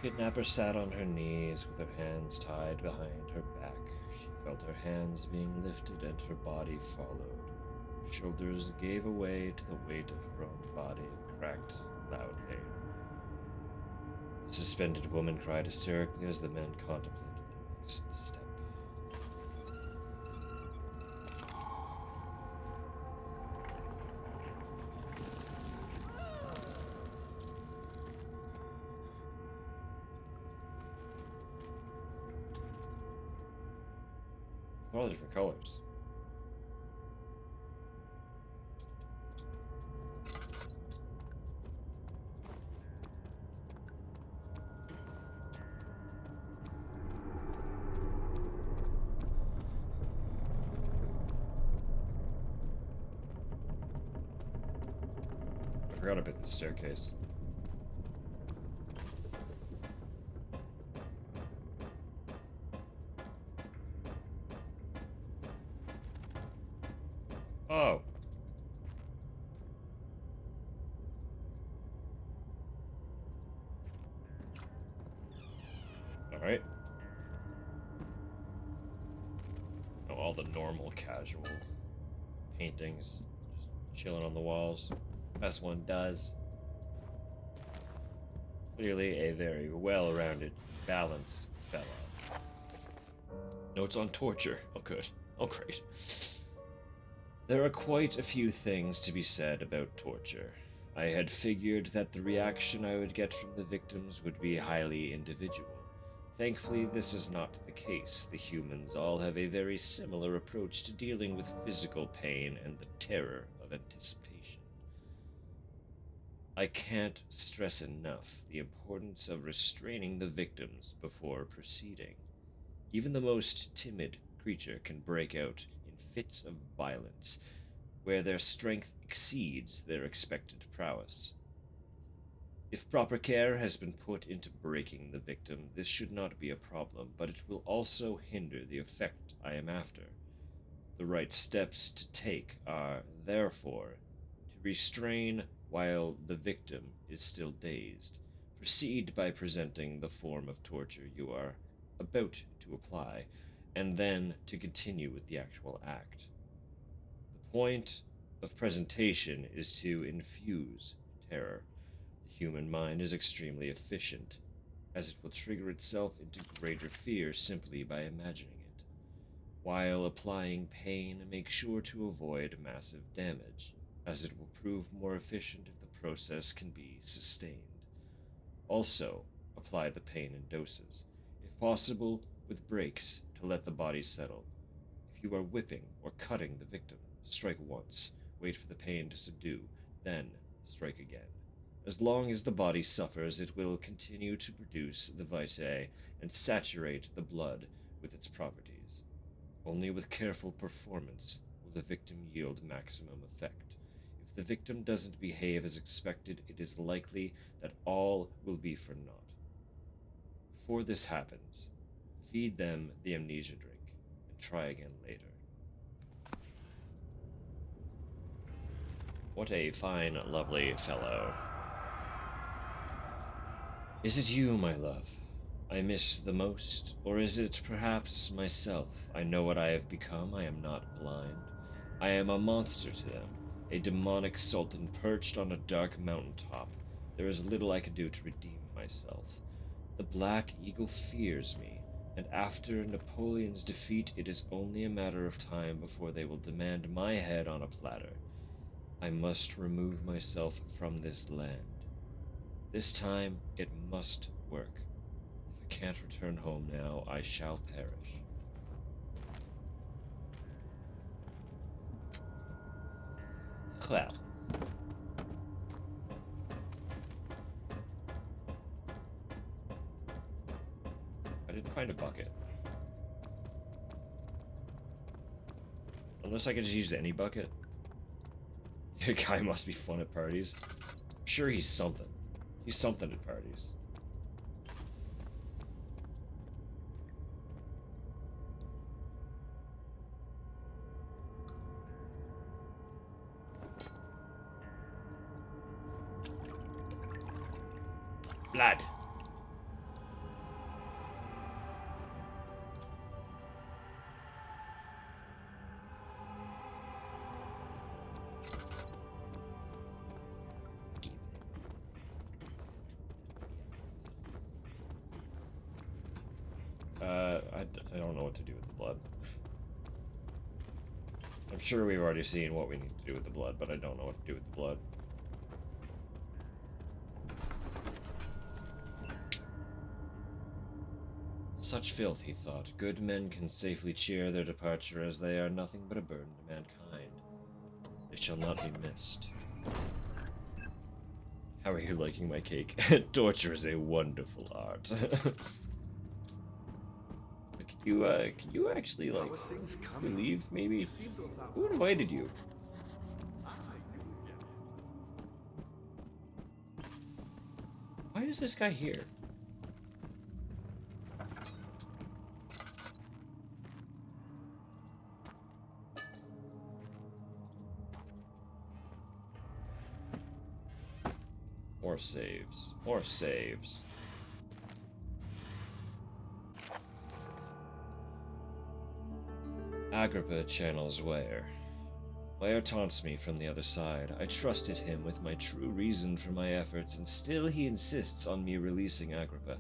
Kidnapper sat on her knees with her hands tied behind her back. She felt her hands being lifted and her body followed. Her shoulders gave way to the weight of her own body and cracked loudly. The suspended woman cried hysterically as the men contemplated the next step. All the different colors. I forgot about the staircase. Oh. Alright. Oh, all the normal, casual paintings. Just chilling on the walls. As one does. Clearly a very well-rounded, balanced fella. Notes on torture. Oh, good. Oh, great. There are quite a few things to be said about torture. I had figured that the reaction I would get from the victims would be highly individual. Thankfully, this is not the case. The humans all have a very similar approach to dealing with physical pain and the terror of anticipation. I can't stress enough the importance of restraining the victims before proceeding. Even the most timid creature can break out in fits of violence. where their strength exceeds their expected prowess. If proper care has been put into breaking the victim, this should not be a problem, but it will also hinder the effect I am after. The right steps to take are, therefore, to restrain while the victim is still dazed. Proceed by presenting the form of torture you are about to apply, and then to continue with the actual act. The point of presentation is to infuse terror. The human mind is extremely efficient, as it will trigger itself into greater fear simply by imagining it. While applying pain, make sure to avoid massive damage, as it will prove more efficient if the process can be sustained. Also, apply the pain in doses, if possible with breaks to let the body settle. If you are whipping or cutting the victim, strike once, wait for the pain to subdue, then strike again. As long as the body suffers, it will continue to produce the vitae and saturate the blood with its properties. Only with careful performance will the victim yield maximum effect. If the victim doesn't behave as expected, it is likely that all will be for naught. Before this happens, feed them the amnesia drink and try again later. What a fine, lovely fellow. Is it you, my love, I miss the most, or is it perhaps myself? I know what I have become, I am not blind. I am a monster to them, a demonic sultan perched on a dark mountain top. There is little I can do to redeem myself. The Black Eagle fears me, and after Napoleon's defeat, it is only a matter of time before they will demand my head on a platter. I must remove myself from this land. This time, it must work. If I can't return home now, I shall perish. Well. I didn't find a bucket. Unless I could just use any bucket. The guy must be fun at parties. I'm sure he's something. He's something at parties. Blood. I don't know what to do with the blood. I'm sure we've already seen what we need to do with the blood, but I don't know what to do with the blood. Such filth, he thought. Good men can safely cheer their departure, as they are nothing but a burden to mankind. They shall not be missed. How are you liking my cake? Torture is a wonderful art. Can you actually, like, you leave, maybe? Who invited you? Why is this guy here? More saves. More saves. Agrippa channels Ware. Ware taunts me from the other side. I trusted him with my true reason for my efforts, and still he insists on me releasing Agrippa.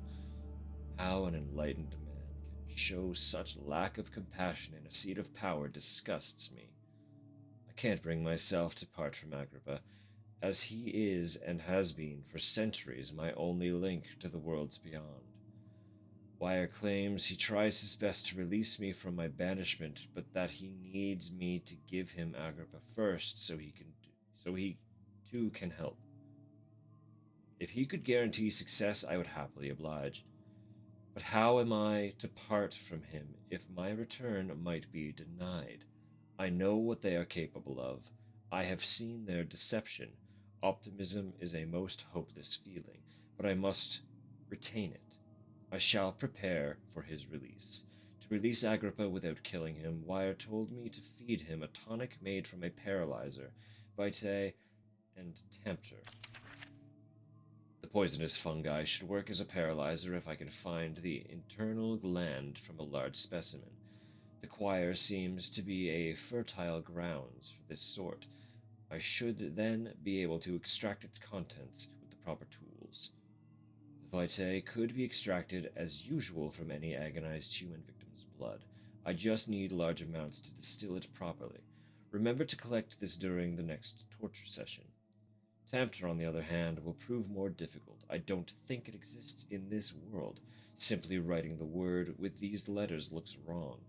How an enlightened man can show such lack of compassion in a seat of power disgusts me. I can't bring myself to part from Agrippa, as he is and has been for centuries my only link to the worlds beyond. Wire claims he tries his best to release me from my banishment, but that he needs me to give him Agrippa first so he too can help. If he could guarantee success, I would happily oblige. But how am I to part from him if my return might be denied? I know what they are capable of. I have seen their deception. Optimism is a most hopeless feeling, but I must retain it. I shall prepare for his release. To release Agrippa without killing him, Wire told me to feed him a tonic made from a paralyzer, vitae, and tempter. The poisonous fungi should work as a paralyzer if I can find the internal gland from a large specimen. The choir seems to be a fertile grounds for this sort. I should then be able to extract its contents with the proper tools. The vitae could be extracted as usual from any agonized human victim's blood. I just need large amounts to distill it properly. Remember to collect this during the next torture session. Tamter, on the other hand, will prove more difficult. I don't think it exists in this world. Simply writing the word with these letters looks wrong.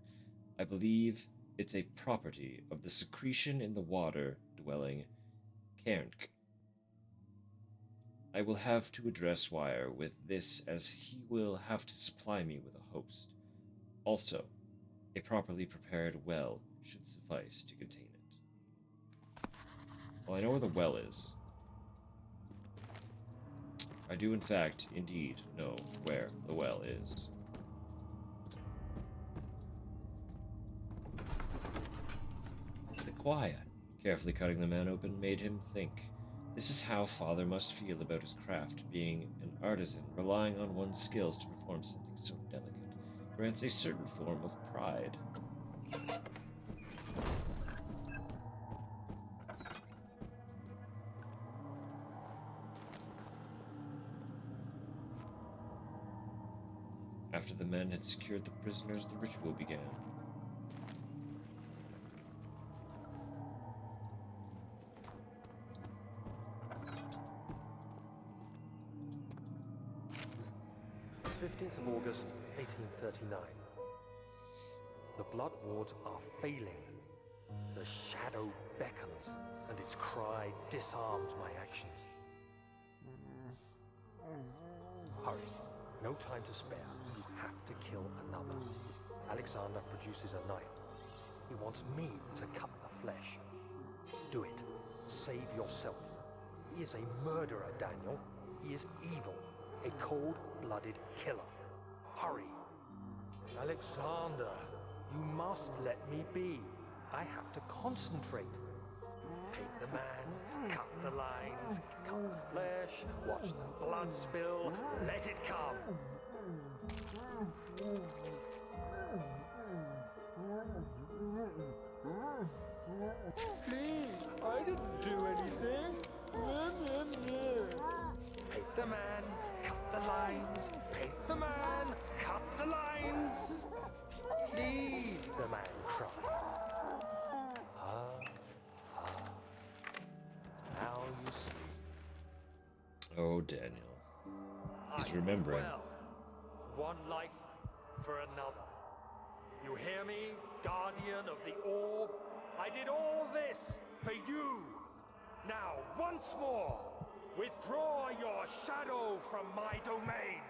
I believe it's a property of the secretion in the water-dwelling cairnk. I will have to address Wire with this as he will have to supply me with a host. Also, a properly prepared well should suffice to contain it. Well, I know where the well is. I do, in fact, indeed know where the well is. The quiet, carefully cutting the man open, made him think. This is how Father must feel about his craft. Being an artisan, relying on one's skills to perform something so delicate, grants a certain form of pride. After the men had secured the prisoners, the ritual began. August 1839. The blood wards are failing. The shadow beckons, and its cry disarms my actions. Hurry. No time to spare. You have to kill another. Alexander produces a knife. He wants me to cut the flesh. Do it. Save yourself. He is a murderer, Daniel. He is evil. A cold-blooded killer. Hurry. Alexander, you must let me be. I have to concentrate. Take the man, cut the lines, cut the flesh, watch the blood spill, let it come. Please, I didn't do anything. Paint the man, cut the lines. Paint the man, cut the lines. Please, the man cries. Now you sleep. Oh, Daniel. He's remembering. Well, one life for another. You hear me, guardian of the orb? I did all this for you. Now, once more, withdraw your shadow from my domain.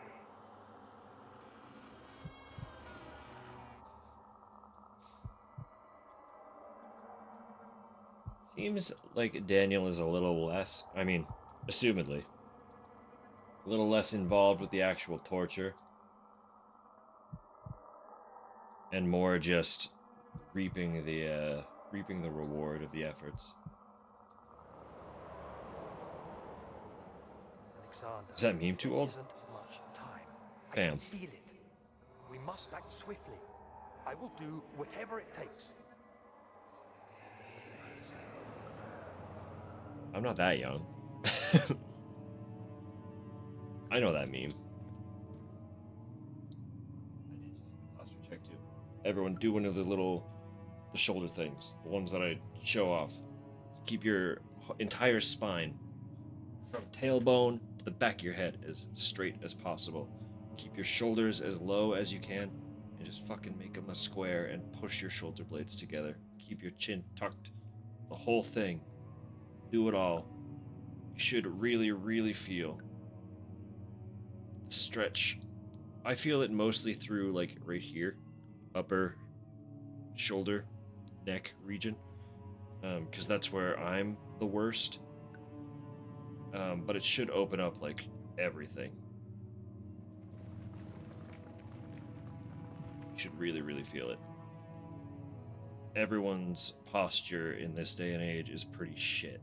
Seems like Daniel is a little less, assumedly, a little less involved with the actual torture. And more just reaping the reward of the efforts. Alexander, Is that meme too old? Isn't much time. I Bam. can feel it. We must act swiftly. I will do whatever it takes. I'm not that young. I know that meme. I did just see the posture check too. Everyone do one of the shoulder things, the ones that I show off. Keep your entire spine from tailbone to the back of your head as straight as possible. Keep your shoulders as low as you can, and just fucking make them a square and push your shoulder blades together. Keep your chin tucked. The whole thing. Do it all. You should really, really feel the stretch. I feel it mostly through, right here, upper shoulder, neck region. because that's where I'm the worst. But it should open up like everything. You should really, really feel it. Everyone's posture in this day and age is pretty shit.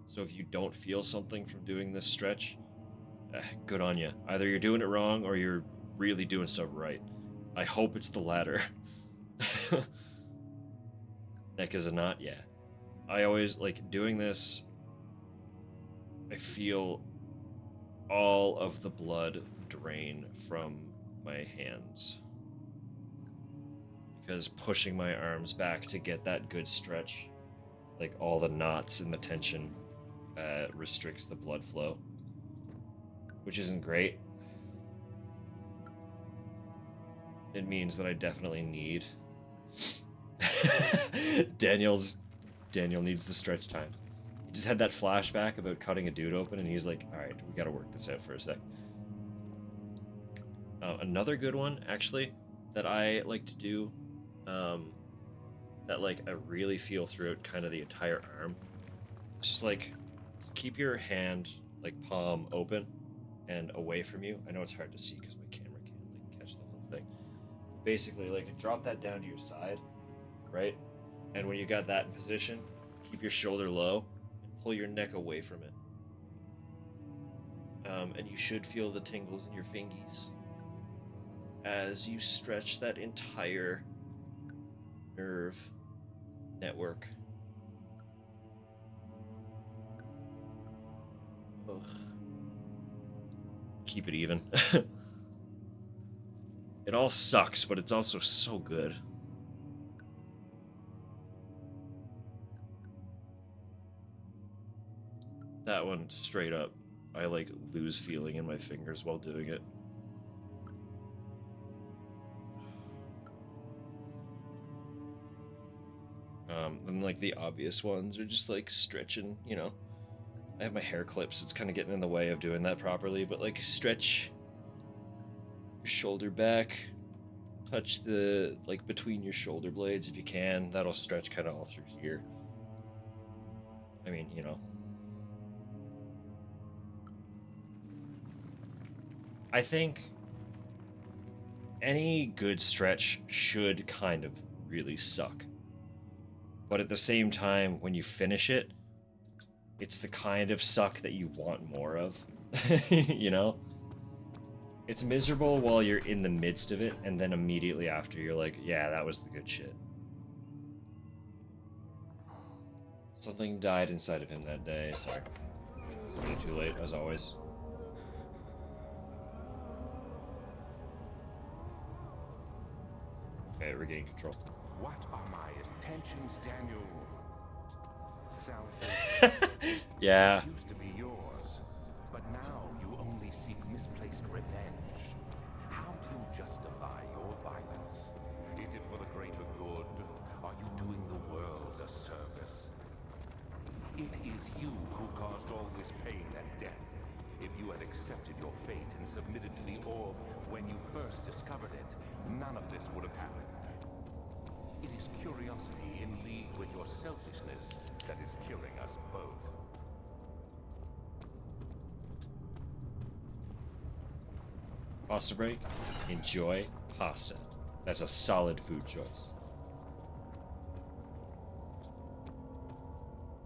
So if you don't feel something from doing this stretch, good on you. Either you're doing it wrong or you're really doing stuff right. I hope it's the latter. Neck is a knot, yeah. I always like doing this. I feel all of the blood drain from my hands because pushing my arms back to get that good stretch, like all the knots and the tension, restricts the blood flow, which isn't great. It means that I definitely need Daniel needs the stretch time. He just had that flashback about cutting a dude open, and he's like, all right, we gotta work this out for a sec. Another good one, actually, that I like to do, that like I really feel throughout kind of the entire arm. It's just like, keep your hand, like palm open and away from you. I know it's hard to see because my camera can't like catch the whole thing. Basically, like drop that down to your side, right? And when you got that in position, keep your shoulder low and pull your neck away from it. And you should feel the tingles in your fingies as you stretch that entire nerve network. Ugh. Keep it even. It all sucks, but it's also so good. That one, straight up, I like lose feeling in my fingers while doing it. And like the obvious ones are just like stretching, you know. I have my hair clips, so it's kind of getting in the way of doing that properly, but like stretch your shoulder back, touch the, like between your shoulder blades if you can. That'll stretch kind of all through here. I mean, you know. I think any good stretch should kind of really suck. But at the same time, when you finish it, it's the kind of suck that you want more of. You know? It's miserable while you're in the midst of it, and then immediately after you're like, yeah, that was the good shit. Something died inside of him that day. Sorry. It's already too late, as always. Okay, regain control. What are my intentions, Daniel? Selfish. Yeah. It used to be yours, but now you only seek misplaced revenge. How do you justify your violence? Is it for the greater good? Are you doing the world a service? It is you who caused all this pain and death. If you had accepted your fate and submitted to the orb when you first discovered it, none of this would have happened. It is curiosity in league with your selfishness that is killing us both. Pasta break? Enjoy pasta. That's a solid food choice.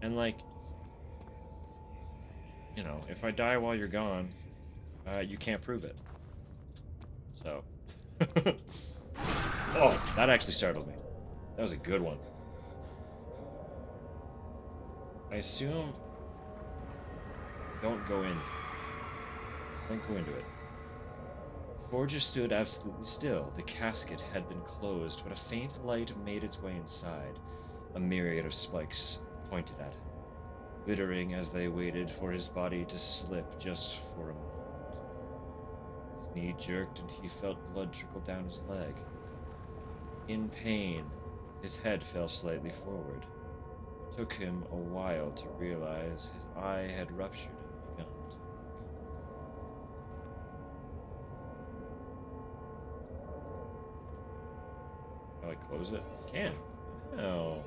And like, you know, if I die while you're gone, you can't prove it. So. Oh, that actually startled me. That was a good one. I assume... Don't go in. Don't go into it. Forger stood absolutely still. The casket had been closed, but a faint light made its way inside. A myriad of spikes pointed at him, glittering as they waited for his body to slip just for a moment. His knee jerked and he felt blood trickle down his leg. In pain, his head fell slightly forward. It took him a while to realize his eye had ruptured and begun to leak. Can I, like, close it? Can. Oh.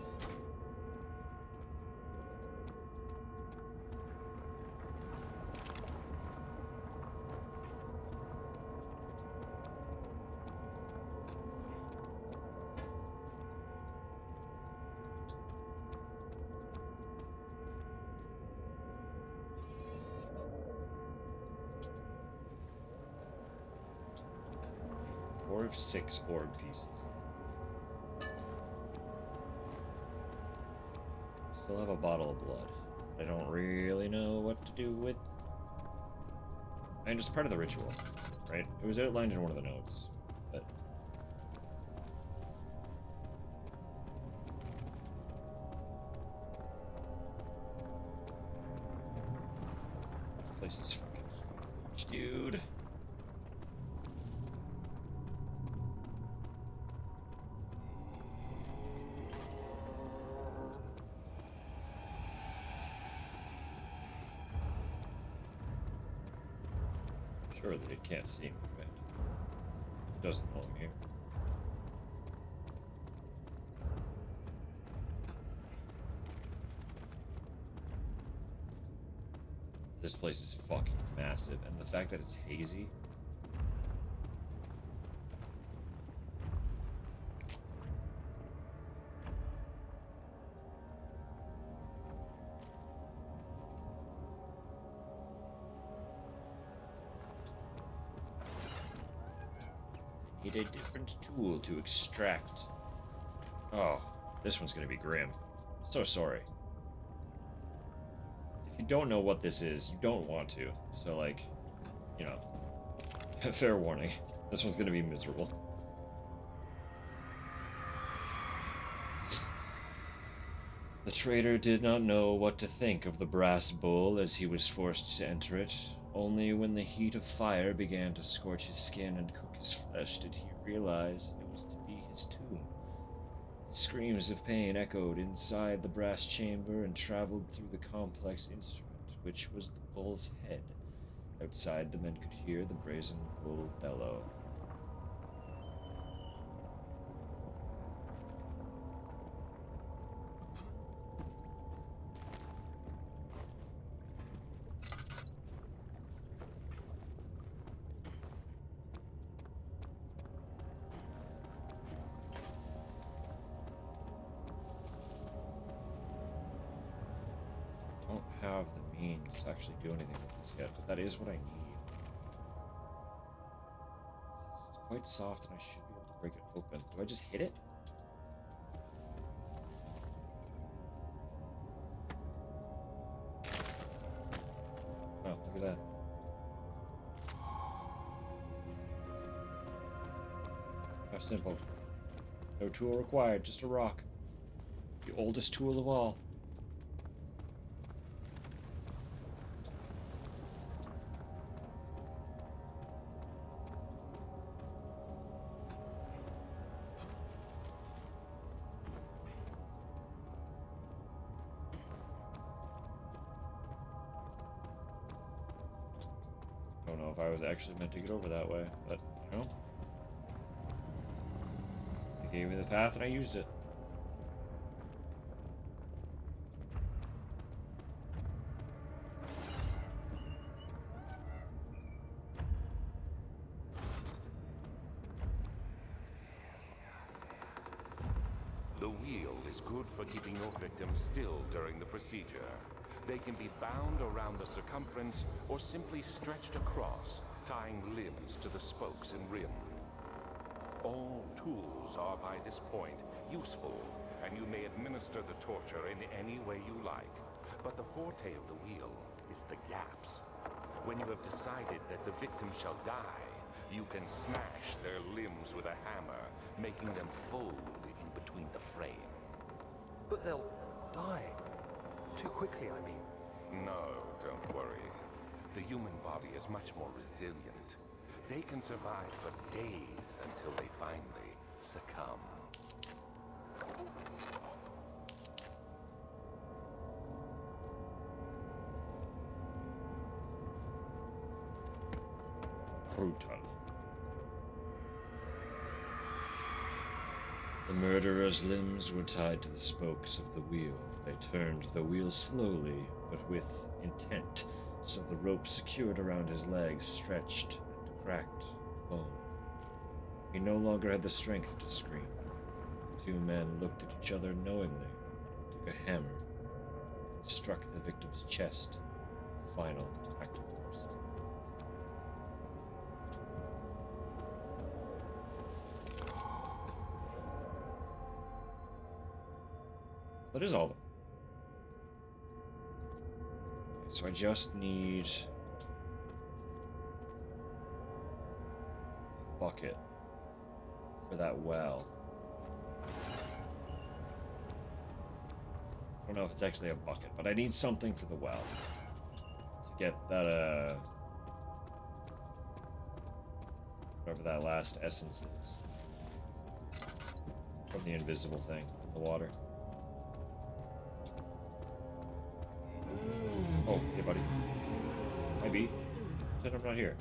4 of 6 orb pieces. Still have a bottle of blood. I don't really know what to do with. And it's part of the ritual, right? It was outlined in one of the notes, but. This place is fucking huge, dude. Sure that it can't see me, but it doesn't know I'm here. This place is fucking massive, and the fact that it's hazy. Need a different tool to extract. Oh, this one's gonna be grim. So sorry. If you don't know what this is, you don't want to. So, like, you know, fair warning. This one's gonna be miserable. The traitor did not know what to think of the brass bowl as he was forced to enter it. Only when the heat of fire began to scorch his skin and cook his flesh did he realize it was to be his tomb. Screams of pain echoed inside the brass chamber and traveled through the complex instrument, which was the bull's head. Outside, the men could hear the brazen bull bellow. Have the means to actually do anything with this yet, but that is what I need. It's quite soft and I should be able to break it open. Do I just hit it? Oh, look at that. How simple. No tool required, just a rock. The oldest tool of all. I don't know if I was actually meant to get over that way, but, you know. They gave me the path and I used it. The wheel is good for keeping your victims still during the procedure. They can be bound around the circumference or simply stretched across, tying limbs to the spokes and rim. All tools are by this point useful, and you may administer the torture in any way you like. But the forte of the wheel is the gaps. When you have decided that the victim shall die, you can smash their limbs with a hammer, making them fold in between the frame. But they'll die. Too quickly, I mean. No, don't worry. The human body is much more resilient. They can survive for days until they finally succumb. Brutal. The murderer's limbs were tied to the spokes of the wheel. They turned the wheel slowly, but with intent, so the rope secured around his legs stretched and cracked bone. He no longer had the strength to scream. The two men looked at each other knowingly, took a hammer, and struck the victim's chest. Final act of mercy. That is all of them. Okay, so I just need a bucket for that well. I don't know if it's actually a bucket, but I need something for the well to get that, whatever that last essence is from the invisible thing in the water. Oh, hey, buddy. Hi, B. Said I'm not here.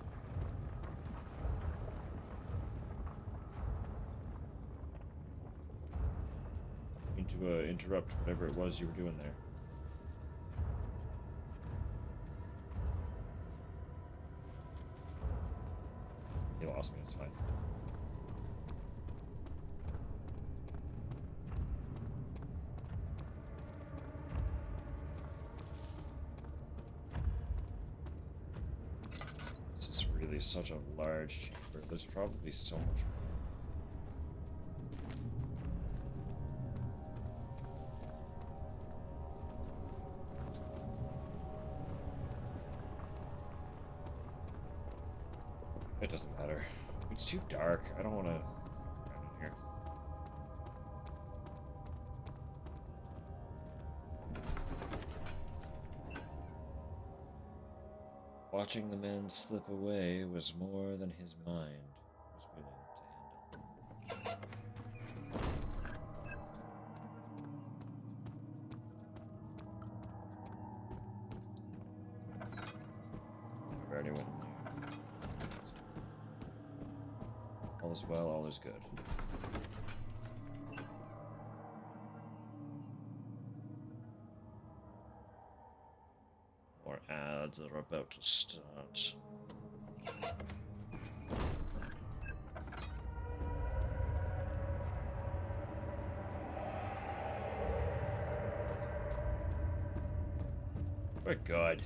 To interrupt whatever it was you were doing there. He lost me, it's fine. This is really such a large chamber. There's probably so much more. It doesn't matter. It's too dark. I don't want to around in here. Watching the man slip away was more than his mind was willing to handle. Never anyone knew. All is well, all is good. More ads are about to start. We're good.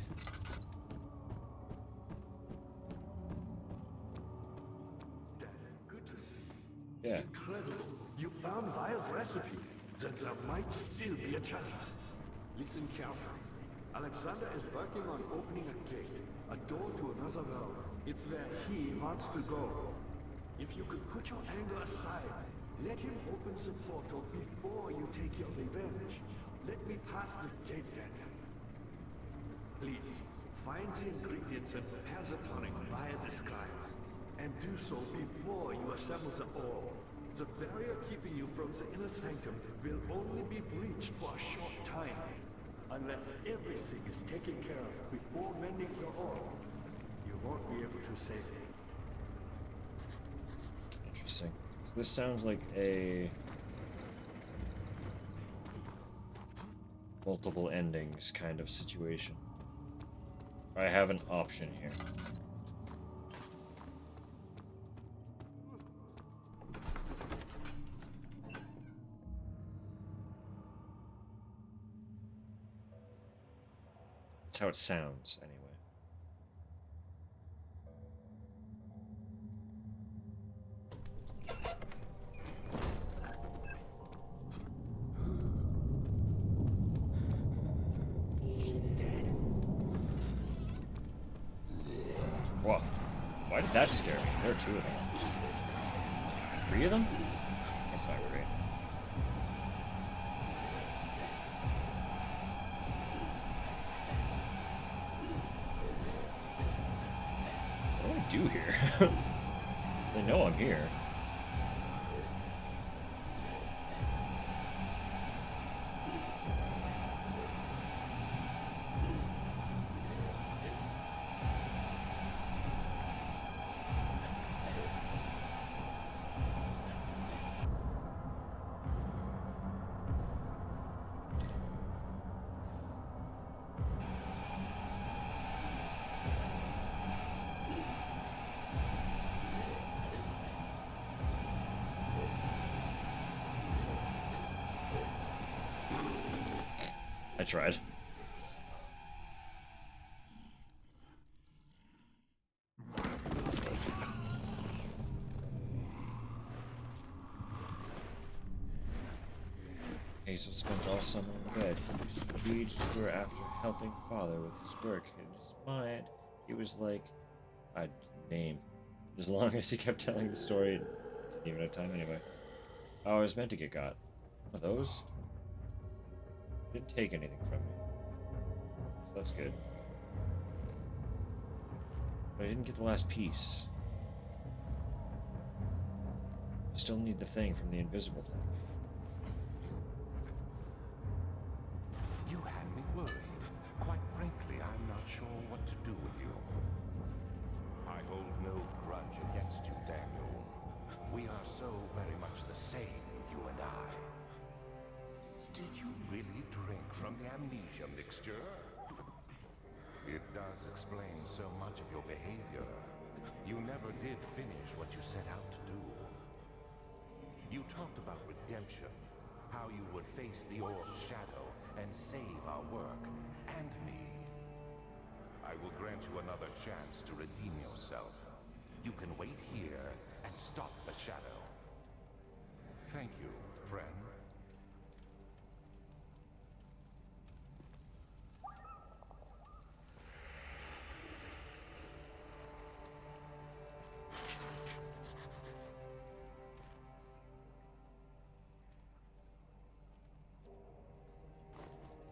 Yeah. Incredible. You found Vile's recipe. Then there might still be a chance. Listen carefully. Alexander is working on opening a gate, a door to another realm. It's where he wants to go. If you could put your anger aside, let him open the portal before you take your revenge. Let me pass the gate, Daniel. Please, find the ingredients and prepare the tonic via disguise. And do so before you assemble the orb. The barrier keeping you from the inner sanctum will only be breached for a short time. Unless everything is taken care of before mending the orb, you won't be able to save it. Interesting. This sounds like a multiple endings kind of situation. I have an option here. That's how it sounds, anyway. Whoa. Why did that scare me? There are 2 of them. 3 of them? That's not great. What do I do here? They know I'm here. I tried. Hazel spent all summer in bed. He was to her after helping father with his work. In his mind, he was like a name. As long as he kept telling the story, it didn't even have time anyway. Oh, I was meant to get got. One of those? Didn't take anything from me. So that's good. But I didn't get the last piece. I still need the thing from the invisible thing. You had me worried. Quite frankly, I'm not sure what to do with you. I hold no grudge against you, Daniel. We are so very much the same, you and I. Did you really drink from the amnesia mixture? It does explain so much of your behavior. You never did finish what you set out to do. You talked about redemption, how you would face the orb's shadow and save our work, and me. I will grant you another chance to redeem yourself. You can wait here and stop the shadow. Thank you, friend.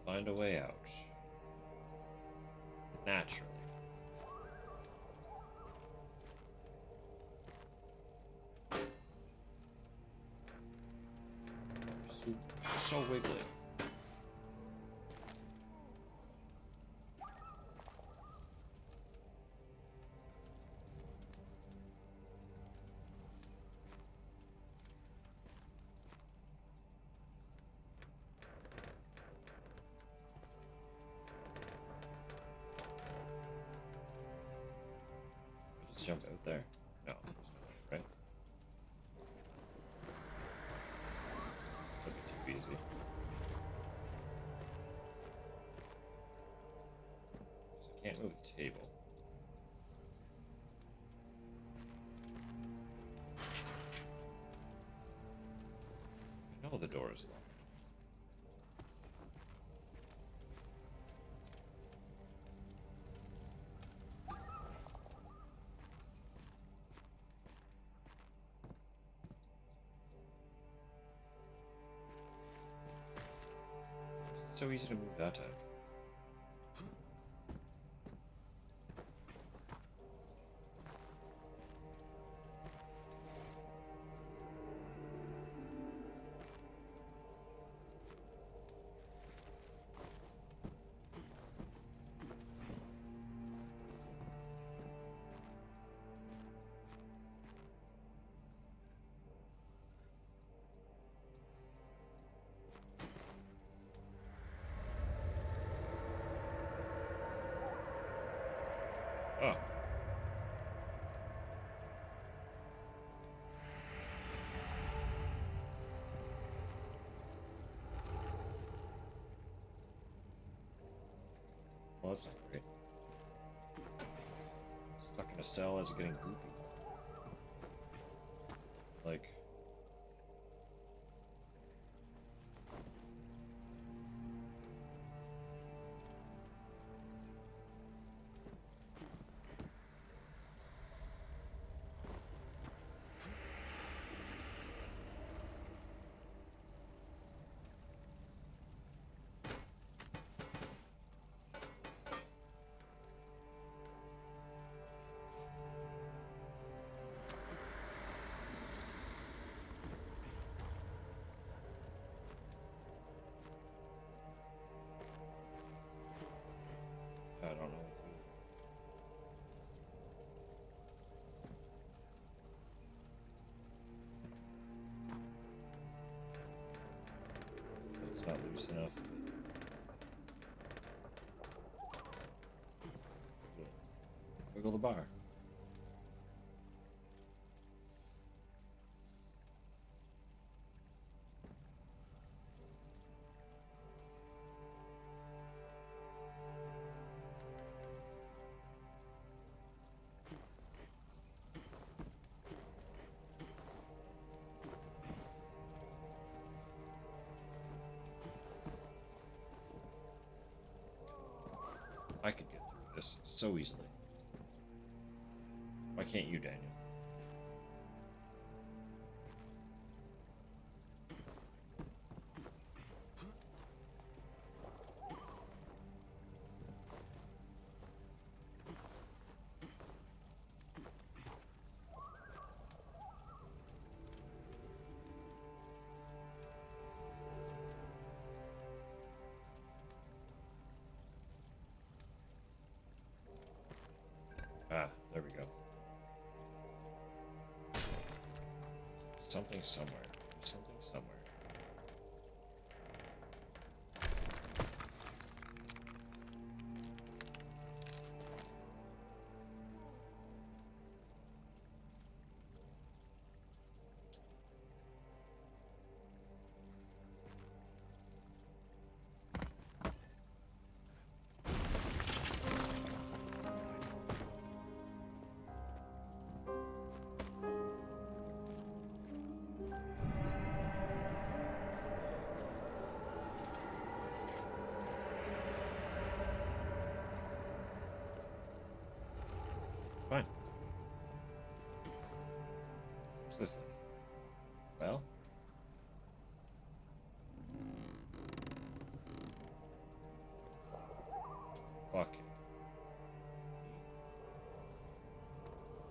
Find a way out. Naturally. So wiggly. Just jump out there? No, there's no way, right? That'd be too easy. So I can't move the table. I know the door is locked. It's so easy to move that time. Oh. Well, that's not great. Stuck in a cell as getting goopy. Like... I don't know. It's not loose enough. Wiggle the bar. I could get through this so easily. Why can't you, Daniel? Ah, there we go. Something somewhere. Something somewhere. Fine. What's this thing? Well? Fuck it.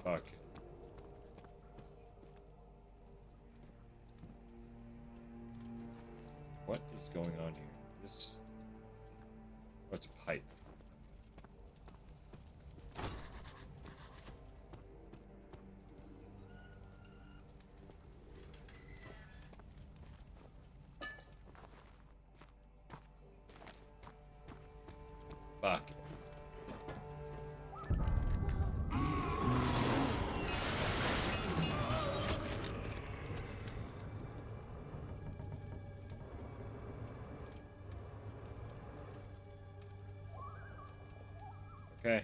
Fuck it. What is going on here? This... What's a pipe? Fuck it. Okay.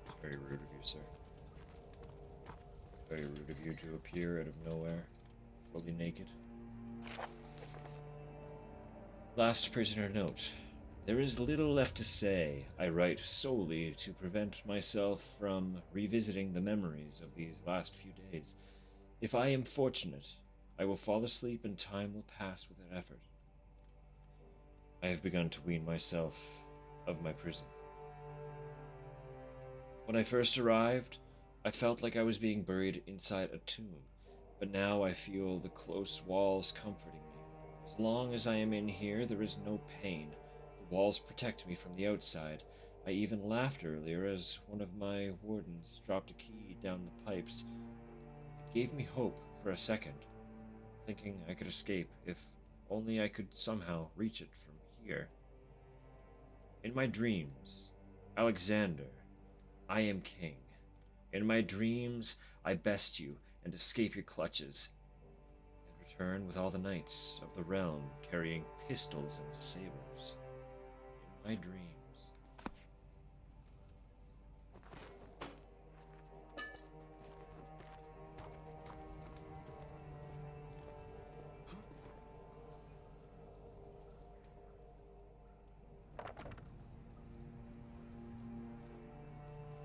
It's very rude of you, sir. Very rude of you to appear out of nowhere, fully naked. Last prisoner note. There is little left to say. I write solely to prevent myself from revisiting the memories of these last few days. If I am fortunate, I will fall asleep and time will pass without effort. I have begun to wean myself of my prison. When I first arrived, I felt like I was being buried inside a tomb, but now I feel the close walls comforting me. As long as I am in here, there is no pain. The walls protect me from the outside. I even laughed earlier as one of my wardens dropped a key down the pipes. It gave me hope for a second, thinking I could escape if only I could somehow reach it from here. In my dreams, Alexander, I am king. In my dreams, I best you and escape your clutches, and return with all the knights of the realm carrying pistols and sabers. In my dreams.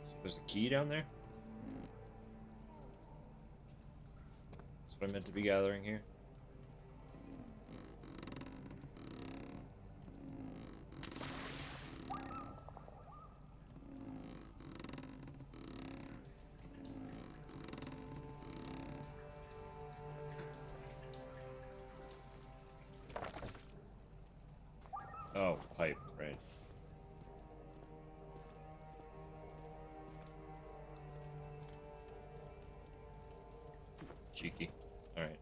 So there's a key down there? That's what I meant to be gathering here. Oh, pipe, right. Cheeky. Alright.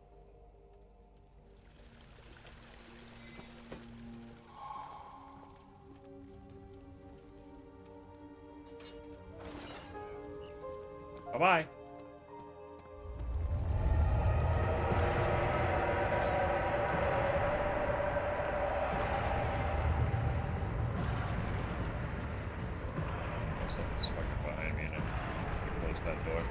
Bye-bye. Something's fucking behind me and I should close that door.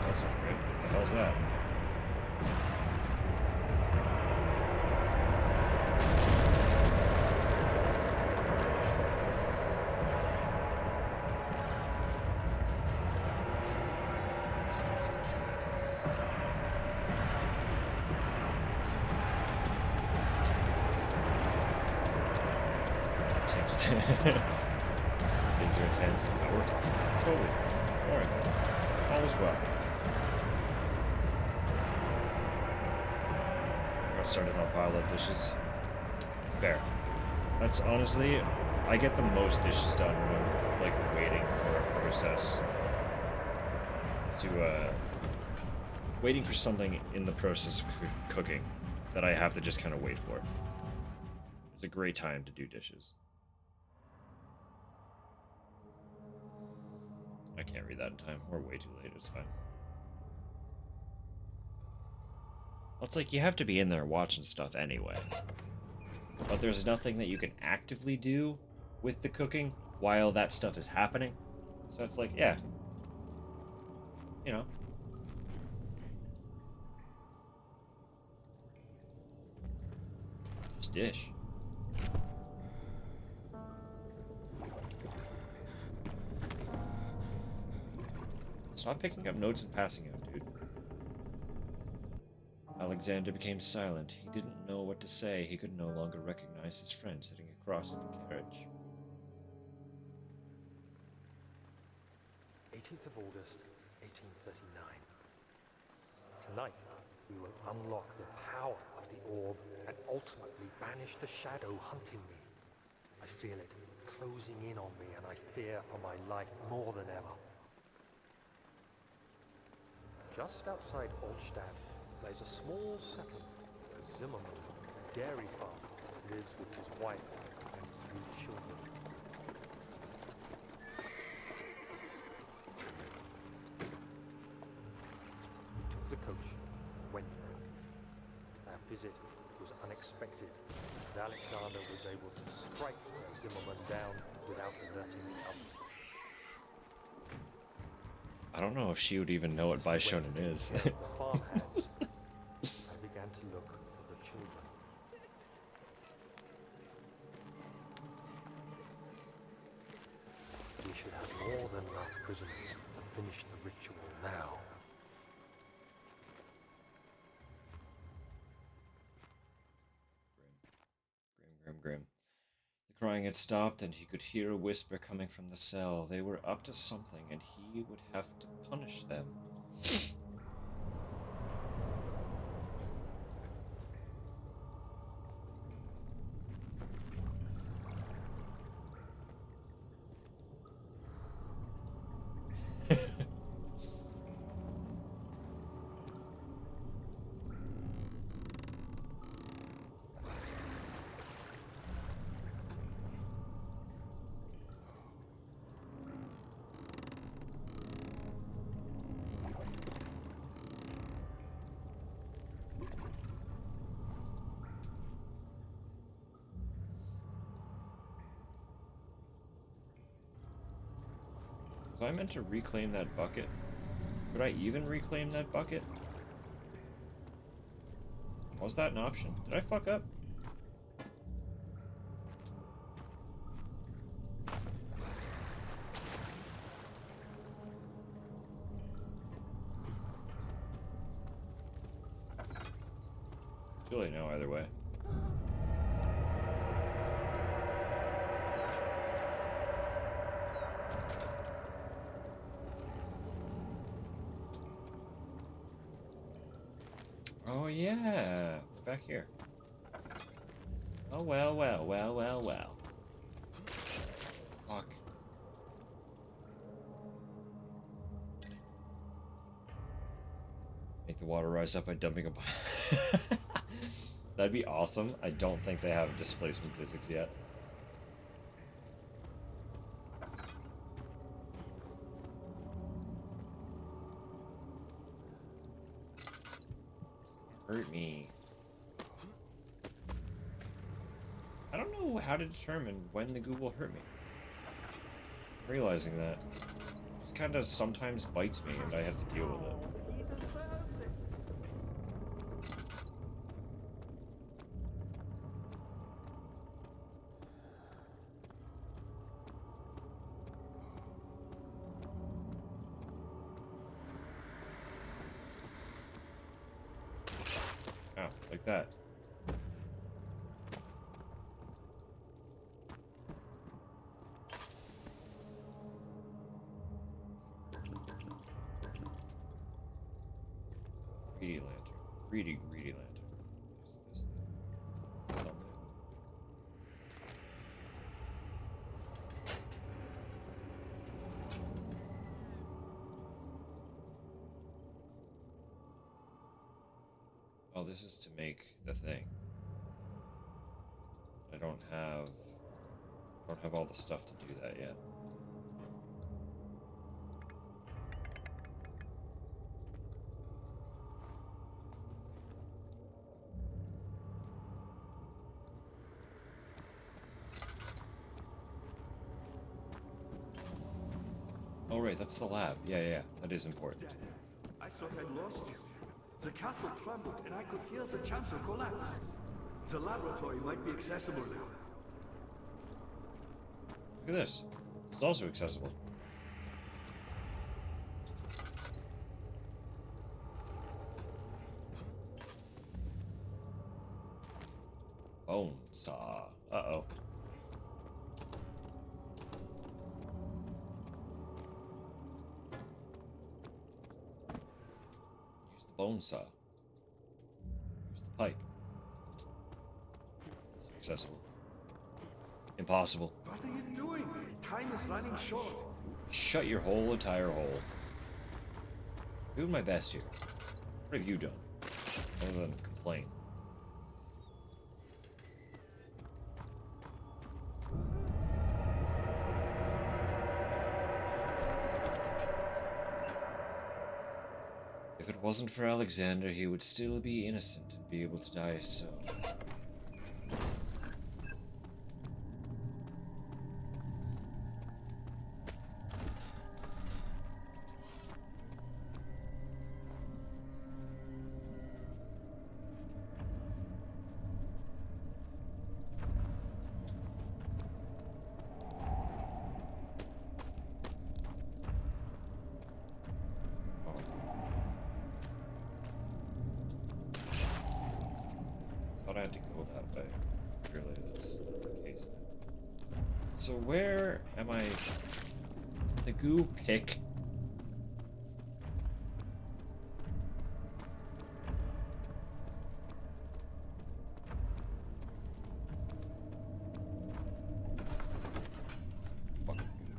That's not good. What the hell's that? Seems things are intense. No, we're fine. Totally. Alright. All is well. Got started on pile of dishes. Fair. That's honestly, I get the most dishes done when I'm like waiting for a process to waiting for something in the process of cooking that I have to just kind of wait for. It's a great time to do dishes. I can't read that in time. We're way too late. It's fine. Well, it's like you have to be in there watching stuff anyway. But there's nothing that you can actively do with the cooking while that stuff is happening. So it's like, yeah. You know. Just dish. Stop picking up notes and passing them, dude. Alexander became silent. He didn't know what to say. He could no longer recognize his friend sitting across the carriage. 18th of August, 1839. Tonight, we will unlock the power of the orb and ultimately banish the shadow hunting me. I feel it closing in on me and I fear for my life more than ever. Just outside Altstadt lays a small settlement. Zimmerman, a dairy farmer, lives with his wife and 3 children. We took the coach, went there. Our visit was unexpected, and Alexander was able to strike Zimmerman down without alerting the others. I don't know if she would even know what Bishonen is. The farmhands. I began to look for the children. We should have more than enough prisoners to finish the ritual now. Grim. The crying had stopped, and he could hear a whisper coming from the cell. They were up to something, and he would have to punish them. Was I meant to reclaim that bucket? Could I even reclaim that bucket? Was that an option? Did I fuck up? Really no either way. Oh yeah, we're back here. Oh well. Fuck. Make the water rise up by dumping a That'd be awesome. I don't think they have displacement physics yet. hurt me. I don't know how to determine when the goo will hurt me. I'm realizing that. It just kind of sometimes bites me and I have to deal with it. He deserves it. Ow, like that. Greedy lantern. Greedy lantern. Is this the summon? Oh, this is to make the thing. I don't have all the stuff to do that yet. Oh right, that's the lab. Yeah, that is important. Dad, I thought I'd lost you. The castle trembled and I could hear the chancel collapse. The laboratory might be accessible now. Look at this. It's also accessible. Bone saw. Uh-oh. Use the bone saw. Use the pipe. It's accessible. Impossible. What are you doing? Time is running short. Shut your whole entire hole. Doing my best here. What have you done? Other than complain. If it wasn't for Alexander, he would still be innocent and be able to die so. Thought I had to go that way. Clearly, that's not the case now. So where am I? The goo pick. Fucking goo.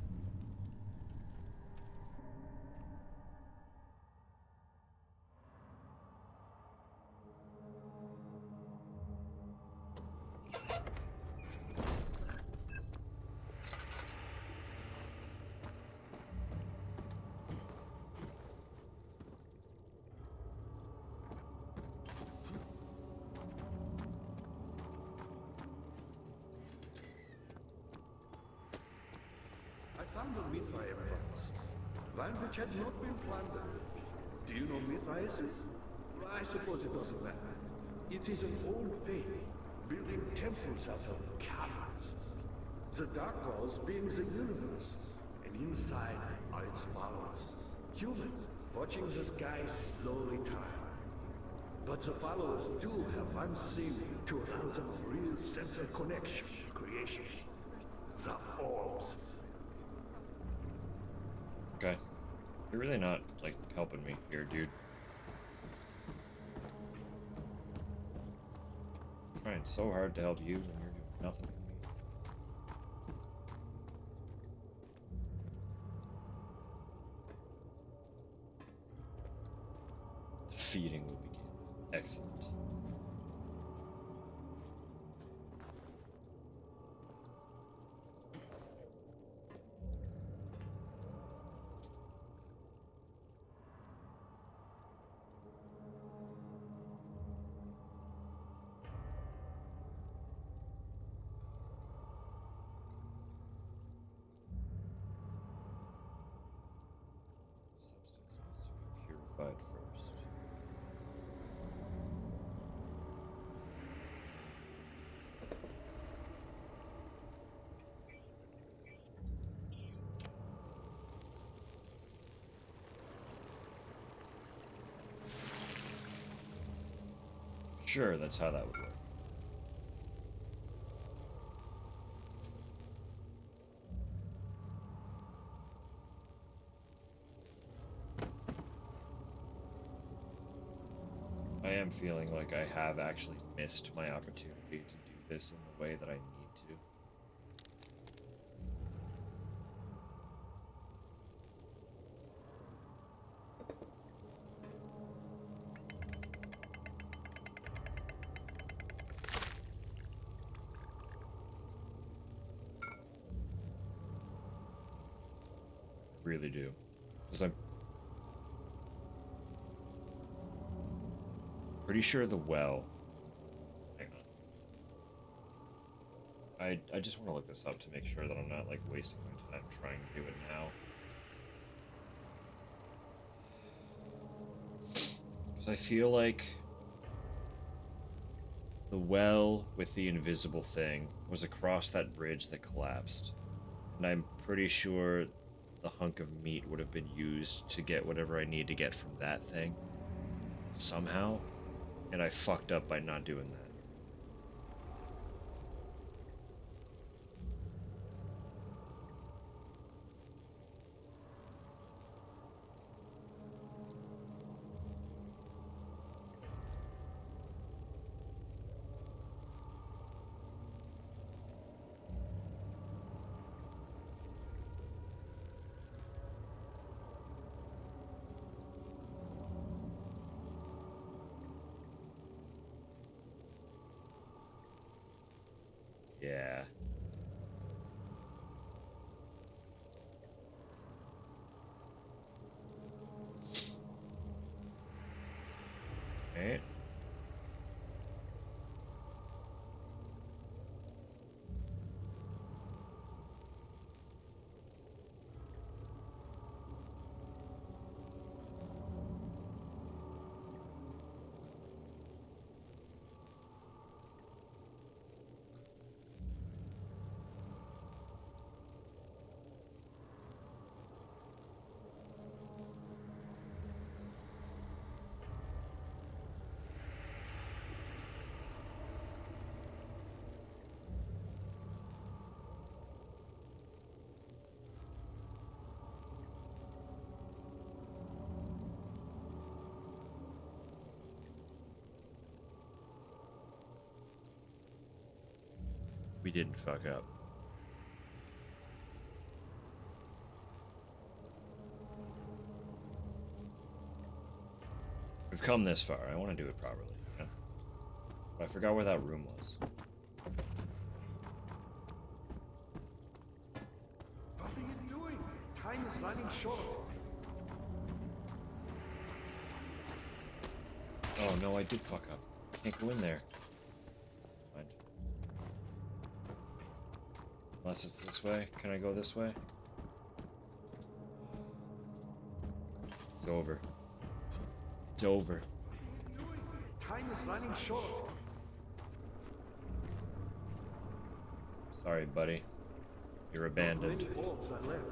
I found a Mithra evidence. One which had not been plundered. Do you know Mithraism? I suppose it doesn't matter. It is an old faith, building temples out of caverns. The dark walls being the universe, and inside are its followers. Humans, watching the sky slowly turn. But the followers do have one thing to allow them a real sense of connection to creation. The orbs. Okay. You're really not, like, helping me here, dude. I'm trying so hard to help you, and you're doing nothing for me. The feeding will begin. Excellent. purified first. Sure, that's how that would work. I am feeling like I have actually missed my opportunity to do this in the way that I need to. Really do. Because I'm pretty sure the well. Hang on. I just want to look this up to make sure that I'm not like wasting my time trying to do it now. Because I feel like the well with the invisible thing was across that bridge that collapsed. And I'm pretty sure the hunk of meat would have been used to get whatever I need to get from that thing. Somehow. And I fucked up by not doing that. Yeah. Right. We didn't fuck up. We've come this far. I want to do it properly. Yeah? But I forgot where that room was. What are you doing? Time is running short. Oh no, I did fuck up. Can't go in there. Mind. Unless it's this way. Can I go this way? It's over. It's over. Time is running short. Sorry, buddy. You're abandoned. Many orbs are left.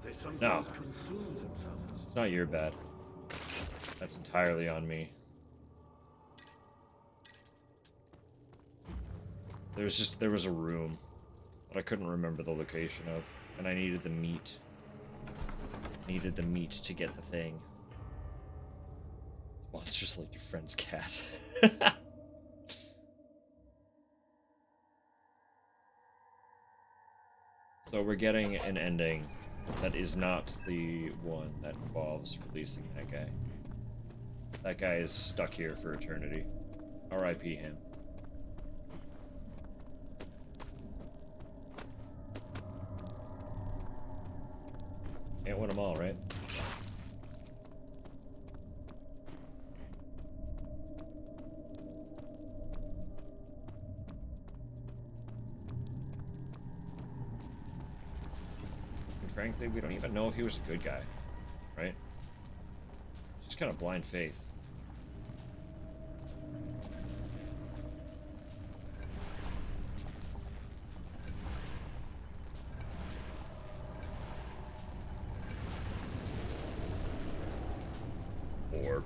They sometimes No. consume themselves. It's not your bad. That's entirely on me. There was a room that I couldn't remember the location of, and I needed the meat. Needed the meat to get the thing. This monster's like your friend's cat. So we're getting an ending that is not the one that involves releasing that guy. That guy is stuck here for eternity. R.I.P. him. Can't win them all, right? And frankly, we don't even know if he was a good guy, right? Just kind of blind faith. Orb.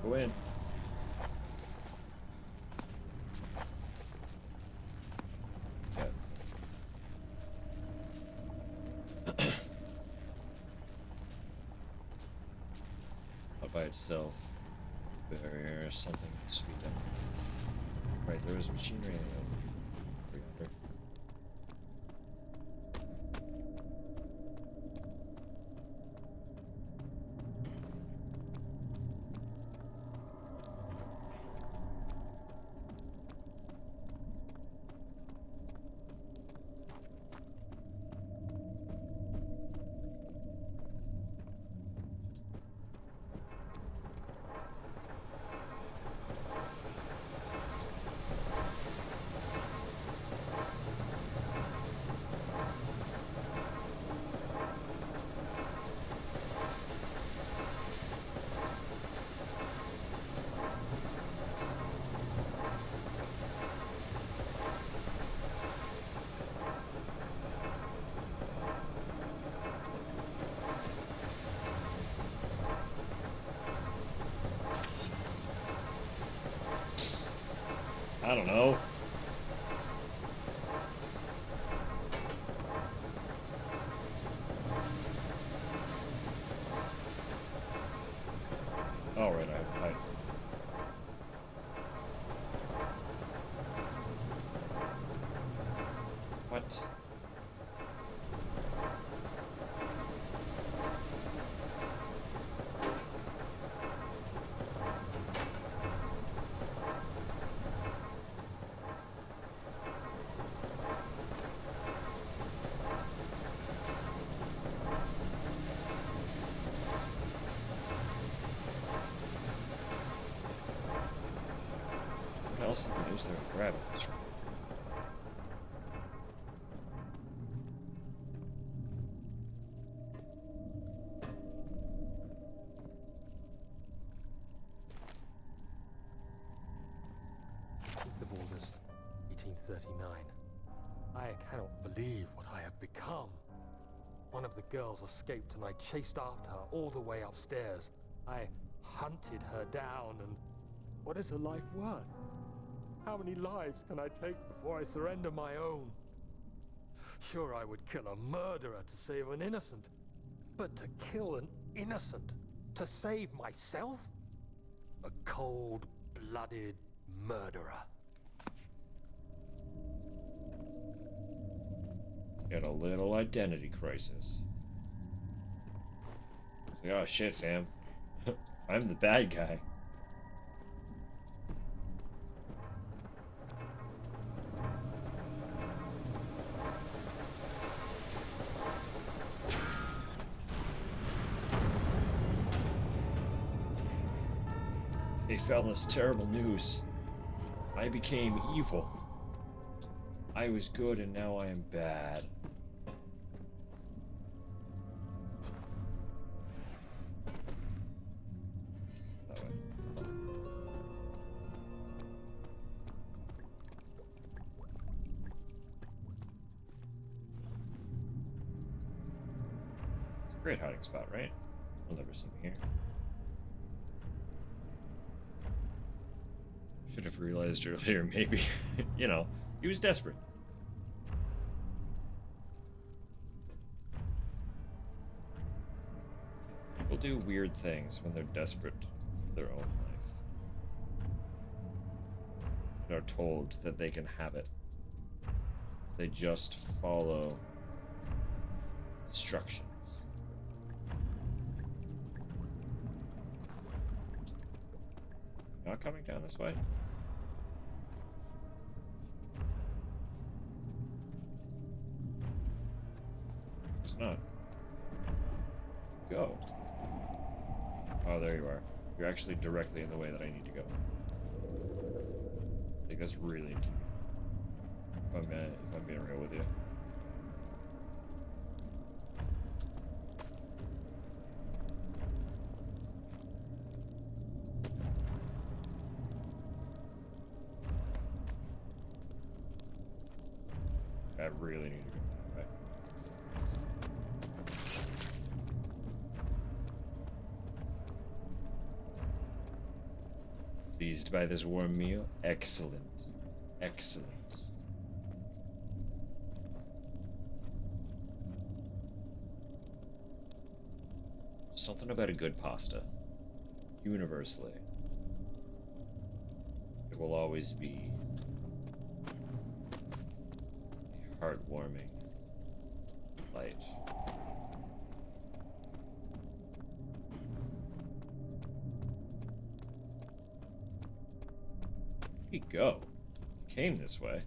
Go in. Yeah. It's not by itself. Barrier, something to be done. Right, there was machinery over yonder. I don't know. All right, I what? What else is there to grab at this room? Of August, 1839. I cannot believe what I have become. One of the girls escaped and I chased after her all the way upstairs. I hunted her down and... what is a life worth? How many lives can I take before I surrender my own? Sure, I would kill a murderer to save an innocent. But to kill an innocent to save myself? A cold-blooded murderer. Got a little identity crisis. It's like, oh shit, Sam. I'm the bad guy. Hey fellas, terrible news. I became evil. I was good and now I am bad. That way. It's a great hiding spot, right? You'll never see me here. Should have realized earlier, maybe. You know, he was desperate. People do weird things when they're desperate for their own life. And are told that they can have it. They just follow instructions. Not coming down this way. not. Go. Oh, there you are. You're actually directly in the way that I need to go. I think that's really key. If I'm being real with you. I really need to go that way. Pleased by this warm meal? Excellent. Excellent. Something about a good pasta. Universally. It will always be heartwarming light. Here you go. You came this way.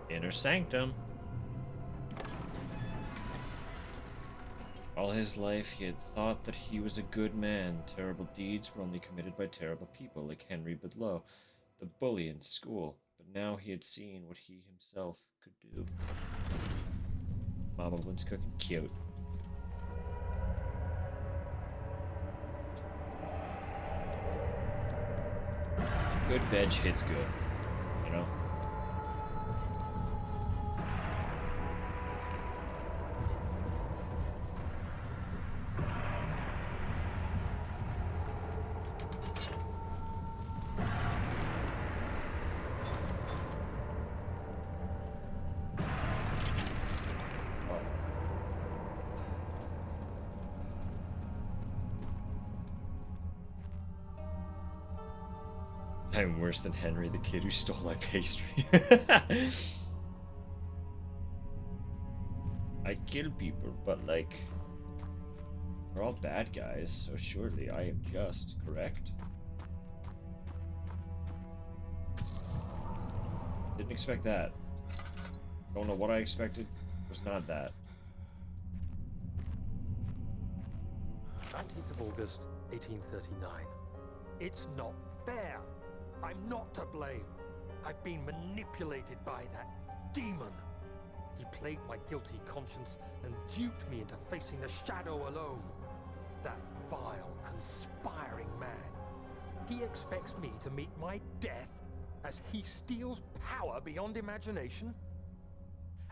Inner sanctum. All his life, he had thought that he was a good man. Terrible deeds were only committed by terrible people, like Henry Bedloe, the bully in school. But now he had seen what he himself could do. Mama Blynn's cooking cute. Good veg hits good, you know? I'm worse than Henry, the kid who stole my pastry. I kill people, but like, they're all bad guys, so surely I am just, correct? Didn't expect that. Don't know what I expected. Was not that. 19th of August, 1839. It's not fair. I'm not to blame. I've been manipulated by that demon. He played my guilty conscience and duped me into facing the shadow alone. That vile, conspiring man. He expects me to meet my death as he steals power beyond imagination.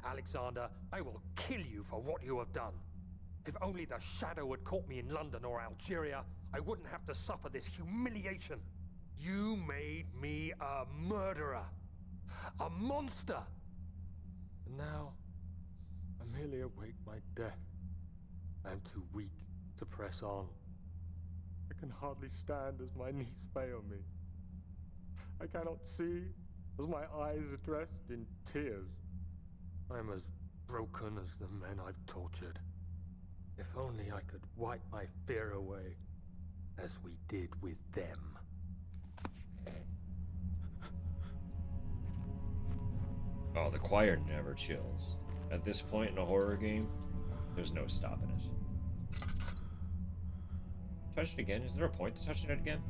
Alexander, I will kill you for what you have done. If only the shadow had caught me in London or Algeria, I wouldn't have to suffer this humiliation. You made me a murderer, a monster. And now, I merely await my death. I am too weak to press on. I can hardly stand as my knees fail me. I cannot see as my eyes are dressed in tears. I am as broken as the men I've tortured. If only I could wipe my fear away, as we did with them. Oh, the choir never chills. At this point in a horror game, there's no stopping it. Touch it again? Is there a point to touching it again?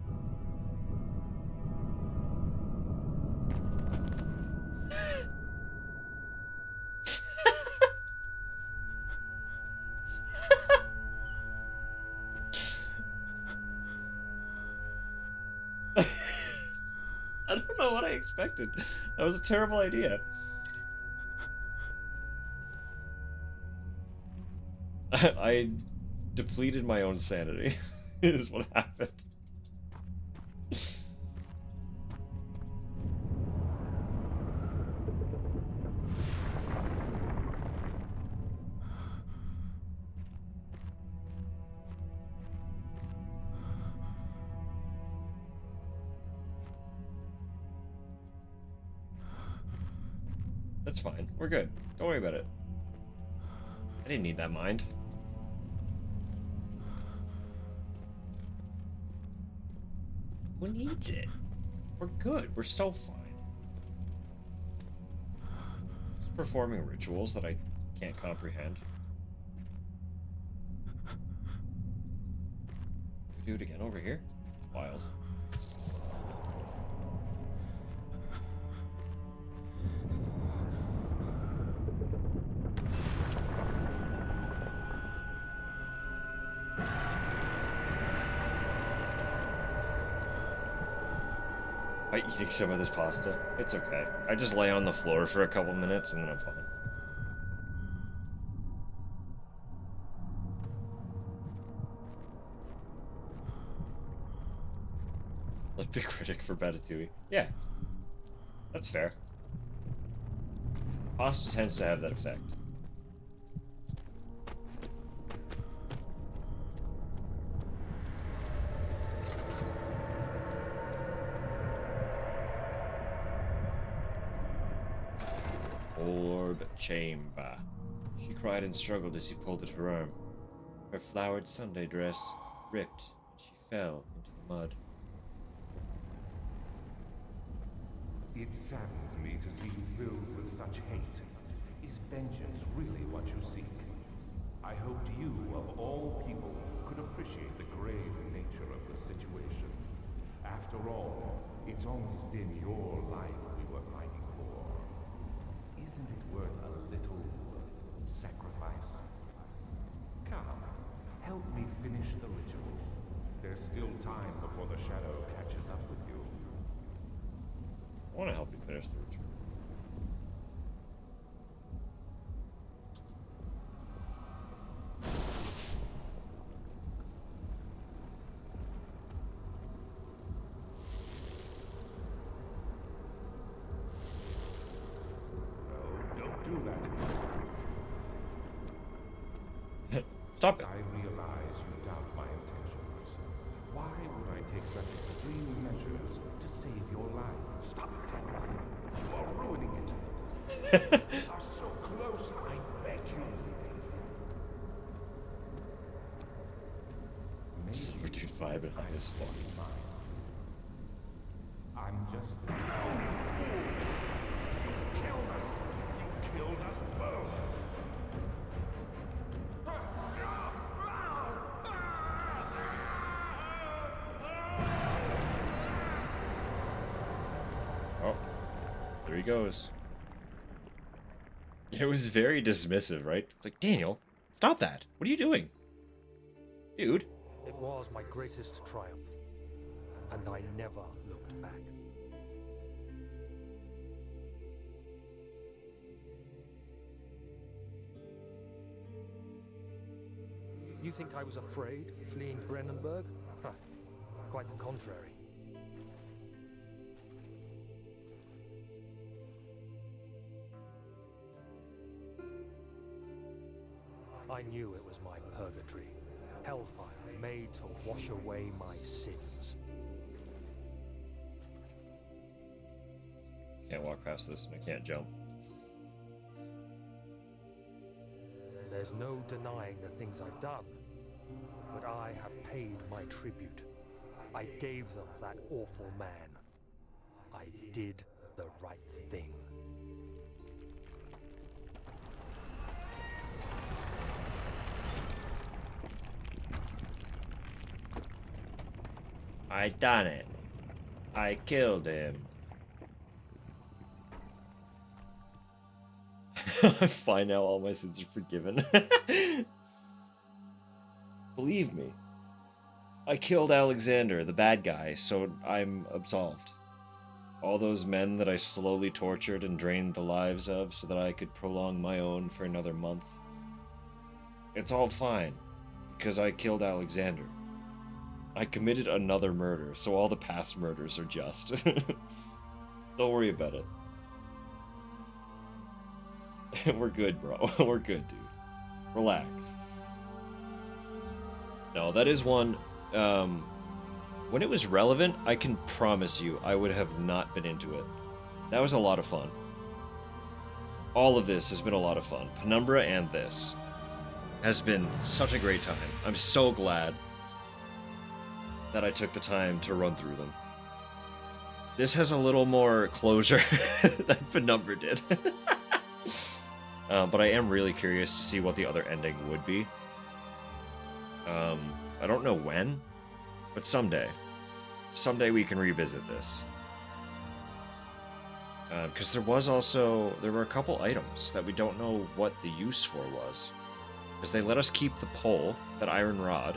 I don't know what I expected. That was a terrible idea. I depleted my own sanity, is what happened. That's fine. We're good. Don't worry about it. I didn't need that mind. Who needs it? We're good. We're so fine. Just performing rituals that I can't comprehend. We do it again over here? It's wild. By eating some of this pasta. It's okay. I just lay on the floor for a couple minutes and then I'm fine. Like the critic for Batatouille. Yeah. That's fair. Pasta tends to have that effect. Orb chamber. She cried and struggled as he pulled at her arm. Her flowered Sunday dress ripped, and she fell into the mud. It saddens me to see you filled with such hate. Is vengeance really what you seek? I hoped you, of all people, could appreciate the grave nature of the situation. After all, it's always been your life we were fighting for. Isn't it worth a little sacrifice? Come, help me finish the ritual. There's still time before the shadow catches up with you. I want to help you finish the ritual. Do that. Stop it. I realize you doubt my intentions. Why would I take such extreme measures to save your life? Stop it, Daniel. You are ruining it. We are so close, I beg you. Silver dude vibe and high as fuck. I'm just a fool. You killed us. You killed us both. Oh, there he goes. It was very dismissive, right? It's like, Daniel, stop that. What are you doing? Dude. It was my greatest triumph, and I never looked back. You think I was afraid fleeing Brennenburg? Huh. Quite the contrary. I knew it was my purgatory. Hellfire made to wash away my sins. Can't walk past this and I can't jump. There's no denying the things I've done, but I have paid my tribute. I gave them that awful man. I did the right thing. I done it. I killed him. I'm fine now, all my sins are forgiven. Believe me. I killed Alexander, the bad guy, so I'm absolved. All those men that I slowly tortured and drained the lives of so that I could prolong my own for another month. It's all fine, because I killed Alexander. I committed another murder, so all the past murders are just. Don't worry about it. We're good, bro. We're good, dude. Relax. No, that is one... when it was relevant, I can promise you I would have not been into it. That was a lot of fun. All of this has been a lot of fun. Penumbra and this has been such a great time. I'm so glad that I took the time to run through them. This has a little more closure than Penumbra did. But I am really curious to see what the other ending would be. I don't know when, but someday. Someday we can revisit this. Because there were a couple items that we don't know what the use for was. Because they let us keep the pole, that iron rod.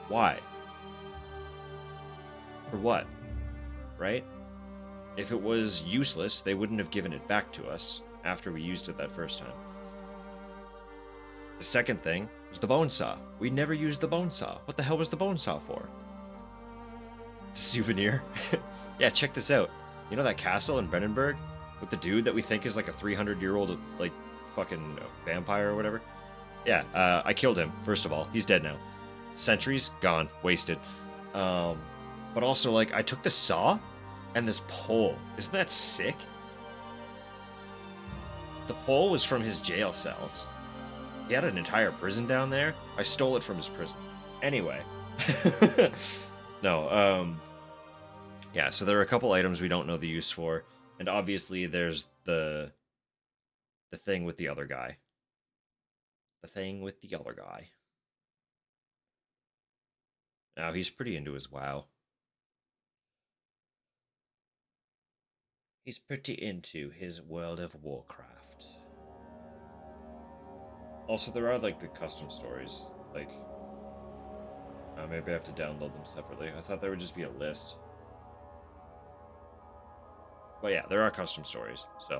Why? For what? Right? If it was useless, they wouldn't have given it back to us after we used it that first time. The second thing was the bone saw. We never used the bone saw. What the hell was the bone saw for? It's a souvenir. Yeah, check this out. You know that castle in Brennenburg? With the dude that we think is like a 300-year-old, like, fucking vampire or whatever? Yeah, I killed him, first of all. He's dead now. Sentries, gone. Wasted. But also, like, I took the saw and this pole. Isn't that sick? The pole was from his jail cells. He had an entire prison down there. I stole it from his prison. Anyway. No, yeah, so there are a couple items we don't know the use for, and obviously there's the thing with the other guy. The thing with the other guy. Now, he's pretty into his WoW. He's pretty into his World of Warcraft. Also, there are, like, the custom stories. Like, maybe I have to download them separately. I thought there would just be a list. But yeah, there are custom stories, so.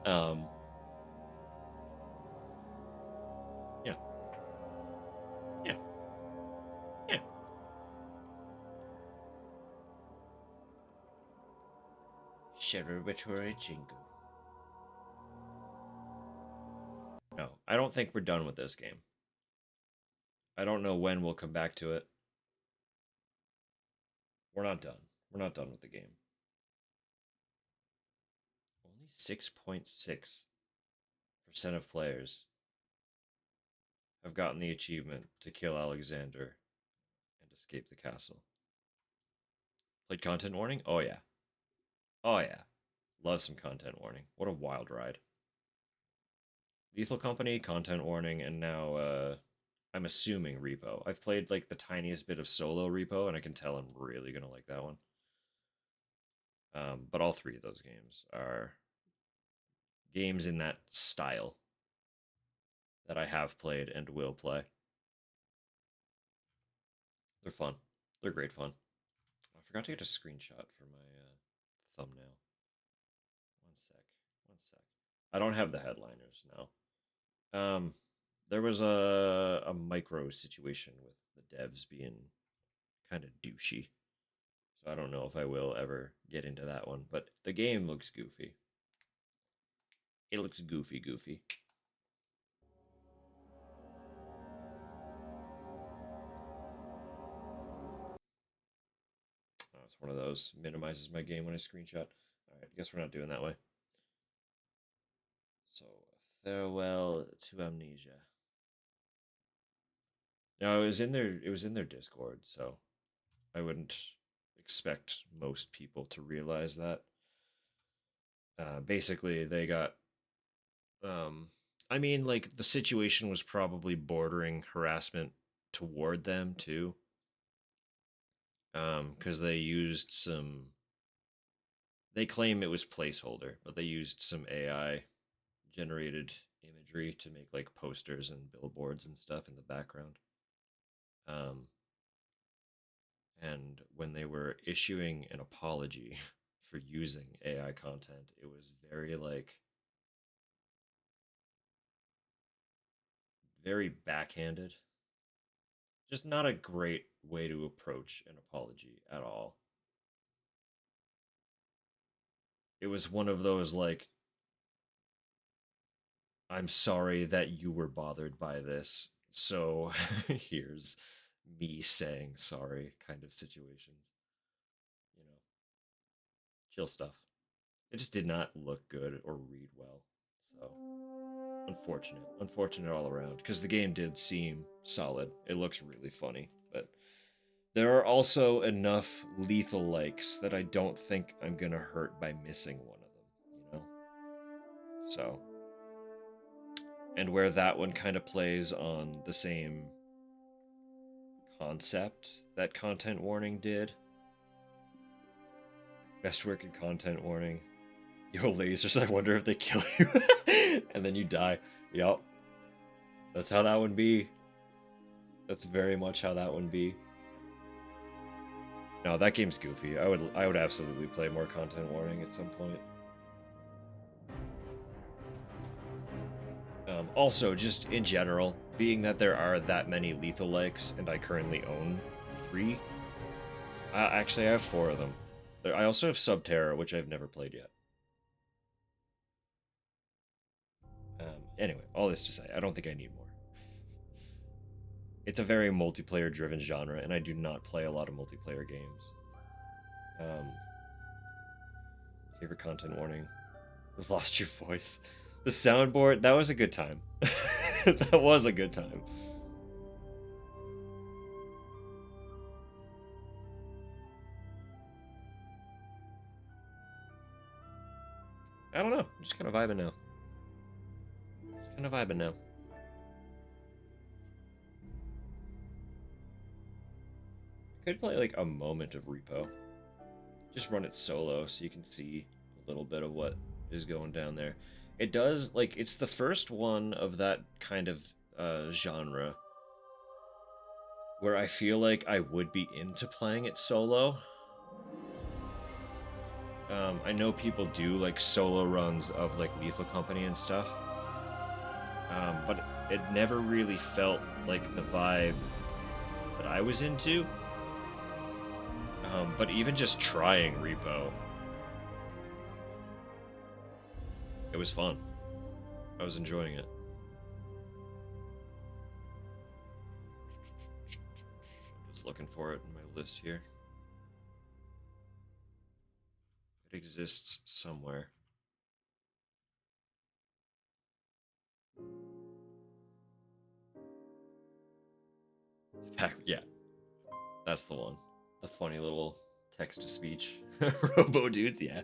um, yeah. Yeah. Yeah. Celebratory jingle. No, I don't think we're done with this game. I don't know when we'll come back to it. We're not done. We're not done with the game. Only 6.6% of players have gotten the achievement to kill Alexander and escape the castle. Played content warning? Oh yeah. Oh yeah. Love some content warning. What a wild ride. Lethal Company, content warning, and now I'm assuming Repo. I've played like the tiniest bit of solo Repo, and I can tell I'm really gonna like that one. But all three of those games are games in that style that I have played and will play. They're fun. They're great fun. I forgot to get a screenshot for my thumbnail. One sec. One sec. I don't have the headliners now. There was a micro situation with the devs being kind of douchey. So I don't know if I will ever get into that one, but the game looks goofy. It looks goofy. Oh, it's one of those. Minimizes my game when I screenshot. Alright, guess we're not doing that way. So, farewell to Amnesia. No, it was in their Discord, so I wouldn't expect most people to realize that. Basically, they got I mean, like, the situation was probably bordering harassment toward them too. Because they claim it was placeholder, but they used some AI generated imagery to make like posters and billboards and stuff in the background. Um, and when they were issuing an apology for using AI content, it was very like very backhanded. Just not a great way to approach an apology at all. It was one of those like, I'm sorry that you were bothered by this, so here's me saying sorry kind of situations. You know, chill stuff. It just did not look good or read well. So, unfortunate. Unfortunate all around. Because the game did seem solid. It looks really funny. But There are also enough lethal likes that I don't think I'm gonna hurt by missing one of them, you know? So, and where that one kind of plays on the same concept that content warning did. Best working content warning. Yo, lasers, I wonder if they kill you. And then you die. Yup. That's how that would be. That's very much how that would be. No, that game's goofy. I would absolutely play more content warning at some point. Also, just in general, being that there are that many lethal likes, and I currently own 3. Actually, I have 4 of them. I also have Subterra, which I've never played yet. Anyway, all this to say, I don't think I need more. It's a very multiplayer-driven genre, and I do not play a lot of multiplayer games. Favorite content warning. We've lost your voice. The soundboard, that was a good time. That was a good time. I don't know. I'm just kind of vibing now. Just kind of vibing now. I could play like a moment of Repo. Just run it solo so you can see a little bit of what is going down there. It does, like, it's the first one of that kind of genre where I feel like I would be into playing it solo. I know people do like solo runs of like Lethal Company and stuff, but it never really felt like the vibe that I was into. But even just trying Repo, it was fun. I was enjoying it. Just looking for it in my list here. It exists somewhere. Yeah, that's the one. The funny little text-to-speech robo dudes, yeah.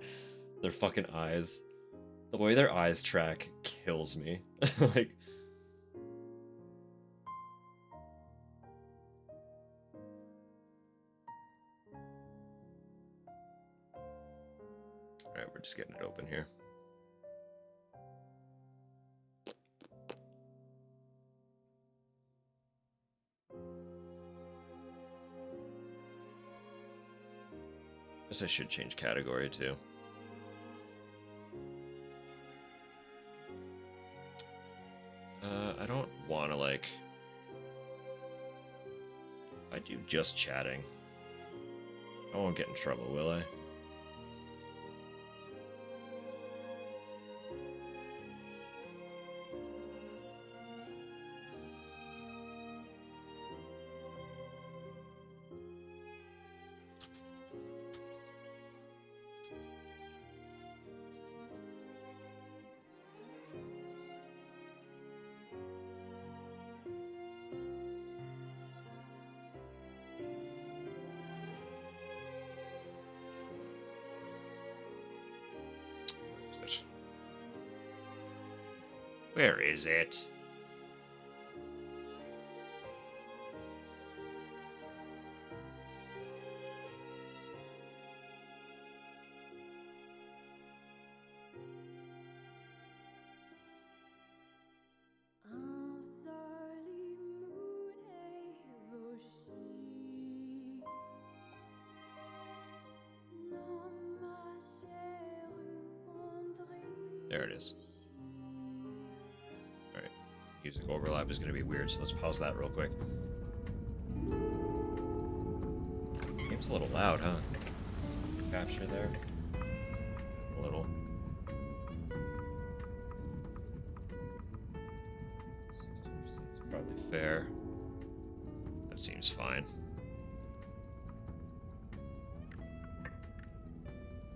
Their fucking eyes. The way their eyes track kills me. Like, alright, we're just getting it open here. Guess I should change category too. I don't want to, like... If I do just chatting, I won't get in trouble, will I? Where is it? There it is. Alright. Music overlap is going to be weird, so let's pause that real quick. Game's a little loud, huh? Capture there. A little. It's probably fair. That seems fine.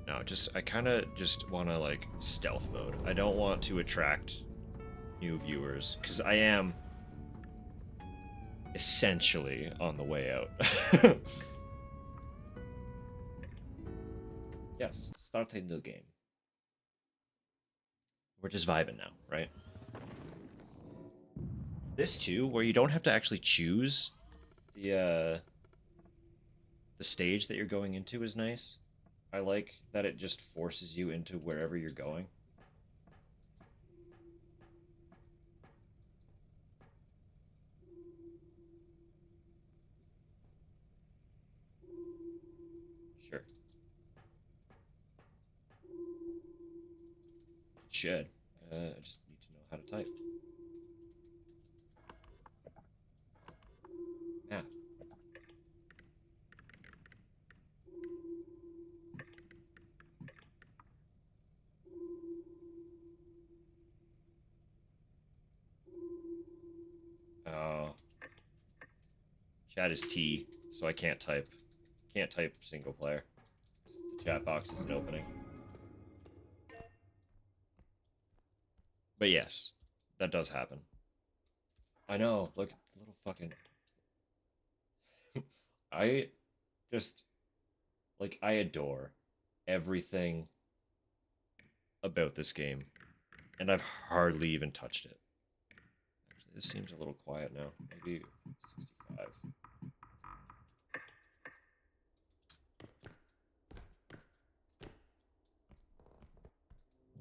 No, I kind of just want to, like, stealth mode. I don't want to attract new viewers, because I am essentially on the way out. Yes, start a new game. We're just vibing now, right? This too, where you don't have to actually choose the stage that you're going into, is nice. I like that it just forces you into wherever you're going. Sure. Should. I just need to know how to type. Map. Oh. Chat is T, so I can't type. Can't type single player. The chat box isn't opening. But yes, that does happen. I know. Look at the little fucking. I just like I adore everything about this game, and I've hardly even touched it. Actually, this seems a little quiet now. Maybe 65.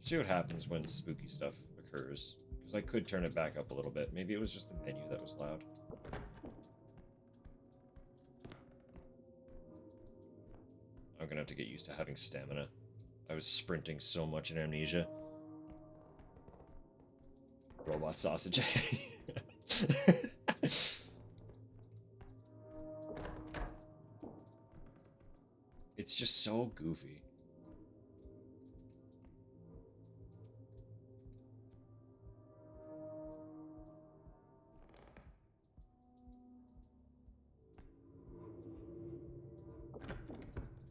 See what happens when spooky stuff occurs, because I could turn it back up a little bit. Maybe it was just the menu that was loud. I'm gonna have to get used to having stamina. I was sprinting so much in Amnesia. Robot sausage. It's just so goofy.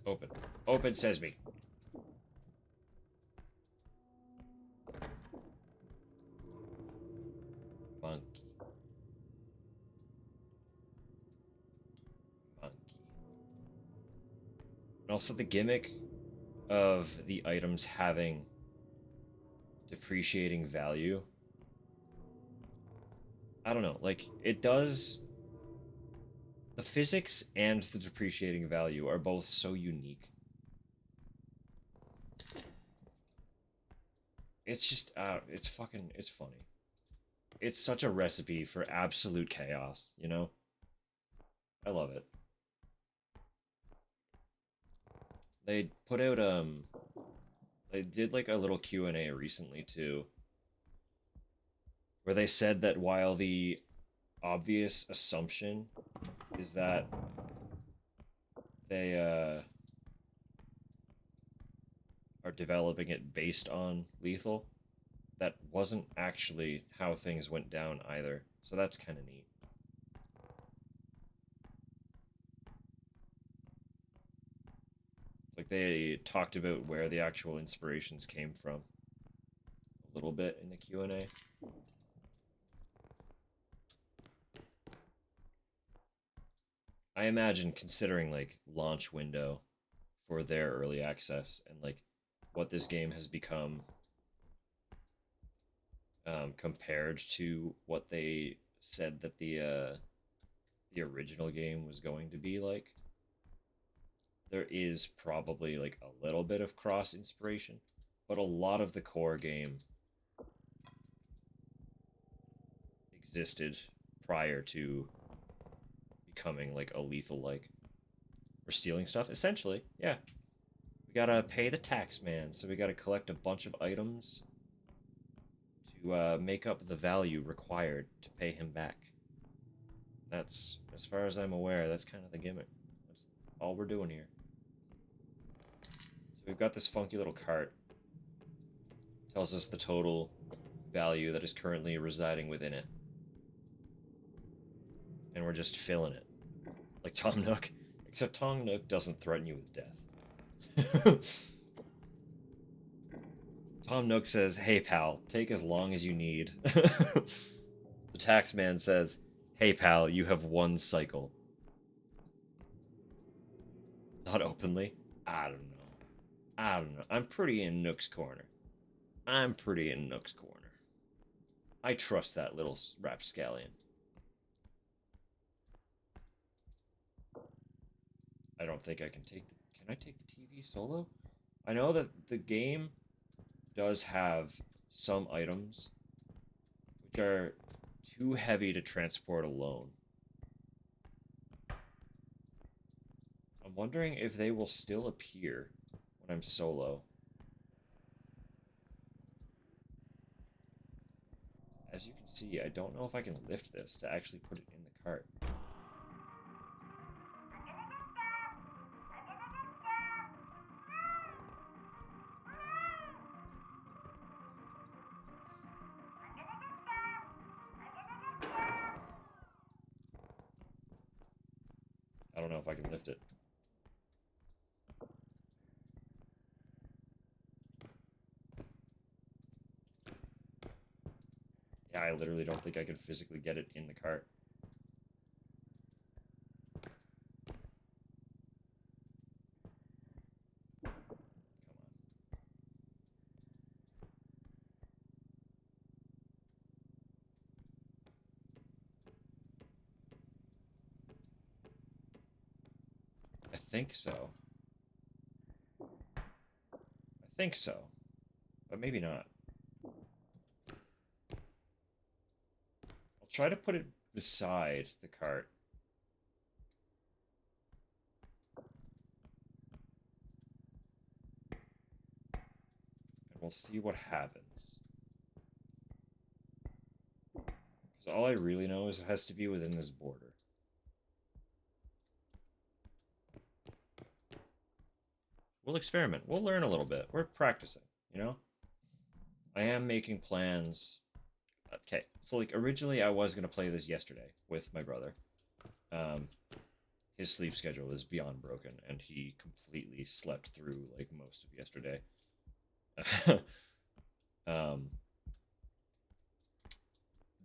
Open. Open sesame. Monkey. Monkey. And also the gimmick of the items having depreciating value. I don't know, like, it does... The physics and the depreciating value are both so unique. It's just, it's funny. It's such a recipe for absolute chaos, you know? I love it. They put out, they did, like, a little Q&A recently, too, where they said that while the obvious assumption is that they, are developing it based on Lethal, that wasn't actually how things went down either. So that's kind of neat. It's like they talked about where the actual inspirations came from a little bit in the Q&A. I imagine, considering like launch window for their early access and like what this game has become compared to what they said that the original game was going to be like, there is probably like a little bit of cross inspiration, but a lot of the core game existed prior to becoming like a Lethal like. We're stealing stuff essentially. Yeah, we gotta pay the tax man, so we gotta collect a bunch of items to make up the value required to pay him back. That's, as far as I'm aware, that's kind of the gimmick. That's all we're doing here. So we've got this funky little cart. Tells us the total value that is currently residing within it. And we're just filling it. Like Tom Nook. Except Tom Nook doesn't threaten you with death. Tom Nook says, hey pal, take as long as you need. The tax man says, Hey, pal, you have one cycle. Not openly? I don't know. I don't know. I'm pretty in Nook's corner. I'm pretty in Nook's corner. I trust that little rapscallion. I don't think I can take the... Can I take the TV solo? I know that the game does have some items which are too heavy to transport alone. I'm wondering if they will still appear when I'm solo. As you can see, I don't know if I can lift this to actually put it in the cart. I don't know if I can lift it. Yeah, I literally don't think I can physically get it in the cart. Come on. I think so. I think so. But maybe not. I'll try to put it beside the cart. And we'll see what happens. Because all I really know is it has to be within this border. We'll experiment. We'll learn a little bit. We're practicing, you know? I am making plans. Okay, so like originally I was going to play this yesterday with my brother. His sleep schedule is beyond broken, and he completely slept through like most of yesterday.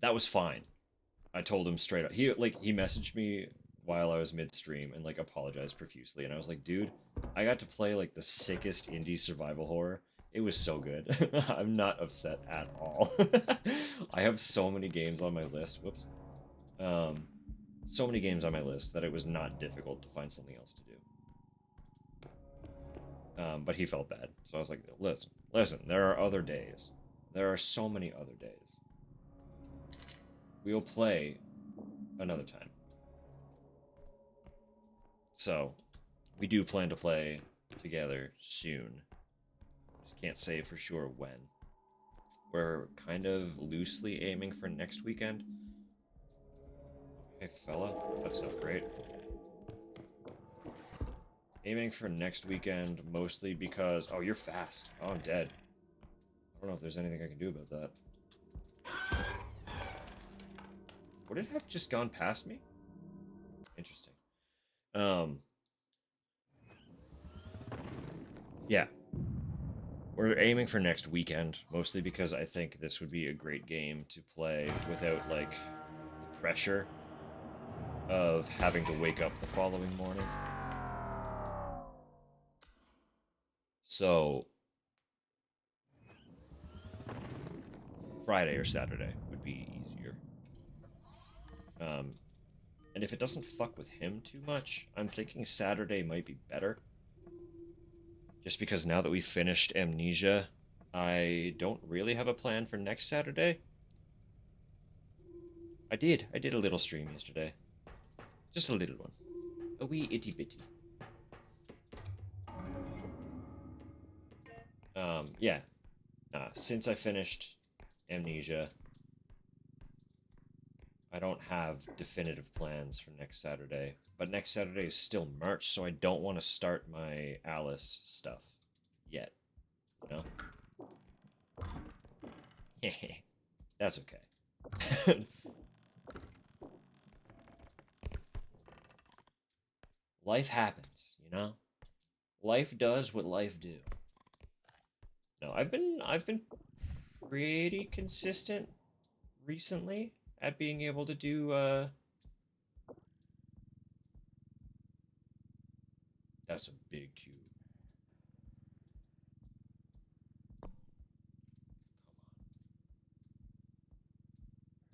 That was fine. I told him straight up. He messaged me while I was midstream and like apologized profusely, and I was like, dude, I got to play like the sickest indie survival horror. It was so good. I'm not upset at all. I have so many games on my list. Whoops. So many games on my list that it was not difficult to find something else to do. But he felt bad, so I was like, listen. There are other days. There are so many other days. We'll play another time. So, we do plan to play together soon. Just can't say for sure when. We're kind of loosely aiming for next weekend. Hey, fella, that's not great. Aiming for next weekend, mostly because... Oh, you're fast. Oh, I'm dead. I don't know if there's anything I can do about that. Would it have just gone past me? Interesting. Yeah. We're aiming for next weekend, mostly because I think this would be a great game to play without, like, the pressure of having to wake up the following morning. So, Friday or Saturday would be easier. And if it doesn't fuck with him too much, I'm thinking Saturday might be better. Just because now that we've finished Amnesia, I don't really have a plan for next Saturday. I did a little stream yesterday. Just a little one. A wee itty bitty. Yeah. Since I finished Amnesia, I don't have definitive plans for next Saturday. But next Saturday is still March, so I don't want to start my Alice stuff yet. You know? That's okay. Life happens, you know? Life does what life do. No, I've been pretty consistent recently at being able to do That's a big cube.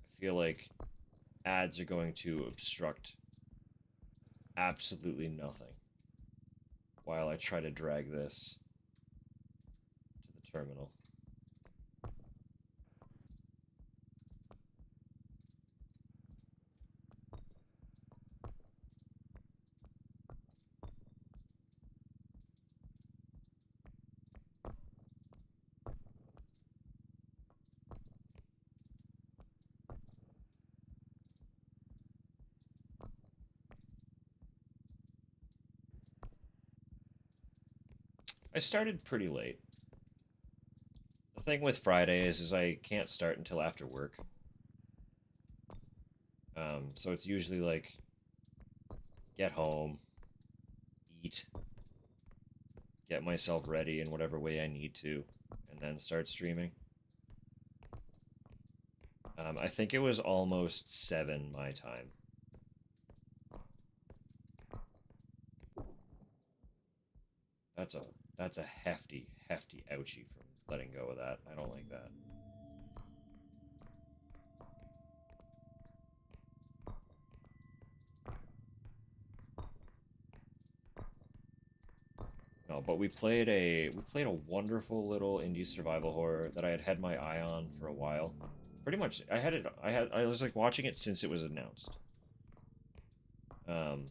I feel like ads are going to obstruct absolutely nothing while I try to drag this to the terminal. I started pretty late. The thing with Fridays is I can't start until after work. So it's usually like get home, eat, get myself ready in whatever way I need to, and then start streaming. I think it was almost 7 my time. That's a that's a hefty ouchie from letting go of that. I don't like that. No, but we played a wonderful little indie survival horror that I had my eye on for a while. Pretty much, I was like watching it since it was announced. Um,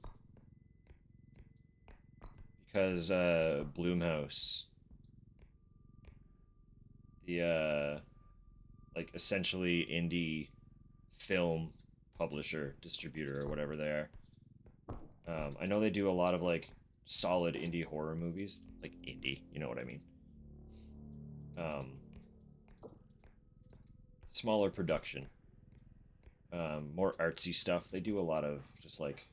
because Bloomhouse, the like essentially indie film publisher, distributor, or whatever they are. I know they do a lot of like solid indie horror movies, like indie, you know what I mean. Um, Smaller production, more artsy stuff. They do a lot of just like.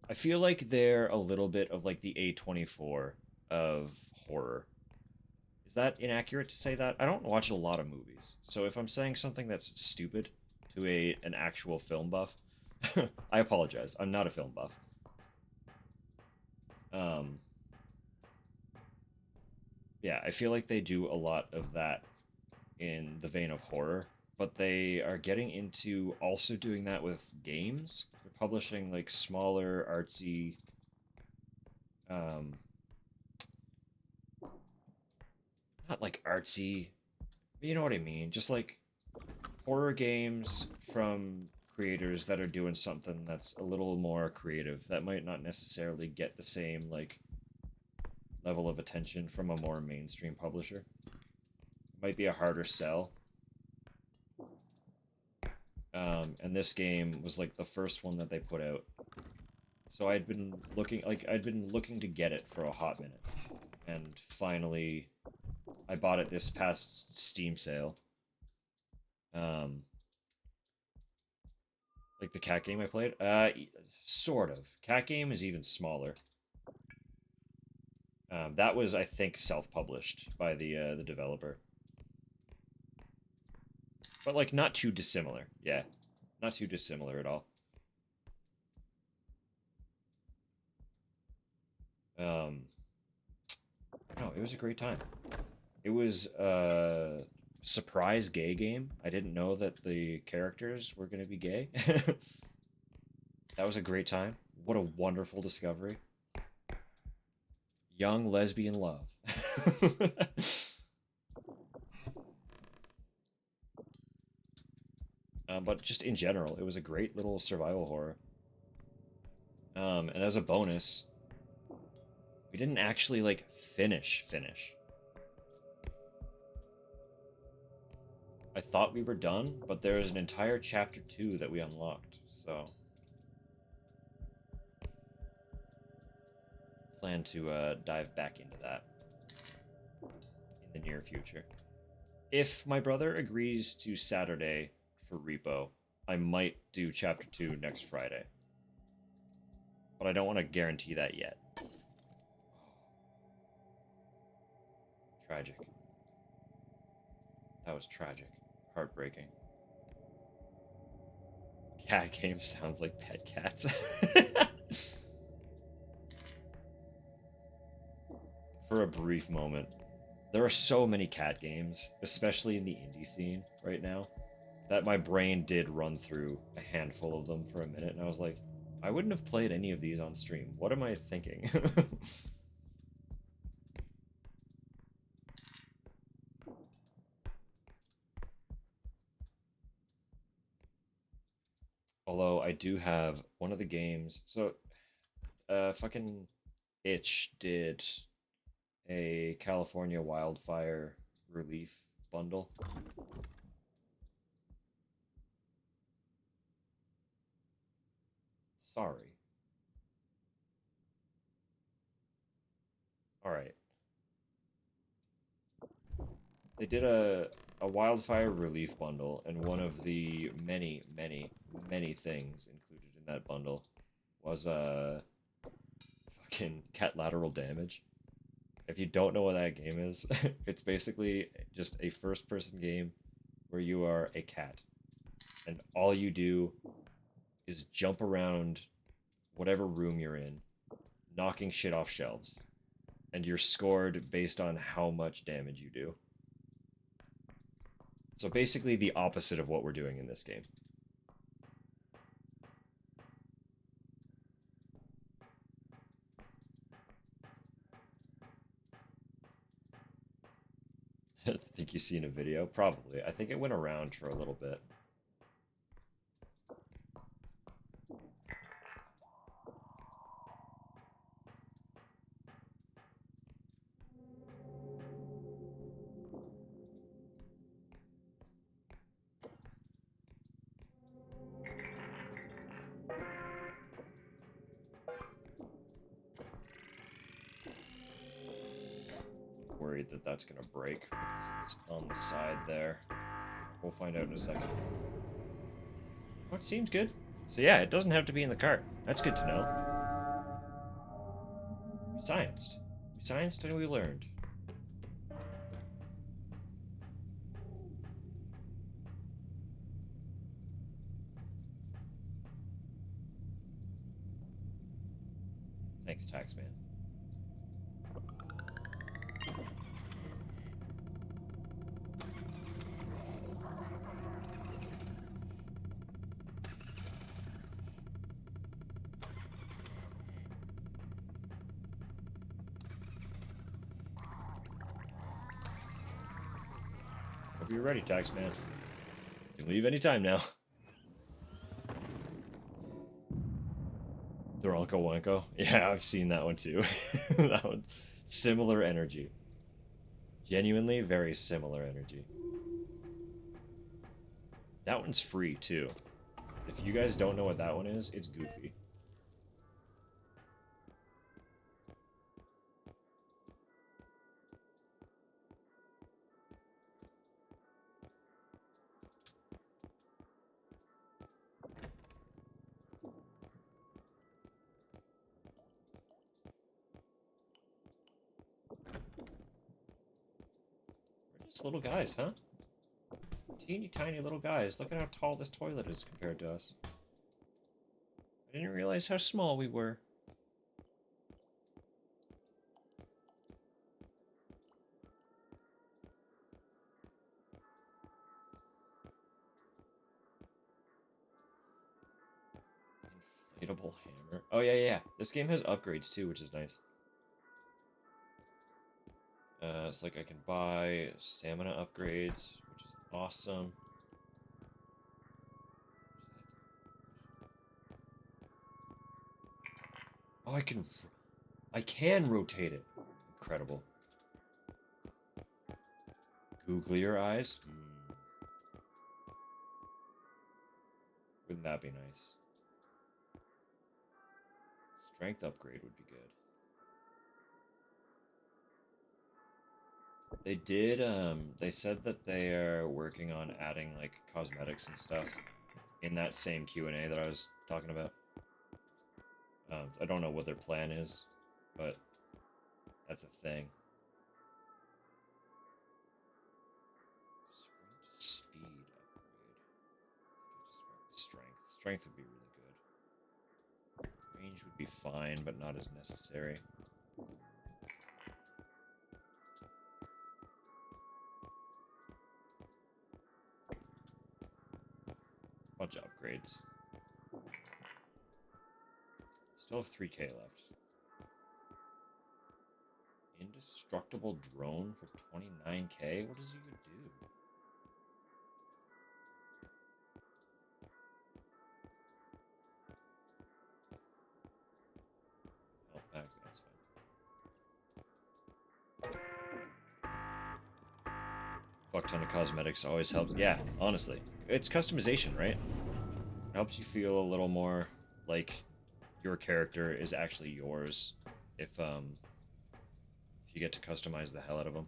I feel like they're a little bit of like the A24 of horror. Is that inaccurate to say that? I don't watch a lot of movies, so if I'm saying something that's stupid to an actual film buff, I apologize. I'm not a film buff. Um, yeah, I feel like they do a lot of that in the vein of horror, but they are getting into also doing that with games. They're publishing like smaller, artsy, um, not like artsy, but you know what I mean. Just like horror games from creators that are doing something that's a little more creative that might not necessarily get the same like level of attention from a more mainstream publisher. Might be a harder sell. And this game was like the first one that they put out. So I'd been looking to get it for a hot minute. And finally I bought it this past Steam sale. Like the cat game I played? Sort of. Cat game is even smaller. That was, I think, self-published by the developer. But, like, not too dissimilar. Yeah. Not too dissimilar at all. No, it was a great time. It was a surprise gay game. I didn't know that the characters were going to be gay. That was a great time. What a wonderful discovery. Young lesbian love. But just in general, it was a great little survival horror. And as a bonus, we didn't actually like finish. I thought we were done, but there is an entire chapter 2 that we unlocked, so plan to dive back into that in the near future. If my brother agrees to Saturday for repo, I might do chapter 2 next Friday. But I don't want to guarantee that yet. Tragic. That was tragic. Heartbreaking. Cat game sounds like pet cats. for a brief moment. There are so many cat games, especially in the indie scene right now, that my brain did run through a handful of them for a minute, and I was like, I wouldn't have played any of these on stream. What am I thinking? Although I do have one of the games. So, fucking Itch did a California wildfire relief bundle. Sorry. Alright. They did a wildfire relief bundle, and one of the many, many, many things included in that bundle was fucking cat lateral damage. If you don't know what that game is, it's basically just a first-person game where you are a cat, and all you do is jump around whatever room you're in, knocking shit off shelves, and you're scored based on how much damage you do. So basically the opposite of what we're doing in this game. Think you've seen a video? Probably. I think it went around for a little bit. Worried that that's gonna break because it's on the side there. We'll find out in a second. Oh, it seems good. So yeah, it doesn't have to be in the cart. That's good to know. We scienced. We scienced and we learned. Thanks, Taxman. Hope you're ready, Taxman. You can leave anytime now. Duranko Wanko? Yeah, I've seen that one too. That one. Similar energy. Genuinely very similar energy. That one's free too. If you guys don't know what that one is, it's goofy. We're just little guys, huh? Teeny tiny little guys. Look at how tall this toilet is compared to us. I didn't realize how small we were. Inflatable hammer. Oh yeah, yeah. This game has upgrades too, which is nice. It's like I can buy stamina upgrades, which is awesome. Oh, I can rotate it. Incredible. Googlier eyes? Wouldn't that be nice? Strength upgrade would be good. They did, they said that they are working on adding, like, cosmetics and stuff in that same Q&A that I was talking about. I don't know what their plan is, but that's a thing. Sprint speed upgrade. Strength. Strength would be really good. Range would be fine, but not as necessary. Bunch of upgrades. Still have 3K left. Indestructible drone for 29K? What does he even do? Health packs, that's fine. Fuck ton of cosmetics always helps. Yeah, honestly. It's customization, right? It helps you feel a little more like your character is actually yours if you get to customize the hell out of them.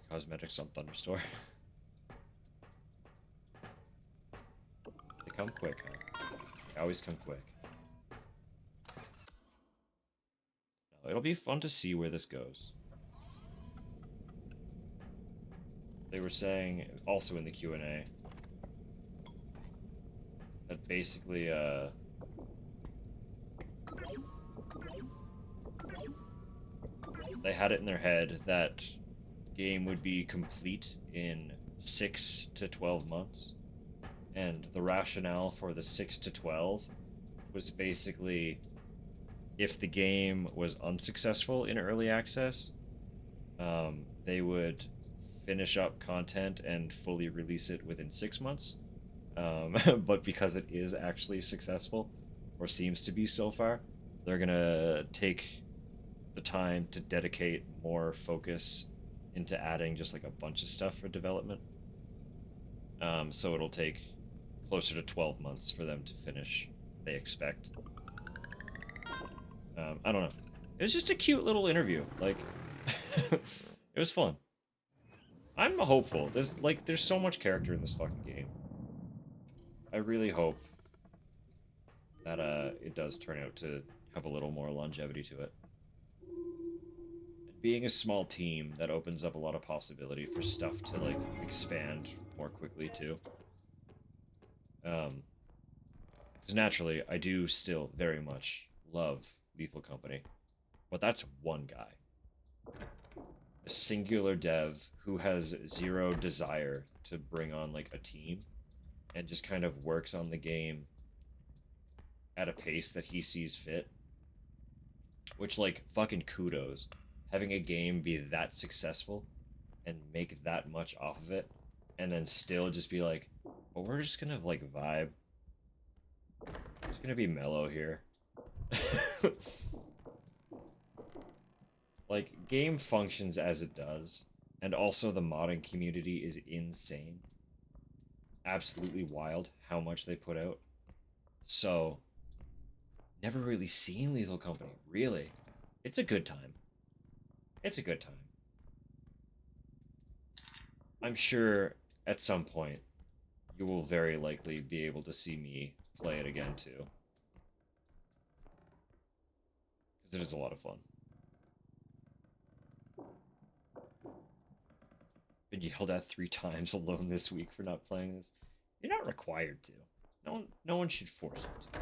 Cosmetics on Thunderstore. They come quick, huh? They always come quick. No, it'll be fun to see where this goes. They were saying, also in the Q&A, that basically, they had it in their head that game would be complete in 6 to 12 months. And the rationale for the 6 to 12 was basically if the game was unsuccessful in early access, they would finish up content and fully release it within 6 months. But because it is actually successful, or seems to be so far, they're gonna take the time to dedicate more focus into adding just like a bunch of stuff for development. So it'll take closer to 12 months for them to finish, they expect. I don't know. It was just a cute little interview. Like, it was fun. I'm hopeful. There's so much character in this fucking game. I really hope that it does turn out to have a little more longevity to it. And being a small team, that opens up a lot of possibility for stuff to like expand more quickly too. Because naturally, I do still very much love Lethal Company, but that's one guy. A singular dev who has zero desire to bring on like a team and just kind of works on the game at a pace that he sees fit. Which, like, fucking kudos. Having a game be that successful and make that much off of it, and then still just be like, well, we're just gonna, like, vibe. It's gonna be mellow here. Like, game functions as it does, and also the modding community is insane. Absolutely wild how much they put out. So, never really seen Lethal Company, really. It's a good time. It's a good time. I'm sure at some point you will very likely be able to see me play it again too. Because it is a lot of fun. Been yelled at 3 times alone this week for not playing this. You're not required to. No one should force it.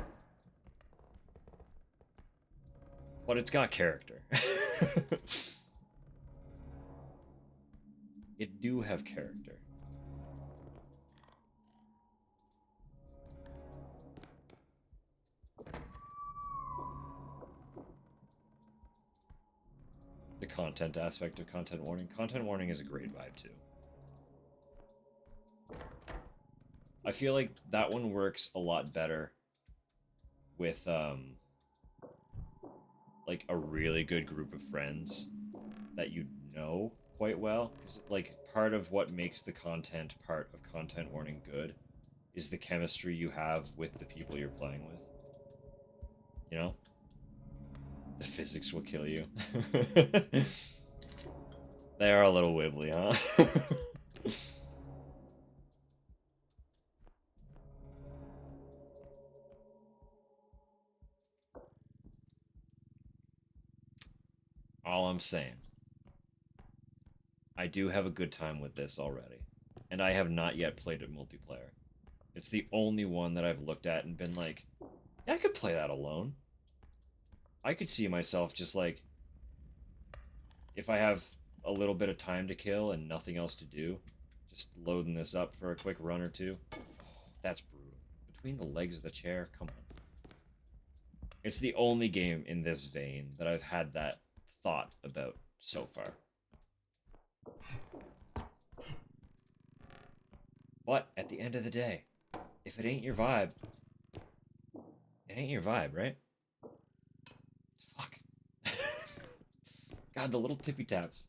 But it's got character. It do have character. The content aspect of content warning. Content warning is a great vibe too. I feel like that one works a lot better with like a really good group of friends that you know quite well. 'Cause, like, part of what makes the content part of content warning good is the chemistry you have with the people you're playing with. You know? The physics will kill you. They are a little wibbly, huh? All I'm saying, I do have a good time with this already, and I have not yet played it multiplayer. It's the only one that I've looked at and been like, yeah, I could play that alone. I could see myself just like, if I have a little bit of time to kill and nothing else to do, Just loading this up for a quick run or two. Oh, that's brutal. Between the legs of the chair, come on. It's the only game in this vein that I've had that thought about so far. But at the end of the day, if it ain't your vibe, it ain't your vibe, right? Fuck. God, the little tippy taps.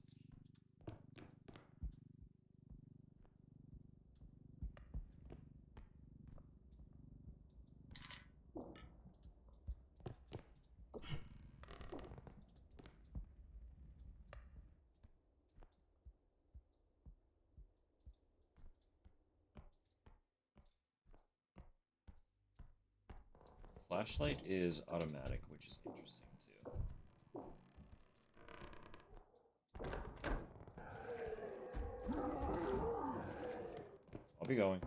Flashlight is automatic, which is interesting too. I'll be going.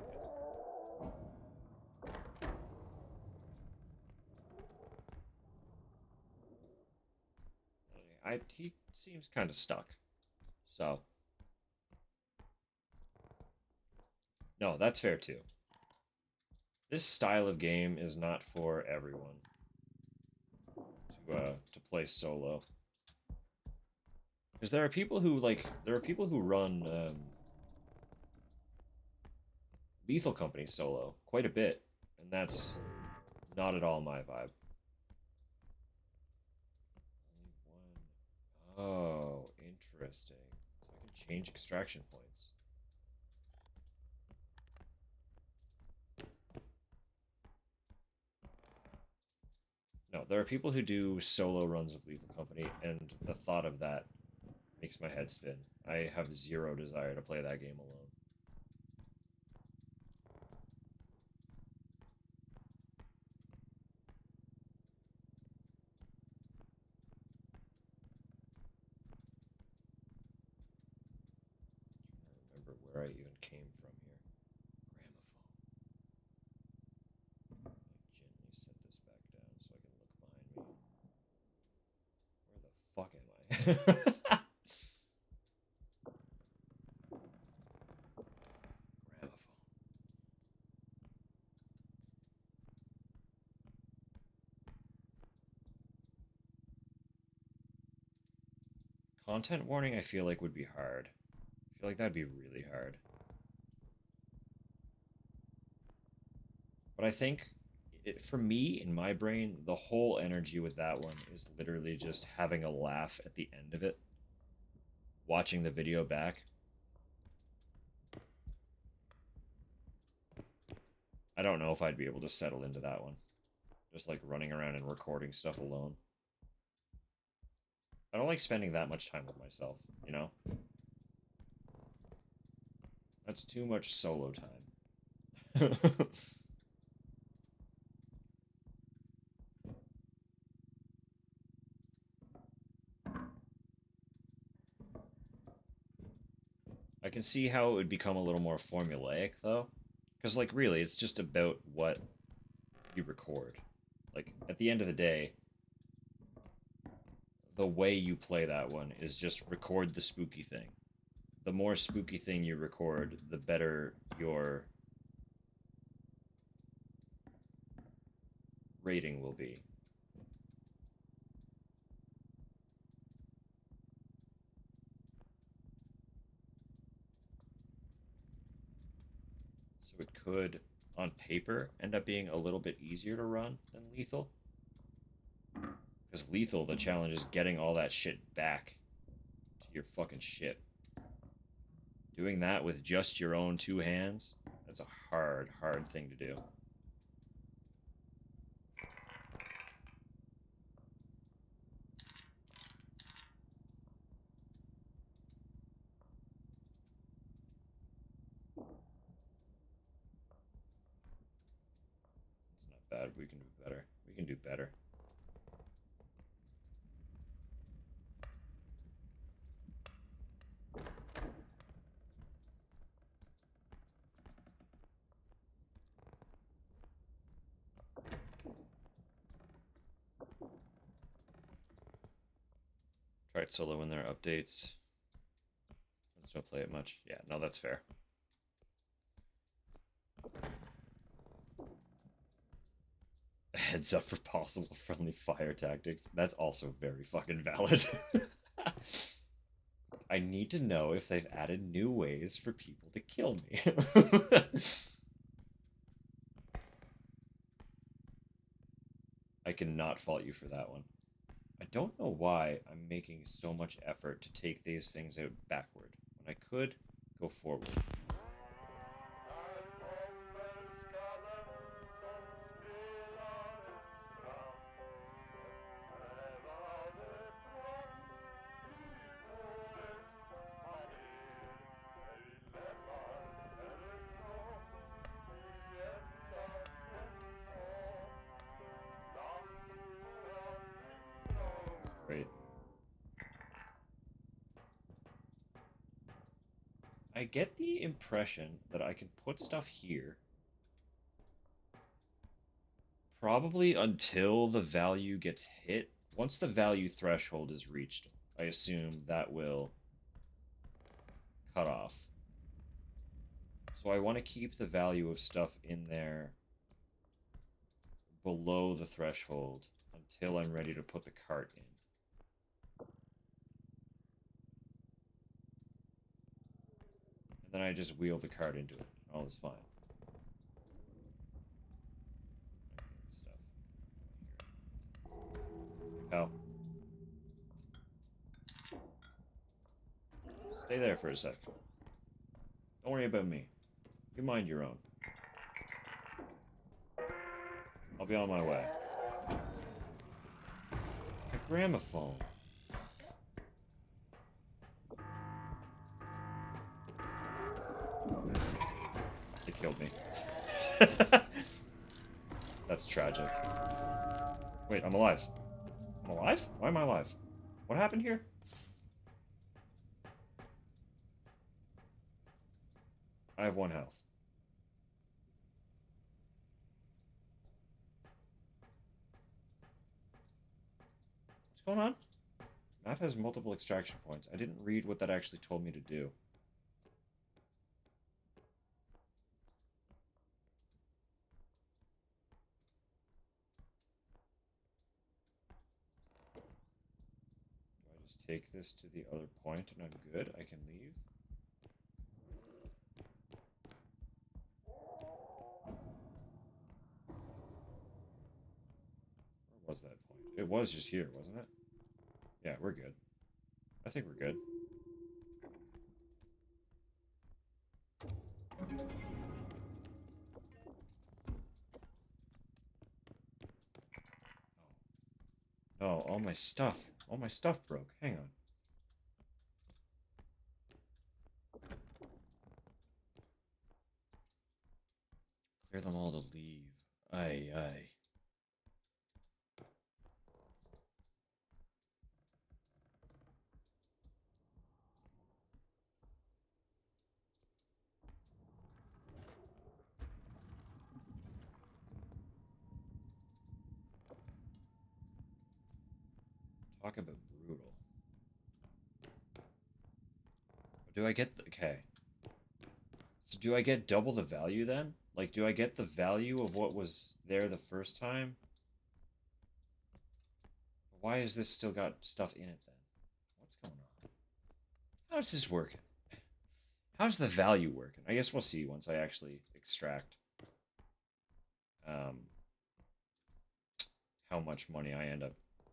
He seems kind of stuck. So. No, that's fair too. This style of game is not for everyone to play solo. Because there are people who run Lethal Company solo quite a bit, and that's not at all my vibe. Oh, interesting. So I can change extraction points. No, there are people who do solo runs of Lethal Company, and the thought of that makes my head spin. I have zero desire to play that game alone. I'm trying to remember where I even came from here. Gramophone. Gently set this back down so I can look behind me. Where the fuck am I? Gramophone. Content warning, I feel like would be hard. I feel like that'd be really hard. But I think, for me, in my brain, the whole energy with that one is literally just having a laugh at the end of it. Watching the video back. I don't know if I'd be able to settle into that one. Just like running around and recording stuff alone. I don't like spending that much time with myself, you know? That's too much solo time. I can see how it would become a little more formulaic, though. Because, like, really, it's just about what you record. Like, at the end of the day, the way you play that one is just record the spooky thing. The more spooky thing you record, the better your rating will be. So it could, on paper, end up being a little bit easier to run than Lethal. Because Lethal, the challenge is getting all that shit back to your fucking ship. Doing that with just your own two hands, that's a hard, hard thing to do. It's not bad. We can do better. We can do better. Try it solo when there are updates. Let's don't play it much. Yeah, no, that's fair. Heads up for possible friendly fire tactics. That's also very fucking valid. I need to know if they've added new ways for people to kill me. I cannot fault you for that one. I don't know why I'm making so much effort to take these things out backward when I could go forward. Great. I get the impression that I can put stuff here. Probably until the value gets hit. Once the value threshold is reached, I assume that will cut off. So I want to keep the value of stuff in there below the threshold until I'm ready to put the cart in. And then I just wheel the cart into it. All is fine. Stuff. Pal. Stay there for a sec. Don't worry about me. You mind your own. I'll be on my way. A gramophone. They killed me. That's tragic. Wait, I'm alive. I'm alive? Why am I alive? What happened here? I have 1 health. What's going on? Map has multiple extraction points. I didn't read what that actually told me to do. Do I just take this to the other point and I'm good? I can leave? Where was that point? It was just here, wasn't it? Yeah, we're good. I think we're good. Oh, all my stuff. All my stuff broke. Hang on. Clear them all to leave. Aye, aye. Talk about brutal. Do I get... Okay. So do I get double the value then? Like, do I get the value of what was there the first time? Why has this still got stuff in it then? What's going on? How's this working? How's the value working? I guess we'll see once I actually extract how much money I end up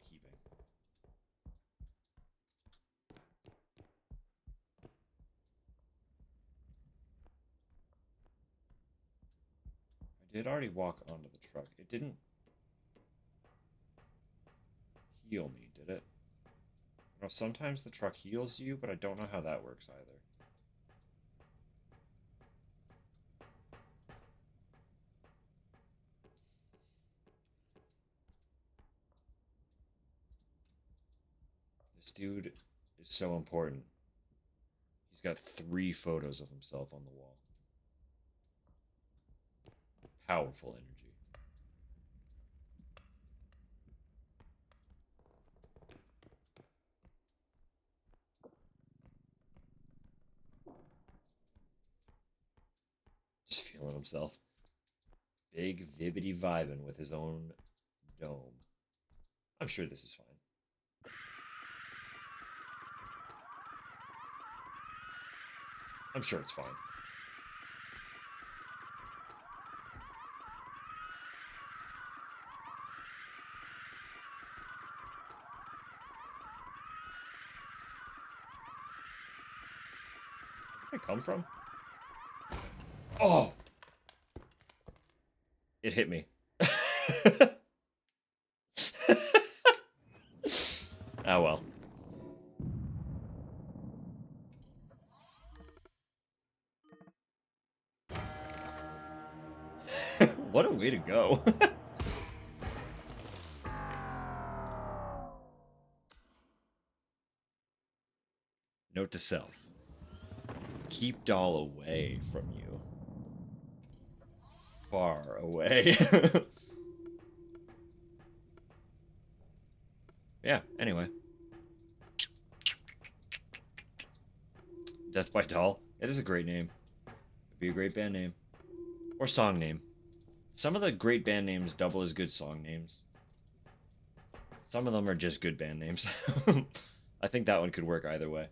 keeping. I did already walk onto the truck. It didn't heal me, did it? You know, sometimes the truck heals you, but I don't know how that works either. This dude is so important. He's got 3 photos of himself on the wall. Powerful energy. Just feeling himself. Big Vibbity vibing with his own dome. I'm sure this is fine. I'm sure it's fine. Where did I come from? Oh! It hit me. Oh well. What a way to go. Note to self. Keep doll away from you. Far away. Yeah, anyway. Death by Doll. It is a great name. It'd be a great band name. Or song name. Some of the great band names double as good song names. Some of them are just good band names. I think that one could work either way.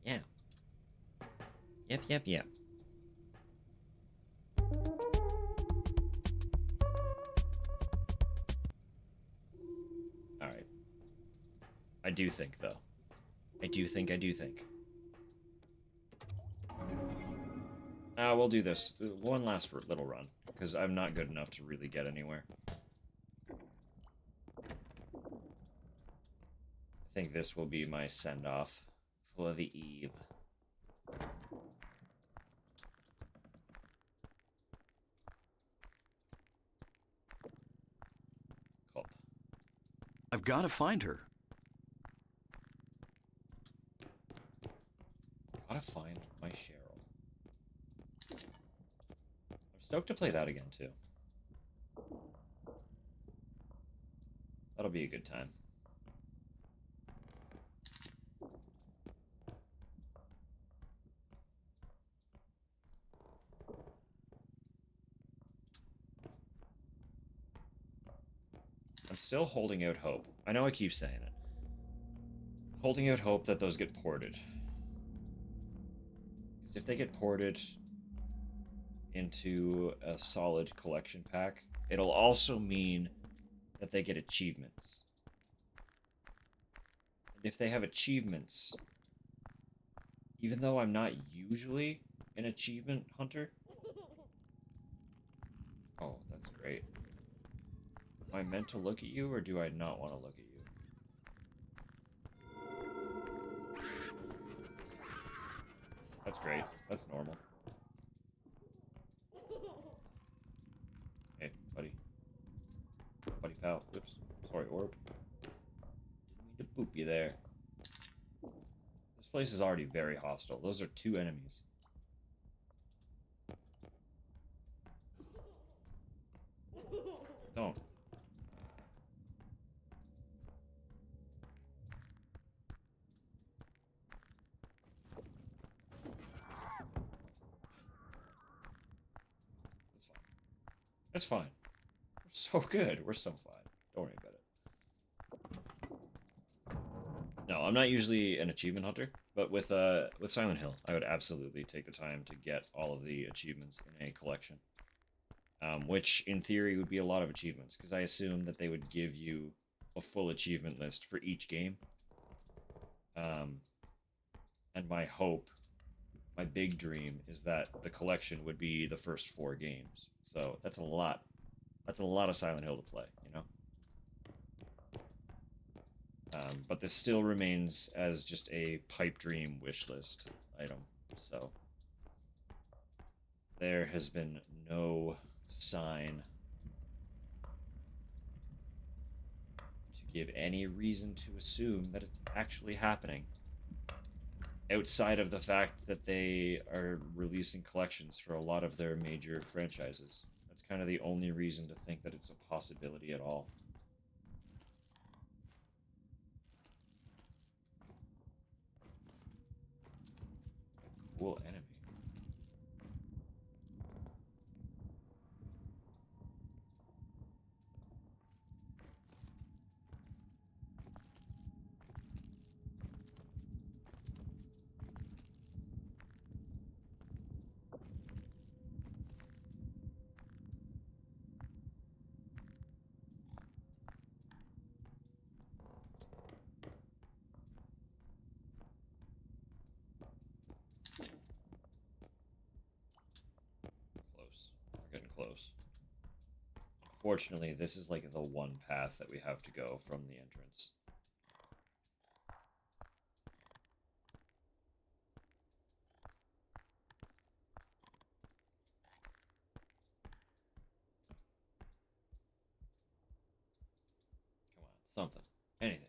Yeah. Yep. Alright. I do think, though. I do think. We'll do this. One last little run. Because I'm not good enough to really get anywhere. I think this will be my send-off for the eve. Cool. I've got to find her. Gotta find my Cheryl. I'm stoked to play that again, too. That'll be a good time. I'm still holding out hope. I know I keep saying it. Holding out hope that those get ported. Because if they get ported into a solid collection pack, it'll also mean that they get achievements. And if they have achievements, even though I'm not usually an achievement hunter... Oh, that's great. Am I meant to look at you, or do I not want to look at you? That's great. That's normal. Hey, buddy. Buddy pal. Oops. Sorry, orb. Didn't mean to boop you there. This place is already very hostile. Those are 2 enemies. Don't. That's fine. We're so good. We're so fine. Don't worry about it. No, I'm not usually an achievement hunter, but with Silent Hill, I would absolutely take the time to get all of the achievements in a collection. Which, in theory, would be a lot of achievements, because I assume that they would give you a full achievement list for each game. And my hope, my big dream, is that the collection would be the first 4 games. So that's a lot. That's a lot of Silent Hill to play, you know? But this still remains as just a pipe dream wish list item. So there has been no sign to give any reason to assume that it's actually happening. Outside of the fact that they are releasing collections for a lot of their major franchises. That's kind of the only reason to think that it's a possibility at all. Cool enemy. Close. We're getting close. Fortunately, this is like the one path that we have to go from the entrance. Come on, something. Anything.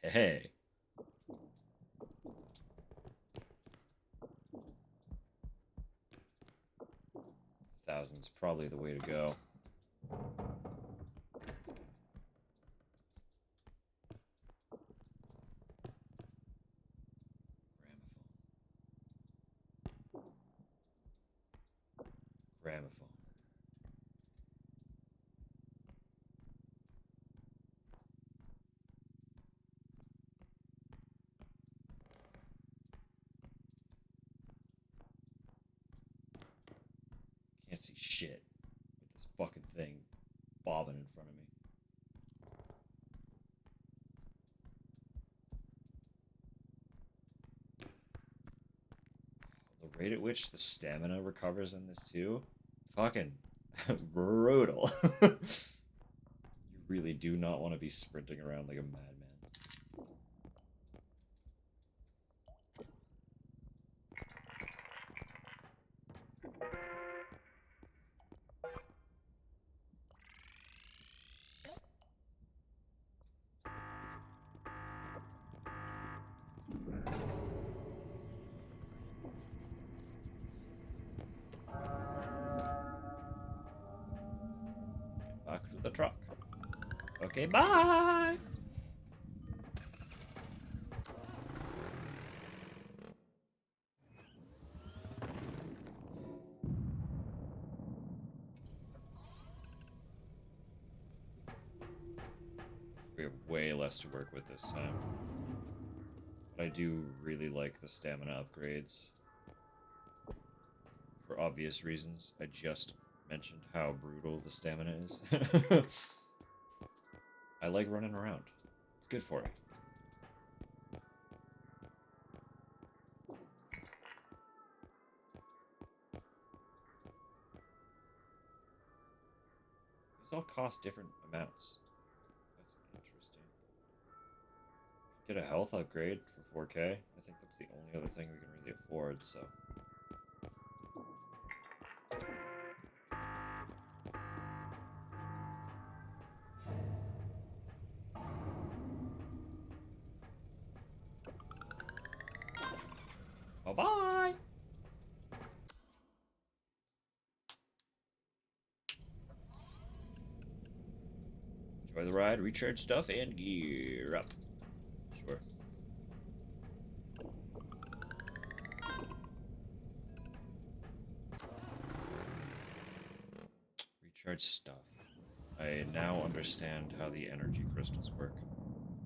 Hey. Thousand's probably the way to go. Gramophone. Can't see shit with this fucking thing bobbing in front of me. The rate at which the stamina recovers in this too, fucking brutal. You really do not want to be sprinting around like a madman. Get back to the truck. Okay, bye! We have way less to work with this time. But I do really like the stamina upgrades. For obvious reasons. I just mentioned how brutal the stamina is. I like running around. It's good for me. These all cost different amounts. That's interesting. Get a health upgrade for 4K. I think that's the only other thing we can really afford, so. Bye-bye! Enjoy the ride, recharge stuff, and gear up. Sure. Recharge stuff. I now understand how the energy crystals work.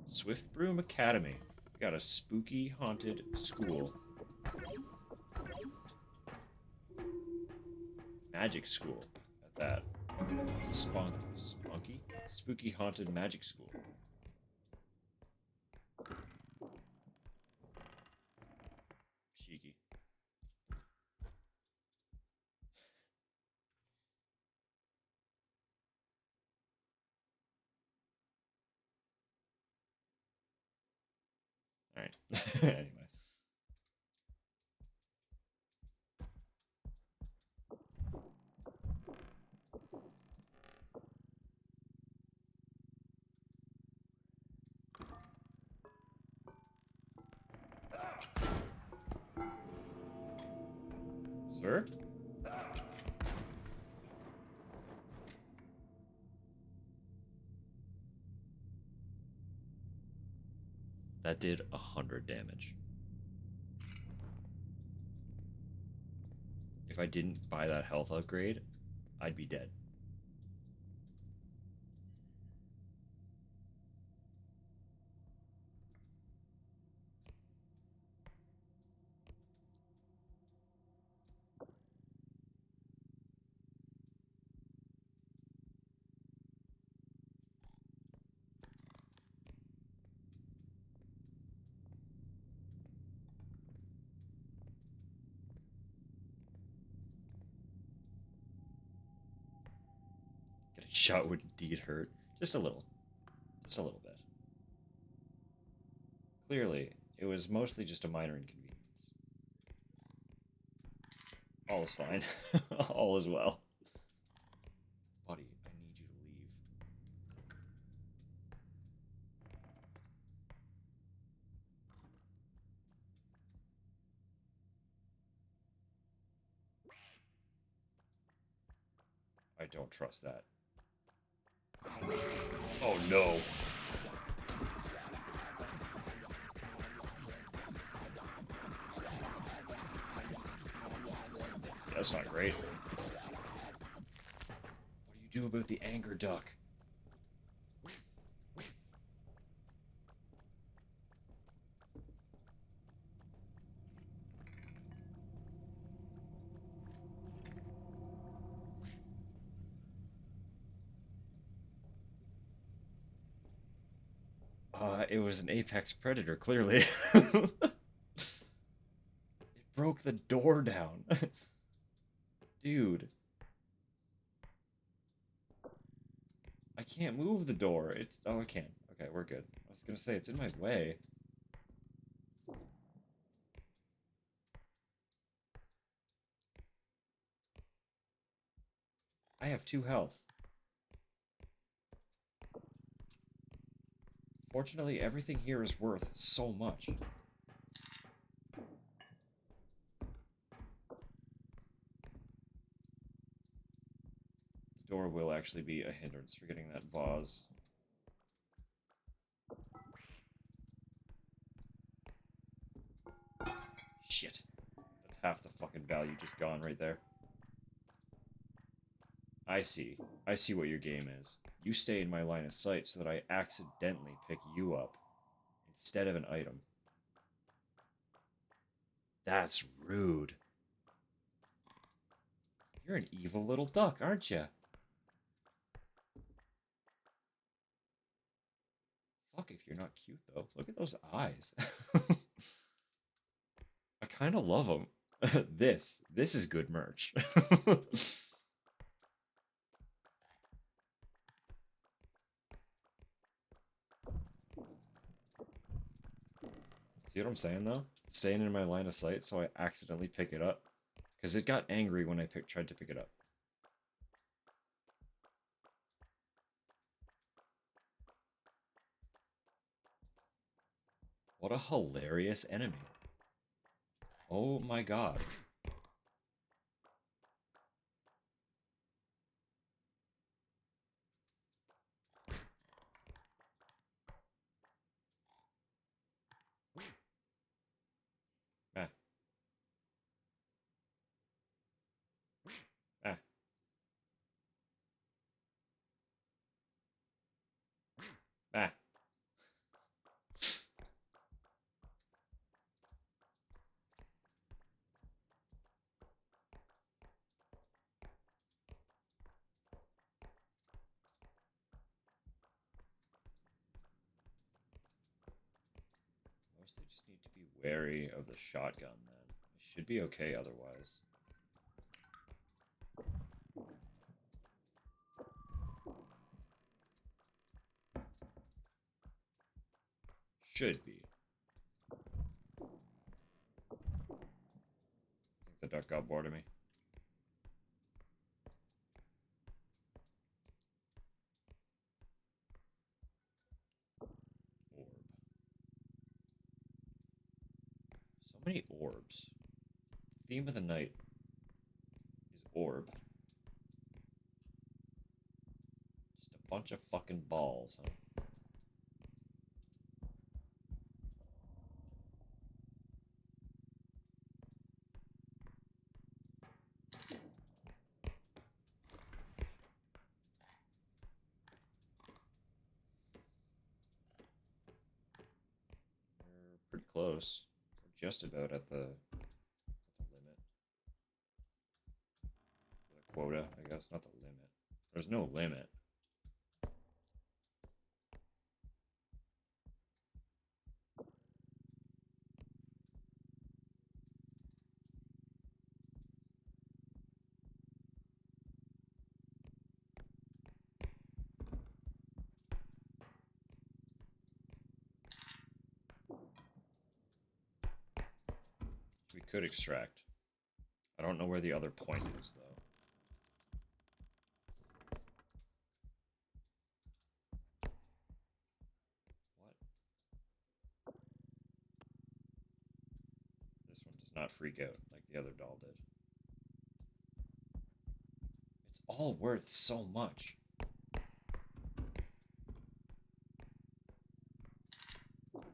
Swift Broom Academy. We got a spooky, haunted school. Magic school at that. Spunky? Spooky, haunted magic school. Cheeky. Alright. Anyway. Sir? That did 100 damage. If I didn't buy that health upgrade, I'd be dead. Getting shot would indeed hurt. Just a little. Just a little bit. Clearly, it was mostly just a minor inconvenience. All is fine. All is well. Buddy, I need you to leave. I don't trust that. Oh no. That's not great. What do you do about the anger duck? It was an apex predator, clearly. It broke the door down. Dude. I can't move the door. It's... Oh, I can. Okay, we're good. I was gonna say, it's in my way. I have 2 health. Fortunately, everything here is worth so much. The door will actually be a hindrance for getting that vase. Shit. That's half the fucking value just gone right there. I see. I see what your game is. You stay in my line of sight so that I accidentally pick you up instead of an item. That's rude. You're an evil little duck, aren't you? Fuck if you're not cute, though. Look at those eyes. I kind of love them. This is good merch. See what I'm saying, though? Staying in my line of sight so I accidentally pick it up. Because it got angry when I tried to pick it up. What a hilarious enemy. Oh my god. Ah. Ah. Ah. Mostly just need to be wary of the shotgun, then. It should be okay otherwise. Should be. I think the duck got bored of me. Orb. many orbs? Theme of the night is orb. Just a bunch of fucking balls, huh? We're pretty close. We're just about at the limit. The quota, I guess, not the limit. There's no limit. We could extract. I don't know where the other point is, though. What? This one does not freak out like the other doll did. It's all worth so much. Okay,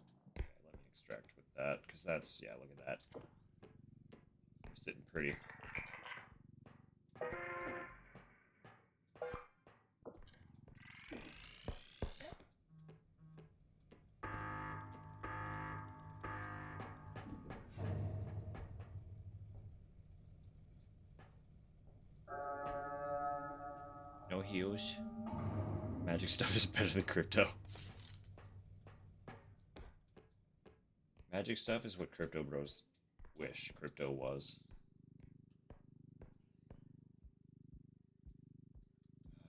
let me extract with that, because that's, yeah, look at that. We're sitting pretty. No heals. Magic stuff is better than crypto. Magic stuff is what crypto bros wish crypto was.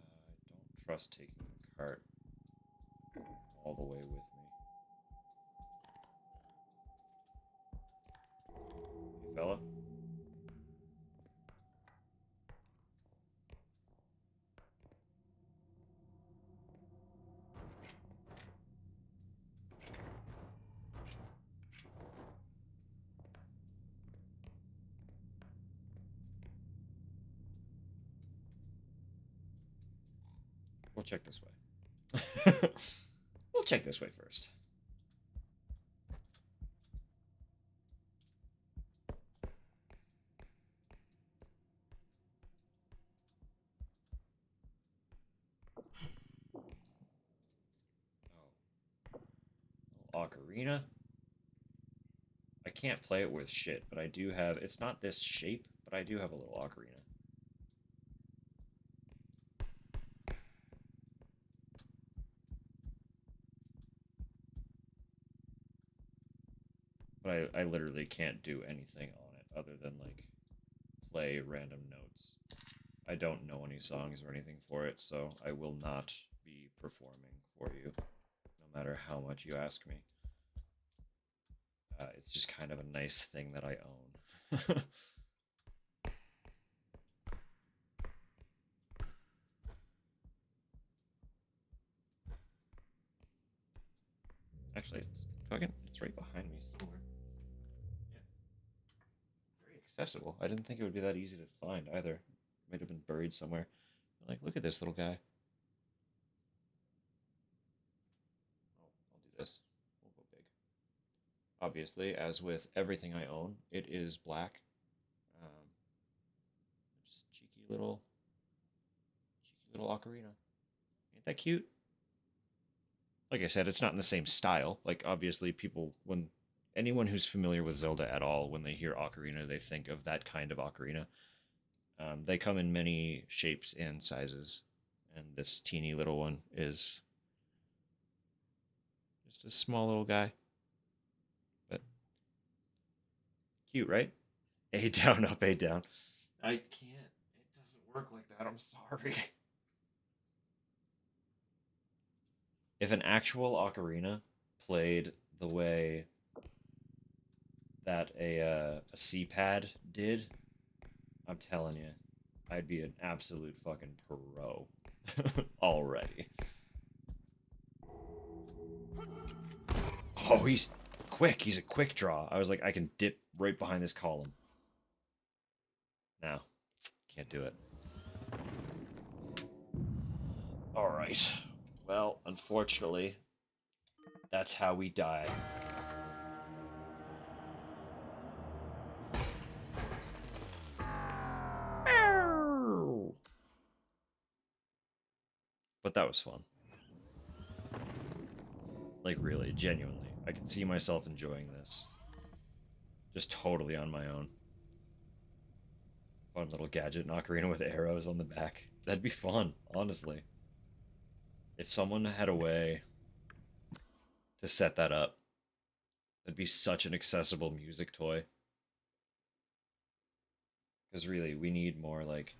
I don't trust taking the cart all the way with me. Hey, fella. We'll check this way. We'll check this way first. Oh. Ocarina. I can't play it with shit, but I do have... It's not this shape, but I do have a little ocarina. But I literally can't do anything on it other than, like, play random notes. I don't know any songs or anything for it, so I will not be performing for you, no matter how much you ask me. It's just kind of a nice thing that I own. Actually, it's right behind me somewhere. Yeah. Very accessible. I didn't think it would be that easy to find either. It might have been buried somewhere. Like, look at this little guy. Oh, I'll do this. We'll go big. Obviously, as with everything I own, it is black. Just cheeky little ocarina. Ain't that cute? Like I said, it's not in the same style. Like, obviously, when anyone who's familiar with Zelda at all, when they hear ocarina, they think of that kind of ocarina. They come in many shapes and sizes, and this teeny little one is just a small little guy. But cute, right? A down, up, A down. I can't. It doesn't work like that. I'm sorry. If an actual ocarina played the way that a C-pad did, I'm telling you, I'd be an absolute fucking pro already. Oh, he's quick. He's a quick draw. I was like, I can dip right behind this column. No, can't do it. Alright. Well, unfortunately, that's how we die. But that was fun. Like, really, genuinely. I can see myself enjoying this. Just totally on my own. Fun little gadget ocarina with arrows on the back. That'd be fun, honestly. If someone had a way to set that up, that'd be such an accessible music toy. Because really, we need more, like,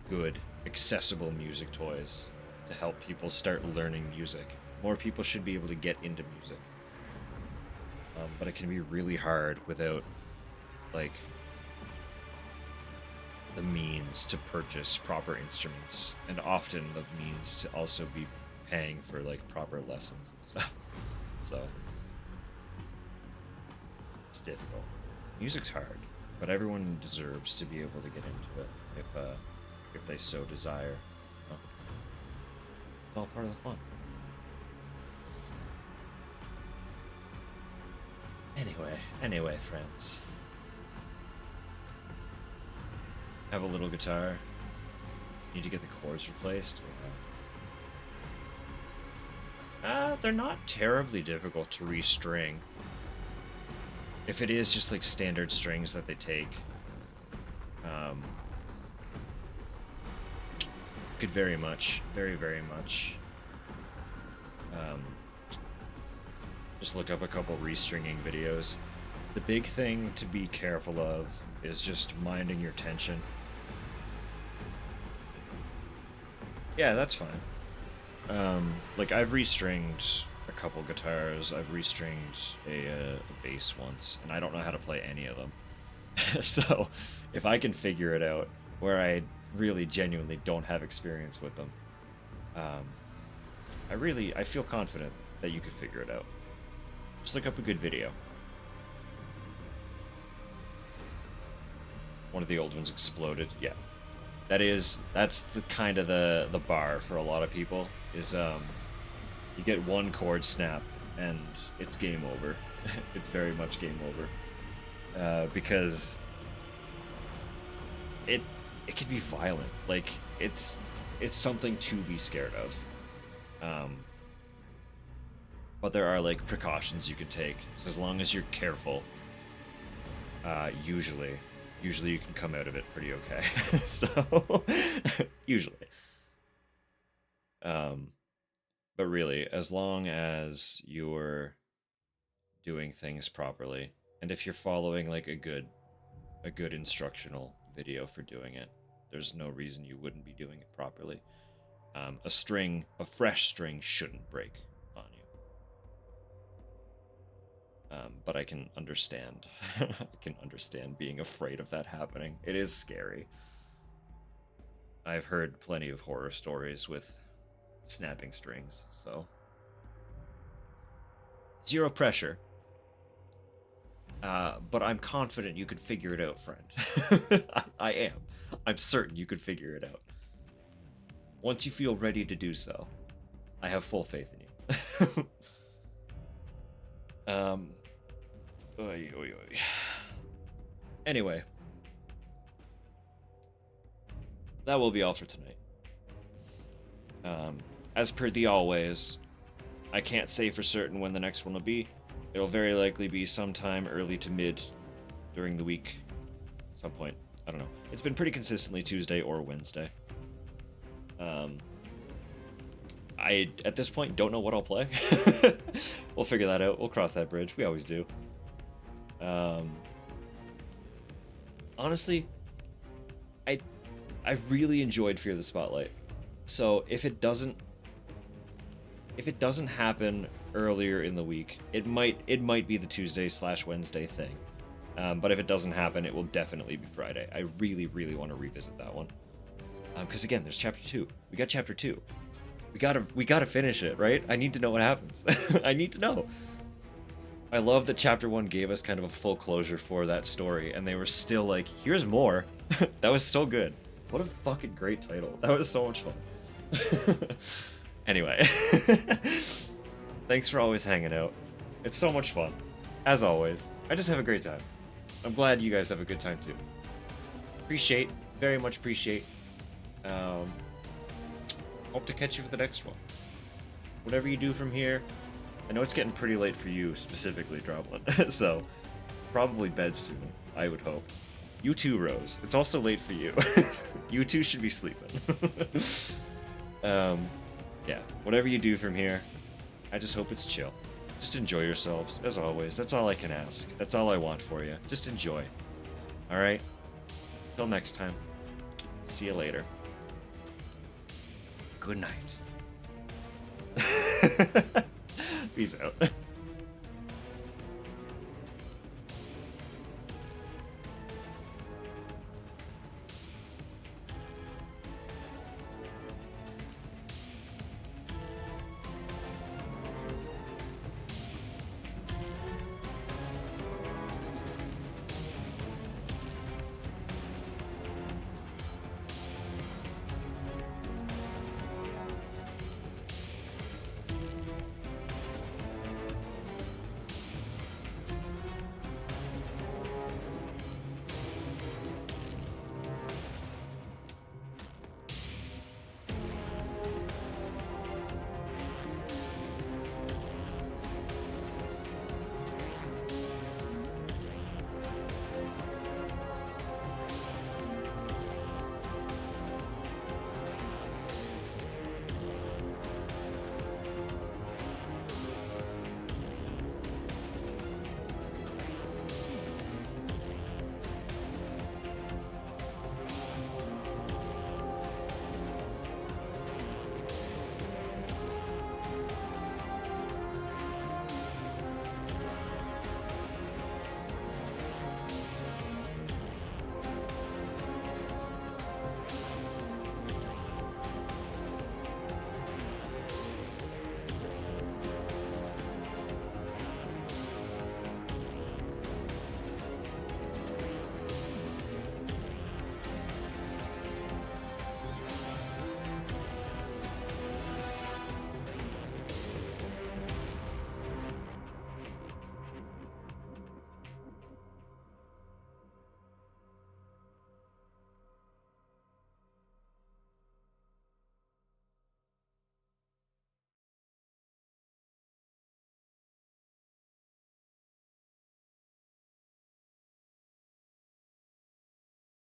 good, accessible music toys to help people start learning music. More people should be able to get into music. But it can be really hard without, like, the means to purchase proper instruments, and often the means to also be paying for, like, proper lessons and stuff. So, it's difficult. Music's hard, but everyone deserves to be able to get into it if they so desire. You know? It's all part of the fun. Anyway, friends. Have a little guitar. Need to get the chords replaced. They're not terribly difficult to restring. If it is just like standard strings that they take, could very much, very much, just look up a couple restringing videos. The big thing to be careful of is just minding your tension. Yeah, that's fine. Like, I've restringed a couple guitars, I've restringed a bass once, and I don't know how to play any of them. So, if I can figure it out, where I really genuinely don't have experience with them, I feel confident that you could figure it out. Just look up a good video. One of the old ones exploded. Yeah. That's the kind of the bar for a lot of people, is you get one chord snap and it's game over. It's very much game over. Because it can be violent. Like, it's something to be scared of. But there are, like, precautions you can take. So as long as you're careful, usually you can come out of it pretty okay. So, usually. But really, as long as you're doing things properly, and if you're following, like, a good instructional video for doing it, there's no reason you wouldn't be doing it properly. A fresh string shouldn't break on you. But I can understand. I can understand being afraid of that happening. It is scary. I've heard plenty of horror stories with snapping strings, so. Zero pressure. But I'm confident you could figure it out, friend. I am. I'm certain you could figure it out. Once you feel ready to do so, I have full faith in you. Oy. Anyway, that will be all for tonight. As per the always, I can't say for certain when the next one will be. It'll very likely be sometime early to mid during the week. Some point. I don't know. It's been pretty consistently Tuesday or Wednesday. I, at this point, don't know what I'll play. We'll figure that out. We'll cross that bridge. We always do. Honestly, I really enjoyed Fear the Spotlight. So if it doesn't happen earlier in the week, it might be the Tuesday/Wednesday thing. But if it doesn't happen, it will definitely be Friday. I really want to revisit that one. Because again, there's chapter 2. We got chapter 2. We gotta finish it, right? I need to know what happens. I need to know. I love that chapter 1 gave us kind of a full closure for that story, and they were still like, here's more. That was so good. What a fucking great title. That was so much fun. Anyway. Thanks for always hanging out. It's so much fun. As always, I just have a great time. I'm glad you guys have a good time too. Appreciate, very much appreciate. Hope to catch you for the next one. Whatever you do from here, I know it's getting pretty late for you specifically, Droblin. So, probably bed soon, I would hope. You too, Rose. It's also late for you. You two should be sleeping. Yeah, whatever you do from here, I just hope it's chill. Just enjoy yourselves, as always. That's all I can ask. That's all I want for you. Just enjoy. Alright? Till next time. See you later. Good night. Peace out.